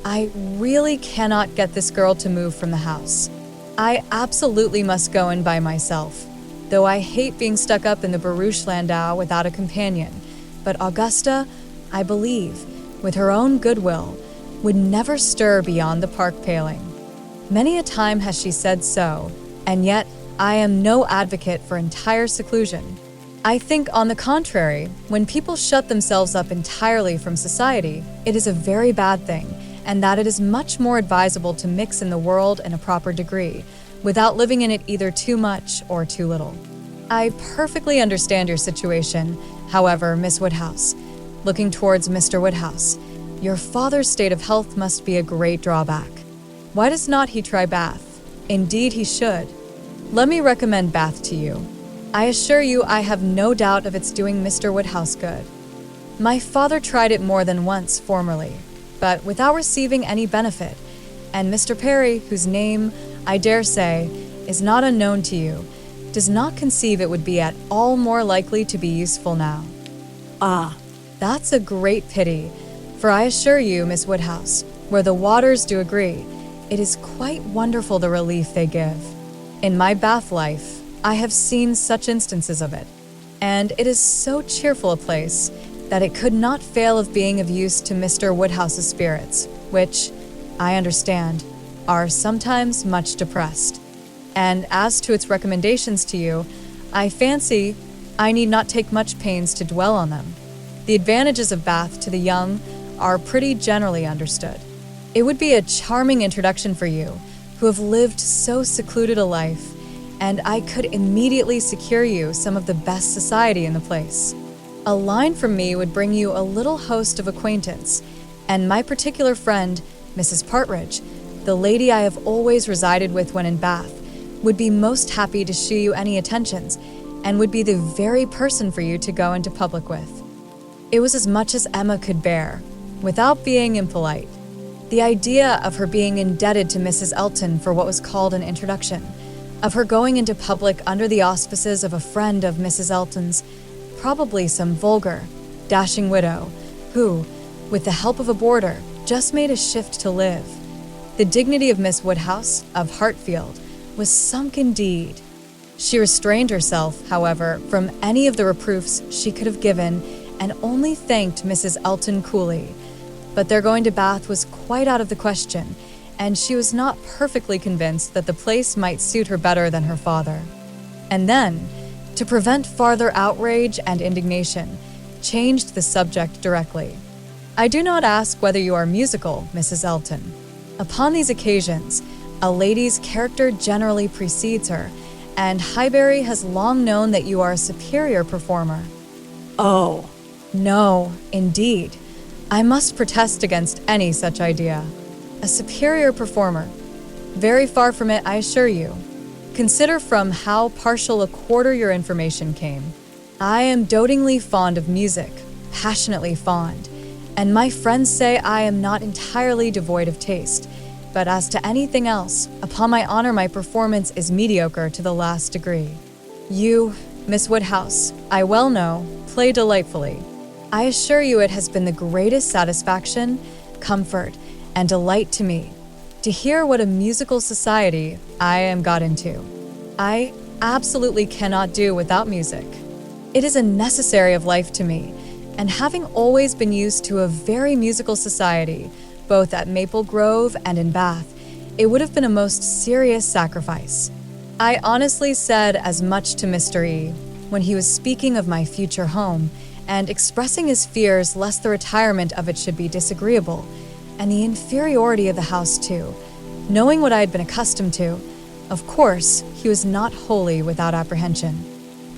I really cannot get this girl to move from the house. I absolutely must go in by myself, though I hate being stuck up in the barouche landau without a companion. But Augusta, I believe, with her own goodwill, would never stir beyond the park paling. Many a time has she said so, and yet I am no advocate for entire seclusion. I think, on the contrary, when people shut themselves up entirely from society, it is a very bad thing, and that it is much more advisable to mix in the world in a proper degree, without living in it either too much or too little. I perfectly understand your situation, however, Miss Woodhouse. Looking towards Mr. Woodhouse, your father's state of health must be a great drawback. Why does not he try Bath? Indeed he should. Let me recommend Bath to you. I assure you I have no doubt of its doing Mr. Woodhouse good. My father tried it more than once formerly, but without receiving any benefit, and Mr. Perry, whose name, I dare say, is not unknown to you, does not conceive it would be at all more likely to be useful now. ah, That's a great pity, for I assure you, Miss Woodhouse, where the waters do agree, it is quite wonderful the relief they give. In my Bath life, I have seen such instances of it, and it is so cheerful a place that it could not fail of being of use to Mr. Woodhouse's spirits, which, I understand, are sometimes much depressed. And as to its recommendations to you, I fancy I need not take much pains to dwell on them. The advantages of Bath to the young are pretty generally understood. It would be a charming introduction for you, who have lived so secluded a life, and I could immediately secure you some of the best society in the place. A line from me would bring you a little host of acquaintance, and my particular friend, Mrs. Partridge, the lady I have always resided with when in Bath, would be most happy to shew you any attentions, and would be the very person for you to go into public with. It was as much as Emma could bear, without being impolite. The idea of her being indebted to Mrs. Elton for what was called an introduction, of her going into public under the auspices of a friend of Mrs. Elton's, probably some vulgar, dashing widow, who, with the help of a boarder, just made a shift to live. The dignity of Miss Woodhouse, of Hartfield, was sunk indeed. She restrained herself, however, from any of the reproofs she could have given, and only thanked Mrs. Elton coolly. But their going to Bath was quite out of the question, and she was not perfectly convinced that the place might suit her better than her father. And then, To prevent farther outrage and indignation, changed the subject directly. I do not ask whether you are musical, Mrs. Elton. Upon these occasions, a lady's character generally precedes her, and Highbury has long known that you are a superior performer. Oh, No, indeed. I must protest against any such idea. A superior performer. Very far from it, I assure you. Consider from how partial a quarter your information came. I am dotingly fond of music, passionately fond, and my friends say I am not entirely devoid of taste. But as to anything else, upon my honor, my performance is mediocre to the last degree. You, Miss Woodhouse, I well know, play delightfully. I assure you it has been the greatest satisfaction, comfort, and delight to me to hear what a musical society I am got into. I absolutely cannot do without music. It is a necessary of life to me, and having always been used to a very musical society, both at Maple Grove and in Bath, it would have been a most serious sacrifice. I honestly said as much to Mr. E. when he was speaking of my future home and expressing his fears lest the retirement of it should be disagreeable, and the inferiority of the house too. Knowing what I had been accustomed to, of course, he was not wholly without apprehension.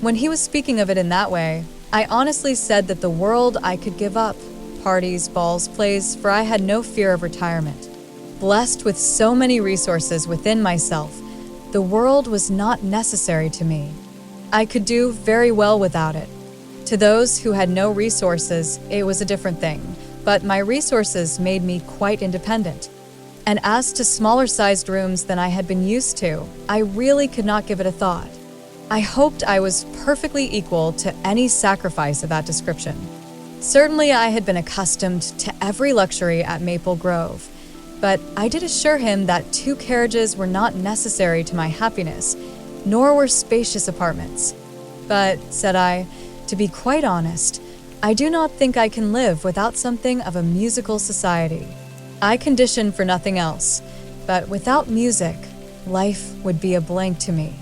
When he was speaking of it in that way, I honestly said that the world I could give up, parties, balls, plays, for I had no fear of retirement. Blessed with so many resources within myself, the world was not necessary to me. I could do very well without it. To those who had no resources, it was a different thing, but my resources made me quite independent. And as to smaller-sized rooms than I had been used to, I really could not give it a thought. I hoped I was perfectly equal to any sacrifice of that description. Certainly I had been accustomed to every luxury at Maple Grove, but I did assure him that 2 carriages were not necessary to my happiness, nor were spacious apartments. But, said I, to be quite honest, I do not think I can live without something of a musical society. I condition for nothing else, but without music, life would be a blank to me.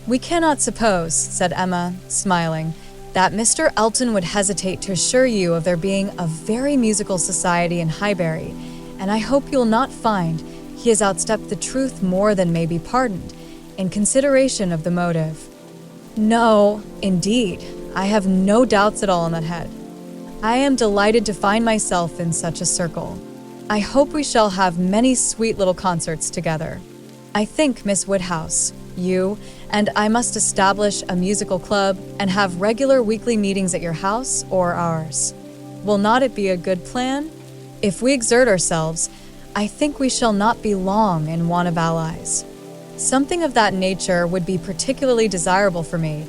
We cannot suppose, said Emma, smiling, that Mr. Elton would hesitate to assure you of there being a very musical society in Highbury, and I hope you'll not find he has outstepped the truth more than may be pardoned, in consideration of the motive. No, indeed, I have no doubts at all on that head. I am delighted to find myself in such a circle. I hope we shall have many sweet little concerts together. I think, Miss Woodhouse, you and I must establish a musical club and have regular weekly meetings at your house or ours. Will not it be a good plan? If we exert ourselves, I think we shall not be long in want of allies. Something of that nature would be particularly desirable for me,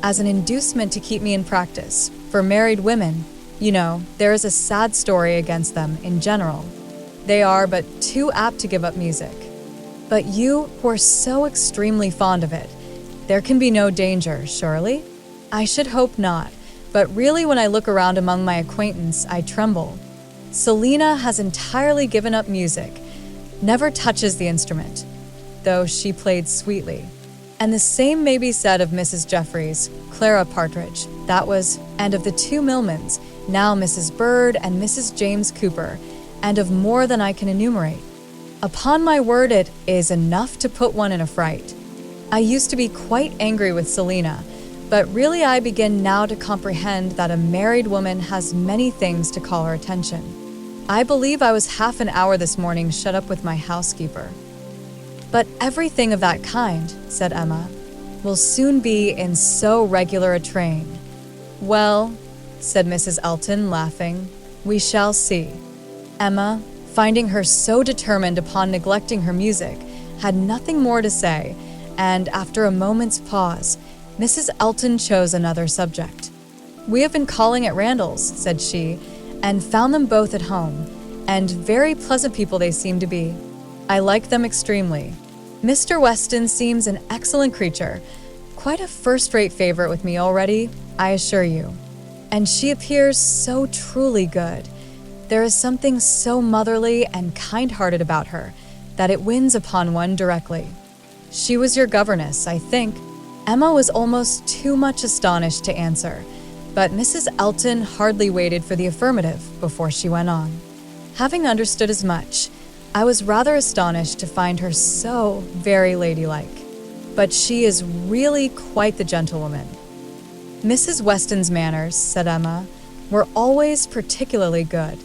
as an inducement to keep me in practice. For married women, you know, there is a sad story against them in general. They are but too apt to give up music. But you, who are so extremely fond of it, there can be no danger, surely? I should hope not, but really when I look around among my acquaintance, I tremble. Selina has entirely given up music, never touches the instrument, though she played sweetly. And the same may be said of Mrs. Jeffreys, Clara Partridge, that was, and of the 2 Millmans, now Mrs. Bird and Mrs. James Cooper, and of more than I can enumerate. Upon my word, it is enough to put one in a fright. I used to be quite angry with Selina, but really I begin now to comprehend that a married woman has many things to call her attention. I believe I was half an hour this morning shut up with my housekeeper. But everything of that kind, said Emma, will soon be in so regular a train. Well, said Mrs. Elton, laughing, we shall see. Emma, finding her so determined upon neglecting her music, had nothing more to say, and after a moment's pause, Mrs. Elton chose another subject. We have been calling at Randall's, said she, and found them both at home, and very pleasant people they seem to be. I like them extremely. Mr. Weston seems an excellent creature, quite a first-rate favorite with me already, I assure you. And she appears so truly good. There is something so motherly and kind-hearted about her that it wins upon one directly. She was your governess, I think. Emma was almost too much astonished to answer, but Mrs. Elton hardly waited for the affirmative before she went on. Having understood as much, I was rather astonished to find her so very ladylike. But she is really quite the gentlewoman. Mrs. Weston's manners, said Emma, were always particularly good.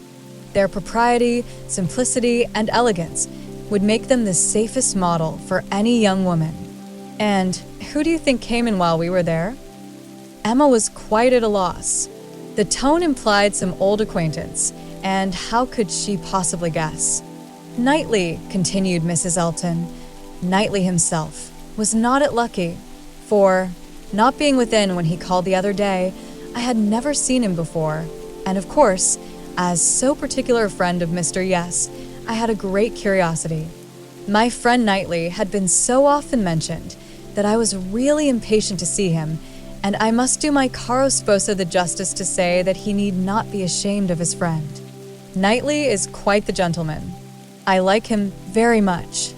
Their propriety, simplicity, and elegance would make them the safest model for any young woman. And who do you think came in while we were there? Emma was quite at a loss. The tone implied some old acquaintance, and how could she possibly guess? Knightley, continued Mrs. Elton, Knightley himself, was not at lucky, for, not being within when he called the other day, I had never seen him before, and of course, as so particular a friend of Mr. Yes, I had a great curiosity. My friend Knightley had been so often mentioned that I was really impatient to see him, and I must do my caro sposo the justice to say that he need not be ashamed of his friend. Knightley is quite the gentleman. I like him very much.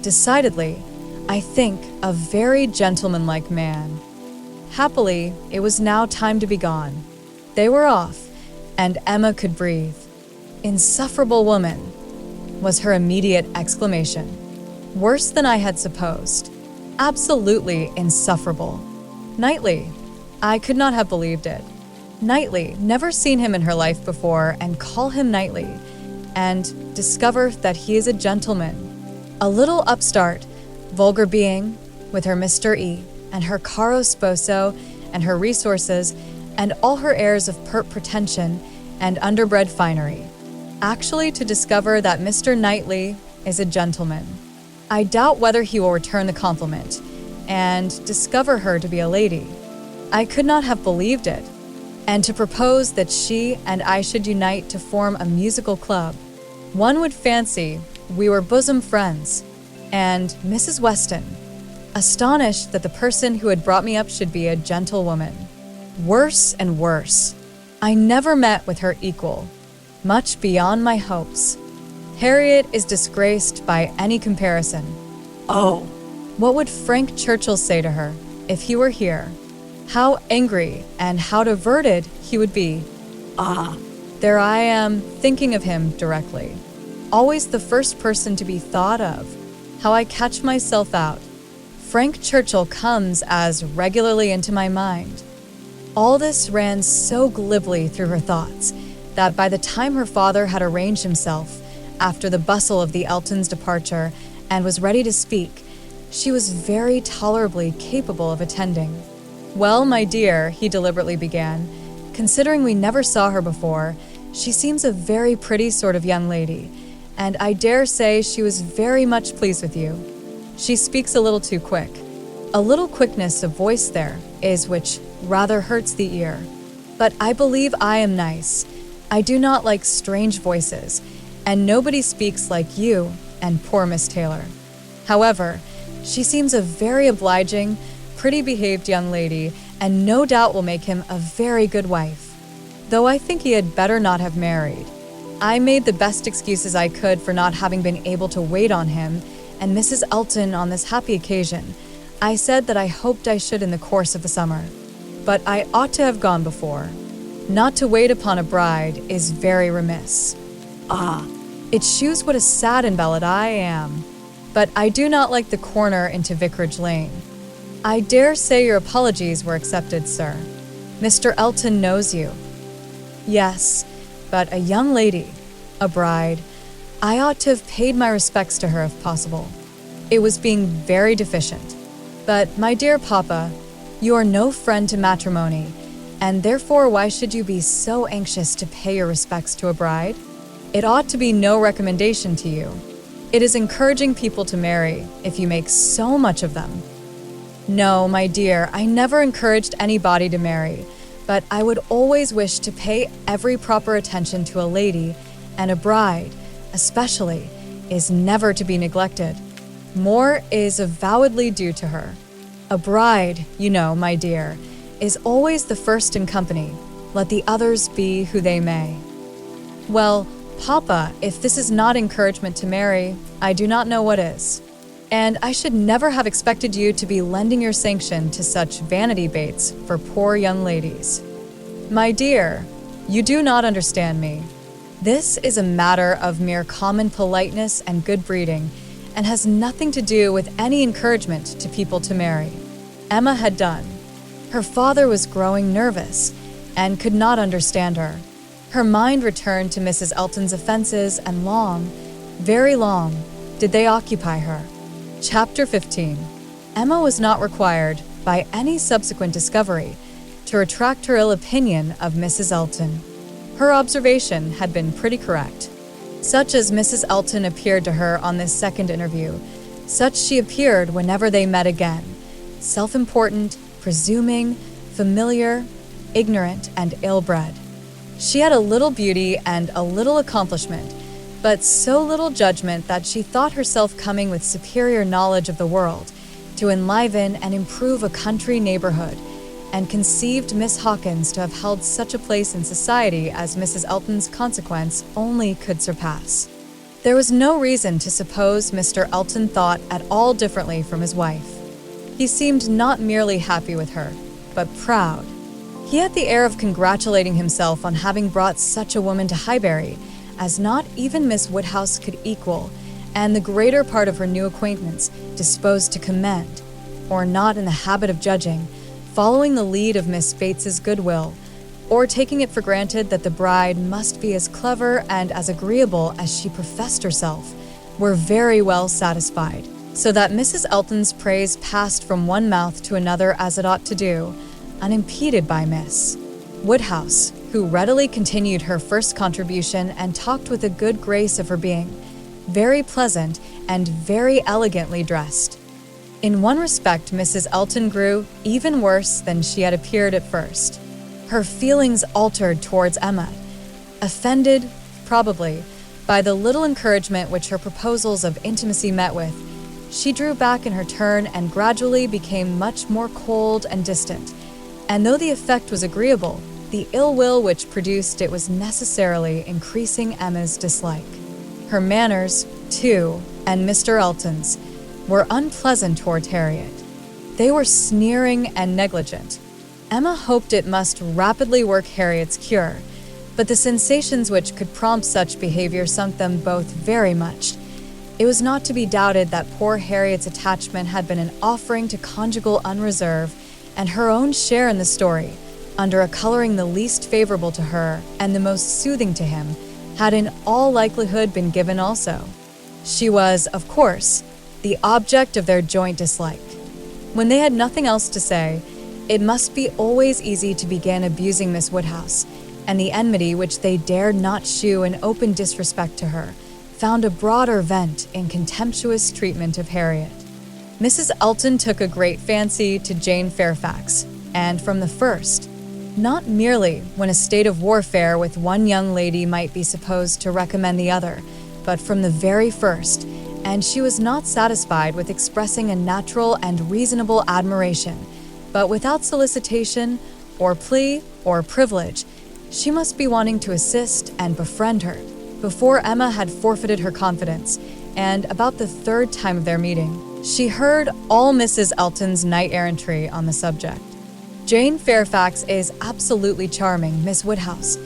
Decidedly, I think a very gentlemanlike man. Happily, it was now time to be gone. They were off, and Emma could breathe. Insufferable woman, was her immediate exclamation. Worse than I had supposed. Absolutely insufferable. Knightley, I could not have believed it. Knightley, never seen him in her life before, and call him Knightley, and discover that he is a gentleman. A little upstart, vulgar being, with her Mr. E, and her caro sposo, and her resources, and all her airs of pert pretension and underbred finery. Actually to discover that Mr. Knightley is a gentleman. I doubt whether he will return the compliment, and discover her to be a lady. I could not have believed it. And to propose that she and I should unite to form a musical club. One would fancy we were bosom friends, and Mrs. Weston, astonished that the person who had brought me up should be a gentlewoman. Worse and worse. I never met with her equal, much beyond my hopes. Harriet is disgraced by any comparison. Oh, What would Frank Churchill say to her if he were here? How angry and how diverted he would be. ah, There I am, thinking of him directly. Always the first person to be thought of. How I catch myself out. Frank Churchill comes as regularly into my mind. All this ran so glibly through her thoughts that by the time her father had arranged himself, after the bustle of the Eltons' departure, and was ready to speak, she was very tolerably capable of attending. Well, my dear, he deliberately began, considering we never saw her before, she seems a very pretty sort of young lady, and I dare say she was very much pleased with you. She speaks a little too quick. A little quickness of voice there is which rather hurts the ear. But I believe I am nice. I do not like strange voices, and nobody speaks like you and poor Miss Taylor. However, she seems a very obliging, pretty-behaved young lady, and no doubt will make him a very good wife. Though I think he had better not have married. I made the best excuses I could for not having been able to wait on him, and Mrs. Elton on this happy occasion. I said that I hoped I should in the course of the summer. But I ought to have gone before. Not to wait upon a bride is very remiss. ah, It shews what a sad invalid I am. But I do not like the corner into Vicarage Lane. I dare say your apologies were accepted, sir. Mr. Elton knows you. Yes, but a young lady, a bride, I ought to have paid my respects to her if possible. It was being very deficient. But, my dear papa, you are no friend to matrimony, and therefore why should you be so anxious to pay your respects to a bride? It ought to be no recommendation to you. It is encouraging people to marry, if you make so much of them. No, my dear, I never encouraged anybody to marry, but I would always wish to pay every proper attention to a lady, and a bride, especially, is never to be neglected. More is avowedly due to her. A bride, you know, my dear, is always the first in company, let the others be who they may. Well, Papa, if this is not encouragement to marry, I do not know what is. and I should never have expected you to be lending your sanction to such vanity baits for poor young ladies. My dear, you do not understand me. This is a matter of mere common politeness and good breeding, and has nothing to do with any encouragement to people to marry. Emma had done. Her father was growing nervous and could not understand her. Her mind returned to Mrs. Elton's offenses, and long, very long, did they occupy her. Chapter 15. Emma was not required, by any subsequent discovery, to retract her ill opinion of Mrs. Elton. Her observation had been pretty correct. Such as Mrs. Elton appeared to her on this second interview, such she appeared whenever they met again. Self-important, presuming, familiar, ignorant, and ill-bred. She had a little beauty and a little accomplishment, but so little judgment that she thought herself coming with superior knowledge of the world to enliven and improve a country neighborhood, and conceived Miss Hawkins to have held such a place in society as Mrs. Elton's consequence only could surpass. There was no reason to suppose Mr. Elton thought at all differently from his wife. He seemed not merely happy with her, but proud. He had the air of congratulating himself on having brought such a woman to Highbury, as not even Miss Woodhouse could equal, and the greater part of her new acquaintance disposed to commend, or not in the habit of judging, following the lead of Miss Bates's goodwill, or taking it for granted that the bride must be as clever and as agreeable as she professed herself, were very well satisfied, so that Mrs. Elton's praise passed from one mouth to another as it ought to do, unimpeded by Miss Woodhouse, who readily continued her first contribution and talked with a good grace of her being very pleasant and very elegantly dressed. In one respect, Mrs. Elton grew even worse than she had appeared at first. Her feelings altered towards Emma, offended, probably, by the little encouragement which her proposals of intimacy met with. She drew back in her turn and gradually became much more cold and distant, and though the effect was agreeable, the ill will which produced it was necessarily increasing Emma's dislike. Her manners, too, and Mr. Elton's, were unpleasant towards Harriet. They were sneering and negligent. Emma hoped it must rapidly work Harriet's cure, but the sensations which could prompt such behavior sunk them both very much. It was not to be doubted that poor Harriet's attachment had been an offering to conjugal unreserve, and her own share in the story, under a coloring the least favorable to her and the most soothing to him, had in all likelihood been given also. She was, of course, the object of their joint dislike. When they had nothing else to say, it must be always easy to begin abusing Miss Woodhouse, and the enmity which they dared not shew in open disrespect to her found a broader vent in contemptuous treatment of Harriet. Mrs. Elton took a great fancy to Jane Fairfax, and from the first, not merely when a state of warfare with one young lady might be supposed to recommend the other, but from the very first, and she was not satisfied with expressing a natural and reasonable admiration, but without solicitation, or plea, or privilege. She must be wanting to assist and befriend her, before Emma had forfeited her confidence, and about the third time of their meeting, she heard all Mrs. Elton's knight-errantry on the subject. Jane Fairfax is absolutely charming, Miss Woodhouse.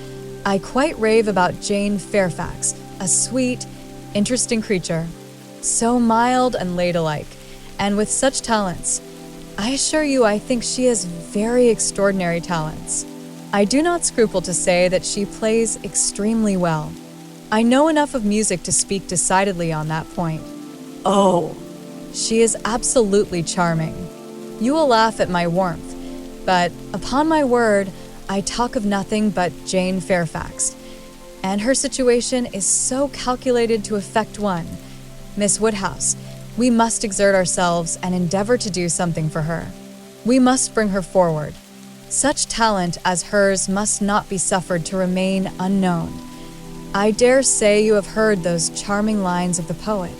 I quite rave about Jane Fairfax, a sweet, interesting creature, so mild and ladylike, and with such talents. I assure you I think she has very extraordinary talents. I do not scruple to say that she plays extremely well. I know enough of music to speak decidedly on that point. Oh, she is absolutely charming. You will laugh at my warmth, but upon my word, I talk of nothing but Jane Fairfax, and her situation is so calculated to affect one. Miss Woodhouse, we must exert ourselves and endeavor to do something for her. We must bring her forward. Such talent as hers must not be suffered to remain unknown. I dare say you have heard those charming lines of the poet.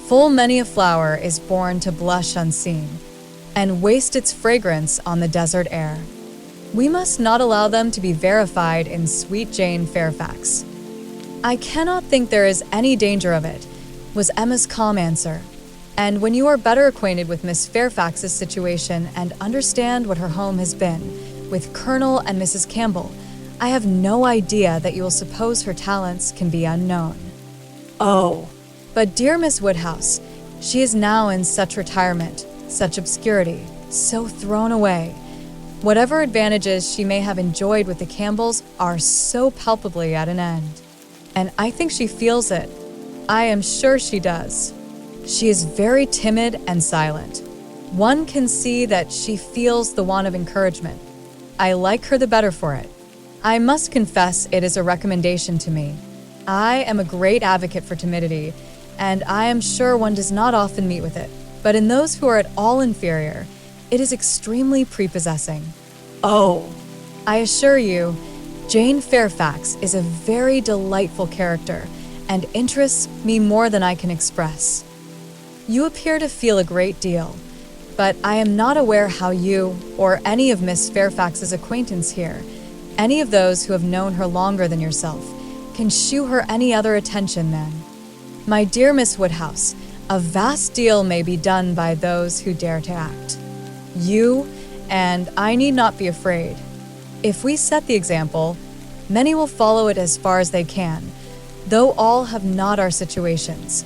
Full many a flower is born to blush unseen, and waste its fragrance on the desert air. We must not allow them to be verified in sweet Jane Fairfax. I cannot think there is any danger of it, was Emma's calm answer, And when you are better acquainted with Miss Fairfax's situation and understand what her home has been, with Colonel and Mrs. Campbell, I have no idea that you will suppose her talents can be unknown. Oh. But dear Miss Woodhouse, she is now in such retirement, such obscurity, so thrown away. Whatever advantages she may have enjoyed with the Campbells are so palpably at an end. And I think she feels it. I am sure she does. She is very timid and silent. One can see that she feels the want of encouragement. I like her the better for it. I must confess it is a recommendation to me. I am a great advocate for timidity, and I am sure one does not often meet with it. But in those who are at all inferior, it is extremely prepossessing. Oh. I assure you, Jane Fairfax is a very delightful character and interests me more than I can express. You appear to feel a great deal, but I am not aware how you, or any of Miss Fairfax's acquaintance here, any of those who have known her longer than yourself, can shew her any other attention than. My dear Miss Woodhouse, a vast deal may be done by those who dare to act. You, and I need not be afraid. If we set the example, many will follow it as far as they can, though all have not our situations.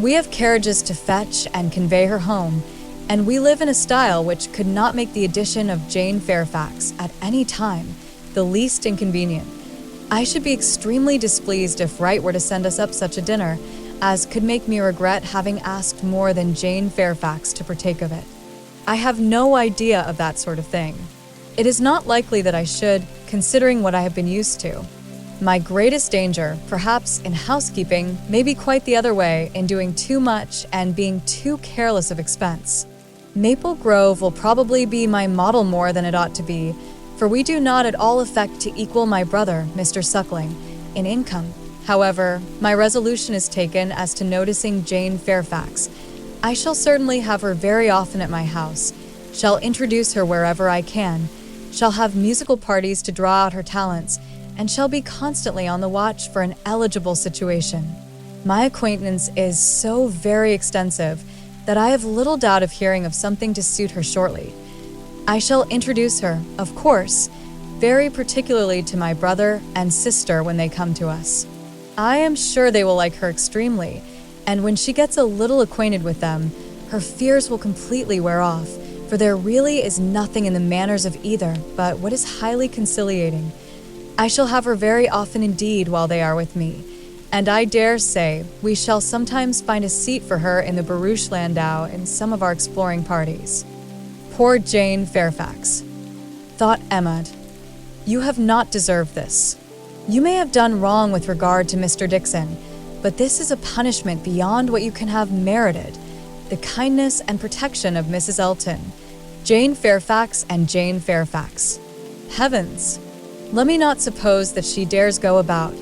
We have carriages to fetch and convey her home, and we live in a style which could not make the addition of Jane Fairfax at any time the least inconvenient. I should be extremely displeased if Wright were to send us up such a dinner, as could make me regret having asked more than Jane Fairfax to partake of it. I have no idea of that sort of thing. It is not likely that I should, considering what I have been used to. My greatest danger, perhaps in housekeeping, may be quite the other way, in doing too much and being too careless of expense. Maple Grove will probably be my model more than it ought to be, for we do not at all affect to equal my brother, Mr. Suckling, in income. However, my resolution is taken as to noticing Jane Fairfax. I shall certainly have her very often at my house, shall introduce her wherever I can, shall have musical parties to draw out her talents, and shall be constantly on the watch for an eligible situation. My acquaintance is so very extensive that I have little doubt of hearing of something to suit her shortly. I shall introduce her, of course, very particularly to my brother and sister when they come to us. I am sure they will like her extremely, and when she gets a little acquainted with them, her fears will completely wear off, for there really is nothing in the manners of either but what is highly conciliating. I shall have her very often indeed while they are with me, and I dare say we shall sometimes find a seat for her in the barouche landau in some of our exploring parties. Poor Jane Fairfax. Thought Emma, you have not deserved this. You may have done wrong with regard to Mr. Dixon, but this is a punishment beyond what you can have merited. The kindness and protection of Mrs. Elton, Jane Fairfax and Jane Fairfax. Heavens! Let me not suppose that she dares go about,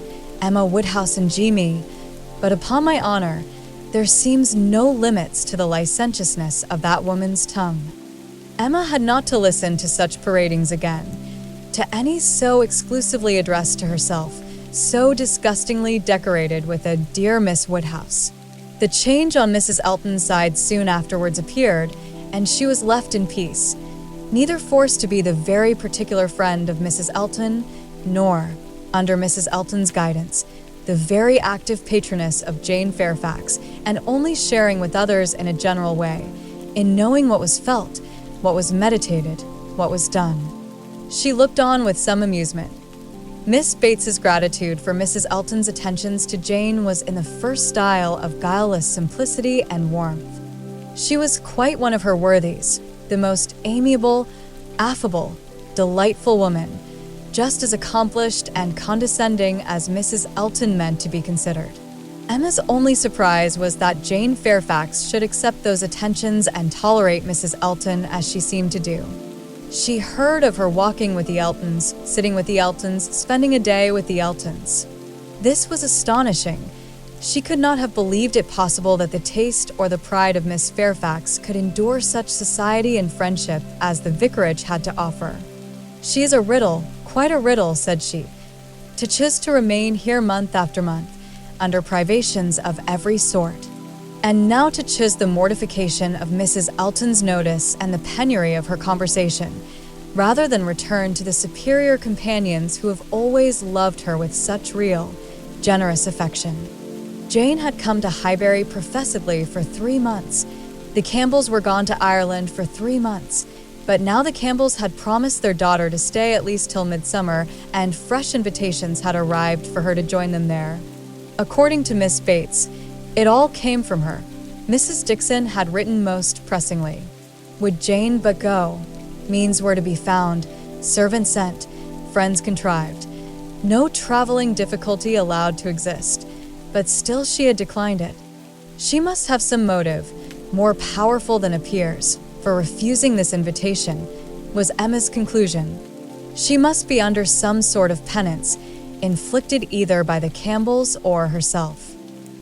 Emma Woodhouse and me, but upon my honor, there seems no limits to the licentiousness of that woman's tongue. Emma had not to listen to such paradings again, to any so exclusively addressed to herself, so disgustingly decorated with a dear Miss Woodhouse. The change on Mrs. Elton's side soon afterwards appeared, and she was left in peace, neither forced to be the very particular friend of Mrs. Elton, nor, under Mrs. Elton's guidance, the very active patroness of Jane Fairfax, and only sharing with others in a general way, in knowing what was felt, what was meditated, what was done. She looked on with some amusement. Miss Bates's gratitude for Mrs. Elton's attentions to Jane was in the first style of guileless simplicity and warmth. She was quite one of her worthies, the most amiable, affable, delightful woman, just as accomplished and condescending as Mrs. Elton meant to be considered. Emma's only surprise was that Jane Fairfax should accept those attentions and tolerate Mrs. Elton as she seemed to do. She heard of her walking with the Eltons, sitting with the Eltons, spending a day with the Eltons. This was astonishing. She could not have believed it possible that the taste or the pride of Miss Fairfax could endure such society and friendship as the vicarage had to offer. She is a riddle, quite a riddle, said she, to choose to remain here month after month, under privations of every sort. And now to choose the mortification of Mrs. Elton's notice and the penury of her conversation, rather than return to the superior companions who have always loved her with such real, generous affection. Jane had come to Highbury professedly for 3 months. The Campbells were gone to Ireland for 3 months, but now the Campbells had promised their daughter to stay at least till midsummer, and fresh invitations had arrived for her to join them there. According to Miss Bates, it all came from her. Mrs. Dixon had written most pressingly. Would Jane but go? Means were to be found, servant sent, friends contrived. No traveling difficulty allowed to exist, but still she had declined it. She must have some motive, more powerful than appears, for refusing this invitation, was Emma's conclusion. She must be under some sort of penance, inflicted either by the Campbells or herself.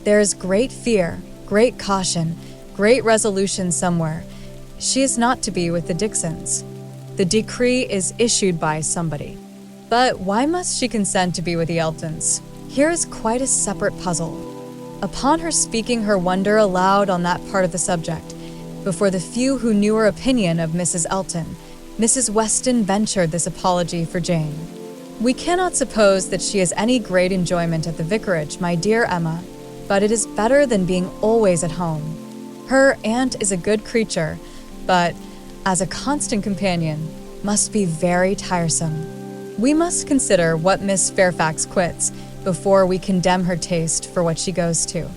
There is great fear, great caution, great resolution somewhere. She is not to be with the Dixons. The decree is issued by somebody. But why must she consent to be with the Eltons? Here is quite a separate puzzle. Upon her speaking her wonder aloud on that part of the subject, before the few who knew her opinion of Mrs. Elton, Mrs. Weston ventured this apology for Jane. We cannot suppose that she has any great enjoyment at the vicarage, my dear Emma, but it is better than being always at home. Her aunt is a good creature, but, as a constant companion, must be very tiresome. We must consider what Miss Fairfax quits before we condemn her taste for what she goes to.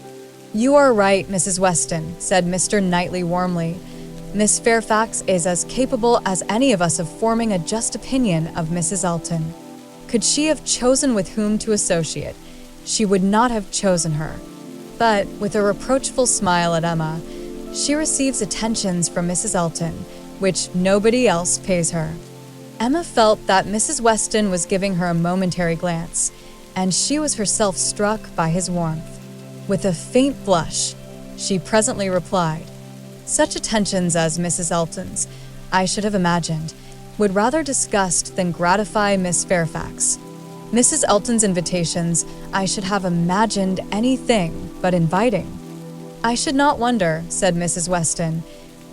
You are right, Mrs. Weston, said Mr. Knightley warmly. Miss Fairfax is as capable as any of us of forming a just opinion of Mrs. Elton. Could she have chosen with whom to associate, she would not have chosen her. But, with a reproachful smile at Emma, she receives attentions from Mrs. Elton, which nobody else pays her. Emma felt that Mrs. Weston was giving her a momentary glance, and she was herself struck by his warmth. With a faint blush, she presently replied, "Such attentions as Mrs. Elton's, I should have imagined, would rather disgust than gratify Miss Fairfax. Mrs. Elton's invitations I should have imagined anything but inviting." "I should not wonder," said Mrs. Weston,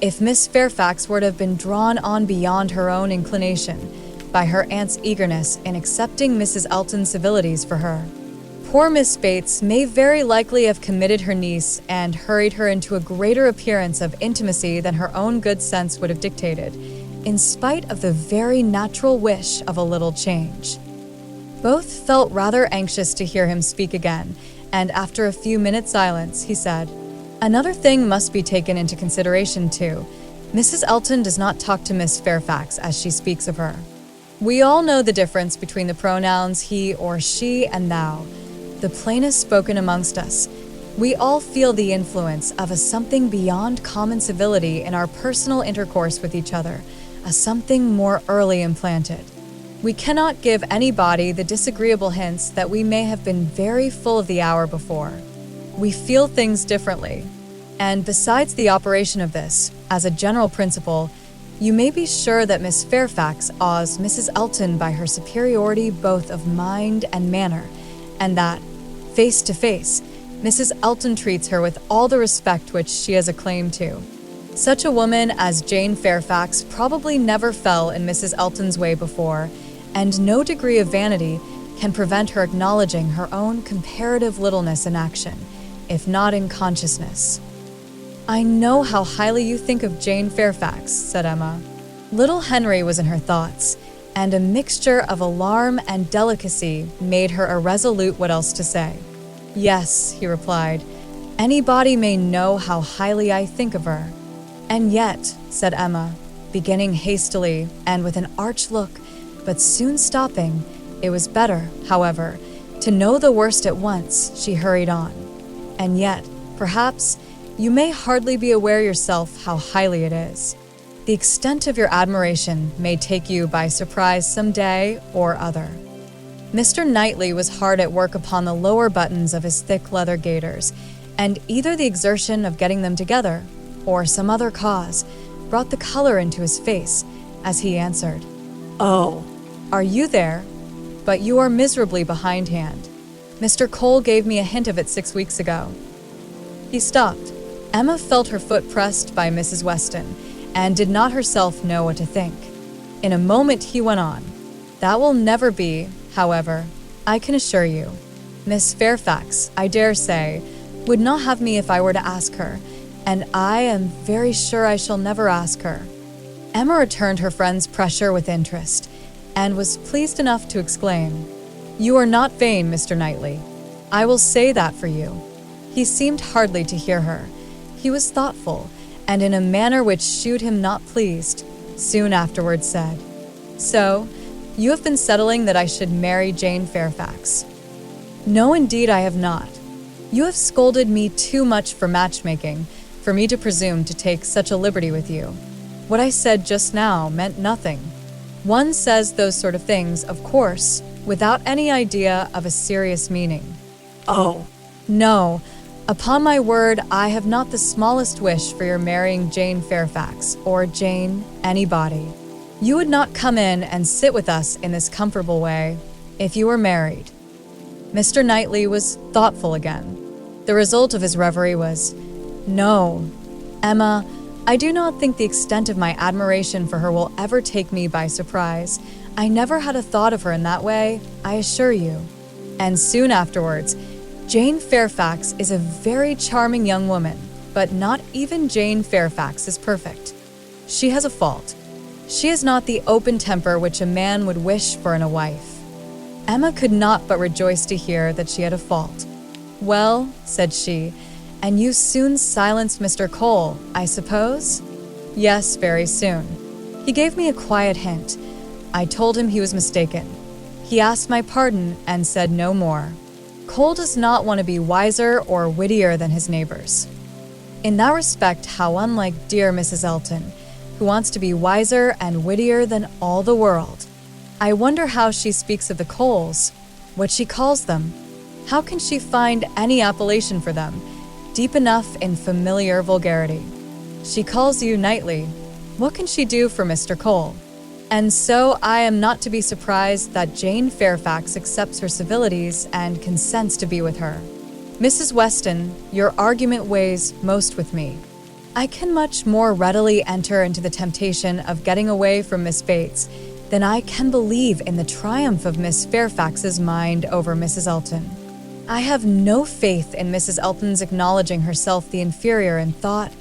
"if Miss Fairfax were to have been drawn on beyond her own inclination by her aunt's eagerness in accepting Mrs. Elton's civilities for her. Poor Miss Bates may very likely have committed her niece and hurried her into a greater appearance of intimacy than her own good sense would have dictated, in spite of the very natural wish of a little change." Both felt rather anxious to hear him speak again, and after a few minutes' silence, he said, "Another thing must be taken into consideration, too. Mrs. Elton does not talk to Miss Fairfax as she speaks of her. We all know the difference between the pronouns he or she and thou, the plainest spoken amongst us. We all feel the influence of a something beyond common civility in our personal intercourse with each other, a something more early implanted. We cannot give anybody the disagreeable hints that we may have been very full of the hour before. We feel things differently. And besides the operation of this, as a general principle, you may be sure that Miss Fairfax awes Mrs. Elton by her superiority both of mind and manner, and that, face to face, Mrs. Elton treats her with all the respect which she has a claim to. Such a woman as Jane Fairfax probably never fell in Mrs. Elton's way before, and no degree of vanity can prevent her acknowledging her own comparative littleness in action, if not in consciousness." "I know how highly you think of Jane Fairfax," said Emma. Little Henry was in her thoughts, and a mixture of alarm and delicacy made her irresolute what else to say. "Yes," he replied, "anybody may know how highly I think of her." "And yet," said Emma, beginning hastily and with an arch look, but soon stopping, it was better, however, to know the worst at once, she hurried on. "And yet, perhaps, you may hardly be aware yourself how highly it is. The extent of your admiration may take you by surprise some day or other." Mr. Knightley was hard at work upon the lower buttons of his thick leather gaiters, and either the exertion of getting them together, or some other cause, brought the color into his face, as he answered, "Oh, "Are you there? But you are miserably behindhand. Mr. Cole gave me a hint of it 6 weeks ago." He stopped, Emma felt her foot pressed by Mrs. Weston and did not herself know what to think. In a moment he went on. That will never be, however, I can assure you. Miss Fairfax, I dare say, would not have me if I were to ask her, and I am very sure I shall never ask her. Emma returned her friend's pressure with interest, and was pleased enough to exclaim, You are not vain, Mr. Knightley. I will say that for you. He seemed hardly to hear her. He was thoughtful, and in a manner which shewed him not pleased, soon afterwards said, So, you have been settling that I should marry Jane Fairfax. No, indeed I have not. You have scolded me too much for matchmaking, for me to presume to take such a liberty with you. What I said just now meant nothing. One says those sort of things, of course, without any idea of a serious meaning. Oh, No, upon my word, I have not the smallest wish for your marrying Jane Fairfax, or Jane anybody. You would not come in and sit with us in this comfortable way if you were married. Mr. Knightley was thoughtful again. The result of his reverie was, No, Emma, I do not think the extent of my admiration for her will ever take me by surprise. I never had a thought of her in that way, I assure you. And soon afterwards, Jane Fairfax is a very charming young woman, but not even Jane Fairfax is perfect. She has a fault. She has not the open temper which a man would wish for in a wife. Emma could not but rejoice to hear that she had a fault. Well, said she, and you soon silenced Mr. Cole, I suppose? Yes, very soon. He gave me a quiet hint. I told him he was mistaken. He asked my pardon and said no more. Cole does not want to be wiser or wittier than his neighbors. In that respect, how unlike dear Mrs. Elton, who wants to be wiser and wittier than all the world. I wonder how she speaks of the Coles, what she calls them. How can she find any appellation for them, deep enough in familiar vulgarity? She calls you Knightley. What can she do for Mr. Cole? And so I am not to be surprised that Jane Fairfax accepts her civilities and consents to be with her. Mrs. Weston, your argument weighs most with me. I can much more readily enter into the temptation of getting away from Miss Bates than I can believe in the triumph of Miss Fairfax's mind over Mrs. Elton. I have no faith in Mrs. Elton's acknowledging herself the inferior in thought,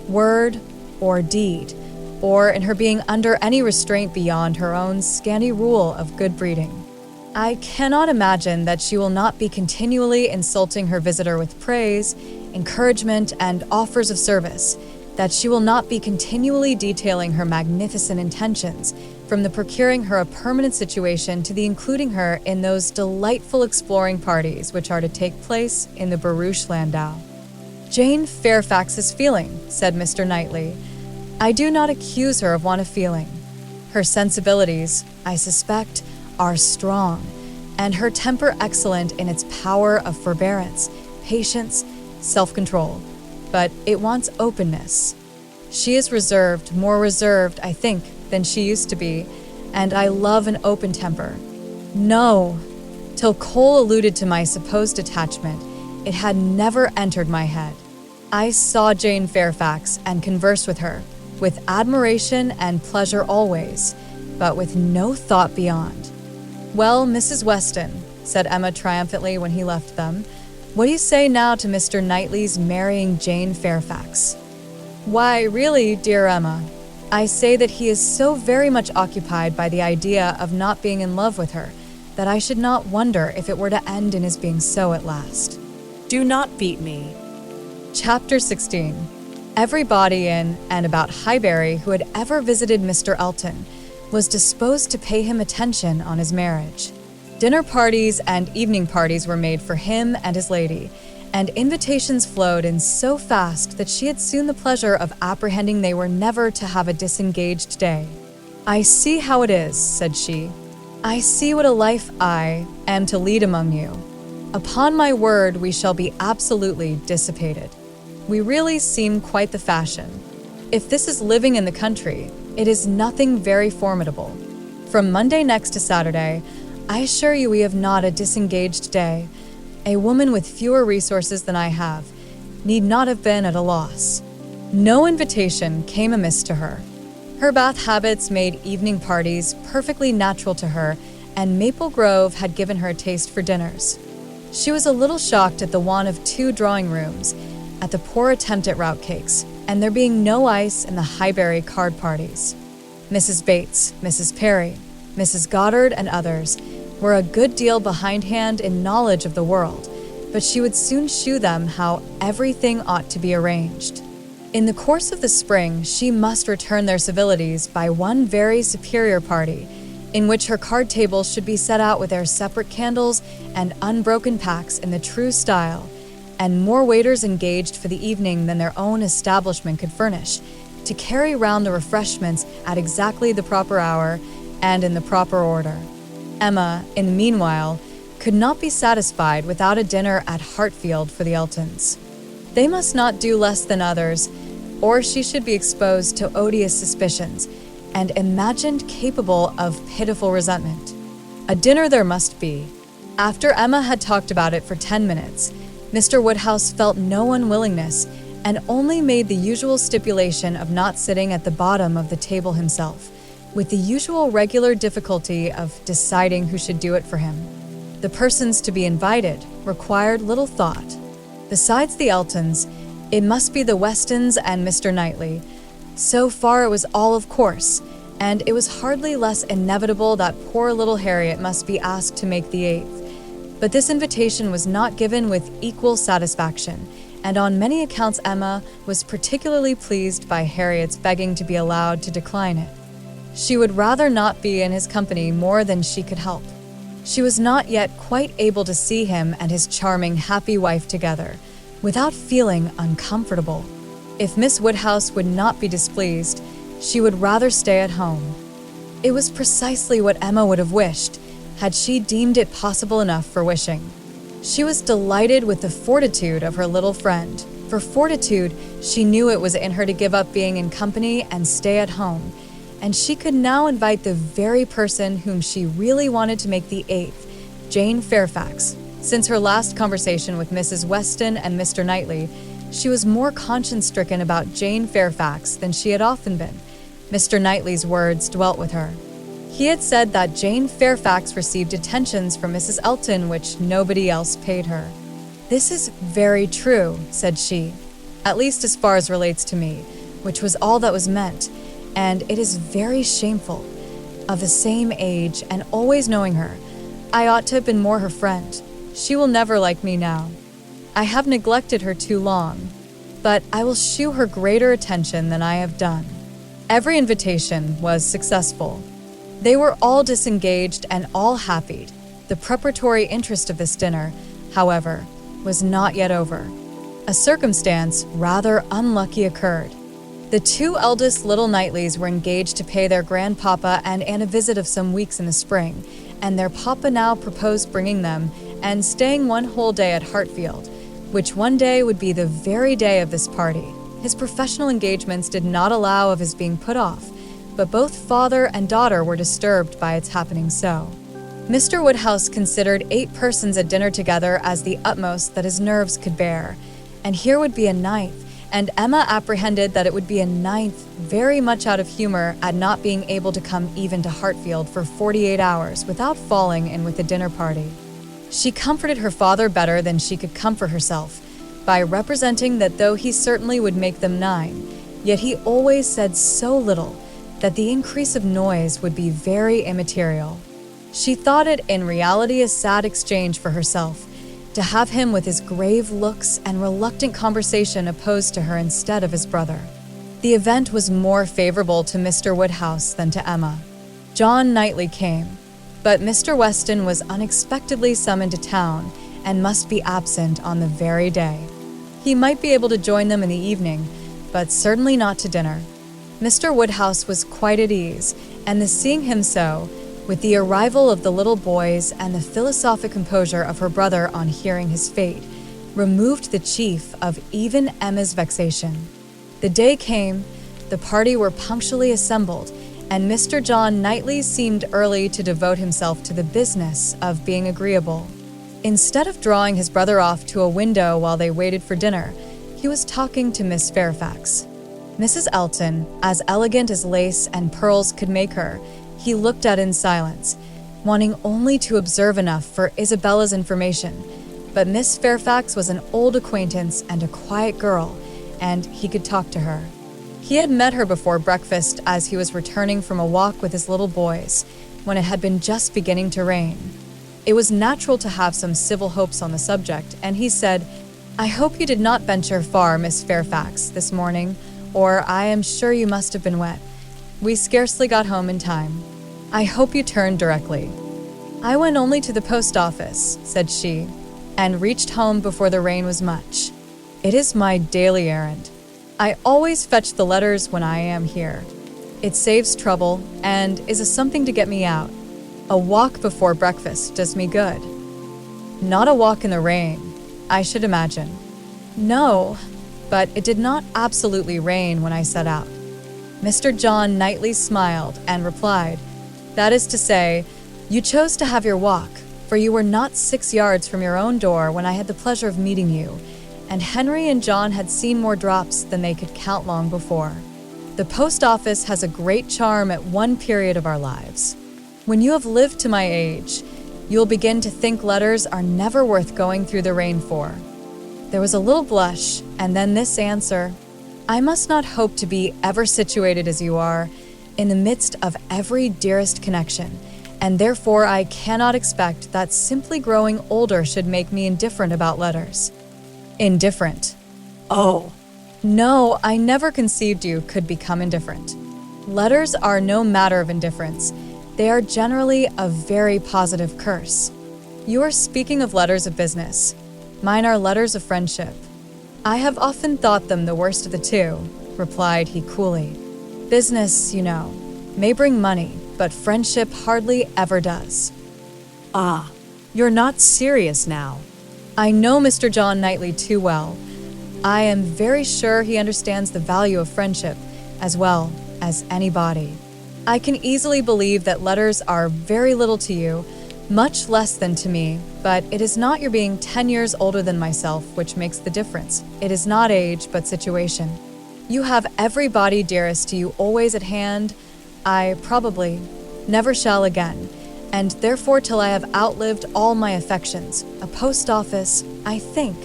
word, or deed, or in her being under any restraint beyond her own scanty rule of good breeding. I cannot imagine that she will not be continually insulting her visitor with praise, encouragement, and offers of service, that she will not be continually detailing her magnificent intentions, from the procuring her a permanent situation to the including her in those delightful exploring parties which are to take place in the barouche landau. Jane Fairfax is feeling, said Mr. Knightley. I do not accuse her of want of feeling. Her sensibilities, I suspect, are strong, and her temper excellent in its power of forbearance, patience, self-control, but it wants openness. She is reserved, more reserved, I think, than she used to be, and I love an open temper. No, till Cole alluded to my supposed attachment, it had never entered my head. I saw Jane Fairfax and conversed with her, with admiration and pleasure always, but with no thought beyond. Well, Mrs. Weston, said Emma triumphantly when he left them, what do you say now to Mr. Knightley's marrying Jane Fairfax? Why, really, dear Emma, I say that he is so very much occupied by the idea of not being in love with her that I should not wonder if it were to end in his being so at last. do not beat me. Chapter 16. Everybody in and about Highbury who had ever visited Mr. Elton was disposed to pay him attention on his marriage. Dinner parties and evening parties were made for him and his lady, and invitations flowed in so fast that she had soon the pleasure of apprehending they were never to have a disengaged day. I see how it is, said she. I see what a life I am to lead among you. Upon my word, we shall be absolutely dissipated. We really seem quite the fashion. If this is living in the country, it is nothing very formidable. From Monday next to Saturday, I assure you we have not a disengaged day. A woman with fewer resources than I have, need not have been at a loss. No invitation came amiss to her. Her Bath habits made evening parties perfectly natural to her, and Maple Grove had given her a taste for dinners. She was a little shocked at the want of 2 drawing rooms, at the poor attempt at rout cakes, and there being no ice in the Highbury card parties. Mrs. Bates, Mrs. Perry, Mrs. Goddard, and others were a good deal behindhand in knowledge of the world, but she would soon shew them how everything ought to be arranged. In the course of the spring, she must return their civilities by one very superior party, in which her card tables should be set out with their separate candles and unbroken packs in the true style, and more waiters engaged for the evening than their own establishment could furnish, to carry round the refreshments at exactly the proper hour and in the proper order. Emma, in the meanwhile, could not be satisfied without a dinner at Hartfield for the Eltons. They must not do less than others, or she should be exposed to odious suspicions, and imagined capable of pitiful resentment. A dinner there must be. After Emma had talked about it for 10 minutes, Mr. Woodhouse felt no unwillingness, and only made the usual stipulation of not sitting at the bottom of the table himself, with the usual regular difficulty of deciding who should do it for him. The persons to be invited required little thought. Besides the Eltons, it must be the Westons and Mr. Knightley. So far it was all of course, and it was hardly less inevitable that poor little Harriet must be asked to make the 8th. But this invitation was not given with equal satisfaction, and on many accounts Emma was particularly pleased by Harriet's begging to be allowed to decline it. She would rather not be in his company more than she could help. She was not yet quite able to see him and his charming, happy wife together, without feeling uncomfortable. If Miss Woodhouse would not be displeased, she would rather stay at home. It was precisely what Emma would have wished, had she deemed it possible enough for wishing. She was delighted with the fortitude of her little friend. For fortitude, she knew it was in her to give up being in company and stay at home, and she could now invite the very person whom she really wanted to make the 8th, Jane Fairfax. Since her last conversation with Mrs. Weston and Mr. Knightley, she was more conscience-stricken about Jane Fairfax than she had often been. Mr. Knightley's words dwelt with her. He had said that Jane Fairfax received attentions from Mrs. Elton which nobody else paid her. "This is very true," said she, "at least as far as relates to me, which was all that was meant, and it is very shameful. Of the same age, and always knowing her, I ought to have been more her friend. She will never like me now. I have neglected her too long, but I will shew her greater attention than I have done." Every invitation was successful. They were all disengaged and all happy. The preparatory interest of this dinner, however, was not yet over. A circumstance rather unlucky occurred. The 2 eldest little Knightleys were engaged to pay their grandpapa and Anne a visit of some weeks in the spring, and their papa now proposed bringing them and staying one whole day at Hartfield, which one day would be the very day of this party. His professional engagements did not allow of his being put off, but both father and daughter were disturbed by its happening so. Mr. Woodhouse considered 8 persons at dinner together as the utmost that his nerves could bear, and here would be a 9th, and Emma apprehended that it would be a 9th very much out of humor at not being able to come even to Hartfield for 48 hours without falling in with the dinner party. She comforted her father better than she could comfort herself, by representing that though he certainly would make them 9, yet he always said so little that the increase of noise would be very immaterial. She thought it in reality a sad exchange for herself, to have him with his grave looks and reluctant conversation opposed to her instead of his brother. The event was more favorable to Mr. Woodhouse than to Emma. John Knightley came, but Mr. Weston was unexpectedly summoned to town and must be absent on the very day. He might be able to join them in the evening, but certainly not to dinner. Mr. Woodhouse was quite at ease, and the seeing him so, with the arrival of the little boys and the philosophic composure of her brother on hearing his fate, removed the chief of even Emma's vexation. The day came, the party were punctually assembled, and Mr. John Knightley seemed early to devote himself to the business of being agreeable. Instead of drawing his brother off to a window while they waited for dinner, He was talking to Miss Fairfax. Mrs. Elton, as elegant as lace and pearls could make her, he looked at in silence, wanting only to observe enough for Isabella's information. But Miss Fairfax was an old acquaintance and a quiet girl, and he could talk to her. He had met her before breakfast as he was returning from a walk with his little boys, when it had been just beginning to rain. It was natural to have some civil hopes on the subject, and he said, "I hope you did not venture far, Miss Fairfax, this morning, or I am sure you must have been wet. We scarcely got home in time. I hope you turned directly." "I went only to the post office," said she, "and reached home before the rain was much. It is my daily errand. I always fetch the letters when I am here. It saves trouble and is a something to get me out. A walk before breakfast does me good." "Not a walk in the rain, I should imagine." "No, but it did not absolutely rain when I set out." Mr. John Knightley smiled and replied, "That is to say, you chose to have your walk, for you were not 6 yards from your own door when I had the pleasure of meeting you, and Henry and John had seen more drops than they could count long before. The post office has a great charm at one period of our lives. When you have lived to my age, you will begin to think letters are never worth going through the rain for." There was a little blush, and then this answer, "I must not hope to be ever situated as you are, in the midst of every dearest connection, and therefore I cannot expect that simply growing older should make me indifferent about letters." "Indifferent?" Oh, "No, I never conceived you could become indifferent. Letters are no matter of indifference. They are generally a very positive curse. You are speaking of letters of business. Mine are letters of friendship." "I have often thought them the worst of the two," replied he coolly. "Business, you know, may bring money, but friendship hardly ever does." ah, you're not serious now. "I know Mr. John Knightley too well. I am very sure he understands the value of friendship as well as anybody. I can easily believe that letters are very little to you, much less than to me, but it is not your being 10 years older than myself which makes the difference. It is not age, but situation. You have everybody dearest to you always at hand. I probably never shall again, and therefore till I have outlived all my affections, a post office, I think,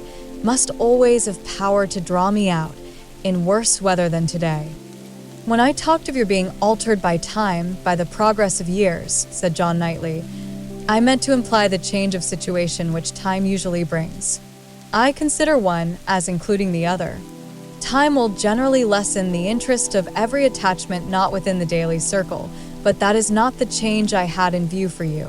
must always have power to draw me out, in worse weather than today." "When I talked of your being altered by time, by the progress of years," said John Knightley, "I meant to imply the change of situation which time usually brings. I consider one as including the other. Time will generally lessen the interest of every attachment not within the daily circle, but that is not the change I had in view for you.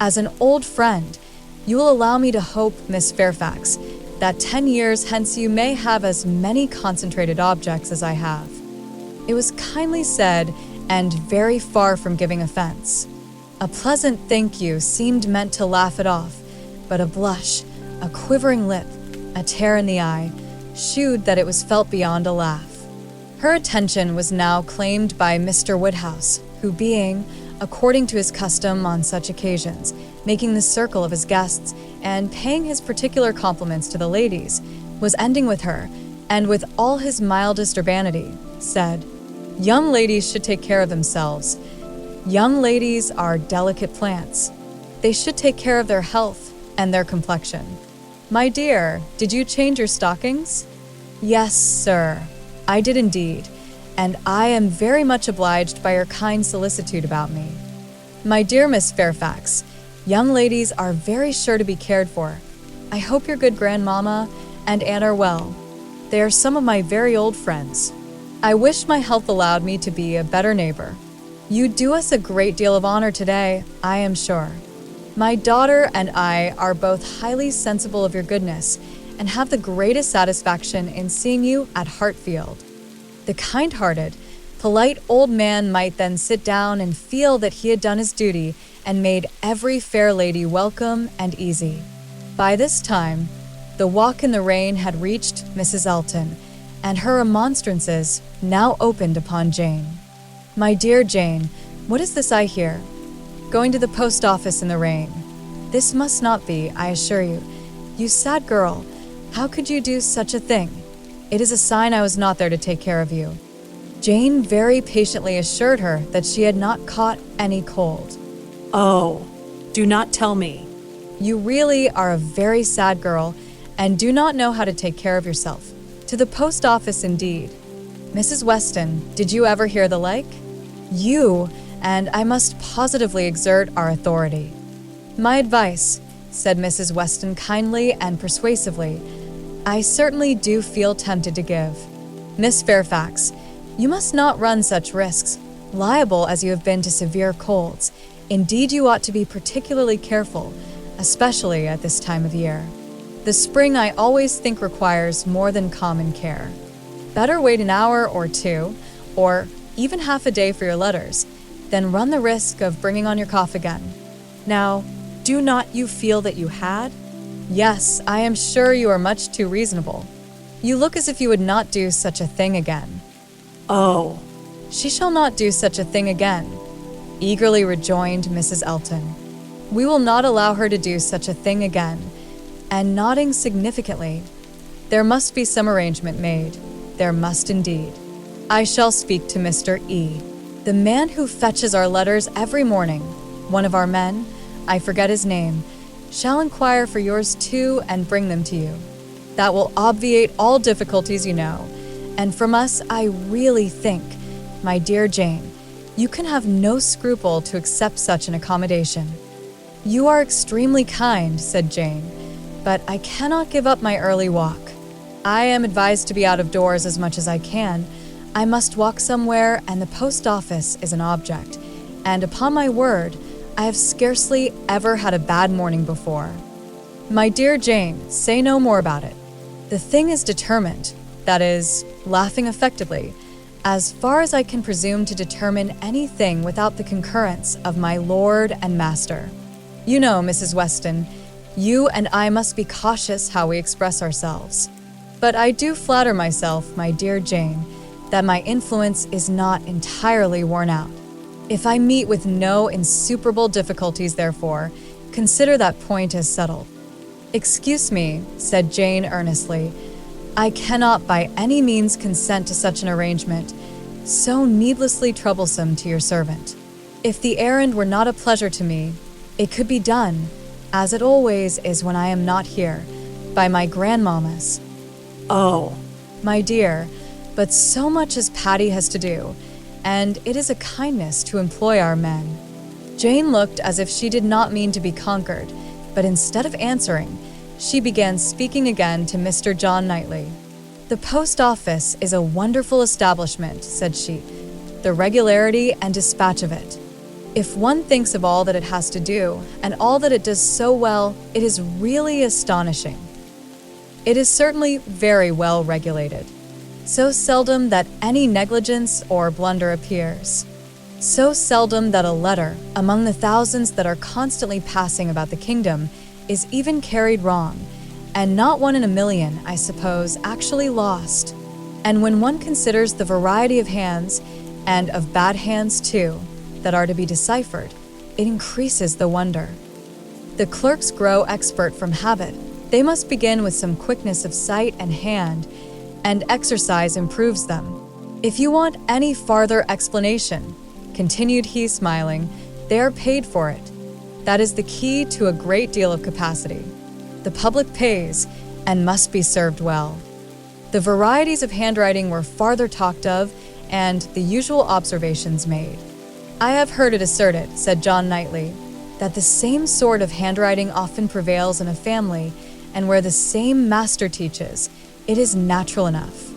As an old friend, you will allow me to hope, Miss Fairfax, that 10 years hence you may have as many concentrated objects as I have." It was kindly said and very far from giving offense. A pleasant thank you seemed meant to laugh it off, but a blush, a quivering lip, a tear in the eye, shewed that it was felt beyond a laugh. Her attention was now claimed by Mr. Woodhouse, who being, according to his custom on such occasions, making the circle of his guests and paying his particular compliments to the ladies, was ending with her, and with all his mildest urbanity, said, "Young ladies should take care of themselves. Young ladies are delicate plants. They should take care of their health and their complexion. My dear, did you change your stockings?" "Yes, sir, I did indeed, and I am very much obliged by your kind solicitude about me." "My dear Miss Fairfax, young ladies are very sure to be cared for. I hope your good grandmamma and aunt are well. They are some of my very old friends. I wish my health allowed me to be a better neighbor. You do us a great deal of honor today, I am sure. My daughter and I are both highly sensible of your goodness, and have the greatest satisfaction in seeing you at Hartfield." The kind-hearted, polite old man might then sit down and feel that he had done his duty and made every fair lady welcome and easy. By this time, the walk in the rain had reached Mrs. Elton, and her remonstrances now opened upon Jane. "My dear Jane, what is this I hear? Going to the post office in the rain. This must not be, I assure you. You sad girl, how could you do such a thing? It is a sign I was not there to take care of you." Jane very patiently assured her that she had not caught any cold. Oh, do not tell me. "You really are a very sad girl and do not know how to take care of yourself. To the post office indeed. Mrs. Weston, did you ever hear the like? You and I must positively exert our authority." "My advice," said Mrs. Weston kindly and persuasively, "I certainly do feel tempted to give. Miss Fairfax, you must not run such risks. Liable as you have been to severe colds, indeed you ought to be particularly careful, especially at this time of year. The spring I always think requires more than common care. Better wait an hour or two, or even half a day for your letters, than run the risk of bringing on your cough again. Now, do not you feel that you had?" "Yes, I am sure you are much too reasonable. You look as if you would not do such a thing again." "Oh, "She shall not do such a thing again," eagerly rejoined Mrs. Elton. "We will not allow her to do such a thing again." And nodding significantly, "There must be some arrangement made. There must indeed. I shall speak to Mr. E., the man who fetches our letters every morning. One of our men, I forget his name, shall inquire for yours too and bring them to you. That will obviate all difficulties, you know. And from us, I really think, my dear Jane, you can have no scruple to accept such an accommodation." "You are extremely kind," said Jane, "but I cannot give up my early walk. I am advised to be out of doors as much as I can. I must walk somewhere, and the post office is an object. And upon my word, I have scarcely ever had a bad morning before." "My dear Jane, say no more about it. The thing is determined, that is, laughing affectedly, as far as I can presume to determine anything without the concurrence of my lord and master. You know, Mrs. Weston, you and I must be cautious how we express ourselves. But I do flatter myself, my dear Jane, that my influence is not entirely worn out. If I meet with no insuperable difficulties, therefore, consider that point as settled." "Excuse me," said Jane earnestly, "I cannot by any means consent to such an arrangement, so needlessly troublesome to your servant. If the errand were not a pleasure to me, it could be done, as it always is when I am not here, by my grandmammas." "Oh, "My dear, but so much as Patty has to do, and it is a kindness to employ our men." Jane looked as if she did not mean to be conquered, but instead of answering, she began speaking again to Mr. John Knightley. "The post office is a wonderful establishment," said she, "the regularity and dispatch of it. If one thinks of all that it has to do, and all that it does so well, it is really astonishing. It is certainly very well regulated. So seldom that any negligence or blunder appears. So seldom that a letter, among the thousands that are constantly passing about the kingdom, is even carried wrong, and not one in a million, I suppose, actually lost. And when one considers the variety of hands, and of bad hands too, that are to be deciphered, it increases the wonder. The clerks grow expert from habit. They must begin with some quickness of sight and hand, and exercise improves them. If you want any farther explanation," continued he, smiling, "they are paid for it. That is the key to a great deal of capacity. The public pays, and must be served well." The varieties of handwriting were farther talked of, and the usual observations made. "I have heard it asserted," said John Knightley, "that the same sort of handwriting often prevails in a family, and where the same master teaches, it is natural enough.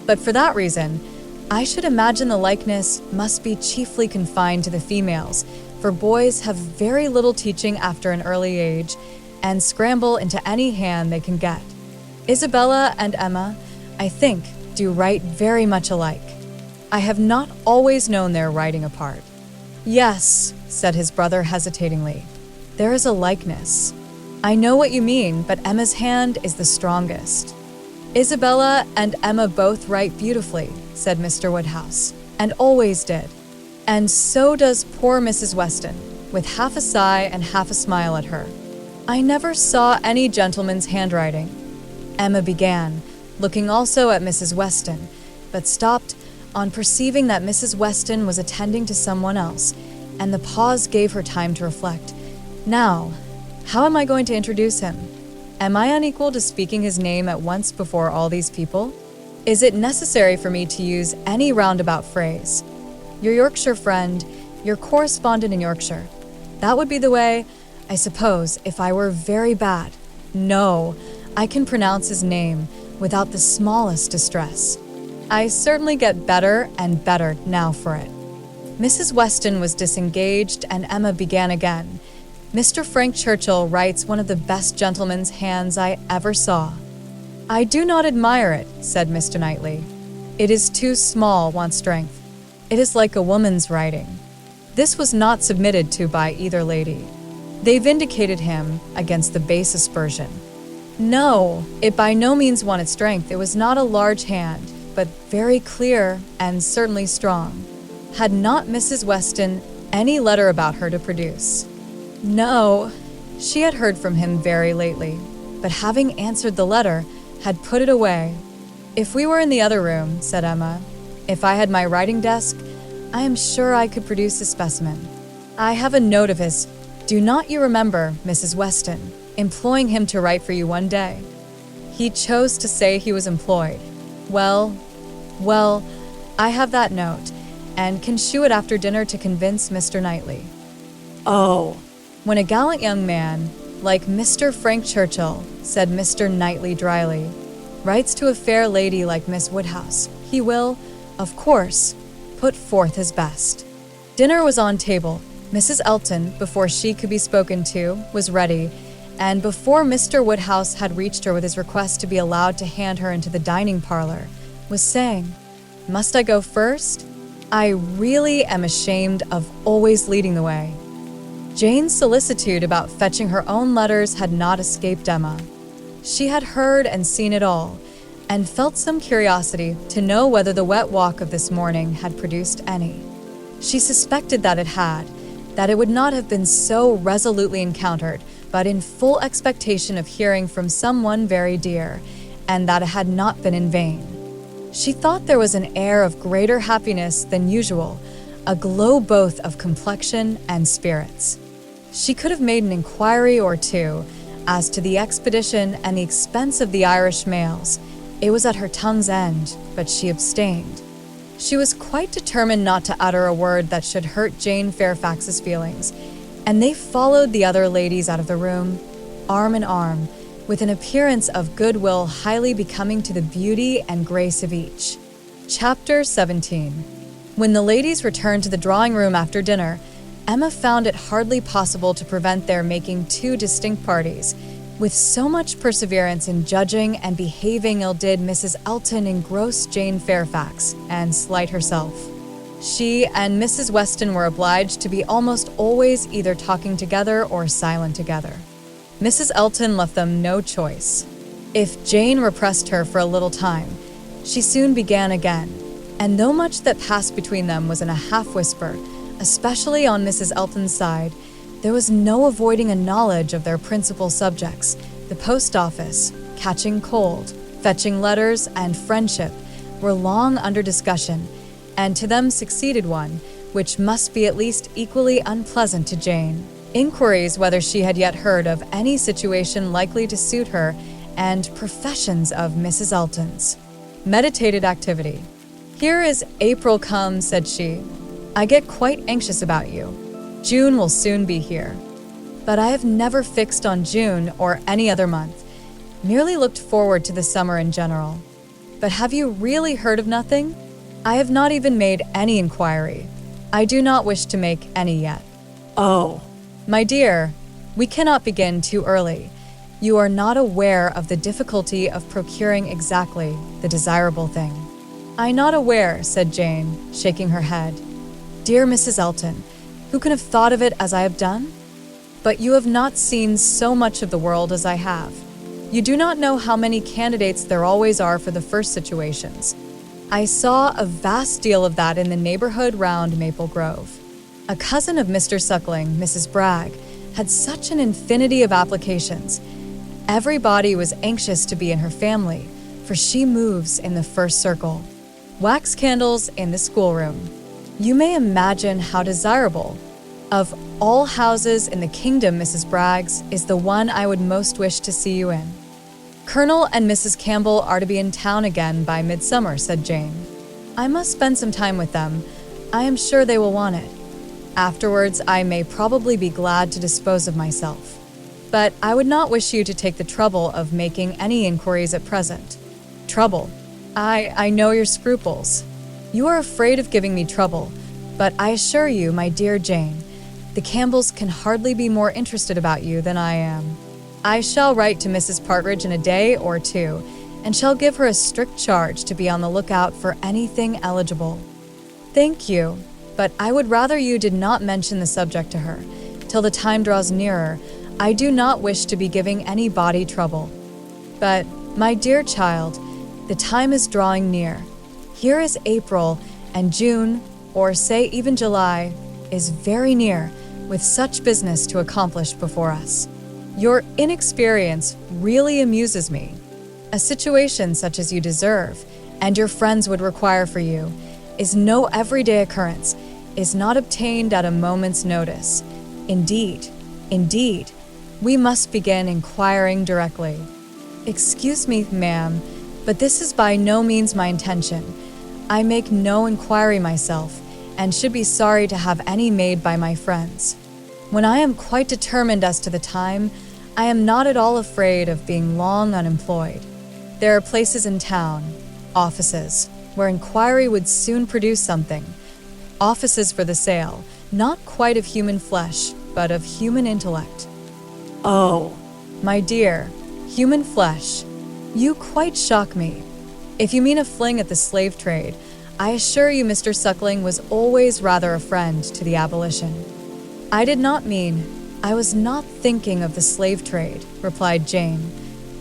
But for that reason, I should imagine the likeness must be chiefly confined to the females, for boys have very little teaching after an early age, and scramble into any hand they can get. Isabella and Emma, I think, do write very much alike. I have not always known their writing apart." "Yes," said his brother hesitatingly, "there is a likeness. I know what you mean, but Emma's hand is the strongest." "Isabella and Emma both write beautifully," said Mr. Woodhouse, "and always did. And so does poor Mrs. Weston," with half a sigh and half a smile at her. "I never saw any gentleman's handwriting," Emma began, looking also at Mrs. Weston, but stopped on perceiving that Mrs. Weston was attending to someone else, and the pause gave her time to reflect. Now, how am I going to introduce him? Am I unequal to speaking his name at once before all these people? Is it necessary for me to use any roundabout phrase? Your Yorkshire friend, your correspondent in Yorkshire. That would be the way, I suppose, if I were very bad. No, I can pronounce his name without the smallest distress. I certainly get better and better now for it. Mrs. Weston was disengaged, and Emma began again. Mr. Frank Churchill writes one of the best gentleman's hands I ever saw. I do not admire it, said Mr. Knightley. It is too small, wants strength. It is like a woman's writing. This was not submitted to by either lady. They vindicated him against the base aspersion. No, it by no means wanted strength. It was not a large hand, but very clear and certainly strong. Had not Mrs. Weston any letter about her to produce? No, she had heard from him very lately, but having answered the letter, had put it away. If we were in the other room, said Emma, if I had my writing desk, I am sure I could produce a specimen. I have a note of his. Do not you remember, Mrs. Weston, employing him to write for you one day? He chose to say he was employed. Well, I have that note, and can shew it after dinner to convince Mr. Knightley. Oh, When a gallant young man, like Mr. Frank Churchill, said Mr. Knightley dryly, writes to a fair lady like Miss Woodhouse, he will, of course, put forth his best. Dinner was on table. Mrs. Elton, before she could be spoken to, was ready, and before Mr. Woodhouse had reached her with his request to be allowed to hand her into the dining parlor, was saying, Must I go first? I really am ashamed of always leading the way. Jane's solicitude about fetching her own letters had not escaped Emma. She had heard and seen it all, and felt some curiosity to know whether the wet walk of this morning had produced any. She suspected that it had, that it would not have been so resolutely encountered, but in full expectation of hearing from someone very dear, and that it had not been in vain. She thought there was an air of greater happiness than usual, a glow both of complexion and spirits. She could have made an inquiry or two as to the expedition and the expense of the Irish mails. It was at her tongue's end, but she abstained. She was quite determined not to utter a word that should hurt Jane Fairfax's feelings, and they followed the other ladies out of the room, arm in arm, with an appearance of goodwill highly becoming to the beauty and grace of each. Chapter 17. When the ladies returned to the drawing-room after dinner, Emma found it hardly possible to prevent their making two distinct parties. With so much perseverance in judging and behaving ill did Mrs. Elton engross Jane Fairfax and slight herself. She and Mrs. Weston were obliged to be almost always either talking together or silent together. Mrs. Elton left them no choice. If Jane repressed her for a little time, she soon began again, and though much that passed between them was in a half-whisper, especially on Mrs. Elton's side, there was no avoiding a knowledge of their principal subjects. The post office, catching cold, fetching letters, and friendship were long under discussion, and to them succeeded one, which must be at least equally unpleasant to Jane. Inquiries whether she had yet heard of any situation likely to suit her, and professions of Mrs. Elton's. Meditated activity. Here is April come, said she. I get quite anxious about you. June will soon be here. But I have never fixed on June or any other month, merely looked forward to the summer in general. But have you really heard of nothing? I have not even made any inquiry. I do not wish to make any yet. oh, My dear, we cannot begin too early. You are not aware of the difficulty of procuring exactly the desirable thing. I'm not aware, said Jane, shaking her head. Dear Mrs. Elton, who can have thought of it as I have done? But you have not seen so much of the world as I have. You do not know how many candidates there always are for the first situations. I saw a vast deal of that in the neighborhood round Maple Grove. A cousin of Mr. Suckling, Mrs. Bragg, had such an infinity of applications. Everybody was anxious to be in her family, for she moves in the first circle. Wax candles in the schoolroom. You may imagine how desirable. Of all houses in the kingdom, Mrs. Bragg's is the one I would most wish to see you in. Colonel and Mrs. Campbell are to be in town again by midsummer, said Jane. I must spend some time with them. I am sure they will want it. Afterwards, I may probably be glad to dispose of myself. But I would not wish you to take the trouble of making any inquiries at present. Trouble. I know your scruples. You are afraid of giving me trouble, but I assure you, my dear Jane, the Campbells can hardly be more interested about you than I am. I shall write to Mrs. Partridge in a day or two, and shall give her a strict charge to be on the lookout for anything eligible. Thank you, but I would rather you did not mention the subject to her. Till the time draws nearer, I do not wish to be giving anybody trouble. But, my dear child, the time is drawing near. Here is April, and June, or say even July, is very near, with such business to accomplish before us. Your inexperience really amuses me. A situation such as you deserve, and your friends would require for you, is no everyday occurrence, is not obtained at a moment's notice. Indeed, we must begin inquiring directly. Excuse me, ma'am, but this is by no means my intention. I make no inquiry myself, and should be sorry to have any made by my friends. When I am quite determined as to the time, I am not at all afraid of being long unemployed. There are places in town, offices, where inquiry would soon produce something. Offices for the sale, not quite of human flesh, but of human intellect. Oh, My dear, human flesh, you quite shock me. If you mean a fling at the slave trade, I assure you Mr. Suckling was always rather a friend to the abolition. I was not thinking of the slave trade, replied Jane.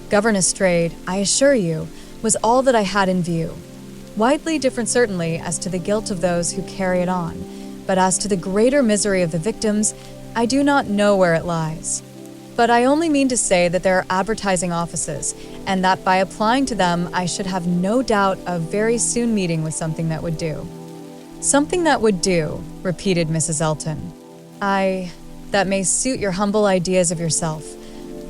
Governess trade, I assure you, was all that I had in view. Widely different certainly as to the guilt of those who carry it on, but as to the greater misery of the victims, I do not know where it lies. But I only mean to say that there are advertising offices, and that by applying to them I should have no doubt of very soon meeting with something that would do. Something that would do, repeated Mrs. Elton. That may suit your humble ideas of yourself.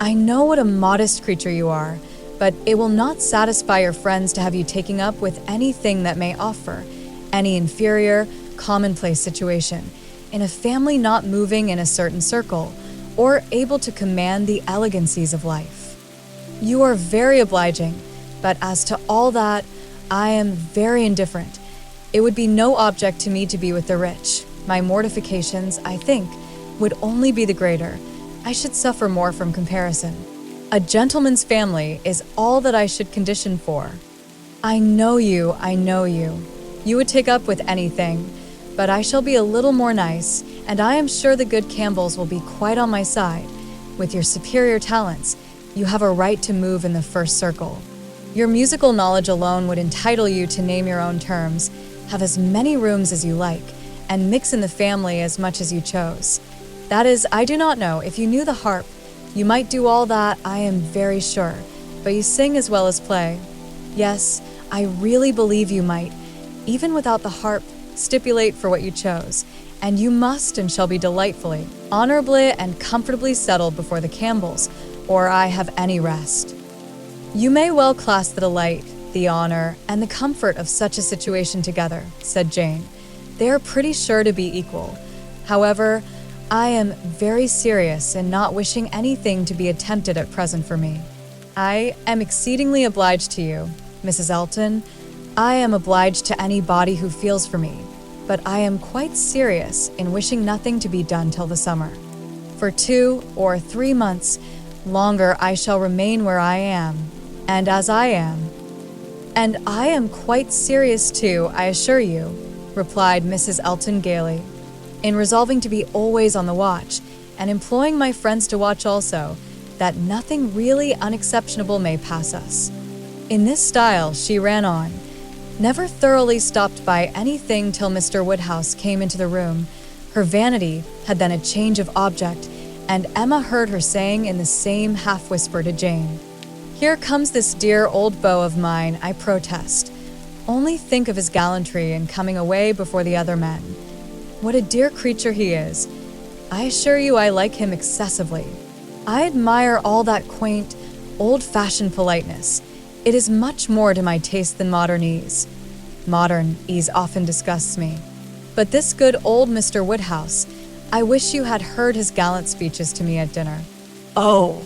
I know what a modest creature you are, but it will not satisfy your friends to have you taking up with anything that may offer, any inferior, commonplace situation, in a family not moving in a certain circle, or able to command the elegancies of life. You are very obliging, but as to all that, I am very indifferent. It would be no object to me to be with the rich. My mortifications, I think, would only be the greater. I should suffer more from comparison. A gentleman's family is all that I should condition for. I know you. You would take up with anything, but I shall be a little more nice, and I am sure the good Campbells will be quite on my side. With your superior talents, you have a right to move in the first circle. Your musical knowledge alone would entitle you to name your own terms, have as many rooms as you like, and mix in the family as much as you chose. That is, I do not know, if you knew the harp, you might do all that, I am very sure, but you sing as well as play. Yes, I really believe you might, even without the harp, stipulate for what you chose, and you must and shall be delightfully, honorably, and comfortably settled before the Campbells, or I have any rest. You may well class the delight, the honor, and the comfort of such a situation together, said Jane. They are pretty sure to be equal. However, I am very serious in not wishing anything to be attempted at present for me. I am exceedingly obliged to you, Mrs. Elton. I am obliged to anybody who feels for me, but I am quite serious in wishing nothing to be done till the summer. For 2 or 3 months longer I shall remain where I am, and as I am. And I am quite serious too, I assure you, replied Mrs. Elton gaily, in resolving to be always on the watch, and employing my friends to watch also, that nothing really unexceptionable may pass us. In this style she ran on, never thoroughly stopped by anything till Mr. Woodhouse came into the room. Her vanity had then a change of object, and Emma heard her saying in the same half-whisper to Jane, Here comes this dear old beau of mine, I protest. Only think of his gallantry in coming away before the other men. What a dear creature he is. I assure you I like him excessively. I admire all that quaint, old-fashioned politeness. It is much more to my taste than modern ease. Modern ease often disgusts me. But this good old Mr. Woodhouse, I wish you had heard his gallant speeches to me at dinner. Oh,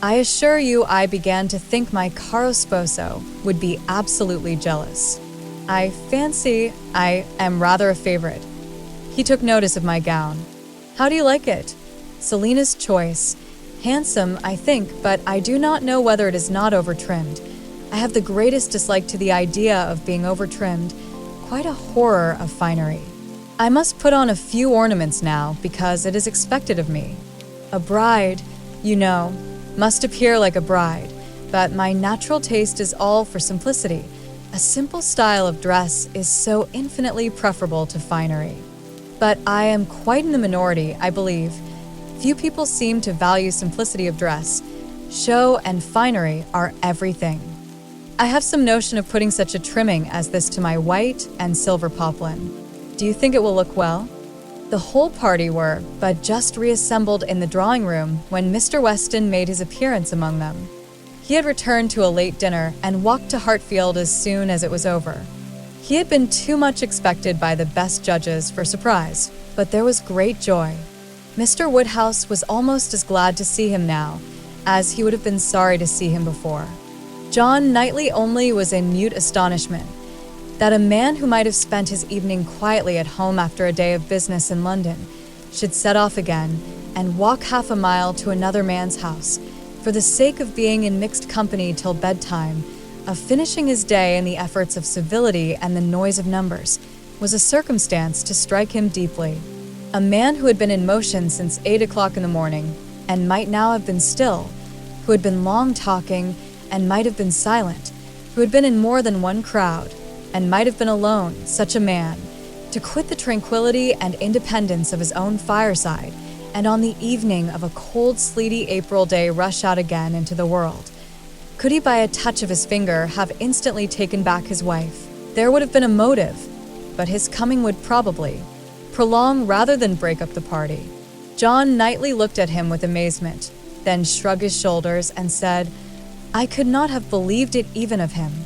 I assure you I began to think my caro sposo would be absolutely jealous. I fancy I am rather a favorite. He took notice of my gown. How do you like it? Selina's choice. Handsome, I think, but I do not know whether it is not over-trimmed. I have the greatest dislike to the idea of being over-trimmed, quite a horror of finery. I must put on a few ornaments now because it is expected of me. A bride, you know, must appear like a bride, but my natural taste is all for simplicity. A simple style of dress is so infinitely preferable to finery. But I am quite in the minority, I believe. Few people seem to value simplicity of dress. Show and finery are everything. I have some notion of putting such a trimming as this to my white and silver poplin. Do you think it will look well? The whole party were but just reassembled in the drawing room when Mr. Weston made his appearance among them. He had returned to a late dinner and walked to Hartfield as soon as it was over. He had been too much expected by the best judges for surprise, but there was great joy. Mr. Woodhouse was almost as glad to see him now as he would have been sorry to see him before. John Knightley only was in mute astonishment that a man who might have spent his evening quietly at home after a day of business in London should set off again and walk half a mile to another man's house for the sake of being in mixed company till bedtime, of finishing his day in the efforts of civility and the noise of numbers, was a circumstance to strike him deeply. A man who had been in motion since 8 o'clock in the morning and might now have been still, who had been long talking and might have been silent, who had been in more than one crowd, and might have been alone, such a man, to quit the tranquility and independence of his own fireside, and on the evening of a cold, sleety April day rush out again into the world. Could he by a touch of his finger have instantly taken back his wife? There would have been a motive, but his coming would probably prolong rather than break up the party. John Knightley looked at him with amazement, then shrugged his shoulders and said, "I could not have believed it even of him."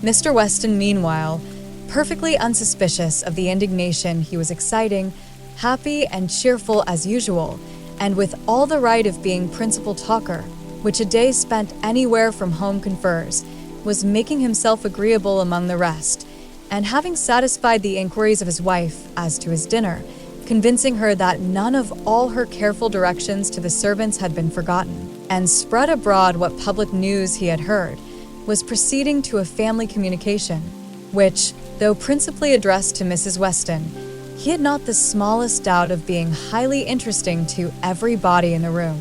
Mr. Weston, meanwhile, perfectly unsuspicious of the indignation he was exciting, happy and cheerful as usual, and with all the right of being principal talker, which a day spent anywhere from home confers, was making himself agreeable among the rest, and having satisfied the inquiries of his wife as to his dinner, convincing her that none of all her careful directions to the servants had been forgotten, and spread abroad what public news he had heard, was proceeding to a family communication, which, though principally addressed to Mrs. Weston, he had not the smallest doubt of being highly interesting to everybody in the room.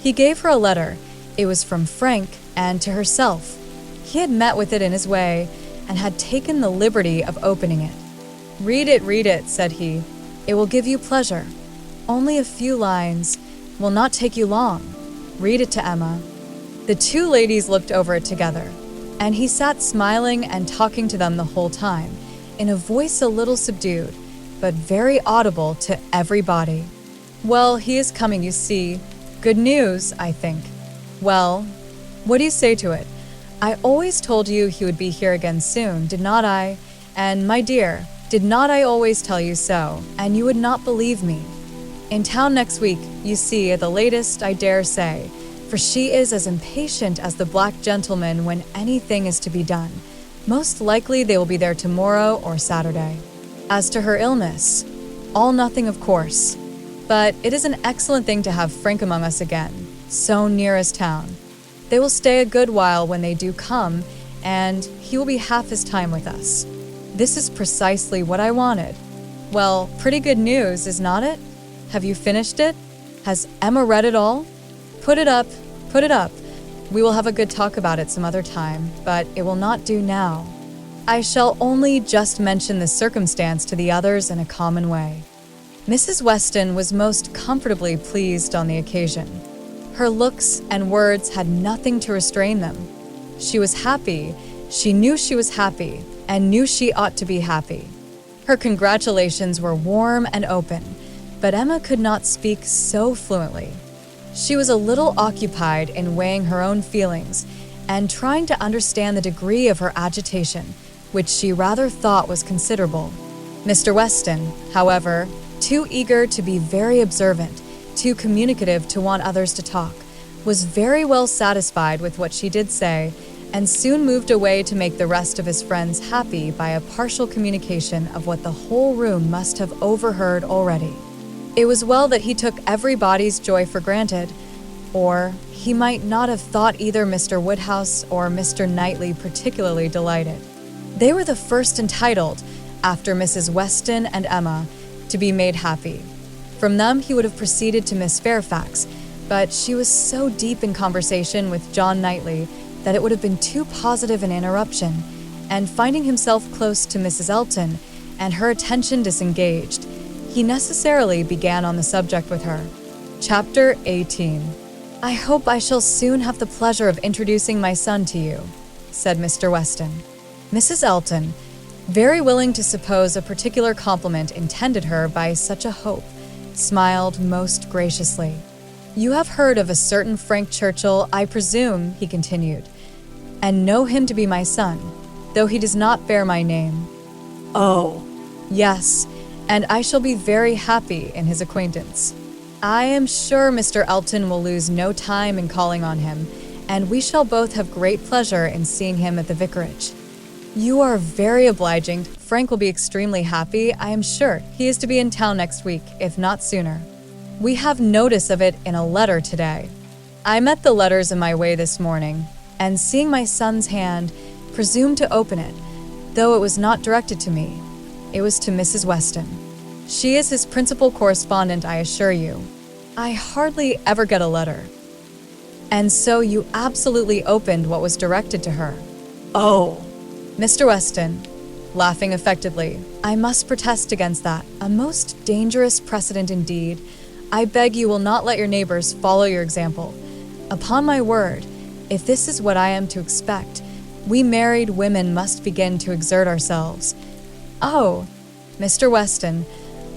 He gave her a letter. It was from Frank, and to herself. He had met with it in his way, and had taken the liberty of opening it. Read it," said he. "It will give you pleasure. Only a few lines. Will not take you long. Read it to Emma." The two ladies looked over it together, and he sat smiling and talking to them the whole time, in a voice a little subdued, but very audible to everybody. "Well, he is coming, you see. Good news, I think. Well, what do you say to it? I always told you he would be here again soon, did not I? And, my dear, did not I always tell you so, and you would not believe me? In town next week, you see, at the latest, I dare say, for she is as impatient as the black gentleman when anything is to be done. Most likely they will be there tomorrow or Saturday. As to her illness, all nothing, of course. But it is an excellent thing to have Frank among us again, so near as town. They will stay a good while when they do come, and he will be half his time with us. This is precisely what I wanted. Well, pretty good news, is not it? Have you finished it? Has Emma read it all? Put it up. We will have a good talk about it some other time, but it will not do now. I shall only just mention this circumstance to the others in a common way. Mrs. Weston was most comfortably pleased on the occasion. Her looks and words had nothing to restrain them. She was happy, she knew she was happy, and knew she ought to be happy. Her congratulations were warm and open, but Emma could not speak so fluently. She was a little occupied in weighing her own feelings and trying to understand the degree of her agitation, which she rather thought was considerable. Mr. Weston, however, too eager to be very observant, too communicative to want others to talk, was very well satisfied with what she did say, and soon moved away to make the rest of his friends happy by a partial communication of what the whole room must have overheard already. It was well that he took everybody's joy for granted, or he might not have thought either Mr. Woodhouse or Mr. Knightley particularly delighted. They were the first entitled, after Mrs. Weston and Emma, to be made happy. From them he would have proceeded to Miss Fairfax, but she was so deep in conversation with John Knightley that it would have been too positive an interruption, and finding himself close to Mrs. Elton and her attention disengaged, he necessarily began on the subject with her. Chapter 18. "I hope I shall soon have the pleasure of introducing my son to you," said Mr. Weston. Mrs. Elton, very willing to suppose a particular compliment intended her by such a hope, smiled most graciously. "You have heard of a certain Frank Churchill, I presume," he continued, "and know him to be my son, though he does not bear my name." Oh, "Yes, and I shall be very happy in his acquaintance. I am sure Mr. Elton will lose no time in calling on him, and we shall both have great pleasure in seeing him at the vicarage." "You are very obliging. Frank will be extremely happy, I am sure. He is to be in town next week, if not sooner. We have notice of it in a letter today. I met the letters in my way this morning, and seeing my son's hand, presumed to open it, though it was not directed to me. It was to Mrs. Weston. She is his principal correspondent, I assure you. I hardly ever get a letter." "And so you absolutely opened what was directed to her?" oh, Mr. Weston, laughing affectedly, "I must protest against that. A most dangerous precedent indeed. I beg you will not let your neighbors follow your example. Upon my word, if this is what I am to expect, we married women must begin to exert ourselves." "Oh, Mr. Weston,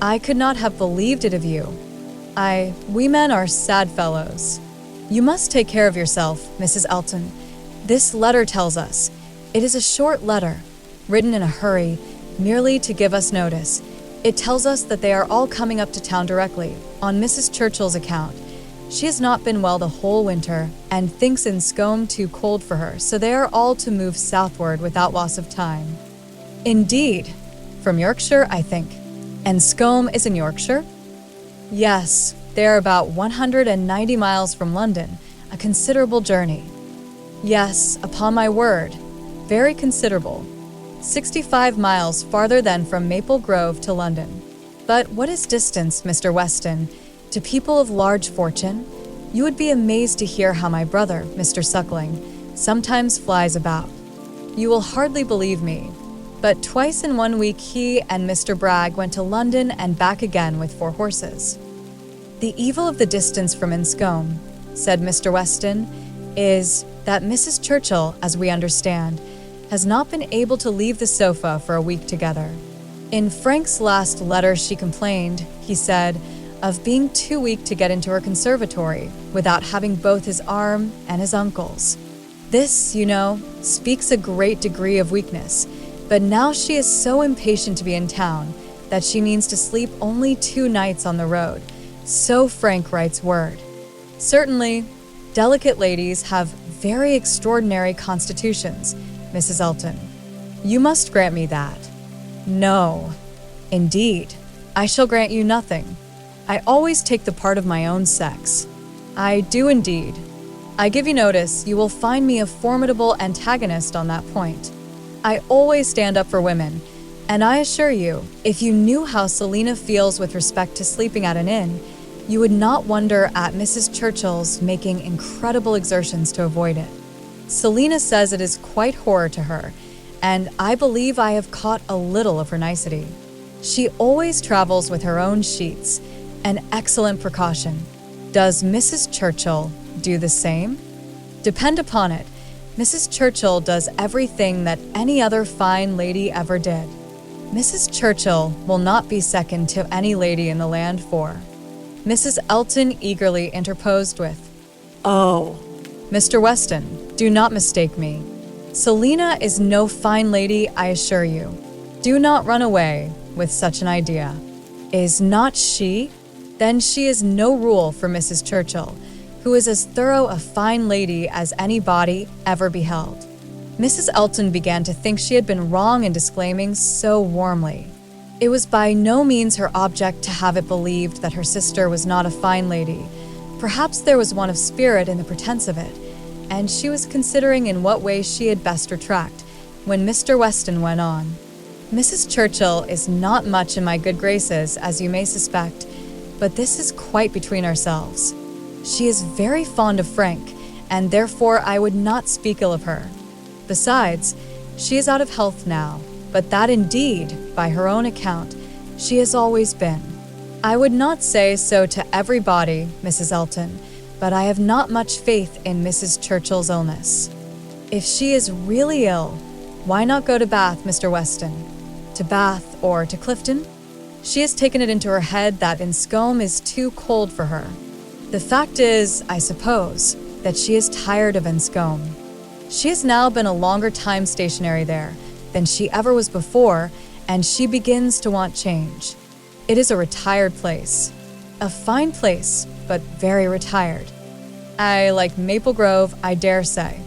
I could not have believed it of you. We men are sad fellows. You must take care of yourself, Mrs. Elton. This letter tells us. It is a short letter, written in a hurry, merely to give us notice. It tells us that they are all coming up to town directly, on Mrs. Churchill's account. She has not been well the whole winter, and thinks Inscombe too cold for her, so they are all to move southward without loss of time." "Indeed. From Yorkshire, I think. Inscombe is in Yorkshire?" "Yes, they are about 190 miles from London, a considerable journey." "Yes, upon my word, very considerable. 65 miles farther than from Maple Grove to London. But what is distance, Mr. Weston, to people of large fortune? You would be amazed to hear how my brother, Mr. Suckling, sometimes flies about. You will hardly believe me, but twice in 1 week he and Mr. Bragg went to London and back again with 4 horses. The evil of the distance from Inscombe, said Mr. Weston, is that Mrs. Churchill, as we understand, has not been able to leave the sofa for a week together. In Frank's last letter she complained, he said, of being too weak to get into her conservatory without having both his arm and his uncle's. This, you know, speaks a great degree of weakness, but now she is so impatient to be in town that she means to sleep only 2 nights on the road. So Frank writes word. Certainly, delicate ladies have very extraordinary constitutions, Mrs. Elton. You must grant me that. No, indeed, I shall grant you nothing. I always take the part of my own sex. I do indeed. I give you notice, you will find me a formidable antagonist on that point. I always stand up for women, and I assure you, if you knew how Selina feels with respect to sleeping at an inn, you would not wonder at Mrs. Churchill's making incredible exertions to avoid it. Selina says it is quite horror to her, and I believe I have caught a little of her nicety. She always travels with her own sheets, an excellent precaution. Does Mrs. Churchill do the same? Depend upon it, Mrs. Churchill does everything that any other fine lady ever did. Mrs. Churchill will not be second to any lady in the land for. Mrs. Elton eagerly interposed with, Oh, Mr. Weston, do not mistake me. Selina is no fine lady, I assure you. Do not run away with such an idea. Is not she? Then she is no rule for Mrs. Churchill, who is as thorough a fine lady as any body ever beheld. Mrs. Elton began to think she had been wrong in disclaiming so warmly. It was by no means her object to have it believed that her sister was not a fine lady. Perhaps there was want of spirit in the pretense of it, and she was considering in what way she had best retract, when Mr. Weston went on. Mrs. Churchill is not much in my good graces, as you may suspect, but this is quite between ourselves. She is very fond of Frank, and therefore I would not speak ill of her. Besides, she is out of health now, but that indeed, by her own account, she has always been. I would not say so to everybody, Mrs. Elton, but I have not much faith in Mrs. Churchill's illness. If she is really ill, why not go to Bath, Mr. Weston? To Bath or to Clifton? She has taken it into her head that Enscombe is too cold for her. The fact is, I suppose, that she is tired of Enscombe. She has now been a longer time stationary there than she ever was before, and she begins to want change. It is a retired place. A fine place, but very retired. I like Maple Grove, I dare say.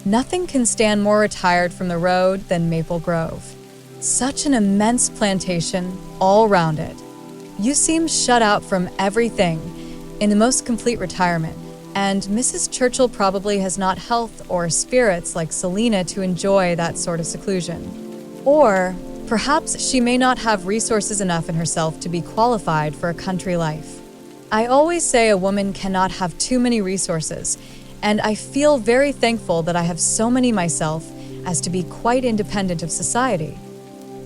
Nothing can stand more retired from the road than Maple Grove. Such an immense plantation all round it. You seem shut out from everything in the most complete retirement, and Mrs. Churchill probably has not health or spirits like Selina to enjoy that sort of seclusion. Or perhaps she may not have resources enough in herself to be qualified for a country life. I always say a woman cannot have too many resources, and I feel very thankful that I have so many myself as to be quite independent of society.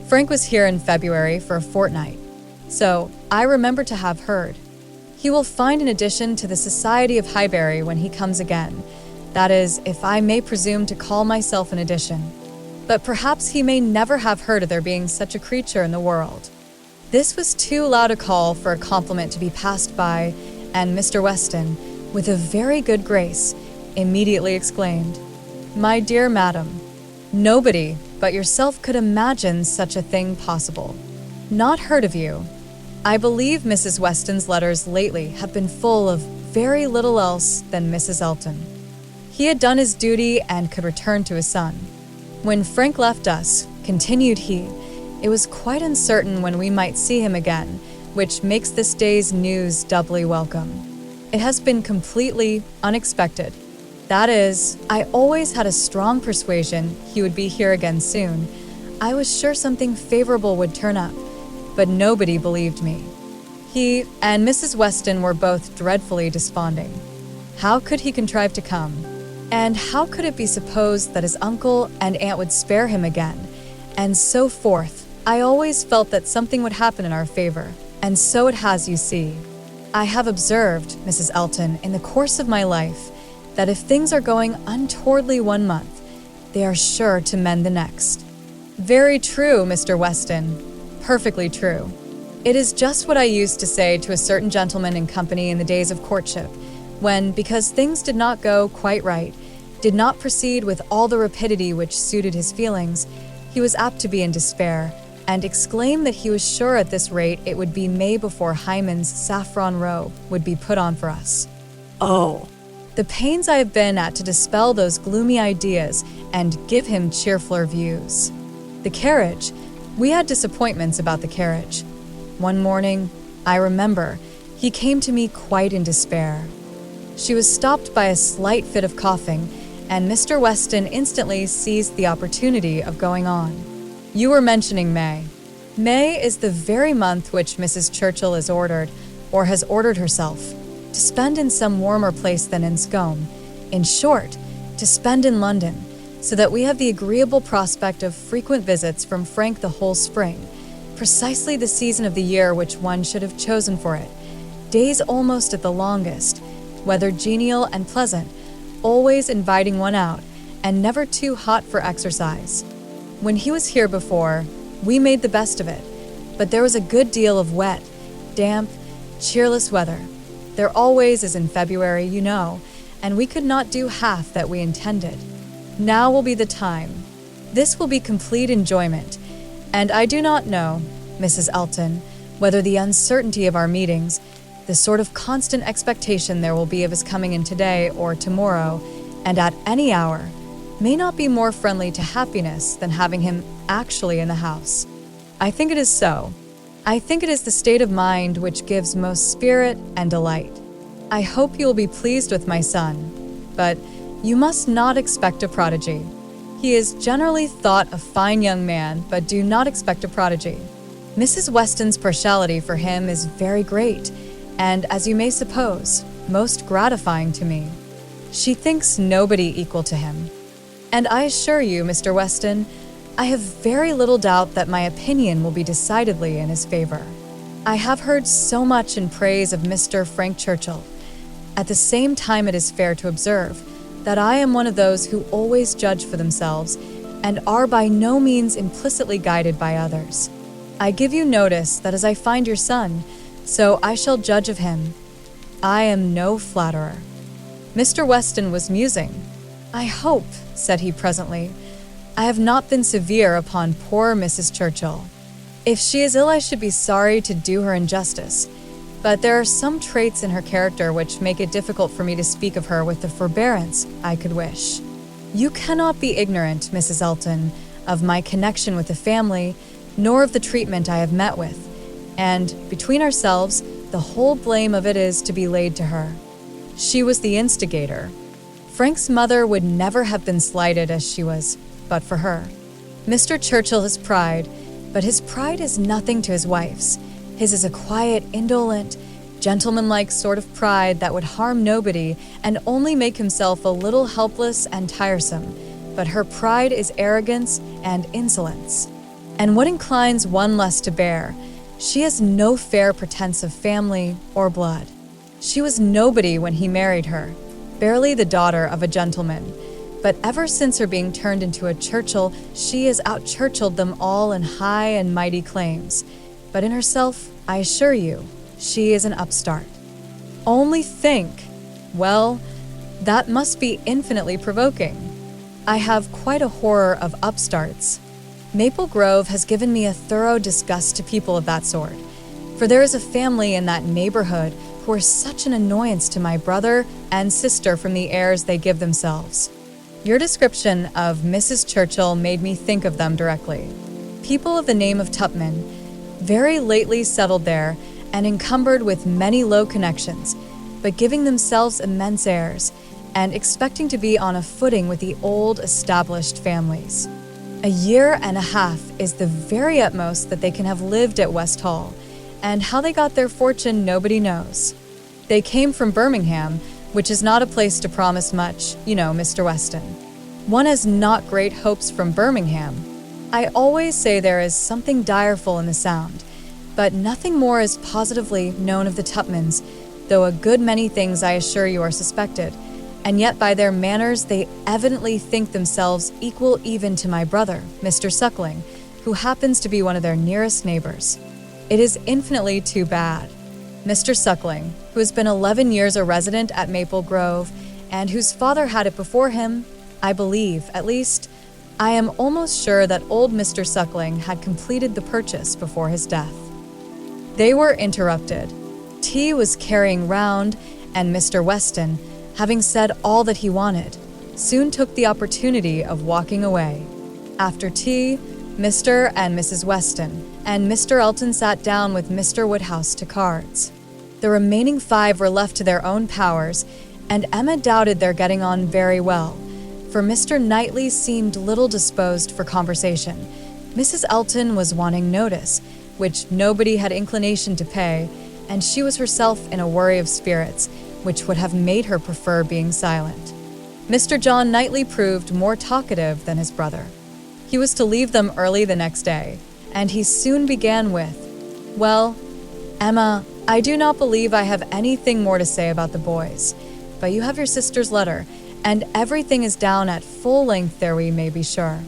Frank was here in February for a fortnight, so I remember to have heard. He will find an addition to the Society of Highbury when he comes again. That is, if I may presume to call myself an addition. But perhaps he may never have heard of there being such a creature in the world. This was too loud a call for a compliment to be passed by, and Mr. Weston, with a very good grace, immediately exclaimed, My dear madam, nobody but yourself could imagine such a thing possible. Not heard of you. I believe Mrs. Weston's letters lately have been full of very little else than Mrs. Elton. He had done his duty and could return to his son. When Frank left us, continued he, it was quite uncertain when we might see him again, which makes this day's news doubly welcome. It has been completely unexpected. That is, I always had a strong persuasion he would be here again soon. I was sure something favorable would turn up, but nobody believed me. He and Mrs. Weston were both dreadfully desponding. How could he contrive to come? And how could it be supposed that his uncle and aunt would spare him again? And so forth. I always felt that something would happen in our favor, and so it has, you see. I have observed, Mrs. Elton, in the course of my life, that if things are going untowardly one month, they are sure to mend the next. Very true, Mr. Weston. Perfectly true. It is just what I used to say to a certain gentleman in company in the days of courtship, when, because things did not go quite right, did not proceed with all the rapidity which suited his feelings, he was apt to be in despair, and exclaim that he was sure at this rate it would be May before Hymen's saffron robe would be put on for us. Oh, the pains I have been at to dispel those gloomy ideas and give him cheerfuler views. The carriage. We had disappointments about the carriage. One morning, I remember, he came to me quite in despair. She was stopped by a slight fit of coughing, and Mr. Weston instantly seized the opportunity of going on. You were mentioning May. May is the very month which Mrs. Churchill is ordered, or has ordered herself, to spend in some warmer place than Enscombe. In short, to spend in London, so that we have the agreeable prospect of frequent visits from Frank the whole spring, precisely the season of the year which one should have chosen for it, days almost at the longest, weather genial and pleasant, always inviting one out, and never too hot for exercise. When he was here before, we made the best of it, but there was a good deal of wet, damp, cheerless weather. There always is in February, you know, and we could not do half that we intended. Now will be the time. This will be complete enjoyment, and I do not know, Mrs. Elton, whether the uncertainty of our meetings, the sort of constant expectation there will be of his coming in today or tomorrow, and at any hour, may not be more friendly to happiness than having him actually in the house. I think it is so. I think it is the state of mind which gives most spirit and delight. I hope you will be pleased with my son, but you must not expect a prodigy. He is generally thought a fine young man, but do not expect a prodigy. Mrs. Weston's partiality for him is very great, and, as you may suppose, most gratifying to me. She thinks nobody equal to him. And I assure you, Mr. Weston, I have very little doubt that my opinion will be decidedly in his favor. I have heard so much in praise of Mr. Frank Churchill. At the same time, it is fair to observe that I am one of those who always judge for themselves and are by no means implicitly guided by others. I give you notice that as I find your son, so I shall judge of him. I am no flatterer. Mr. Weston was musing. I hope, said he presently, I have not been severe upon poor Mrs. Churchill. If she is ill, I should be sorry to do her injustice, but there are some traits in her character which make it difficult for me to speak of her with the forbearance I could wish. You cannot be ignorant, Mrs. Elton, of my connection with the family, nor of the treatment I have met with, and, between ourselves, the whole blame of it is to be laid to her. She was the instigator. Frank's mother would never have been slighted as she was, but for her. Mr. Churchill has pride, but his pride is nothing to his wife's. His is a quiet, indolent, gentlemanlike sort of pride that would harm nobody and only make himself a little helpless and tiresome. But her pride is arrogance and insolence. And what inclines one less to bear? She has no fair pretense of family or blood. She was nobody when he married her, barely the daughter of a gentleman. But ever since her being turned into a Churchill, she has out-Churchilled them all in high and mighty claims. But in herself, I assure you, she is an upstart. Only think! Well, that must be infinitely provoking. I have quite a horror of upstarts. Maple Grove has given me a thorough disgust to people of that sort, for there is a family in that neighborhood who are such an annoyance to my brother and sister from the airs they give themselves. Your description of Mrs. Churchill made me think of them directly. People of the name of Tupman, very lately settled there and encumbered with many low connections, but giving themselves immense airs and expecting to be on a footing with the old established families. A year and a half is the very utmost that they can have lived at West Hall, and how they got their fortune nobody knows. They came from Birmingham, which is not a place to promise much, you know, Mr. Weston. One has not great hopes from Birmingham. I always say there is something direful in the sound, but nothing more is positively known of the Tupmans, though a good many things I assure you are suspected, and yet by their manners they evidently think themselves equal even to my brother, Mr. Suckling, who happens to be one of their nearest neighbors. It is infinitely too bad. Mr. Suckling, who has been 11 years a resident at Maple Grove, and whose father had it before him, I believe, at least, I am almost sure that old Mr. Suckling had completed the purchase before his death. They were interrupted. Tea was carrying round, and Mr. Weston, having said all that he wanted, soon took the opportunity of walking away. After tea, Mr. and Mrs. Weston and Mr. Elton sat down with Mr. Woodhouse to cards. The remaining 5 were left to their own powers, and Emma doubted their getting on very well, for Mr. Knightley seemed little disposed for conversation. Mrs. Elton was wanting notice, which nobody had inclination to pay, and she was herself in a worry of spirits, which would have made her prefer being silent. Mr. John Knightley proved more talkative than his brother. He was to leave them early the next day, and he soon began with, "Well, Emma, I do not believe I have anything more to say about the boys. but you have your sister's letter, and everything is down at full length there, we may be sure.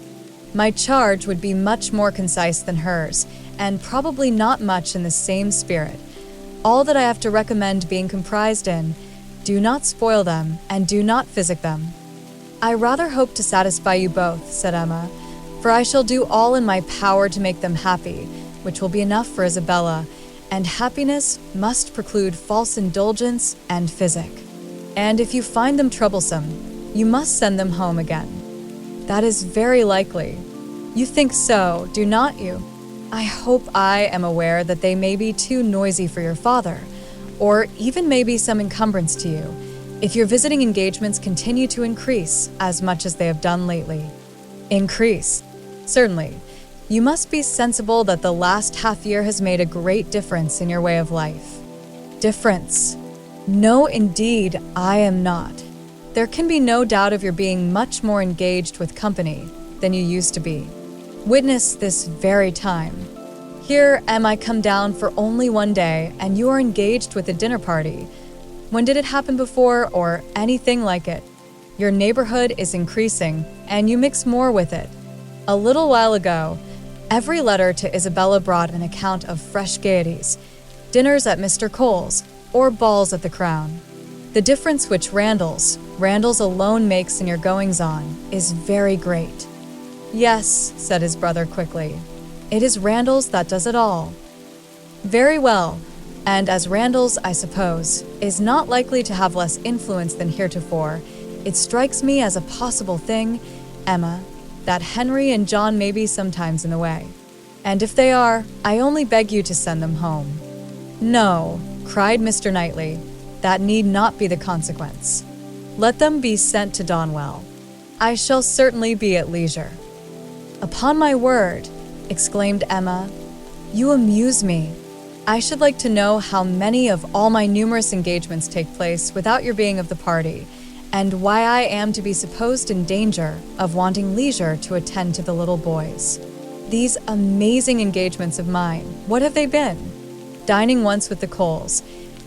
My charge would be much more concise than hers, and probably not much in the same spirit. All that I have to recommend being comprised in, do not spoil them, and do not physic them. I rather hope to satisfy you both, said Emma, for I shall do all in my power to make them happy, which will be enough for Isabella, and happiness must preclude false indulgence and physic. And if you find them troublesome, you must send them home again. That is very likely. You think so, do not you? I hope I am aware that they may be too noisy for your father, or even may be some encumbrance to you, if your visiting engagements continue to increase as much as they have done lately. Increase? Certainly. You must be sensible that the last half year has made a great difference in your way of life. Difference? No, indeed, I am not. There can be no doubt of your being much more engaged with company than you used to be. Witness this very time. Here am I come down for only one day, and you are engaged with a dinner party. When did it happen before, or anything like it? Your neighborhood is increasing, and you mix more with it. A little while ago, every letter to Isabella brought an account of fresh gaieties, dinners at Mr. Cole's, or balls at the Crown. The difference which Randall's alone makes in your goings-on is very great. Yes, said his brother quickly. It is Randall's that does it all. Very well, and as Randall's, I suppose, is not likely to have less influence than heretofore, it strikes me as a possible thing, Emma, that Henry and John may be sometimes in the way. And if they are, I only beg you to send them home. No, cried Mr. Knightley, that need not be the consequence. Let them be sent to Donwell. I shall certainly be at leisure. Upon my word, exclaimed Emma, you amuse me. I should like to know how many of all my numerous engagements take place without your being of the party, and why I am to be supposed in danger of wanting leisure to attend to the little boys. These amazing engagements of mine, what have they been? Dining once with the Coles,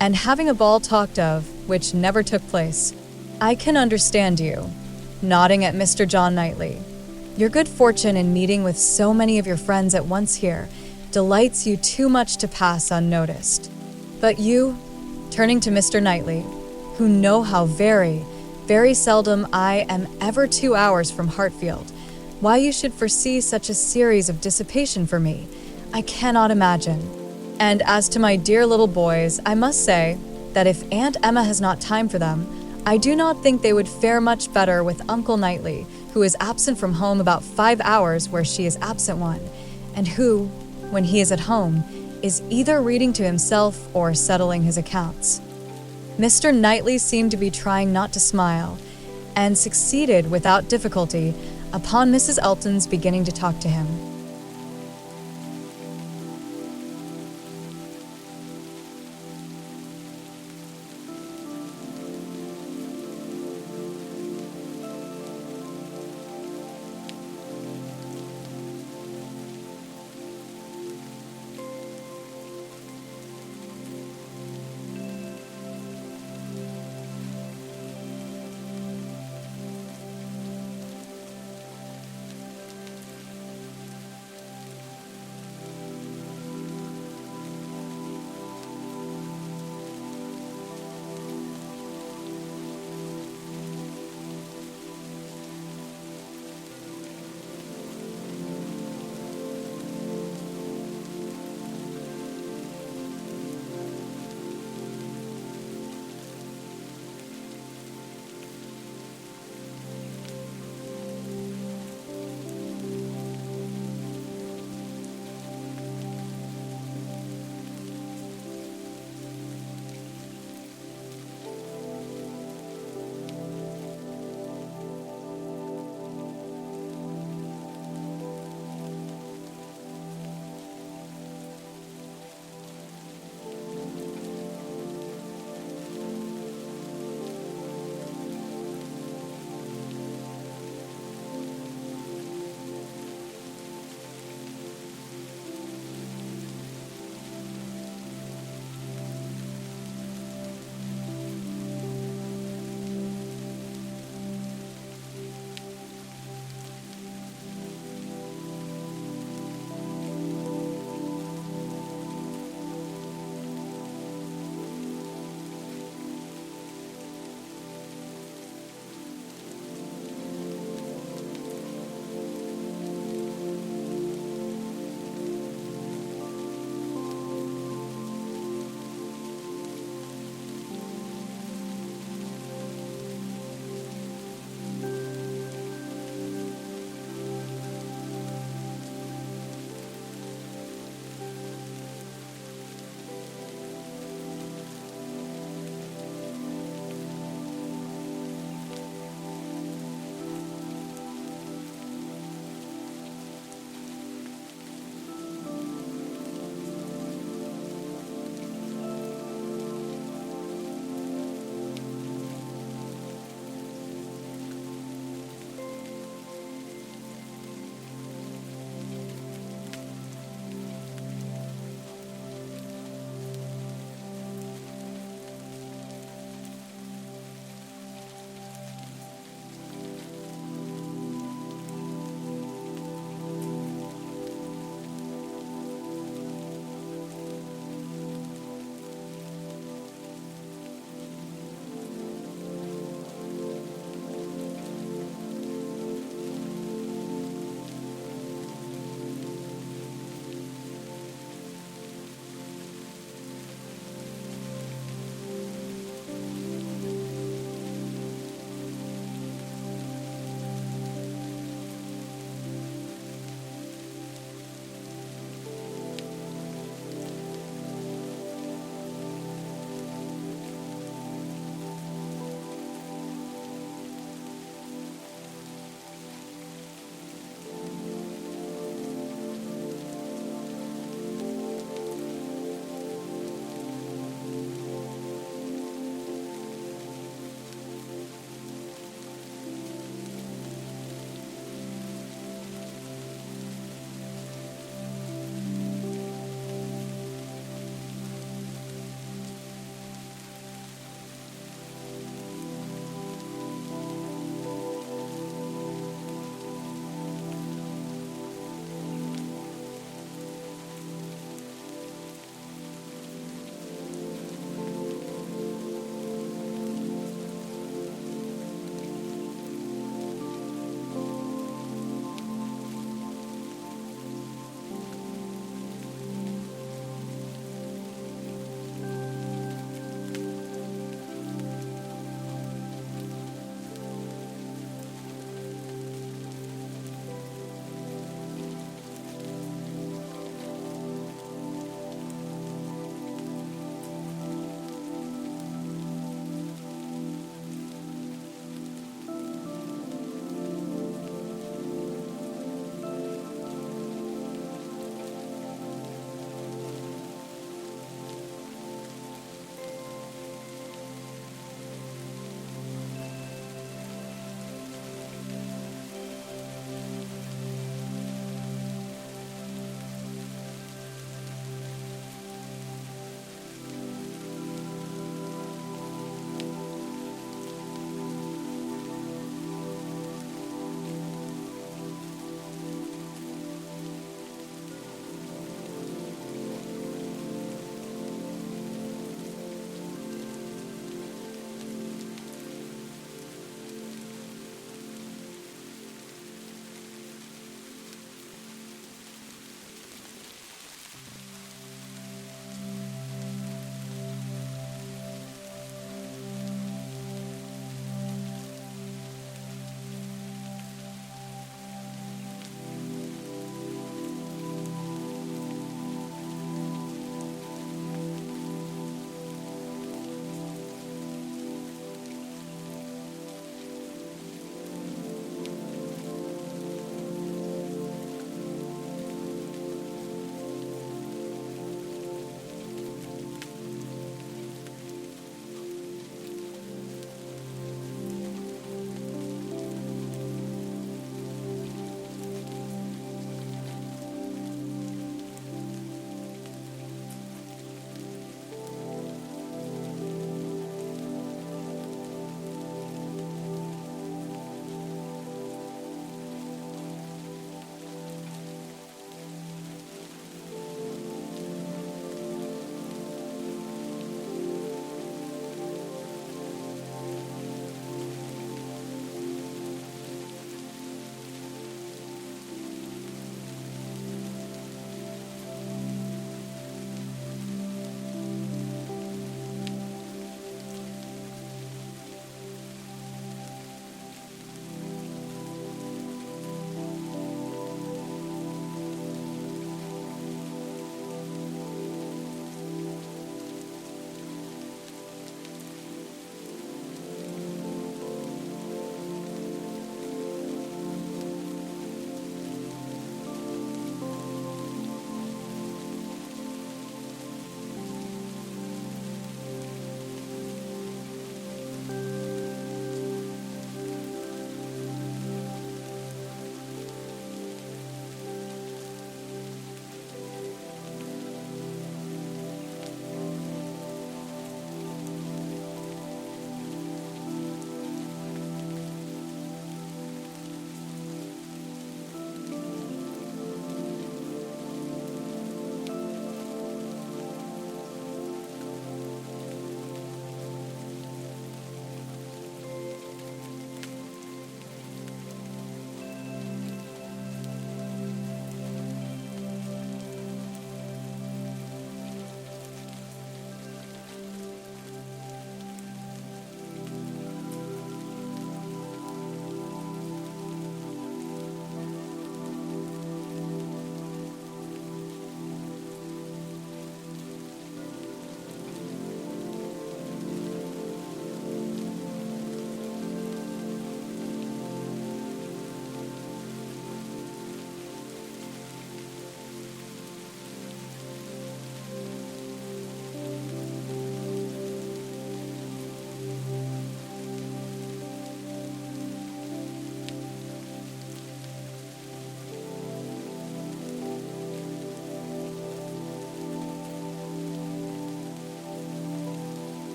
and having a ball talked of, which never took place. I can understand you, nodding at Mr. John Knightley. Your good fortune in meeting with so many of your friends at once here delights you too much to pass unnoticed. But you, turning to Mr. Knightley, who know how very, very seldom I am ever 2 hours from Hartfield, why you should foresee such a series of dissipation for me, I cannot imagine. And as to my dear little boys, I must say that if Aunt Emma has not time for them, I do not think they would fare much better with Uncle Knightley, who is absent from home about 5 hours where she is absent one, and who, when he is at home, is either reading to himself or settling his accounts. Mr. Knightley seemed to be trying not to smile, and succeeded without difficulty upon Mrs. Elton's beginning to talk to him.